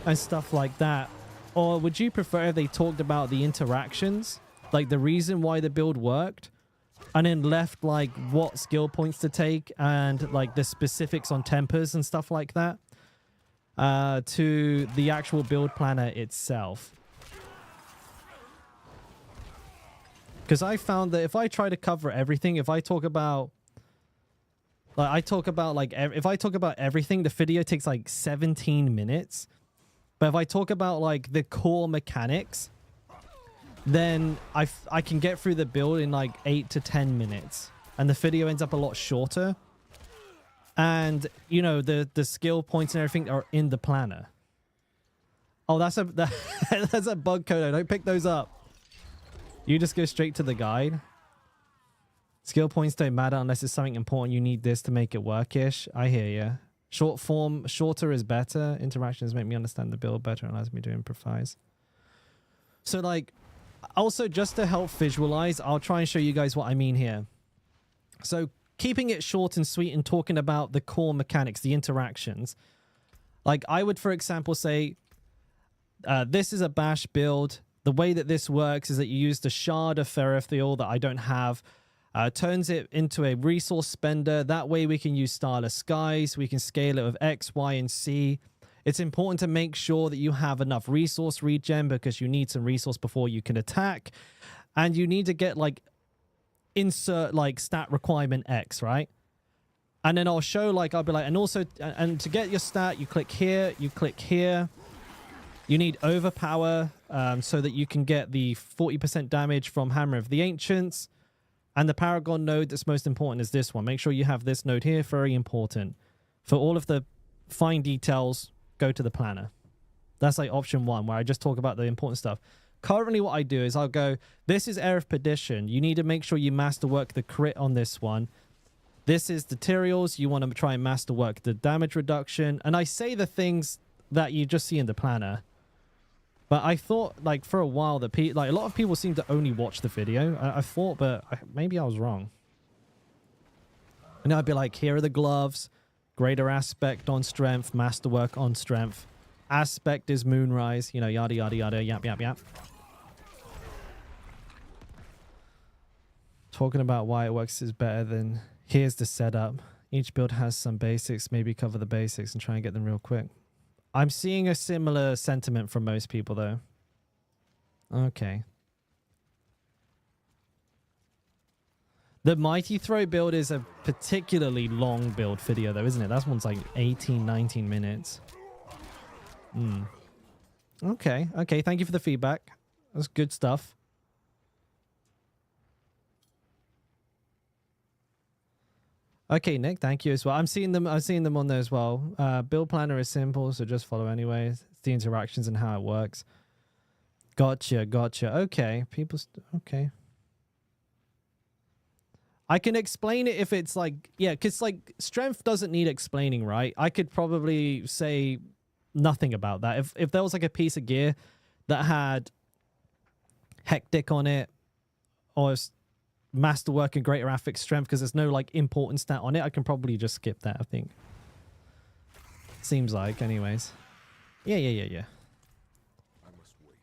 and stuff like that? Or would you prefer if they talked about the interactions, like the reason why the build worked, and then left like what skill points to take and like the specifics on tempers and stuff like that to the actual build planner itself? Because I found that if I try to cover everything, if I talk about if I talk about everything, the video takes like 17 minutes. But if I talk about like the core mechanics, then I can get through the build in like 8 to 10 minutes. And the video ends up a lot shorter. And, you know, the skill points and everything are in the planner. Oh, that's a bug code. Don't pick those up. You just go straight to the guide. Skill points don't matter unless it's something important. You need this to make it workish. I hear you. Short form, shorter is better. Interactions make me understand the build better and allows me to improvise. So, like, also just to help visualize, I'll try and show you guys what I mean here. So, keeping it short and sweet and talking about the core mechanics, the interactions. Like, I would, for example, say, this is a bash build. The way that this works is that you use the shard of Ferrothiel that I don't have, turns it into a resource spender. That way we can use Starless Skies. We can scale it with X, Y, and C. It's important to make sure that you have enough resource regen because you need some resource before you can attack. And you need to get like insert like stat requirement X, right? And then I'll show like, I'll be like, and also, and to get your stat, you click here, you click here. You need overpower so that you can get the 40% damage from Hammer of the Ancients. And the Paragon node that's most important is this one. Make sure you have this node here. Very important. For all of the fine details, go to the planner. That's like option 1, where I just talk about the important stuff. Currently what I do is I'll go, this is Air of Perdition. You need to make sure you masterwork the crit on this one. This is the Tyraels. You want to try and masterwork the damage reduction. And I say the things that you just see in the planner. But I thought, like, for a while that a lot of people seem to only watch the video. I thought, but maybe I was wrong. And I'd be like, here are the gloves. Greater aspect on strength. Masterwork on strength. Aspect is Moonrise. You know, yada, yada, yada. Yap, yap, yap. Talking about why it works is better than... Here's the setup. Each build has some basics. Maybe cover the basics and try and get them real quick. I'm seeing a similar sentiment from most people, though. Okay. The Mighty Throw build is a particularly long build video though, isn't it? That one's like 18, 19 minutes. Hmm. Okay. Okay. Thank you for the feedback. That's good stuff. Okay, Nick, thank you as well. I'm seeing them on there as well. Build planner is simple, so just follow anyway. It's the interactions and how it works. Gotcha. Okay. Okay. I can explain it if it's like, yeah, because like strength doesn't need explaining, right? I could probably say nothing about that. If there was like a piece of gear that had hectic on it or masterwork and greater affix strength because there's no like important stat on it, I can probably just skip that, I think. Seems like, anyways. Yeah. I must wait.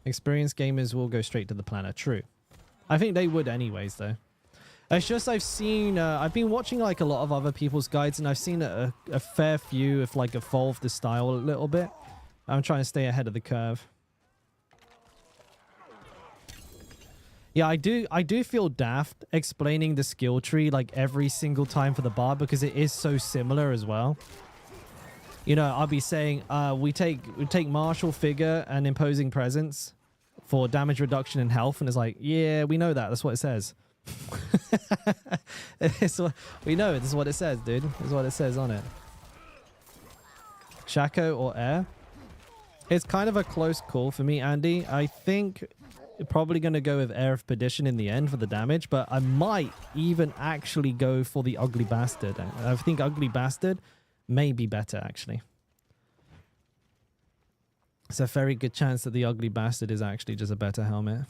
Experienced gamers will go straight to the planner. True. I think they would anyways, though. It's just I've seen, I've been watching like a lot of other people's guides and I've seen a fair few have like evolved the style a little bit. I'm trying to stay ahead of the curve. Yeah, I do feel daft explaining the skill tree like every single time for the Barb because it is so similar as well. You know, I'll be saying we take martial figure and imposing presence for damage reduction and health, and it's like, yeah, we know that. That's what it says. We know this is what it says, dude. This is what it says on it. Shaco or air? It's kind of a close call for me, Andy. I think probably going to go with Air of Perdition in the end for the damage, but I might even actually go for the Ugly Bastard. I think Ugly Bastard may be better, actually. It's a very good chance that the Ugly Bastard is actually just a better helmet.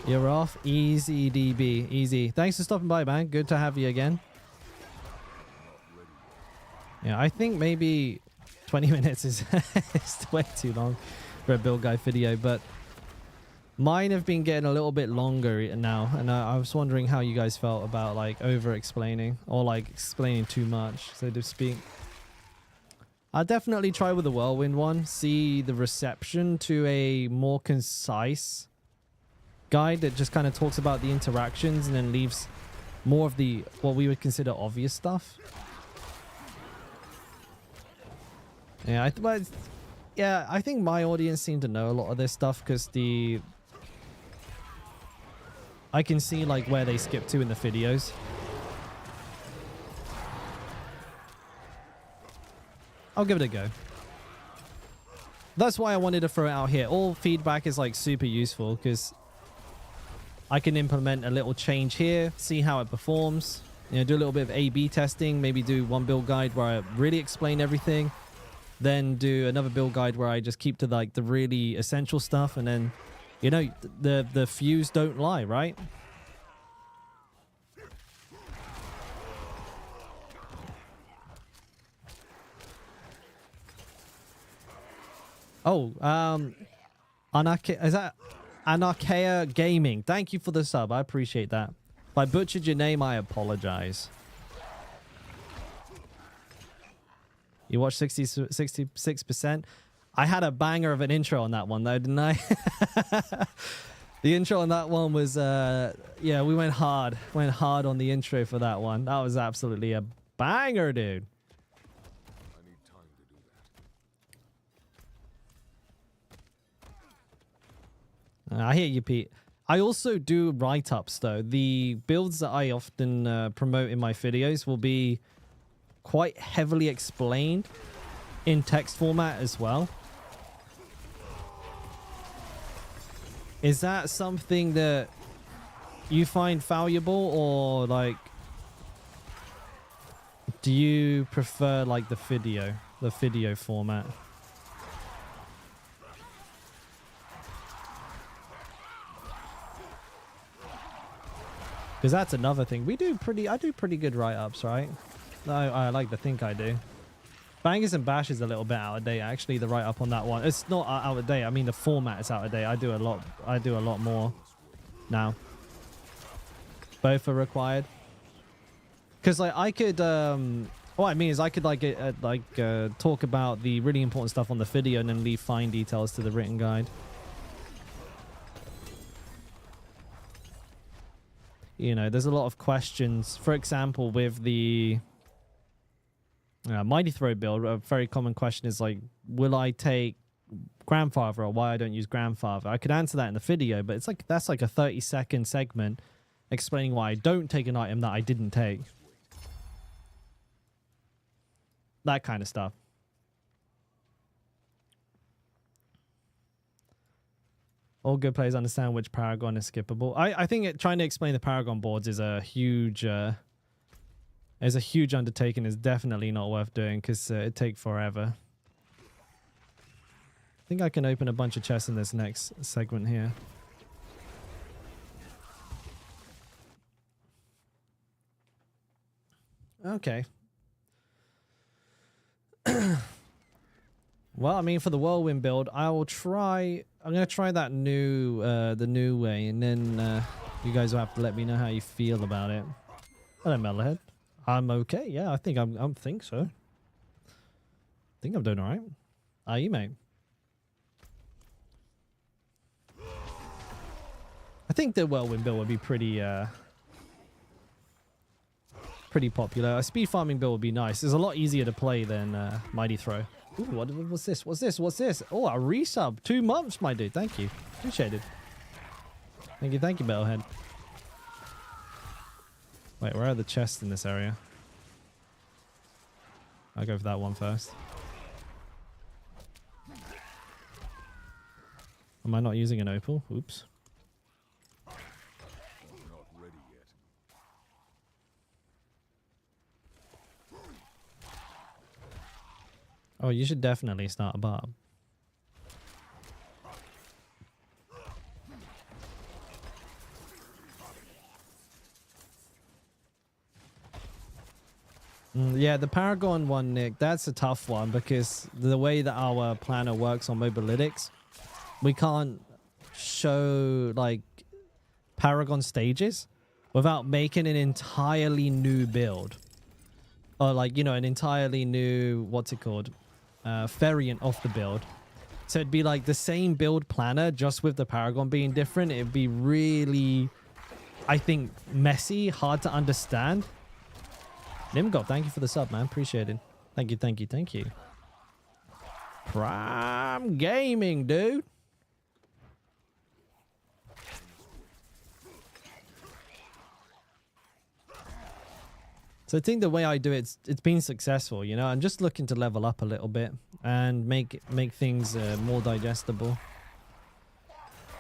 You're off. Easy, DB. Easy. Thanks for stopping by, man. Good to have you again. Yeah, I think maybe 20 minutes is way too long for a build guide video, but mine have been getting a little bit longer now, and I was wondering how you guys felt about like over explaining or like explaining too much, so to speak. I'll definitely try with the Whirlwind one, see the reception to a more concise guide that just kind of talks about the interactions and then leaves more of the what we would consider obvious stuff. Yeah, I think my audience seem to know a lot of this stuff because I can see like where they skip to in the videos. I'll give it a go. That's why I wanted to throw it out here. All feedback is like super useful because I can implement a little change here, see how it performs, you know, do a little bit of A/B testing, maybe do one build guide where I really explain everything, then do another build guide where I just keep to like the really essential stuff, and then, you know, the fews don't lie, right? Oh, is that Anarchea Gaming? Thank you for the sub. I appreciate that. If I butchered your name, I apologize. You watched 66%. I had a banger of an intro on that one, though, didn't I? The intro on that one was, yeah, we went hard. Went hard on the intro for that one. That was absolutely a banger, dude. I need time to do that. I hear you, Pete. I also do write-ups, though. The builds that I often promote in my videos will be quite heavily explained in text format as well. Is that something that you find valuable, or like do you prefer like the video format? Because that's another thing. I do pretty good write-ups, right? I like to think I do. Bangers and Bash is a little bit out of date, actually, the write-up on that one. It's not out of date. I mean, the format is out of date. I do a lot more now. Both are required. Because like I could what I mean is I could talk about the really important stuff on the video and then leave fine details to the written guide. You know, there's a lot of questions. For example, with the Mighty Throw build, a very common question is like, will I take Grandfather or why I don't use Grandfather? I could answer that in the video, but it's like that's like a 30-second segment explaining why I don't take an item that I didn't take. That kind of stuff. All good players understand which Paragon is skippable. I think trying to explain the Paragon boards is a huge undertaking. Is definitely not worth doing because it takes forever. I think I can open a bunch of chests in this next segment here. Okay. Well, I mean, for the Whirlwind build, I will try. I'm gonna try that the new way, and then you guys will have to let me know how you feel about it. Hello, Metalhead. I'm okay. Yeah, I think I think so. I think I'm doing all right. Are you, mate? I think the Whirlwind build would be pretty popular. A speed farming build would be nice. It's a lot easier to play than Mighty Throw. Ooh, what's this? What's this? What's this? Oh, a resub. 2 months, my dude. Thank you. Appreciate it. Thank you, Metalhead. Wait, where are the chests in this area? I'll go for that one first. Am I not using an opal? Oops. Not ready yet. Oh, you should definitely start a Barb. Yeah, the Paragon one, Nick, that's a tough one because the way that our planner works on Mobalytics, we can't show like Paragon stages without making an entirely new build. Or like, you know, an entirely new, what's it called? Variant of the build. So it'd be like the same build planner, just with the Paragon being different. It'd be really, I think, messy, hard to understand. Nimgop, thank you for the sub, man. Appreciate it. Thank you. Prime Gaming, dude. So I think the way I do it's been successful, you know. I'm just looking to level up a little bit and make things more digestible.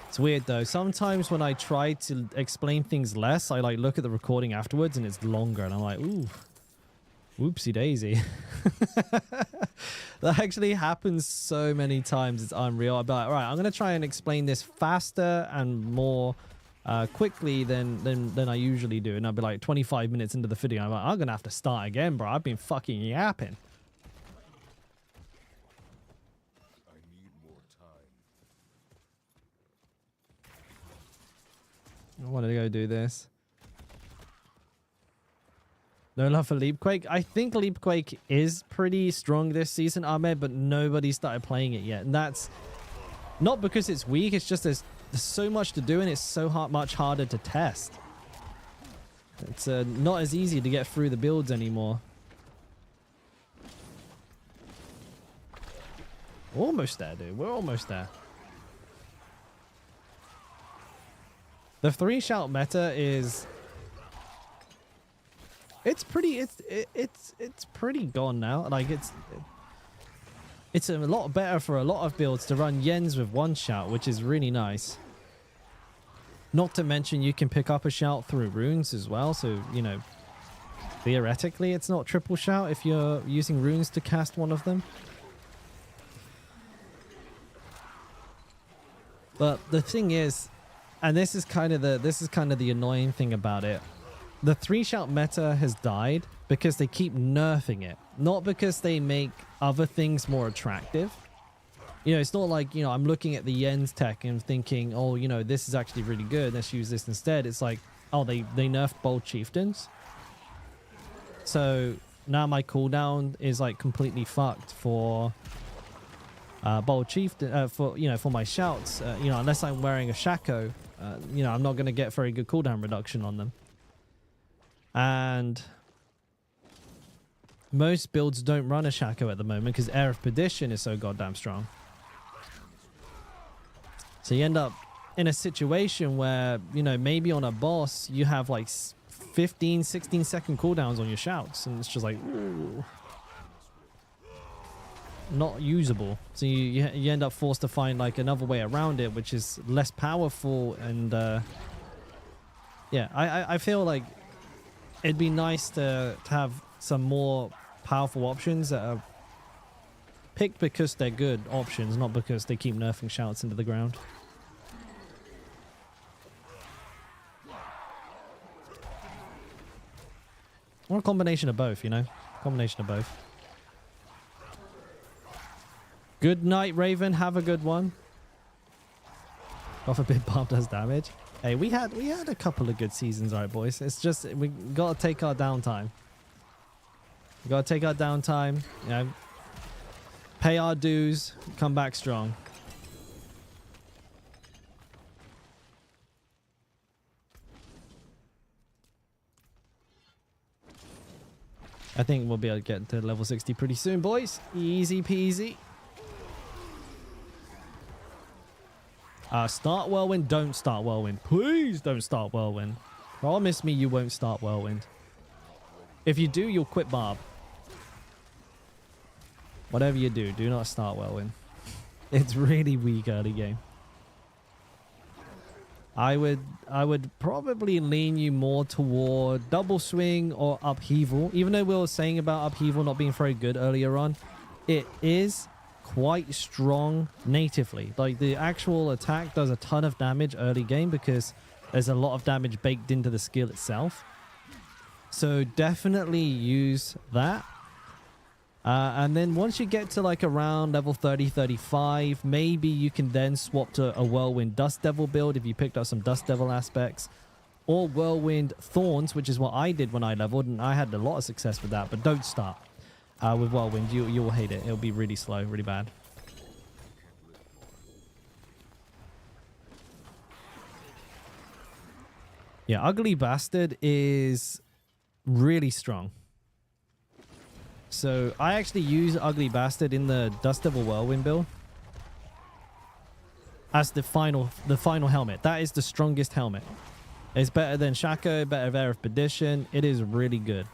It's weird though. Sometimes when I try to explain things less, I like look at the recording afterwards and it's longer, and I'm like, ooh, whoopsie daisy. That actually happens so many times. It's unreal. I'll be like, all right, I'm gonna try and explain this faster and more quickly than I usually do, and I'll be like 25 minutes into the video, I'm like, I'm gonna have to start again, bro. I've been fucking yapping. I need more time. I wanted to go do this. No love for Leapquake. I think Leapquake is pretty strong this season, Ahmed, but nobody started playing it yet, and that's not because it's weak. It's just there's so much to do, and it's so much harder to test. It's not as easy to get through the builds anymore. We're almost there, dude. We're almost there. The 3-shout meta is... It's pretty gone now. Like it's a lot better for a lot of builds to run Yens with 1 shout, which is really nice. Not to mention you can pick up a shout through runes as well, so you know, theoretically it's not triple shout if you're using runes to cast one of them. But the thing is, and this is kind of the annoying thing about it, the 3-shout meta has died because they keep nerfing it, not because they make other things more attractive. You know, it's not like, you know, I'm looking at the Yen's tech and thinking, oh, you know, this is actually really good, let's use this instead. It's like, oh, they nerfed Bold Chieftains. So now my cooldown is like completely fucked for Bold Chieftain, for my shouts. You know, unless I'm wearing a Shaco, you know, I'm not going to get very good cooldown reduction on them. And most builds don't run a Shaco at the moment because Air of Perdition is so goddamn strong. So you end up in a situation where, you know, maybe on a boss you have like 15, 16 second cooldowns on your shouts, and it's just like, ooh, not usable. So you end up forced to find like another way around it, which is less powerful. And yeah, I feel like it'd be nice to have some more powerful options that are picked because they're good options, not because they keep nerfing shouts into the ground. Or a combination of both, you know? Combination of both. Good night, Raven. Have a good one. God forbid Barb does damage. Hey, we had a couple of good seasons, alright, boys. It's just we gotta take our downtime. We gotta take our downtime, you know, pay our dues, come back strong. I think we'll be able to get to level 60 pretty soon, boys. Easy peasy. Start Whirlwind. Don't start Whirlwind. Please don't start Whirlwind. Promise me you won't start Whirlwind. If you do, you'll quit Barb. Whatever you do, do not start Whirlwind. It's really weak early game. I would probably lean you more toward double swing or upheaval. Even though we were saying about upheaval not being very good earlier on, it is quite strong natively. Like the actual attack does a ton of damage early game because there's a lot of damage baked into the skill itself. So definitely use that. And then once you get to like around level 30, 35, maybe you can then swap to a Whirlwind Dust Devil build if you picked up some Dust Devil aspects. Or Whirlwind Thorns, which is what I did when I leveled, and I had a lot of success with that. But don't start with Whirlwind. You will hate it. It'll be really slow, really bad. Yeah, Ugly Bastard is really strong. So I actually use Ugly Bastard in the Dust Devil Whirlwind build as the final helmet. That is the strongest helmet. It's better than Shaco, better than Air of Perdition. It is really good.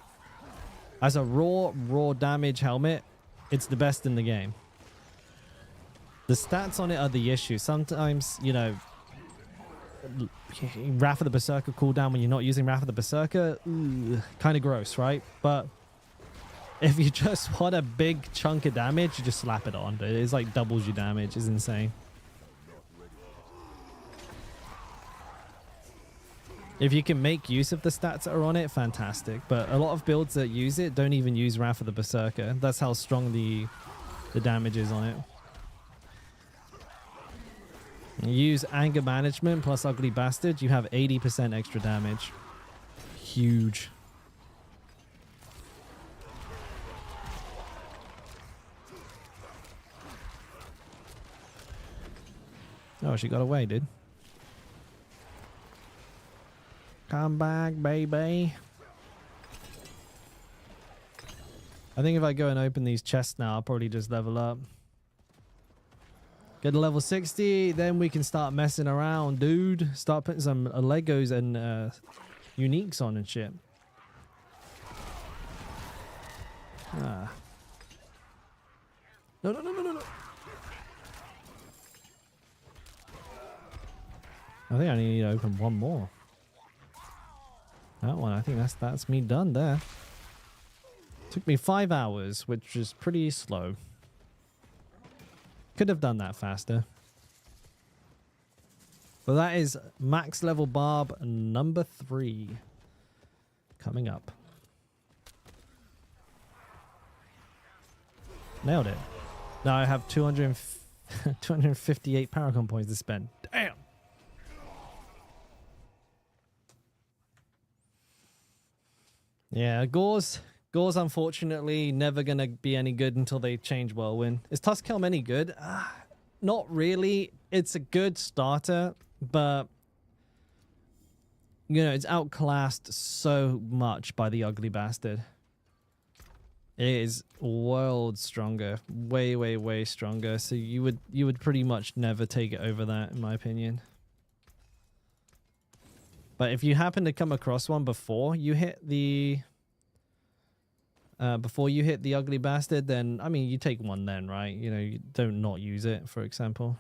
As a raw damage helmet, it's the best in the game. The stats on it are the issue. Sometimes, you know, Wrath of the Berserker cooldown when you're not using Wrath of the Berserker, kind of gross, right? But if you just want a big chunk of damage, you just slap it on. It's like doubles your damage. It's insane. If you can make use of the stats that are on it, fantastic. But a lot of builds that use it don't even use Wrath of the Berserker. That's how strong the damage is on it. You use Anger Management plus Ugly Bastard, you have 80% extra damage. Huge. Oh, she got away, dude. Come back, baby. I think if I go and open these chests now, I'll probably just level up. Get to level 60, then we can start messing around, dude. Start putting some Legos and uniques on and shit. Ah. No. I think I need to open one more. That one, I think that's me done there. Took me 5 hours, which is pretty slow. Could have done that faster. But that is max level Barb number 3 coming up. Nailed it. Now I have 258 Paragon points to spend. Damn. Yeah, Gore's unfortunately never going to be any good until they change Whirlwind. Is Tuskhelm any good? Not really. It's a good starter, but you know, it's outclassed so much by the ugly bastard. It is worlds stronger, way, way, way stronger. So you would pretty much never take it over that, in my opinion. But if you happen to come across one before you hit the ugly bastard, then I mean you take one then, right? You know, you don't not use it, for example.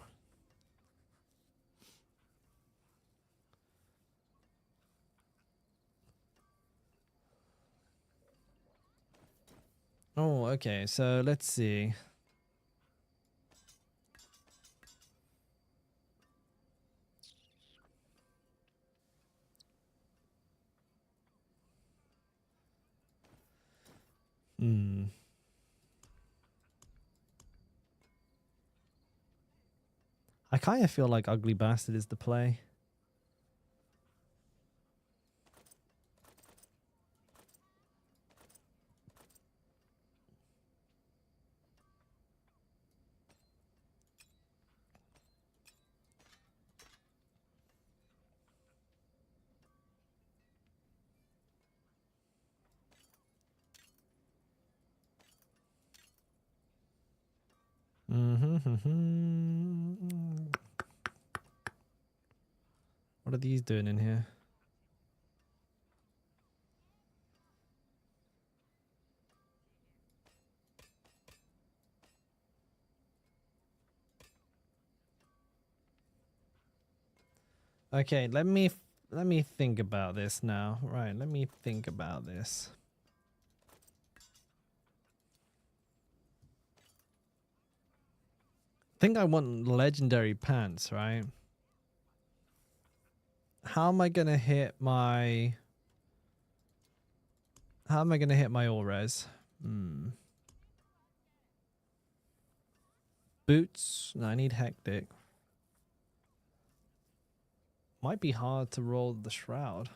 Oh, okay. So let's see. I kind of feel like Ugly Bastard is the play. What are these doing in here? Okay, let me think about this now. Right, let me think about this. I think I want legendary pants, right? How am I gonna hit my all res? Boots? No, I need hectic. Might be hard to roll the shroud.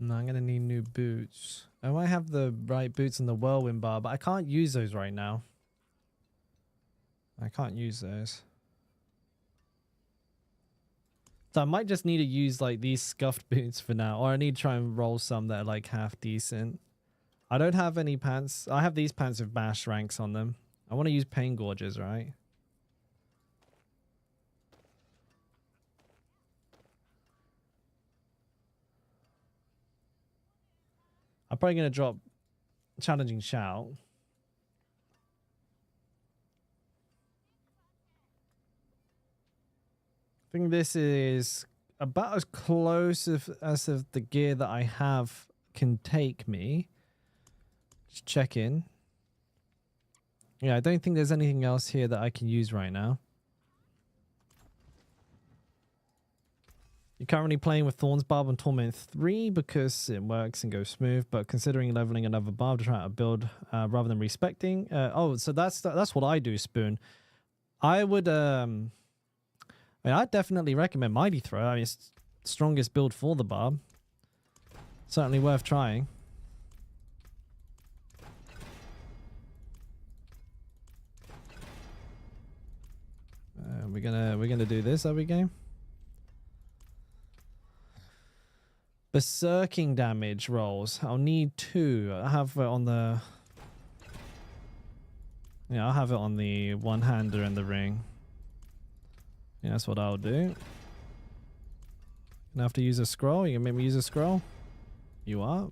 No, I'm gonna need new boots. I might have the right boots and the Whirlwind bar, but I can't use those right now. I can't use those. So I might just need to use like these scuffed boots for now, or I need to try and roll some that are like half decent. I don't have any pants. I have these pants with bash ranks on them. I want to use pain gorges, right? I'm probably gonna drop challenging shout. I think this is about as close as of the gear that I have can take me. Just check in. Yeah, I don't think there's anything else here that I can use right now. You're currently playing with Thorns Barb on Torment 3 because it works and goes smooth, but considering leveling another Barb to try to build rather than respecting. Oh, so that's what I do, Spoon. I would I mean, I'd definitely recommend Mighty Throw. I mean, it's the strongest build for the Barb. Certainly worth trying. We're gonna do this, are we, game? Berserking damage rolls. I'll need 2. I have it on the... Yeah, I'll have it on the one-hander and the ring. Yeah, that's what I'll do. Gonna have to use a scroll. You can make me use a scroll? You are?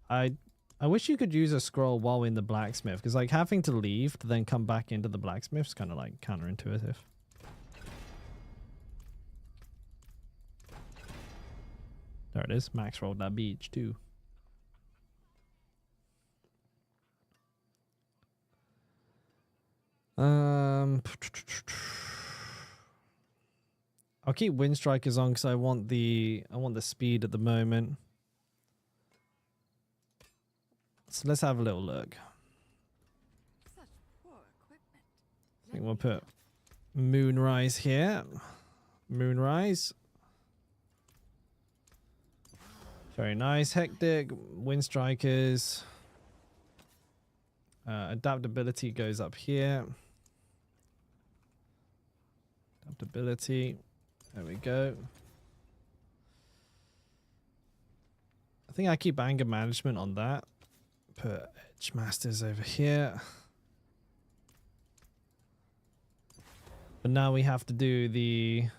I wish you could use a scroll while in the blacksmith, because like having to leave to then come back into the blacksmith is kind of like counterintuitive. There it is. Max rolled that beach too. I'll keep Wind Strikers on because I want the speed at the moment. So let's have a little look. Such poor equipment. I think we'll put Moonrise here. Moonrise. Very nice. Hectic. Wind Strikers. Adaptability goes up here. Adaptability. There we go. I think I keep anger management on that. Put Edge Masters over here. But now we have to do the...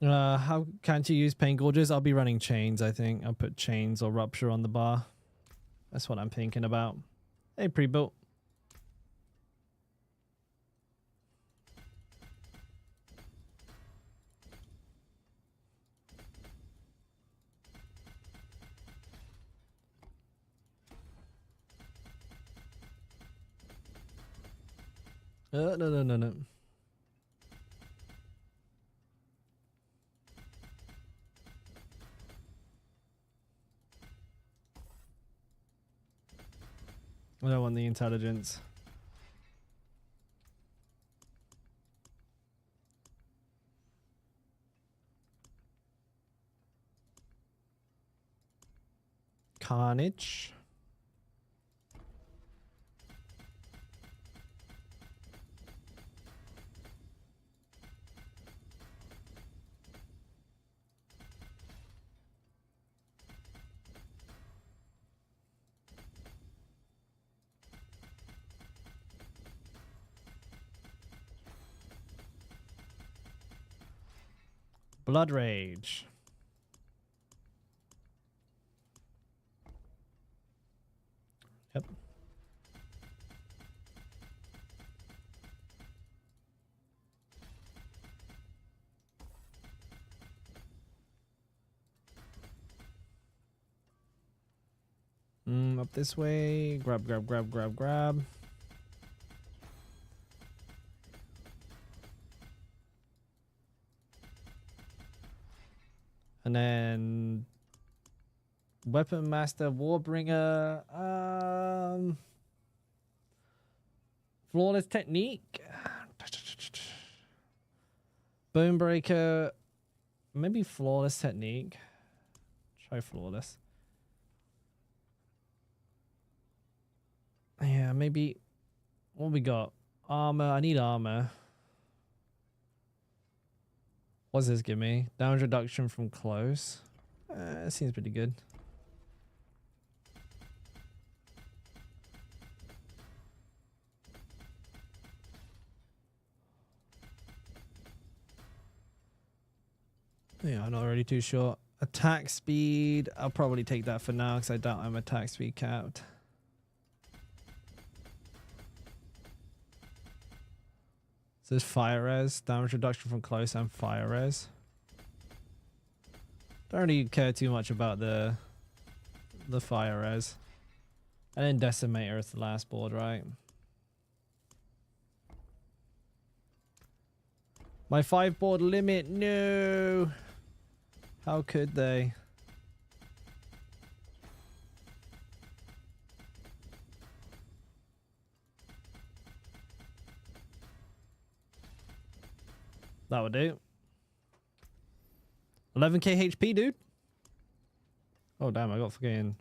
how can't you use Pain Gorges? I'll be running Chains, I think. I'll put Chains or Rupture on the bar. That's what I'm thinking about. Hey, pre-built. No. I don't want the intelligence. Carnage. Blood Rage. Yep. Up this way. Grab. And then Weapon Master, Warbringer, Flawless Technique, Bonebreaker, maybe Flawless Technique. Try Flawless. Yeah, maybe. What we got? Armor. I need armor. What's this give me? Damage reduction from close. Seems pretty good. Yeah, I'm not really too sure. Attack speed. I'll probably take that for now because I doubt I'm attack speed capped. So there's fire res, damage reduction from close, and fire res. Don't really care too much about the fire res. And then Decimator is the last board, right? My 5 board limit, no! How could they? That would do. 11k HP, dude. Oh, damn, I got fucking...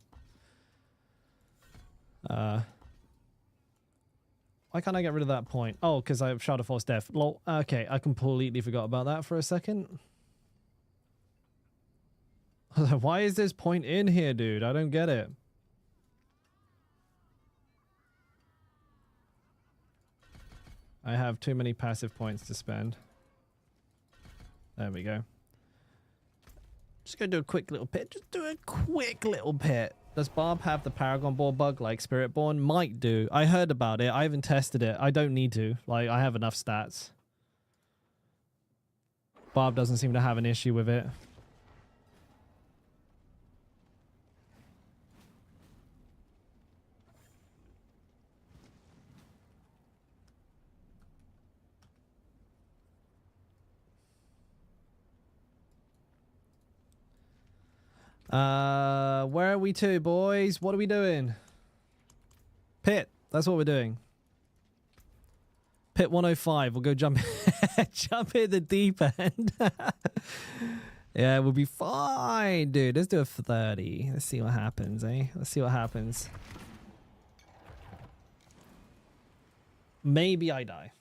Why can't I get rid of that point? Oh, because I have Shadow Force Death. Lol. Okay, I completely forgot about that for a second. Why is this point in here, dude? I don't get it. I have too many passive points to spend. There we go. Just gonna do a quick little pit. Just do a quick little pit. Does Barb have the Paragon Ball bug like Spiritborn? Might do. I heard about it. I haven't tested it. I don't need to. Like, I have enough stats. Barb doesn't seem to have an issue with it. Where are we to, boys? What are we doing? Pit. That's what we're doing. Pit 105. We'll go jump jump in the deep end. Yeah, we'll be fine, dude. Let's do it for 30. Let's see what happens, eh? Let's see what happens. Maybe I die.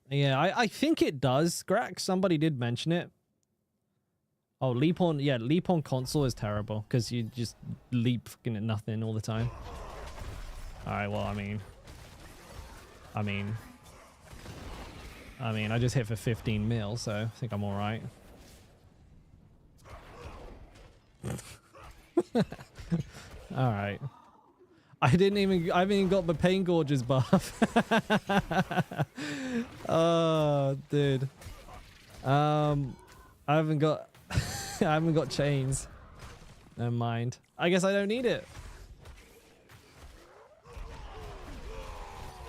Yeah, I think it does. Grax, somebody did mention it. Oh, leap on console is terrible because you just leap fucking at nothing all the time. All right, well, I mean, I just hit for 15 mil, so I think I'm all right. All right. I haven't even got the Pain Gorges buff. Oh, dude. I haven't got I haven't got chains. Never mind. I guess I don't need it.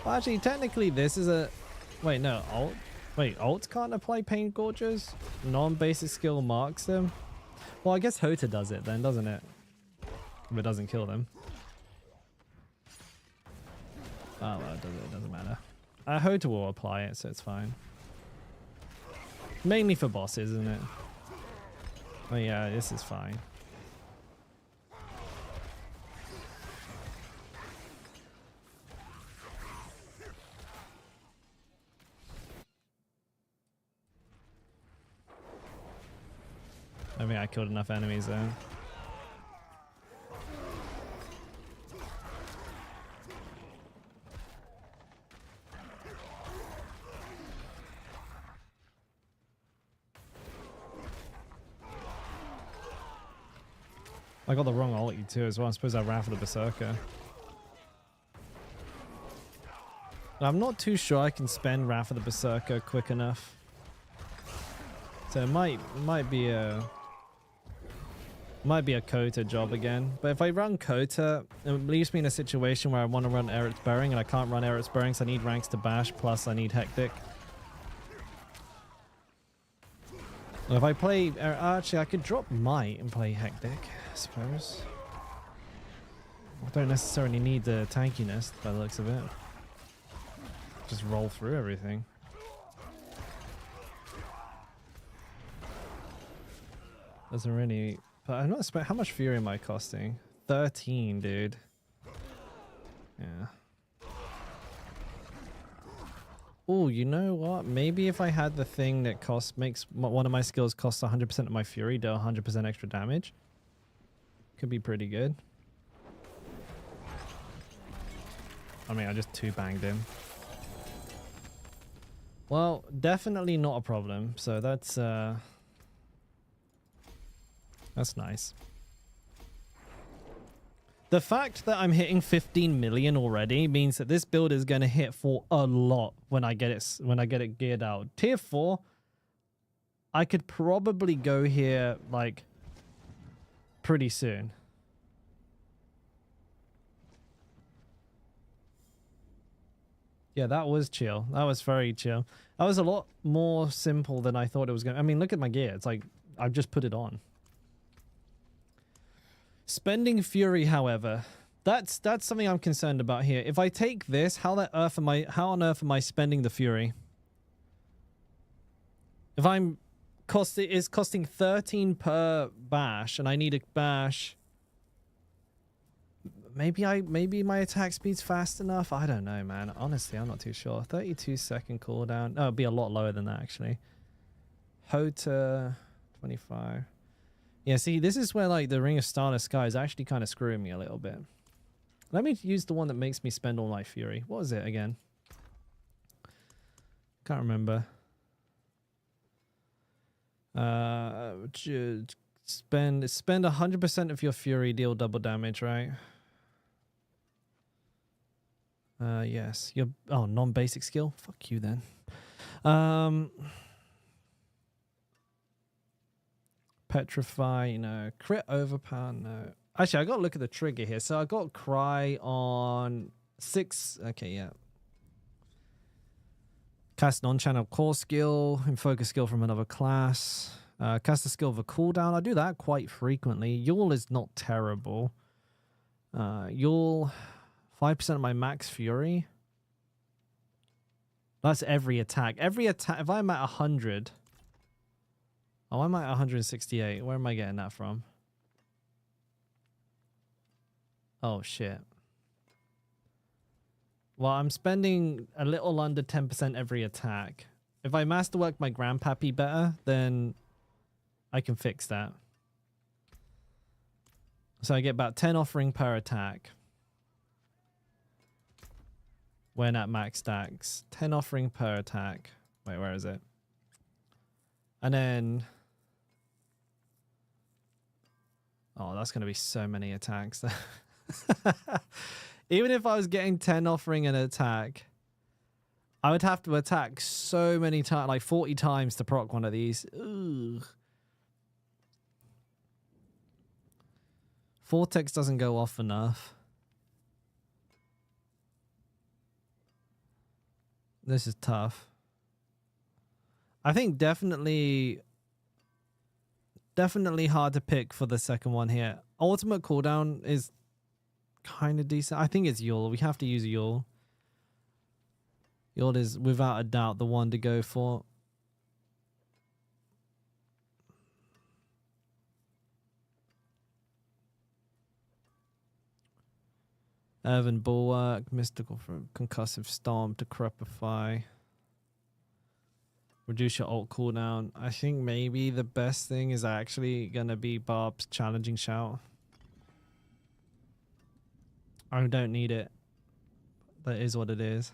Well, actually, technically, this is a... Wait, no. Alt? Wait, alt can't apply Pain Gorges? Non-basic skill marks them? Well, I guess Hota does it then, doesn't it? But it doesn't kill them. Oh, well, it doesn't matter. Hota will apply it, so it's fine. Mainly for bosses, isn't it? Oh, yeah, this is fine. I think I killed enough enemies there. I got the wrong ulti too as well. I suppose I ran for the Berserker. I'm not too sure I can spend Wrath of the Berserker quick enough. So it might be a Kota job again. But if I run Kota, it leaves me in a situation where I want to run Eric's Bearing and I can't run Eric's Bearing, so I need ranks to bash, plus I need Hectic. If I play... actually, I could drop Might and play Hectic, I suppose. I don't necessarily need the tankiness by the looks of it. Just roll through everything. Doesn't really... But I'm not expect... How much Fury am I costing? 13, dude. Yeah. Oh, you know what? Maybe if I had the thing that makes one of my skills cost 100% of my Fury, deal 100% extra damage. Could be pretty good. I mean, I just two-banged him. Well, definitely not a problem. So that's nice. The fact that I'm hitting 15 million already means that this build is going to hit for a lot when I get it geared out. Tier 4, I could probably go here like pretty soon. Yeah, that was chill. That was very chill. That was a lot more simple than I thought it was going to. I mean, look at my gear. It's like I've just put it on. Spending Fury, however, that's something I'm concerned about here. If I take this, how on earth am I spending the Fury? If it's costing 13 per bash, and I need a bash. Maybe my attack speed's fast enough. I don't know, man. Honestly, I'm not too sure. 32-second cooldown. Oh, it'd be a lot lower than that actually. Hota 25. Yeah, see, this is where like the Ring of Starless Sky is actually kind of screwing me a little bit. Let me use the one that makes me spend all my Fury. What was it again? Can't remember. Spend 100% of your Fury, deal double damage, right? Yes. Your non-basic skill. Fuck you then. Petrify, no. Crit overpower, no. Actually, I got to look at the trigger here. So I got Cry on 6. Okay, yeah. Cast non-channel core skill and focus skill from another class. Cast a skill of a cooldown. I do that quite frequently. Yule is not terrible. Yule, 5% of my max fury. That's every attack. Every attack. If I'm at 100. Oh, I'm at 168. Where am I getting that from? Oh, shit. Well, I'm spending a little under 10% every attack. If I masterwork my grandpappy better, then I can fix that. So I get about 10 offering per attack. When at max stacks. 10 offering per attack. Wait, where is it? And then... Oh, that's going to be so many attacks. Even if I was getting 10 offering an attack, I would have to attack so many times, like 40 times to proc one of these. Ugh. Vortex doesn't go off enough. This is tough. I think definitely hard to pick for the second one here. Ultimate cooldown is kind of decent. I think it's Yule. We have to use Yule. Yule is without a doubt the one to go for. Evan Bulwark, Mystical from Concussive Storm to Crepify. Reduce your ult cooldown. I think maybe the best thing is actually going to be Barb's Challenging Shout. I don't need it. That is what it is.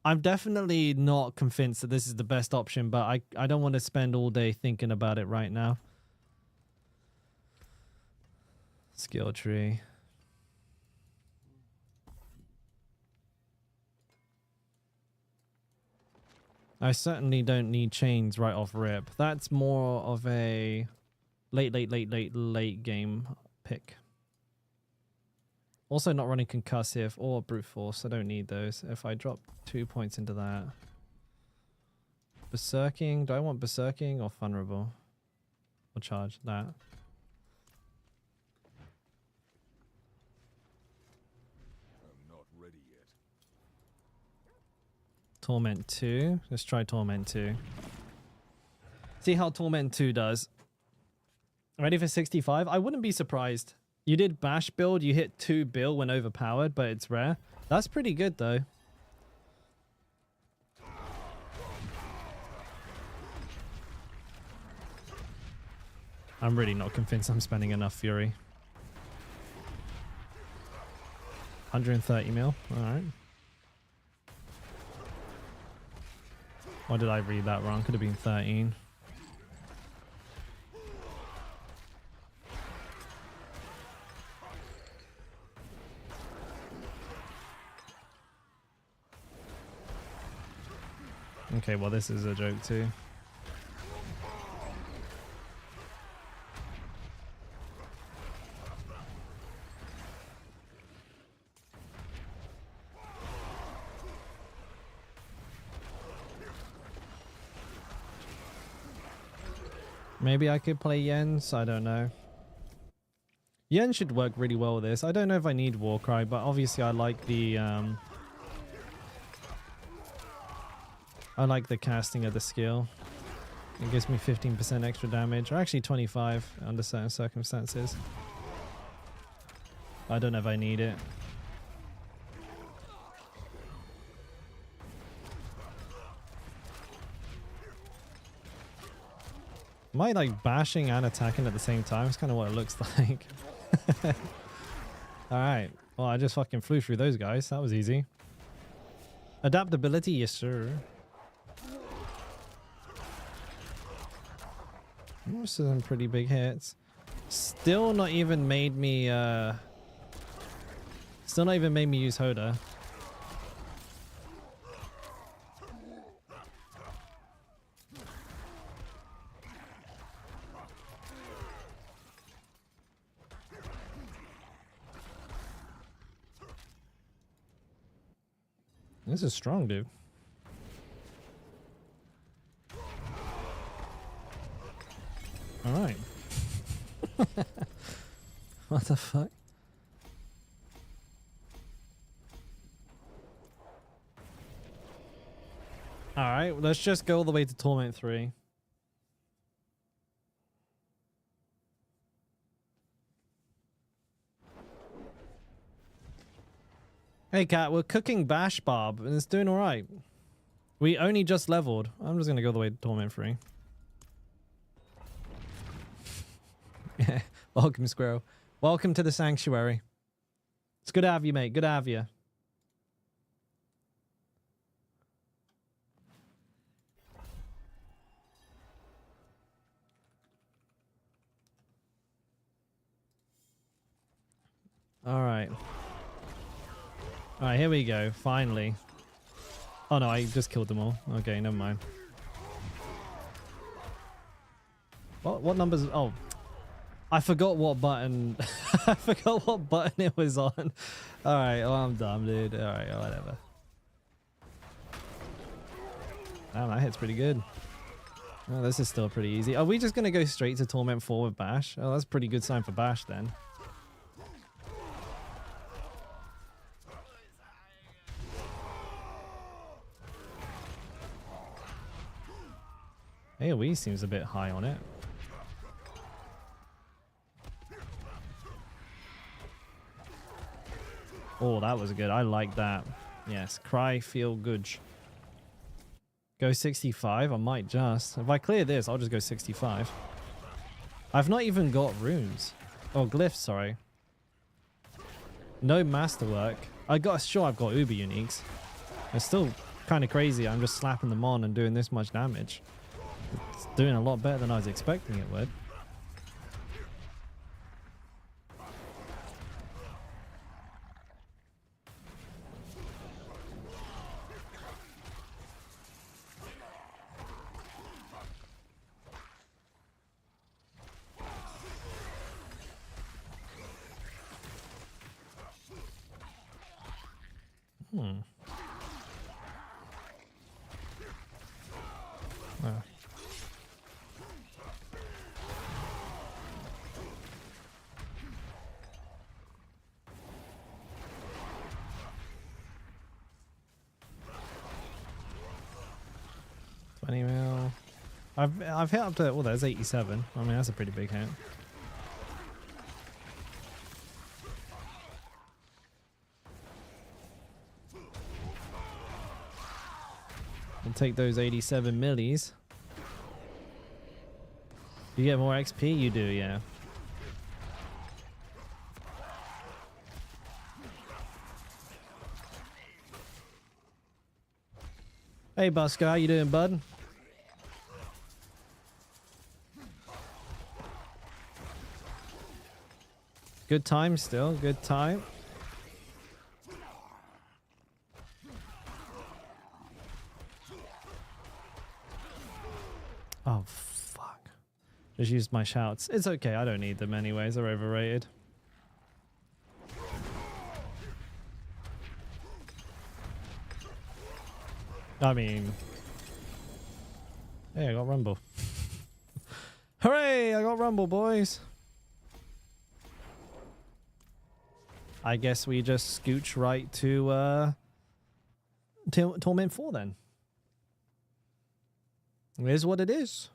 I'm definitely not convinced that this is the best option, but I don't want to spend all day thinking about it right now. Skill tree. I certainly don't need chains right off rip. That's more of a late game pick. Also not running concussive or brute force. I don't need those. If I drop 2 points into that. Berserking. Do I want berserking or vulnerable? Or charge that. I'm not ready yet. Torment 2. Let's try Torment 2. See how Torment 2 does. Ready for 65? I wouldn't be surprised. You did bash build, you hit 2 bill when overpowered, but it's rare. That's pretty good though. I'm really not convinced I'm spending enough fury. 130 mil, alright. Or did I read that wrong? Could have been 13. Okay, well this is a joke too. Maybe I could play Jens, I don't know. Yen should work really well with this. I don't know if I need Warcry, but obviously I like the casting of the skill. It gives me 15% extra damage, or actually 25 under certain circumstances. I don't know if I need it. Am I like bashing and attacking at the same time? It's kind of what it looks like. Alright. Well, I just fucking flew through those guys. That was easy. Adaptability, yes sir. Most of them pretty big hits. Still not even made me use Hoda. This is strong, dude. What the fuck? Alright, let's just go all the way to Torment 3. Hey Cat, we're cooking Bash Barb and it's doing alright. We only just leveled. I'm just gonna go all the way to Torment 3. Yeah, welcome Squirrel. Welcome to the Sanctuary. It's good to have you, mate. Good to have you. Alright. Alright, here we go. Finally. Oh no, I just killed them all. Okay, never mind. What numbers? Oh. I forgot what button. I forgot what button it was on. Alright, well, I'm dumb, dude. Alright, whatever. Damn, that hit's pretty good. Oh, this is still pretty easy. Are we just going to go straight to Torment 4 with Bash? Oh, that's a pretty good sign for Bash then. AoE seems a bit high on it. Oh, that was good. I like that. Yes, cry, feel good. Go 65. I might just. If I clear this, I'll just go 65. I've not even got runes. Oh, glyphs, sorry. No masterwork. I've got Uber uniques. It's still kind of crazy. I'm just slapping them on and doing this much damage. It's doing a lot better than I was expecting it would. Oh. $20 mil. I've hit up to, well, there's 87. I mean, that's a pretty big hit. I'll take those 87 millis. You get more XP? You do, yeah. Hey, Busker, how you doing, bud? Good time still, good time. Oh, fuck. Just used my shouts. It's okay, I don't need them anyways, they're overrated. I mean... Hey, I got Rumble. Hooray, I got Rumble, boys! I guess we just scooch right to Torment 4 then. It is what it is.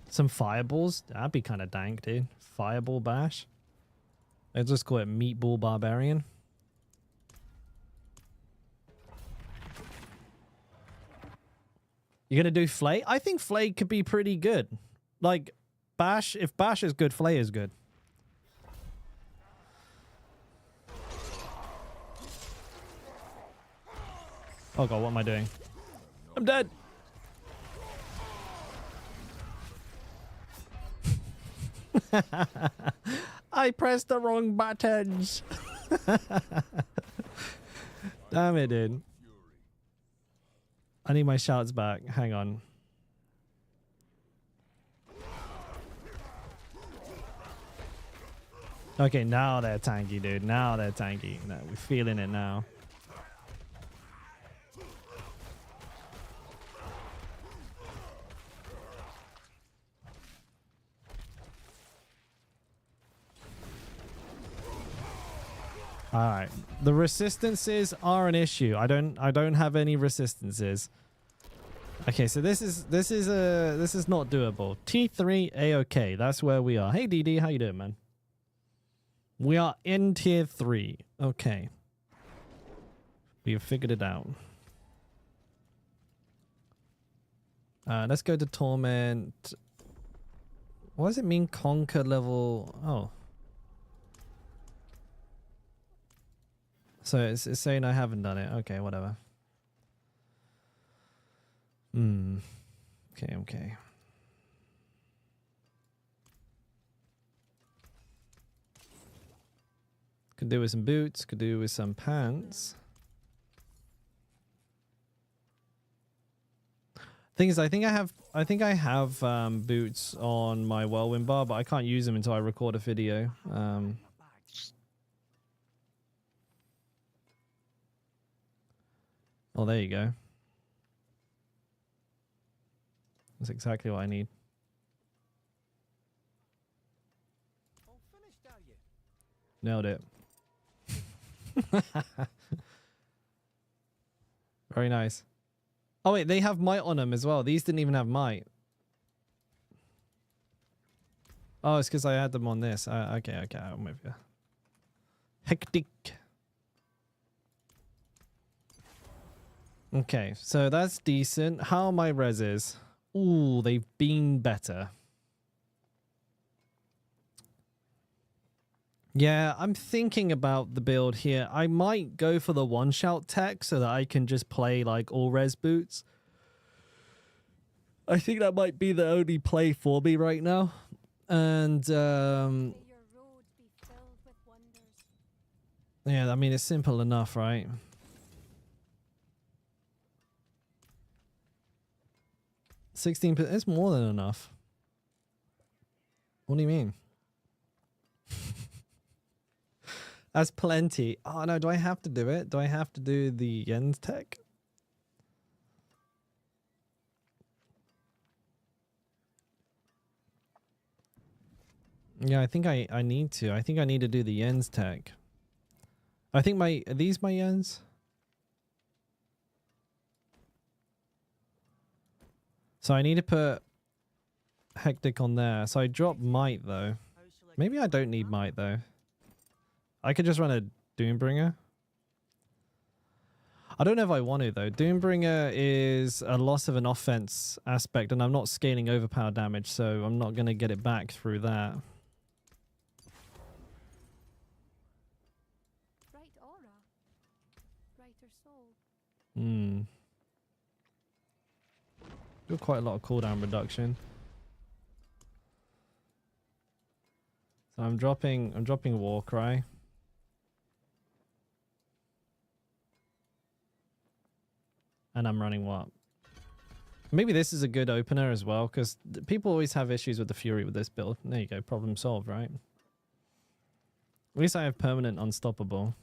Some fireballs. That'd be kind of dank, dude. Fireball bash. Let's just call it Meatball Barbarian. You're gonna do Flay? I think Flay could be pretty good. Like, Bash, if Bash is good, Flay is good. Oh god, what am I doing? I'm dead. I pressed the wrong buttons. Damn it, dude. I need my shouts back. Hang on. Okay, now they're tanky, dude. Now they're tanky. No, we're feeling it now. All right. The resistances are an issue. I don't have any resistances. Okay, so this is not doable. T3 A-OK. That's where we are. Hey DD, how you doing, man? We are in tier 3. Okay. We have figured it out. Let's go to Torment. What does it mean conquer level? Oh. So it's saying I haven't done it. Okay, whatever. Okay. Could do with some boots, could do with some pants. Thing is, I think I have boots on my Whirlwind bar, but I can't use them until I record a video. Oh, there you go. That's exactly what I need. Nailed it. Very nice. Oh wait, they have might on them as well. These didn't even have might. Oh, it's because I had them on this. Okay, I'm with you. Hectic. Okay, so that's decent. How are my reses? Ooh, they've been better. Yeah, I'm thinking about the build here. I might go for the one-shot tech so that I can just play like all res boots. I think that might be the only play for me right now. And yeah, I mean it's simple enough, right? 16%, it's more than enough. What do you mean? That's plenty. Oh no, do I have to do it? Do I have to do the Yen's tech? Yeah, I think I need to. I think I need to do the Yen's tech. I think are these my Yens? So I need to put Hectic on there. So I drop Might though. Maybe I don't need Might though. I could just run a Doombringer. I don't know if I want to though. Doombringer is a loss of an offense aspect and I'm not scaling overpower damage, so I'm not going to get it back through that. Bright aura. Brighter soul. Do quite a lot of cooldown reduction. So I'm dropping Warcry. And I'm running what? Maybe this is a good opener as well, because people always have issues with the Fury with this build. There you go, problem solved, right? At least I have permanent unstoppable.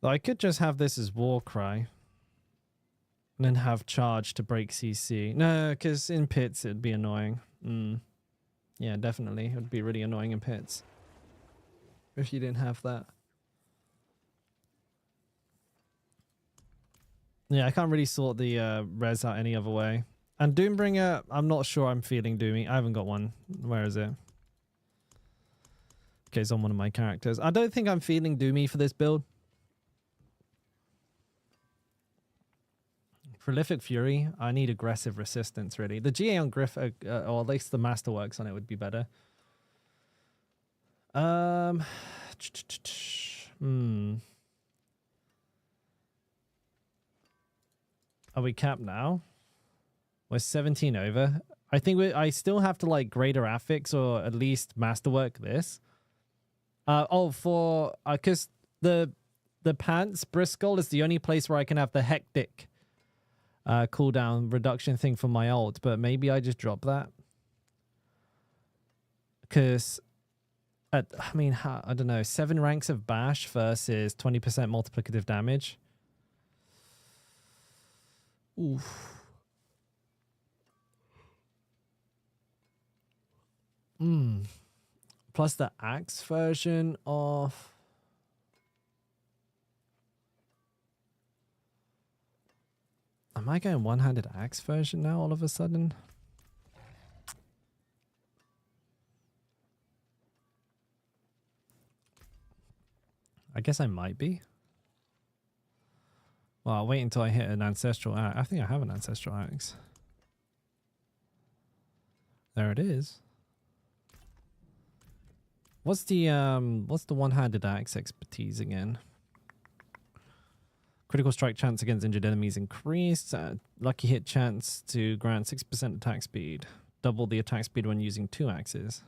Though I could just have this as Warcry. And then have charge to break CC. No, because in pits it'd be annoying. Yeah, definitely. It would be really annoying in pits. If you didn't have that. Yeah, I can't really sort the res out any other way. And Doombringer, I'm not sure I'm feeling Doomy. I haven't got one. Where is it? Okay, it's on one of my characters. I don't think I'm feeling Doomy for this build. Prolific Fury, I need aggressive resistance, really. The GA on Griff, or at least the Masterworks on it would be better. Are we capped now? We're 17 over. I think I still have to like greater affix or at least masterwork this. Because the pants Briscoe is the only place where I can have the hectic cooldown reduction thing for my ult, but maybe I just drop that. Because I don't know, 7 ranks of bash versus 20% multiplicative damage. Oof. plus the axe version of... Am I going one-handed axe version now all of a sudden? I guess I might be. Well, I'll wait until I hit an ancestral axe. I think I have an ancestral axe. There it is. What's the one-handed axe expertise again? Critical strike chance against injured enemies increased. Lucky hit chance to grant 6% attack speed. Double the attack speed when using 2 axes.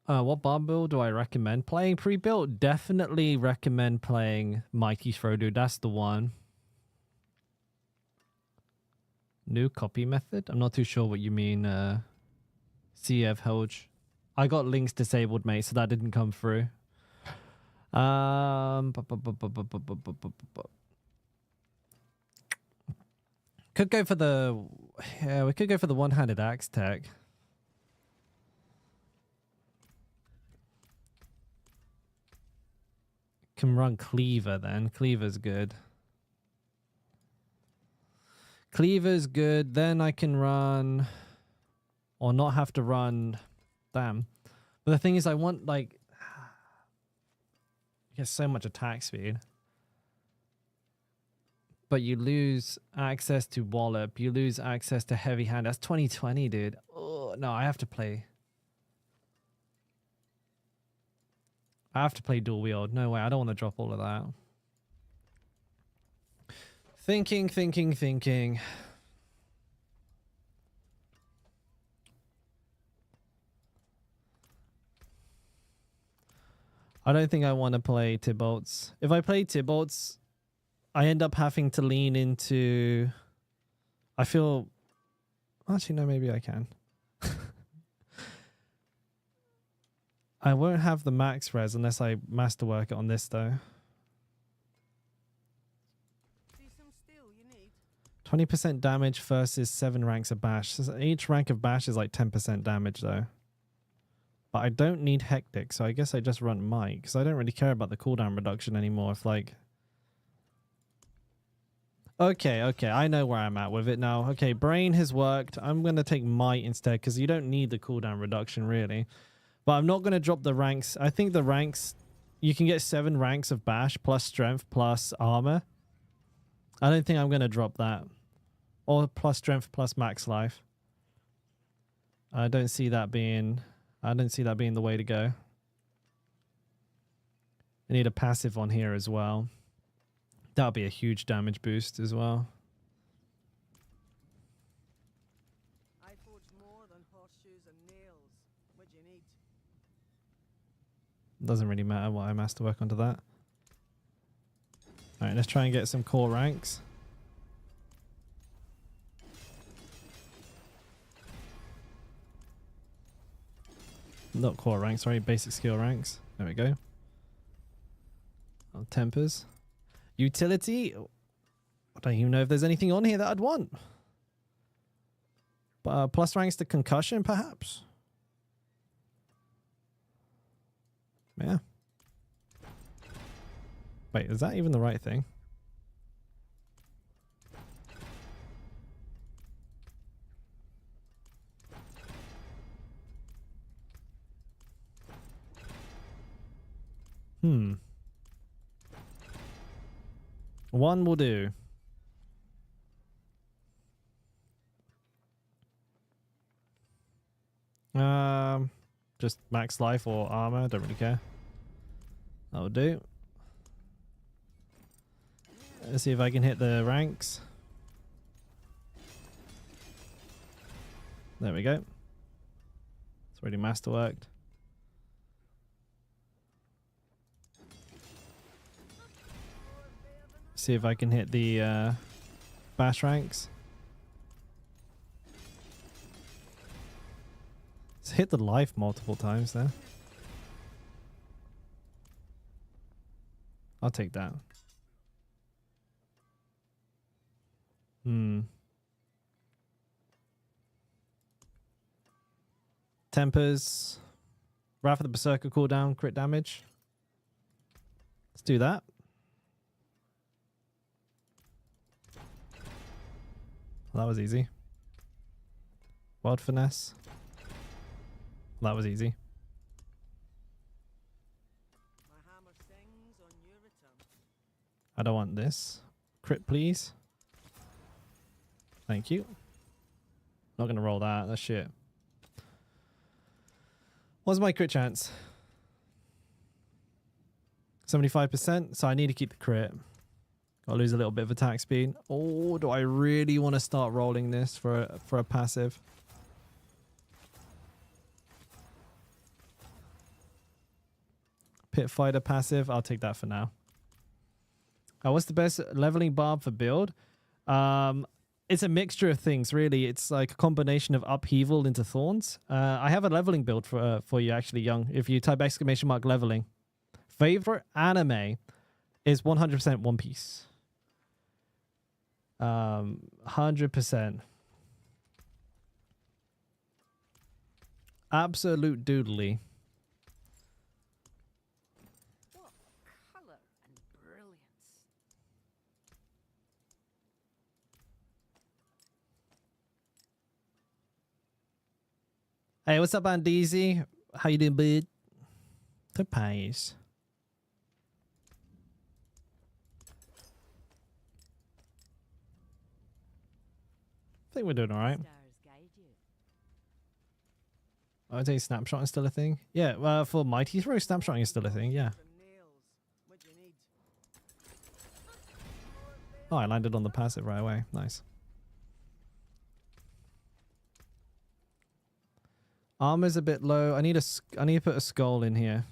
What Barb build do I recommend playing? Pre-built? Definitely recommend playing Mighty Throw Dude. That's the one. New copy method? I'm not too sure what you mean, CF Helge. I got links disabled, mate, so that didn't come through. Could go for the... Yeah, we could go for the one-handed axe tech. Can run Cleaver then. Cleaver's good. Cleaver's good. Then I can run... Or not have to run... Damn. But the thing is, I want, like... You get so much attack speed. But you lose access to Wallop. You lose access to Heavy Hand. That's 2020, dude. Oh, no, I have to play... I have to play dual wield. No way, I don't want to drop all of that. Thinking. I don't think I want to play Tibolts. If I play Tibolts, I end up having to lean into... I feel... Actually, no, maybe I can. I won't have the max res unless I masterwork it on this, though. 20% damage versus 7 ranks of bash. So each rank of bash is like 10% damage, though. But I don't need Hectic, so I guess I just run Might, because I don't really care about the cooldown reduction anymore. If, like... Okay, I know where I'm at with it now. Okay, Brain has worked. I'm going to take Might instead, because you don't need the cooldown reduction, really. But I'm not going to drop the ranks. I think the ranks... You can get 7 ranks of bash, plus strength, plus armor. I don't think I'm going to drop that. Or plus strength, plus max life. I don't see that being... the way to go. I need a passive on here as well. That'll be a huge damage boost as well. I forge more than horseshoes and nails. What do you need? Doesn't really matter what I masterwork onto that. Alright, let's try and get some core ranks. Not core ranks, sorry, basic skill ranks. There we go. Oh, tempers. Utility? I don't even know if there's anything on here that I'd want. Plus ranks to concussion, perhaps? Yeah. Wait, is that even the right thing? One will do. Just max life or armor, don't really care. That'll do. Let's see if I can hit the ranks. There we go. It's already masterworked. See if I can hit the bash ranks. It's hit the life multiple times there. I'll take that. Hmm. Tempers. Wrath of the Berserker cooldown, crit damage. Let's do that. Well, that was easy. Wild Finesse. Well, that was easy. My hammer sings on your return. I don't want this. Crit, please. Thank you. Not going to roll that. That's shit. What's my crit chance? 75%. So I need to keep the crit. I'll lose a little bit of attack speed. Oh, do I really want to start rolling this for a passive? Pit Fighter passive. I'll take that for now. What's the best leveling barb for build? It's a mixture of things, really. It's like a combination of upheaval into thorns. I have a leveling build for you, actually, Young. If you type ! leveling. Favorite anime is 100% One Piece. 100%. Absolute doodly. What colour and brilliance. Hey, what's up, Andeezy? How you doing, bud? Good pies. I think we're doing all right. Stars guide you. I would say snapshot is still a thing. Yeah, for Mighty Throw, snapshotting is still a thing. Yeah. And nails. What you need. Oh, I landed on the passive right away. Nice. Armor's a bit low. I need to put a skull in here.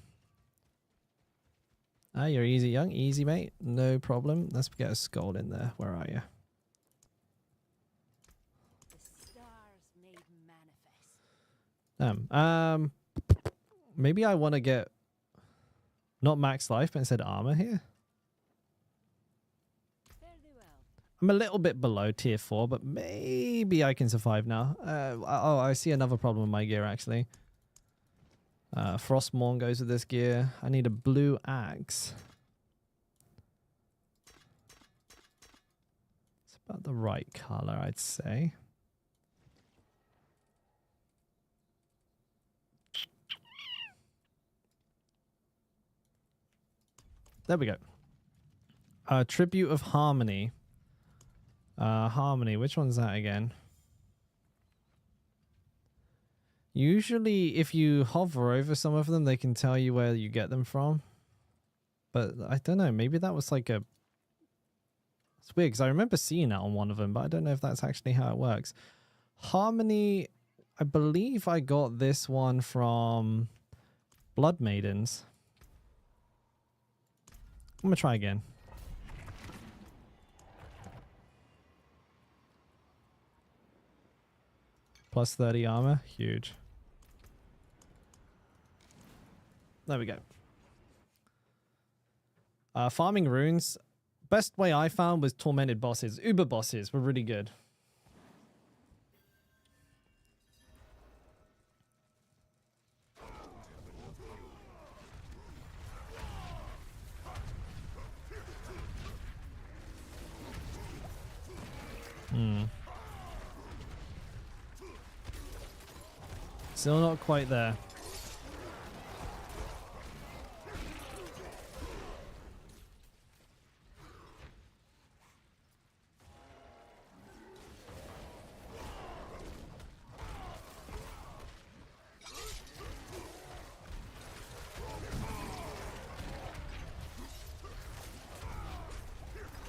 Ah, you're easy, Young. Easy, mate. No problem. Let's get a skull in there. Where are you? The stars made manifest. Maybe I want to get not max life, but instead armor here. Fare thee well. I'm a little bit below tier 4, but maybe I can survive now. Oh, I see another problem with my gear, actually. Frostmourne goes with this gear. I need a blue axe. It's about the right color, I'd say. There we go. Tribute of Harmony. Harmony, which one's that again? Usually if you hover over some of them, they can tell you where you get them from. But I don't know, maybe that was like a... It's weird, because I remember seeing that on one of them, but I don't know if that's actually how it works. Harmony, I believe I got this one from Blood Maidens. I'm going to try again. Plus 30 armor. Huge. There we go. Farming runes. Best way I found was tormented bosses. Uber bosses were really good. Still not quite there.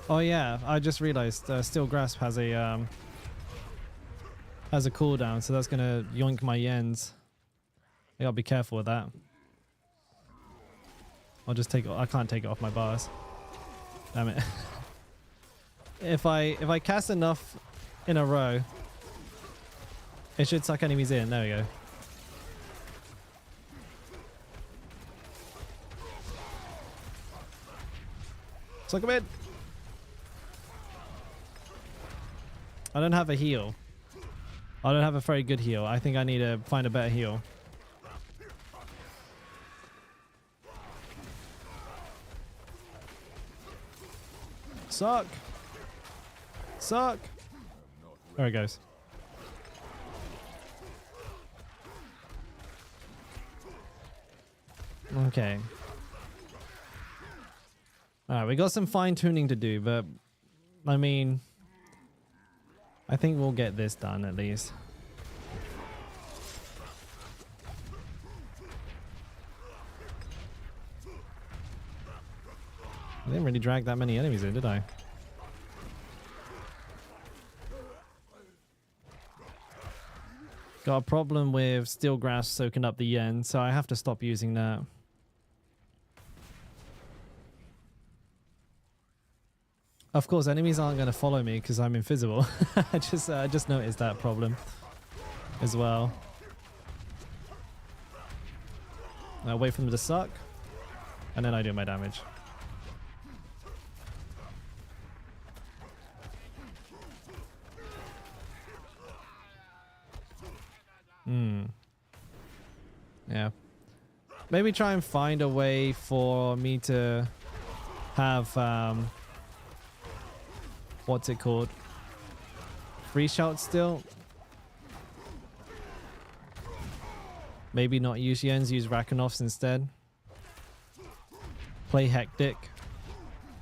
Oh yeah, I just realized Steel Grasp has a cooldown, so that's gonna yoink my yens. I gotta be careful with that. I'll just take it. I can't take it off my bars. Damn it. If I cast enough in a row, it should suck enemies in. There we go. Suck them in. I don't have a heal. I don't have a very good heal. I think I need to find a better heal. Suck. Suck. There it goes. Okay. Alright, we got some fine tuning to do, but I mean, I think we'll get this done at least. I didn't really drag that many enemies in, did I? Got a problem with steel grass soaking up the yen, so I have to stop using that. Of course, enemies aren't going to follow me because I'm invisible. I just noticed that problem as well. I wait for them to suck, and then I do my damage. Yeah. Maybe try and find a way for me to have what's it called? Free shout still. Maybe not use Yens, use Rakenovs instead. Play Hectic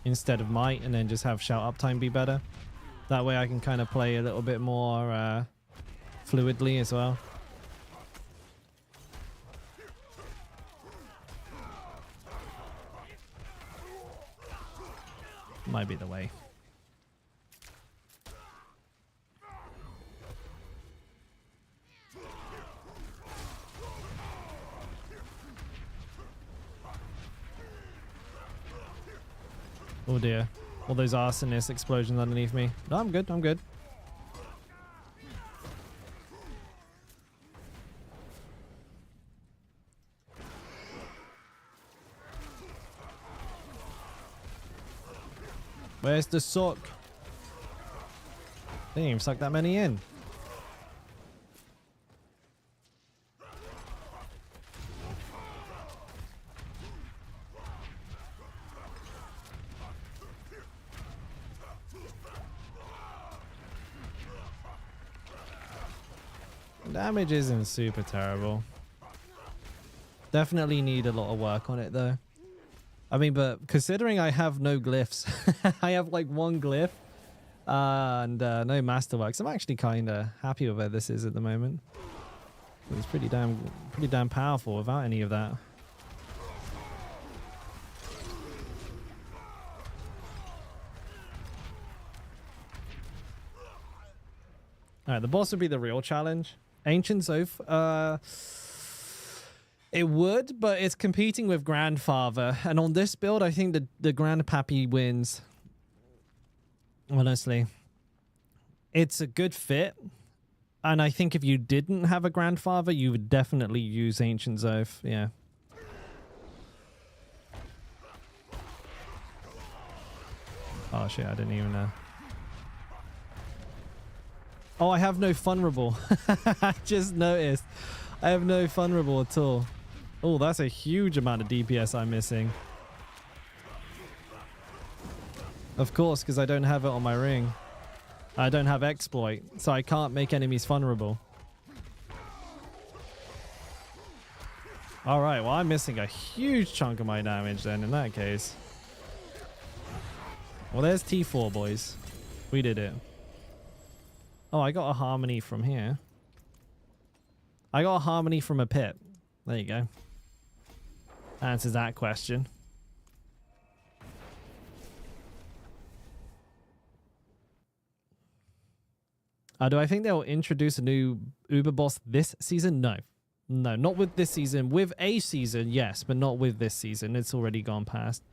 instead of Might, and then just have shout uptime be better. That way I can kind of play a little bit more fluidly as well. Might be the way. Oh dear. All those arsonist explosions underneath me. No, I'm good. I'm good. Where's the suck? They didn't even suck that many in. Damage isn't super terrible. Definitely need a lot of work on it though. I mean, but considering I have no glyphs, I have like one glyph and no masterworks. I'm actually kind of happy with where this is at the moment. It's pretty damn powerful without any of that. All right, the boss would be the real challenge. Ancient Oath. It would, but it's competing with Grandfather. And on this build, I think the Grandpappy wins. Honestly. It's a good fit. And I think if you didn't have a Grandfather, you would definitely use Ancient Oath. Yeah. Oh shit, I didn't even know. Oh, I have no vulnerable. I just noticed. I have no vulnerable at all. Oh, that's a huge amount of DPS I'm missing. Of course, because I don't have it on my ring. I don't have exploit, so I can't make enemies vulnerable. Alright, well I'm missing a huge chunk of my damage then in that case. Well, there's T4, boys. We did it. Oh, I got a harmony from here. I got a harmony from a pit. There you go. Answers that question. Do I think they'll introduce a new Uber boss this season? No. No, not with this season. With a season, yes, but not with this season. It's already gone past.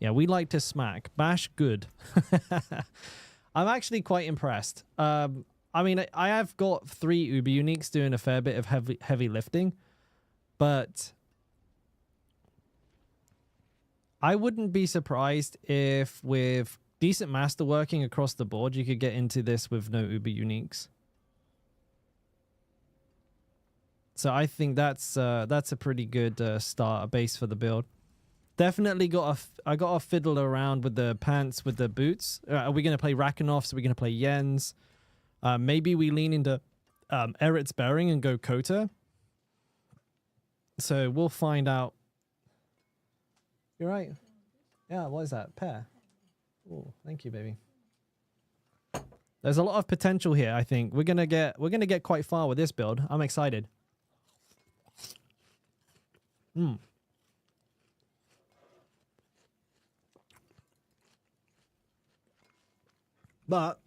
Yeah, we like to smack. Bash good. I'm actually quite impressed. I mean, I have got 3 Uber uniques doing a fair bit of heavy lifting, but I wouldn't be surprised if with decent masterworking across the board, you could get into this with no uber uniques. So I think that's a pretty good starter base for the build. Definitely I got to fiddle around with the pants, with the boots. Are we gonna play Rakhanoffs? Are we gonna play Yens? Maybe we lean into Eret's Bearing and go Kota. So we'll find out. You're right. Yeah, what is that? Pear. Oh, thank you, baby. There's a lot of potential here, I think. We're gonna get quite far with this build. I'm excited. But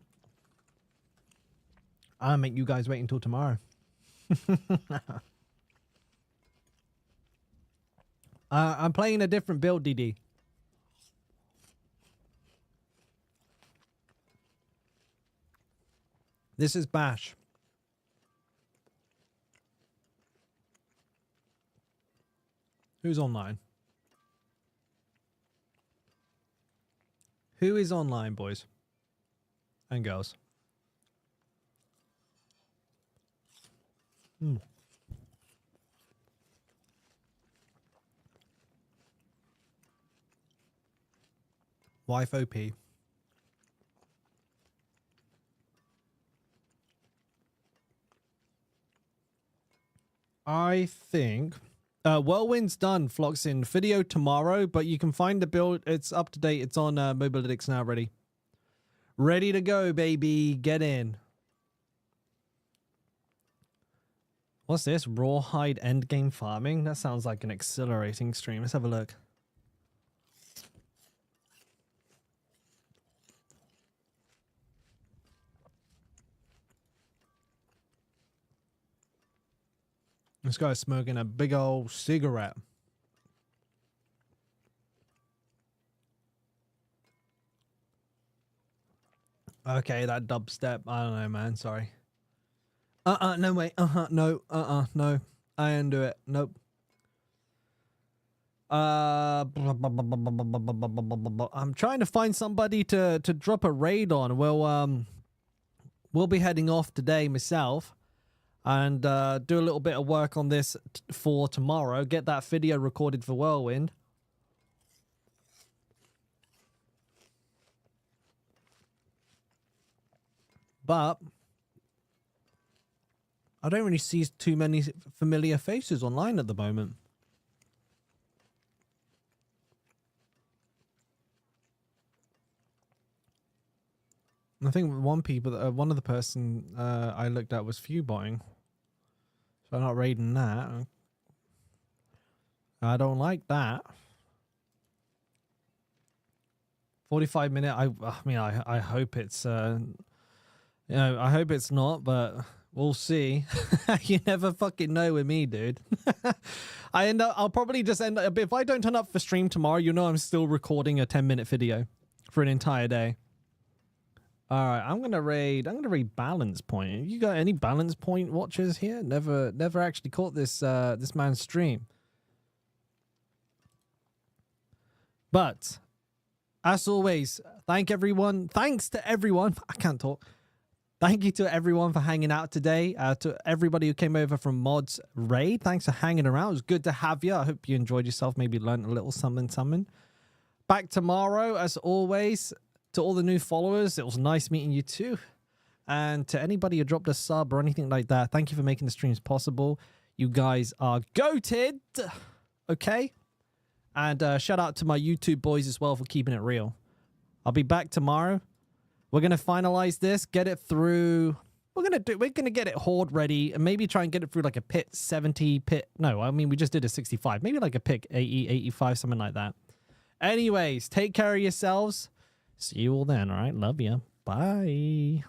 I'll make you guys wait until tomorrow. I'm playing a different build, DD. This is Bash. Who's online? Who is online, boys and girls? Wife OP. I think Whirlwind's done, Floxin. Video tomorrow, but you can find the build. It's up to date. It's on Mobalytics now, ready. Ready to go, baby. Get in. What's this? Rawhide endgame farming? That sounds like an exhilarating stream. Let's have a look. This guy's smoking a big old cigarette. Okay, that dubstep. I don't know, man. Sorry. No, wait. No. No. I didn't do it. Nope. I'm trying to find somebody to drop a raid on. We'll be heading off today myself. And do a little bit of work on this for tomorrow. Get that video recorded for Whirlwind. But I don't really see too many familiar faces online at the moment. I think one of the person I looked at was Fewbotting. So I'm not raiding that. I don't like that. 45-minute. I mean, I hope it's I hope it's not, but we'll see. You never fucking know with me, dude. I'll probably just end up, if I don't turn up for stream tomorrow, you know I'm still recording a 10-minute video for an entire day. All right, I'm gonna raid Balance Point. You got any Balance Point watchers here? Never actually caught this this man's stream. But as always, thanks to everyone. I can't talk. Thank you to everyone for hanging out today. To everybody who came over from Mods Raid, thanks for hanging around. It was good to have you. I hope you enjoyed yourself. Maybe learned a little something. Back tomorrow, as always. To all the new followers, it was nice meeting you too. And to anybody who dropped a sub or anything like that, thank you for making the streams possible. You guys are goated. Okay? And shout out to my YouTube boys as well for keeping it real. I'll be back tomorrow. We're going to finalize this, get it through. We're going to get it horde ready and maybe try and get it through like a pit 70 pit. No, I mean, we just did a 65. Maybe like a pick 80, 85, something like that. Anyways, take care of yourselves. See you all then, all right? Love you. Bye.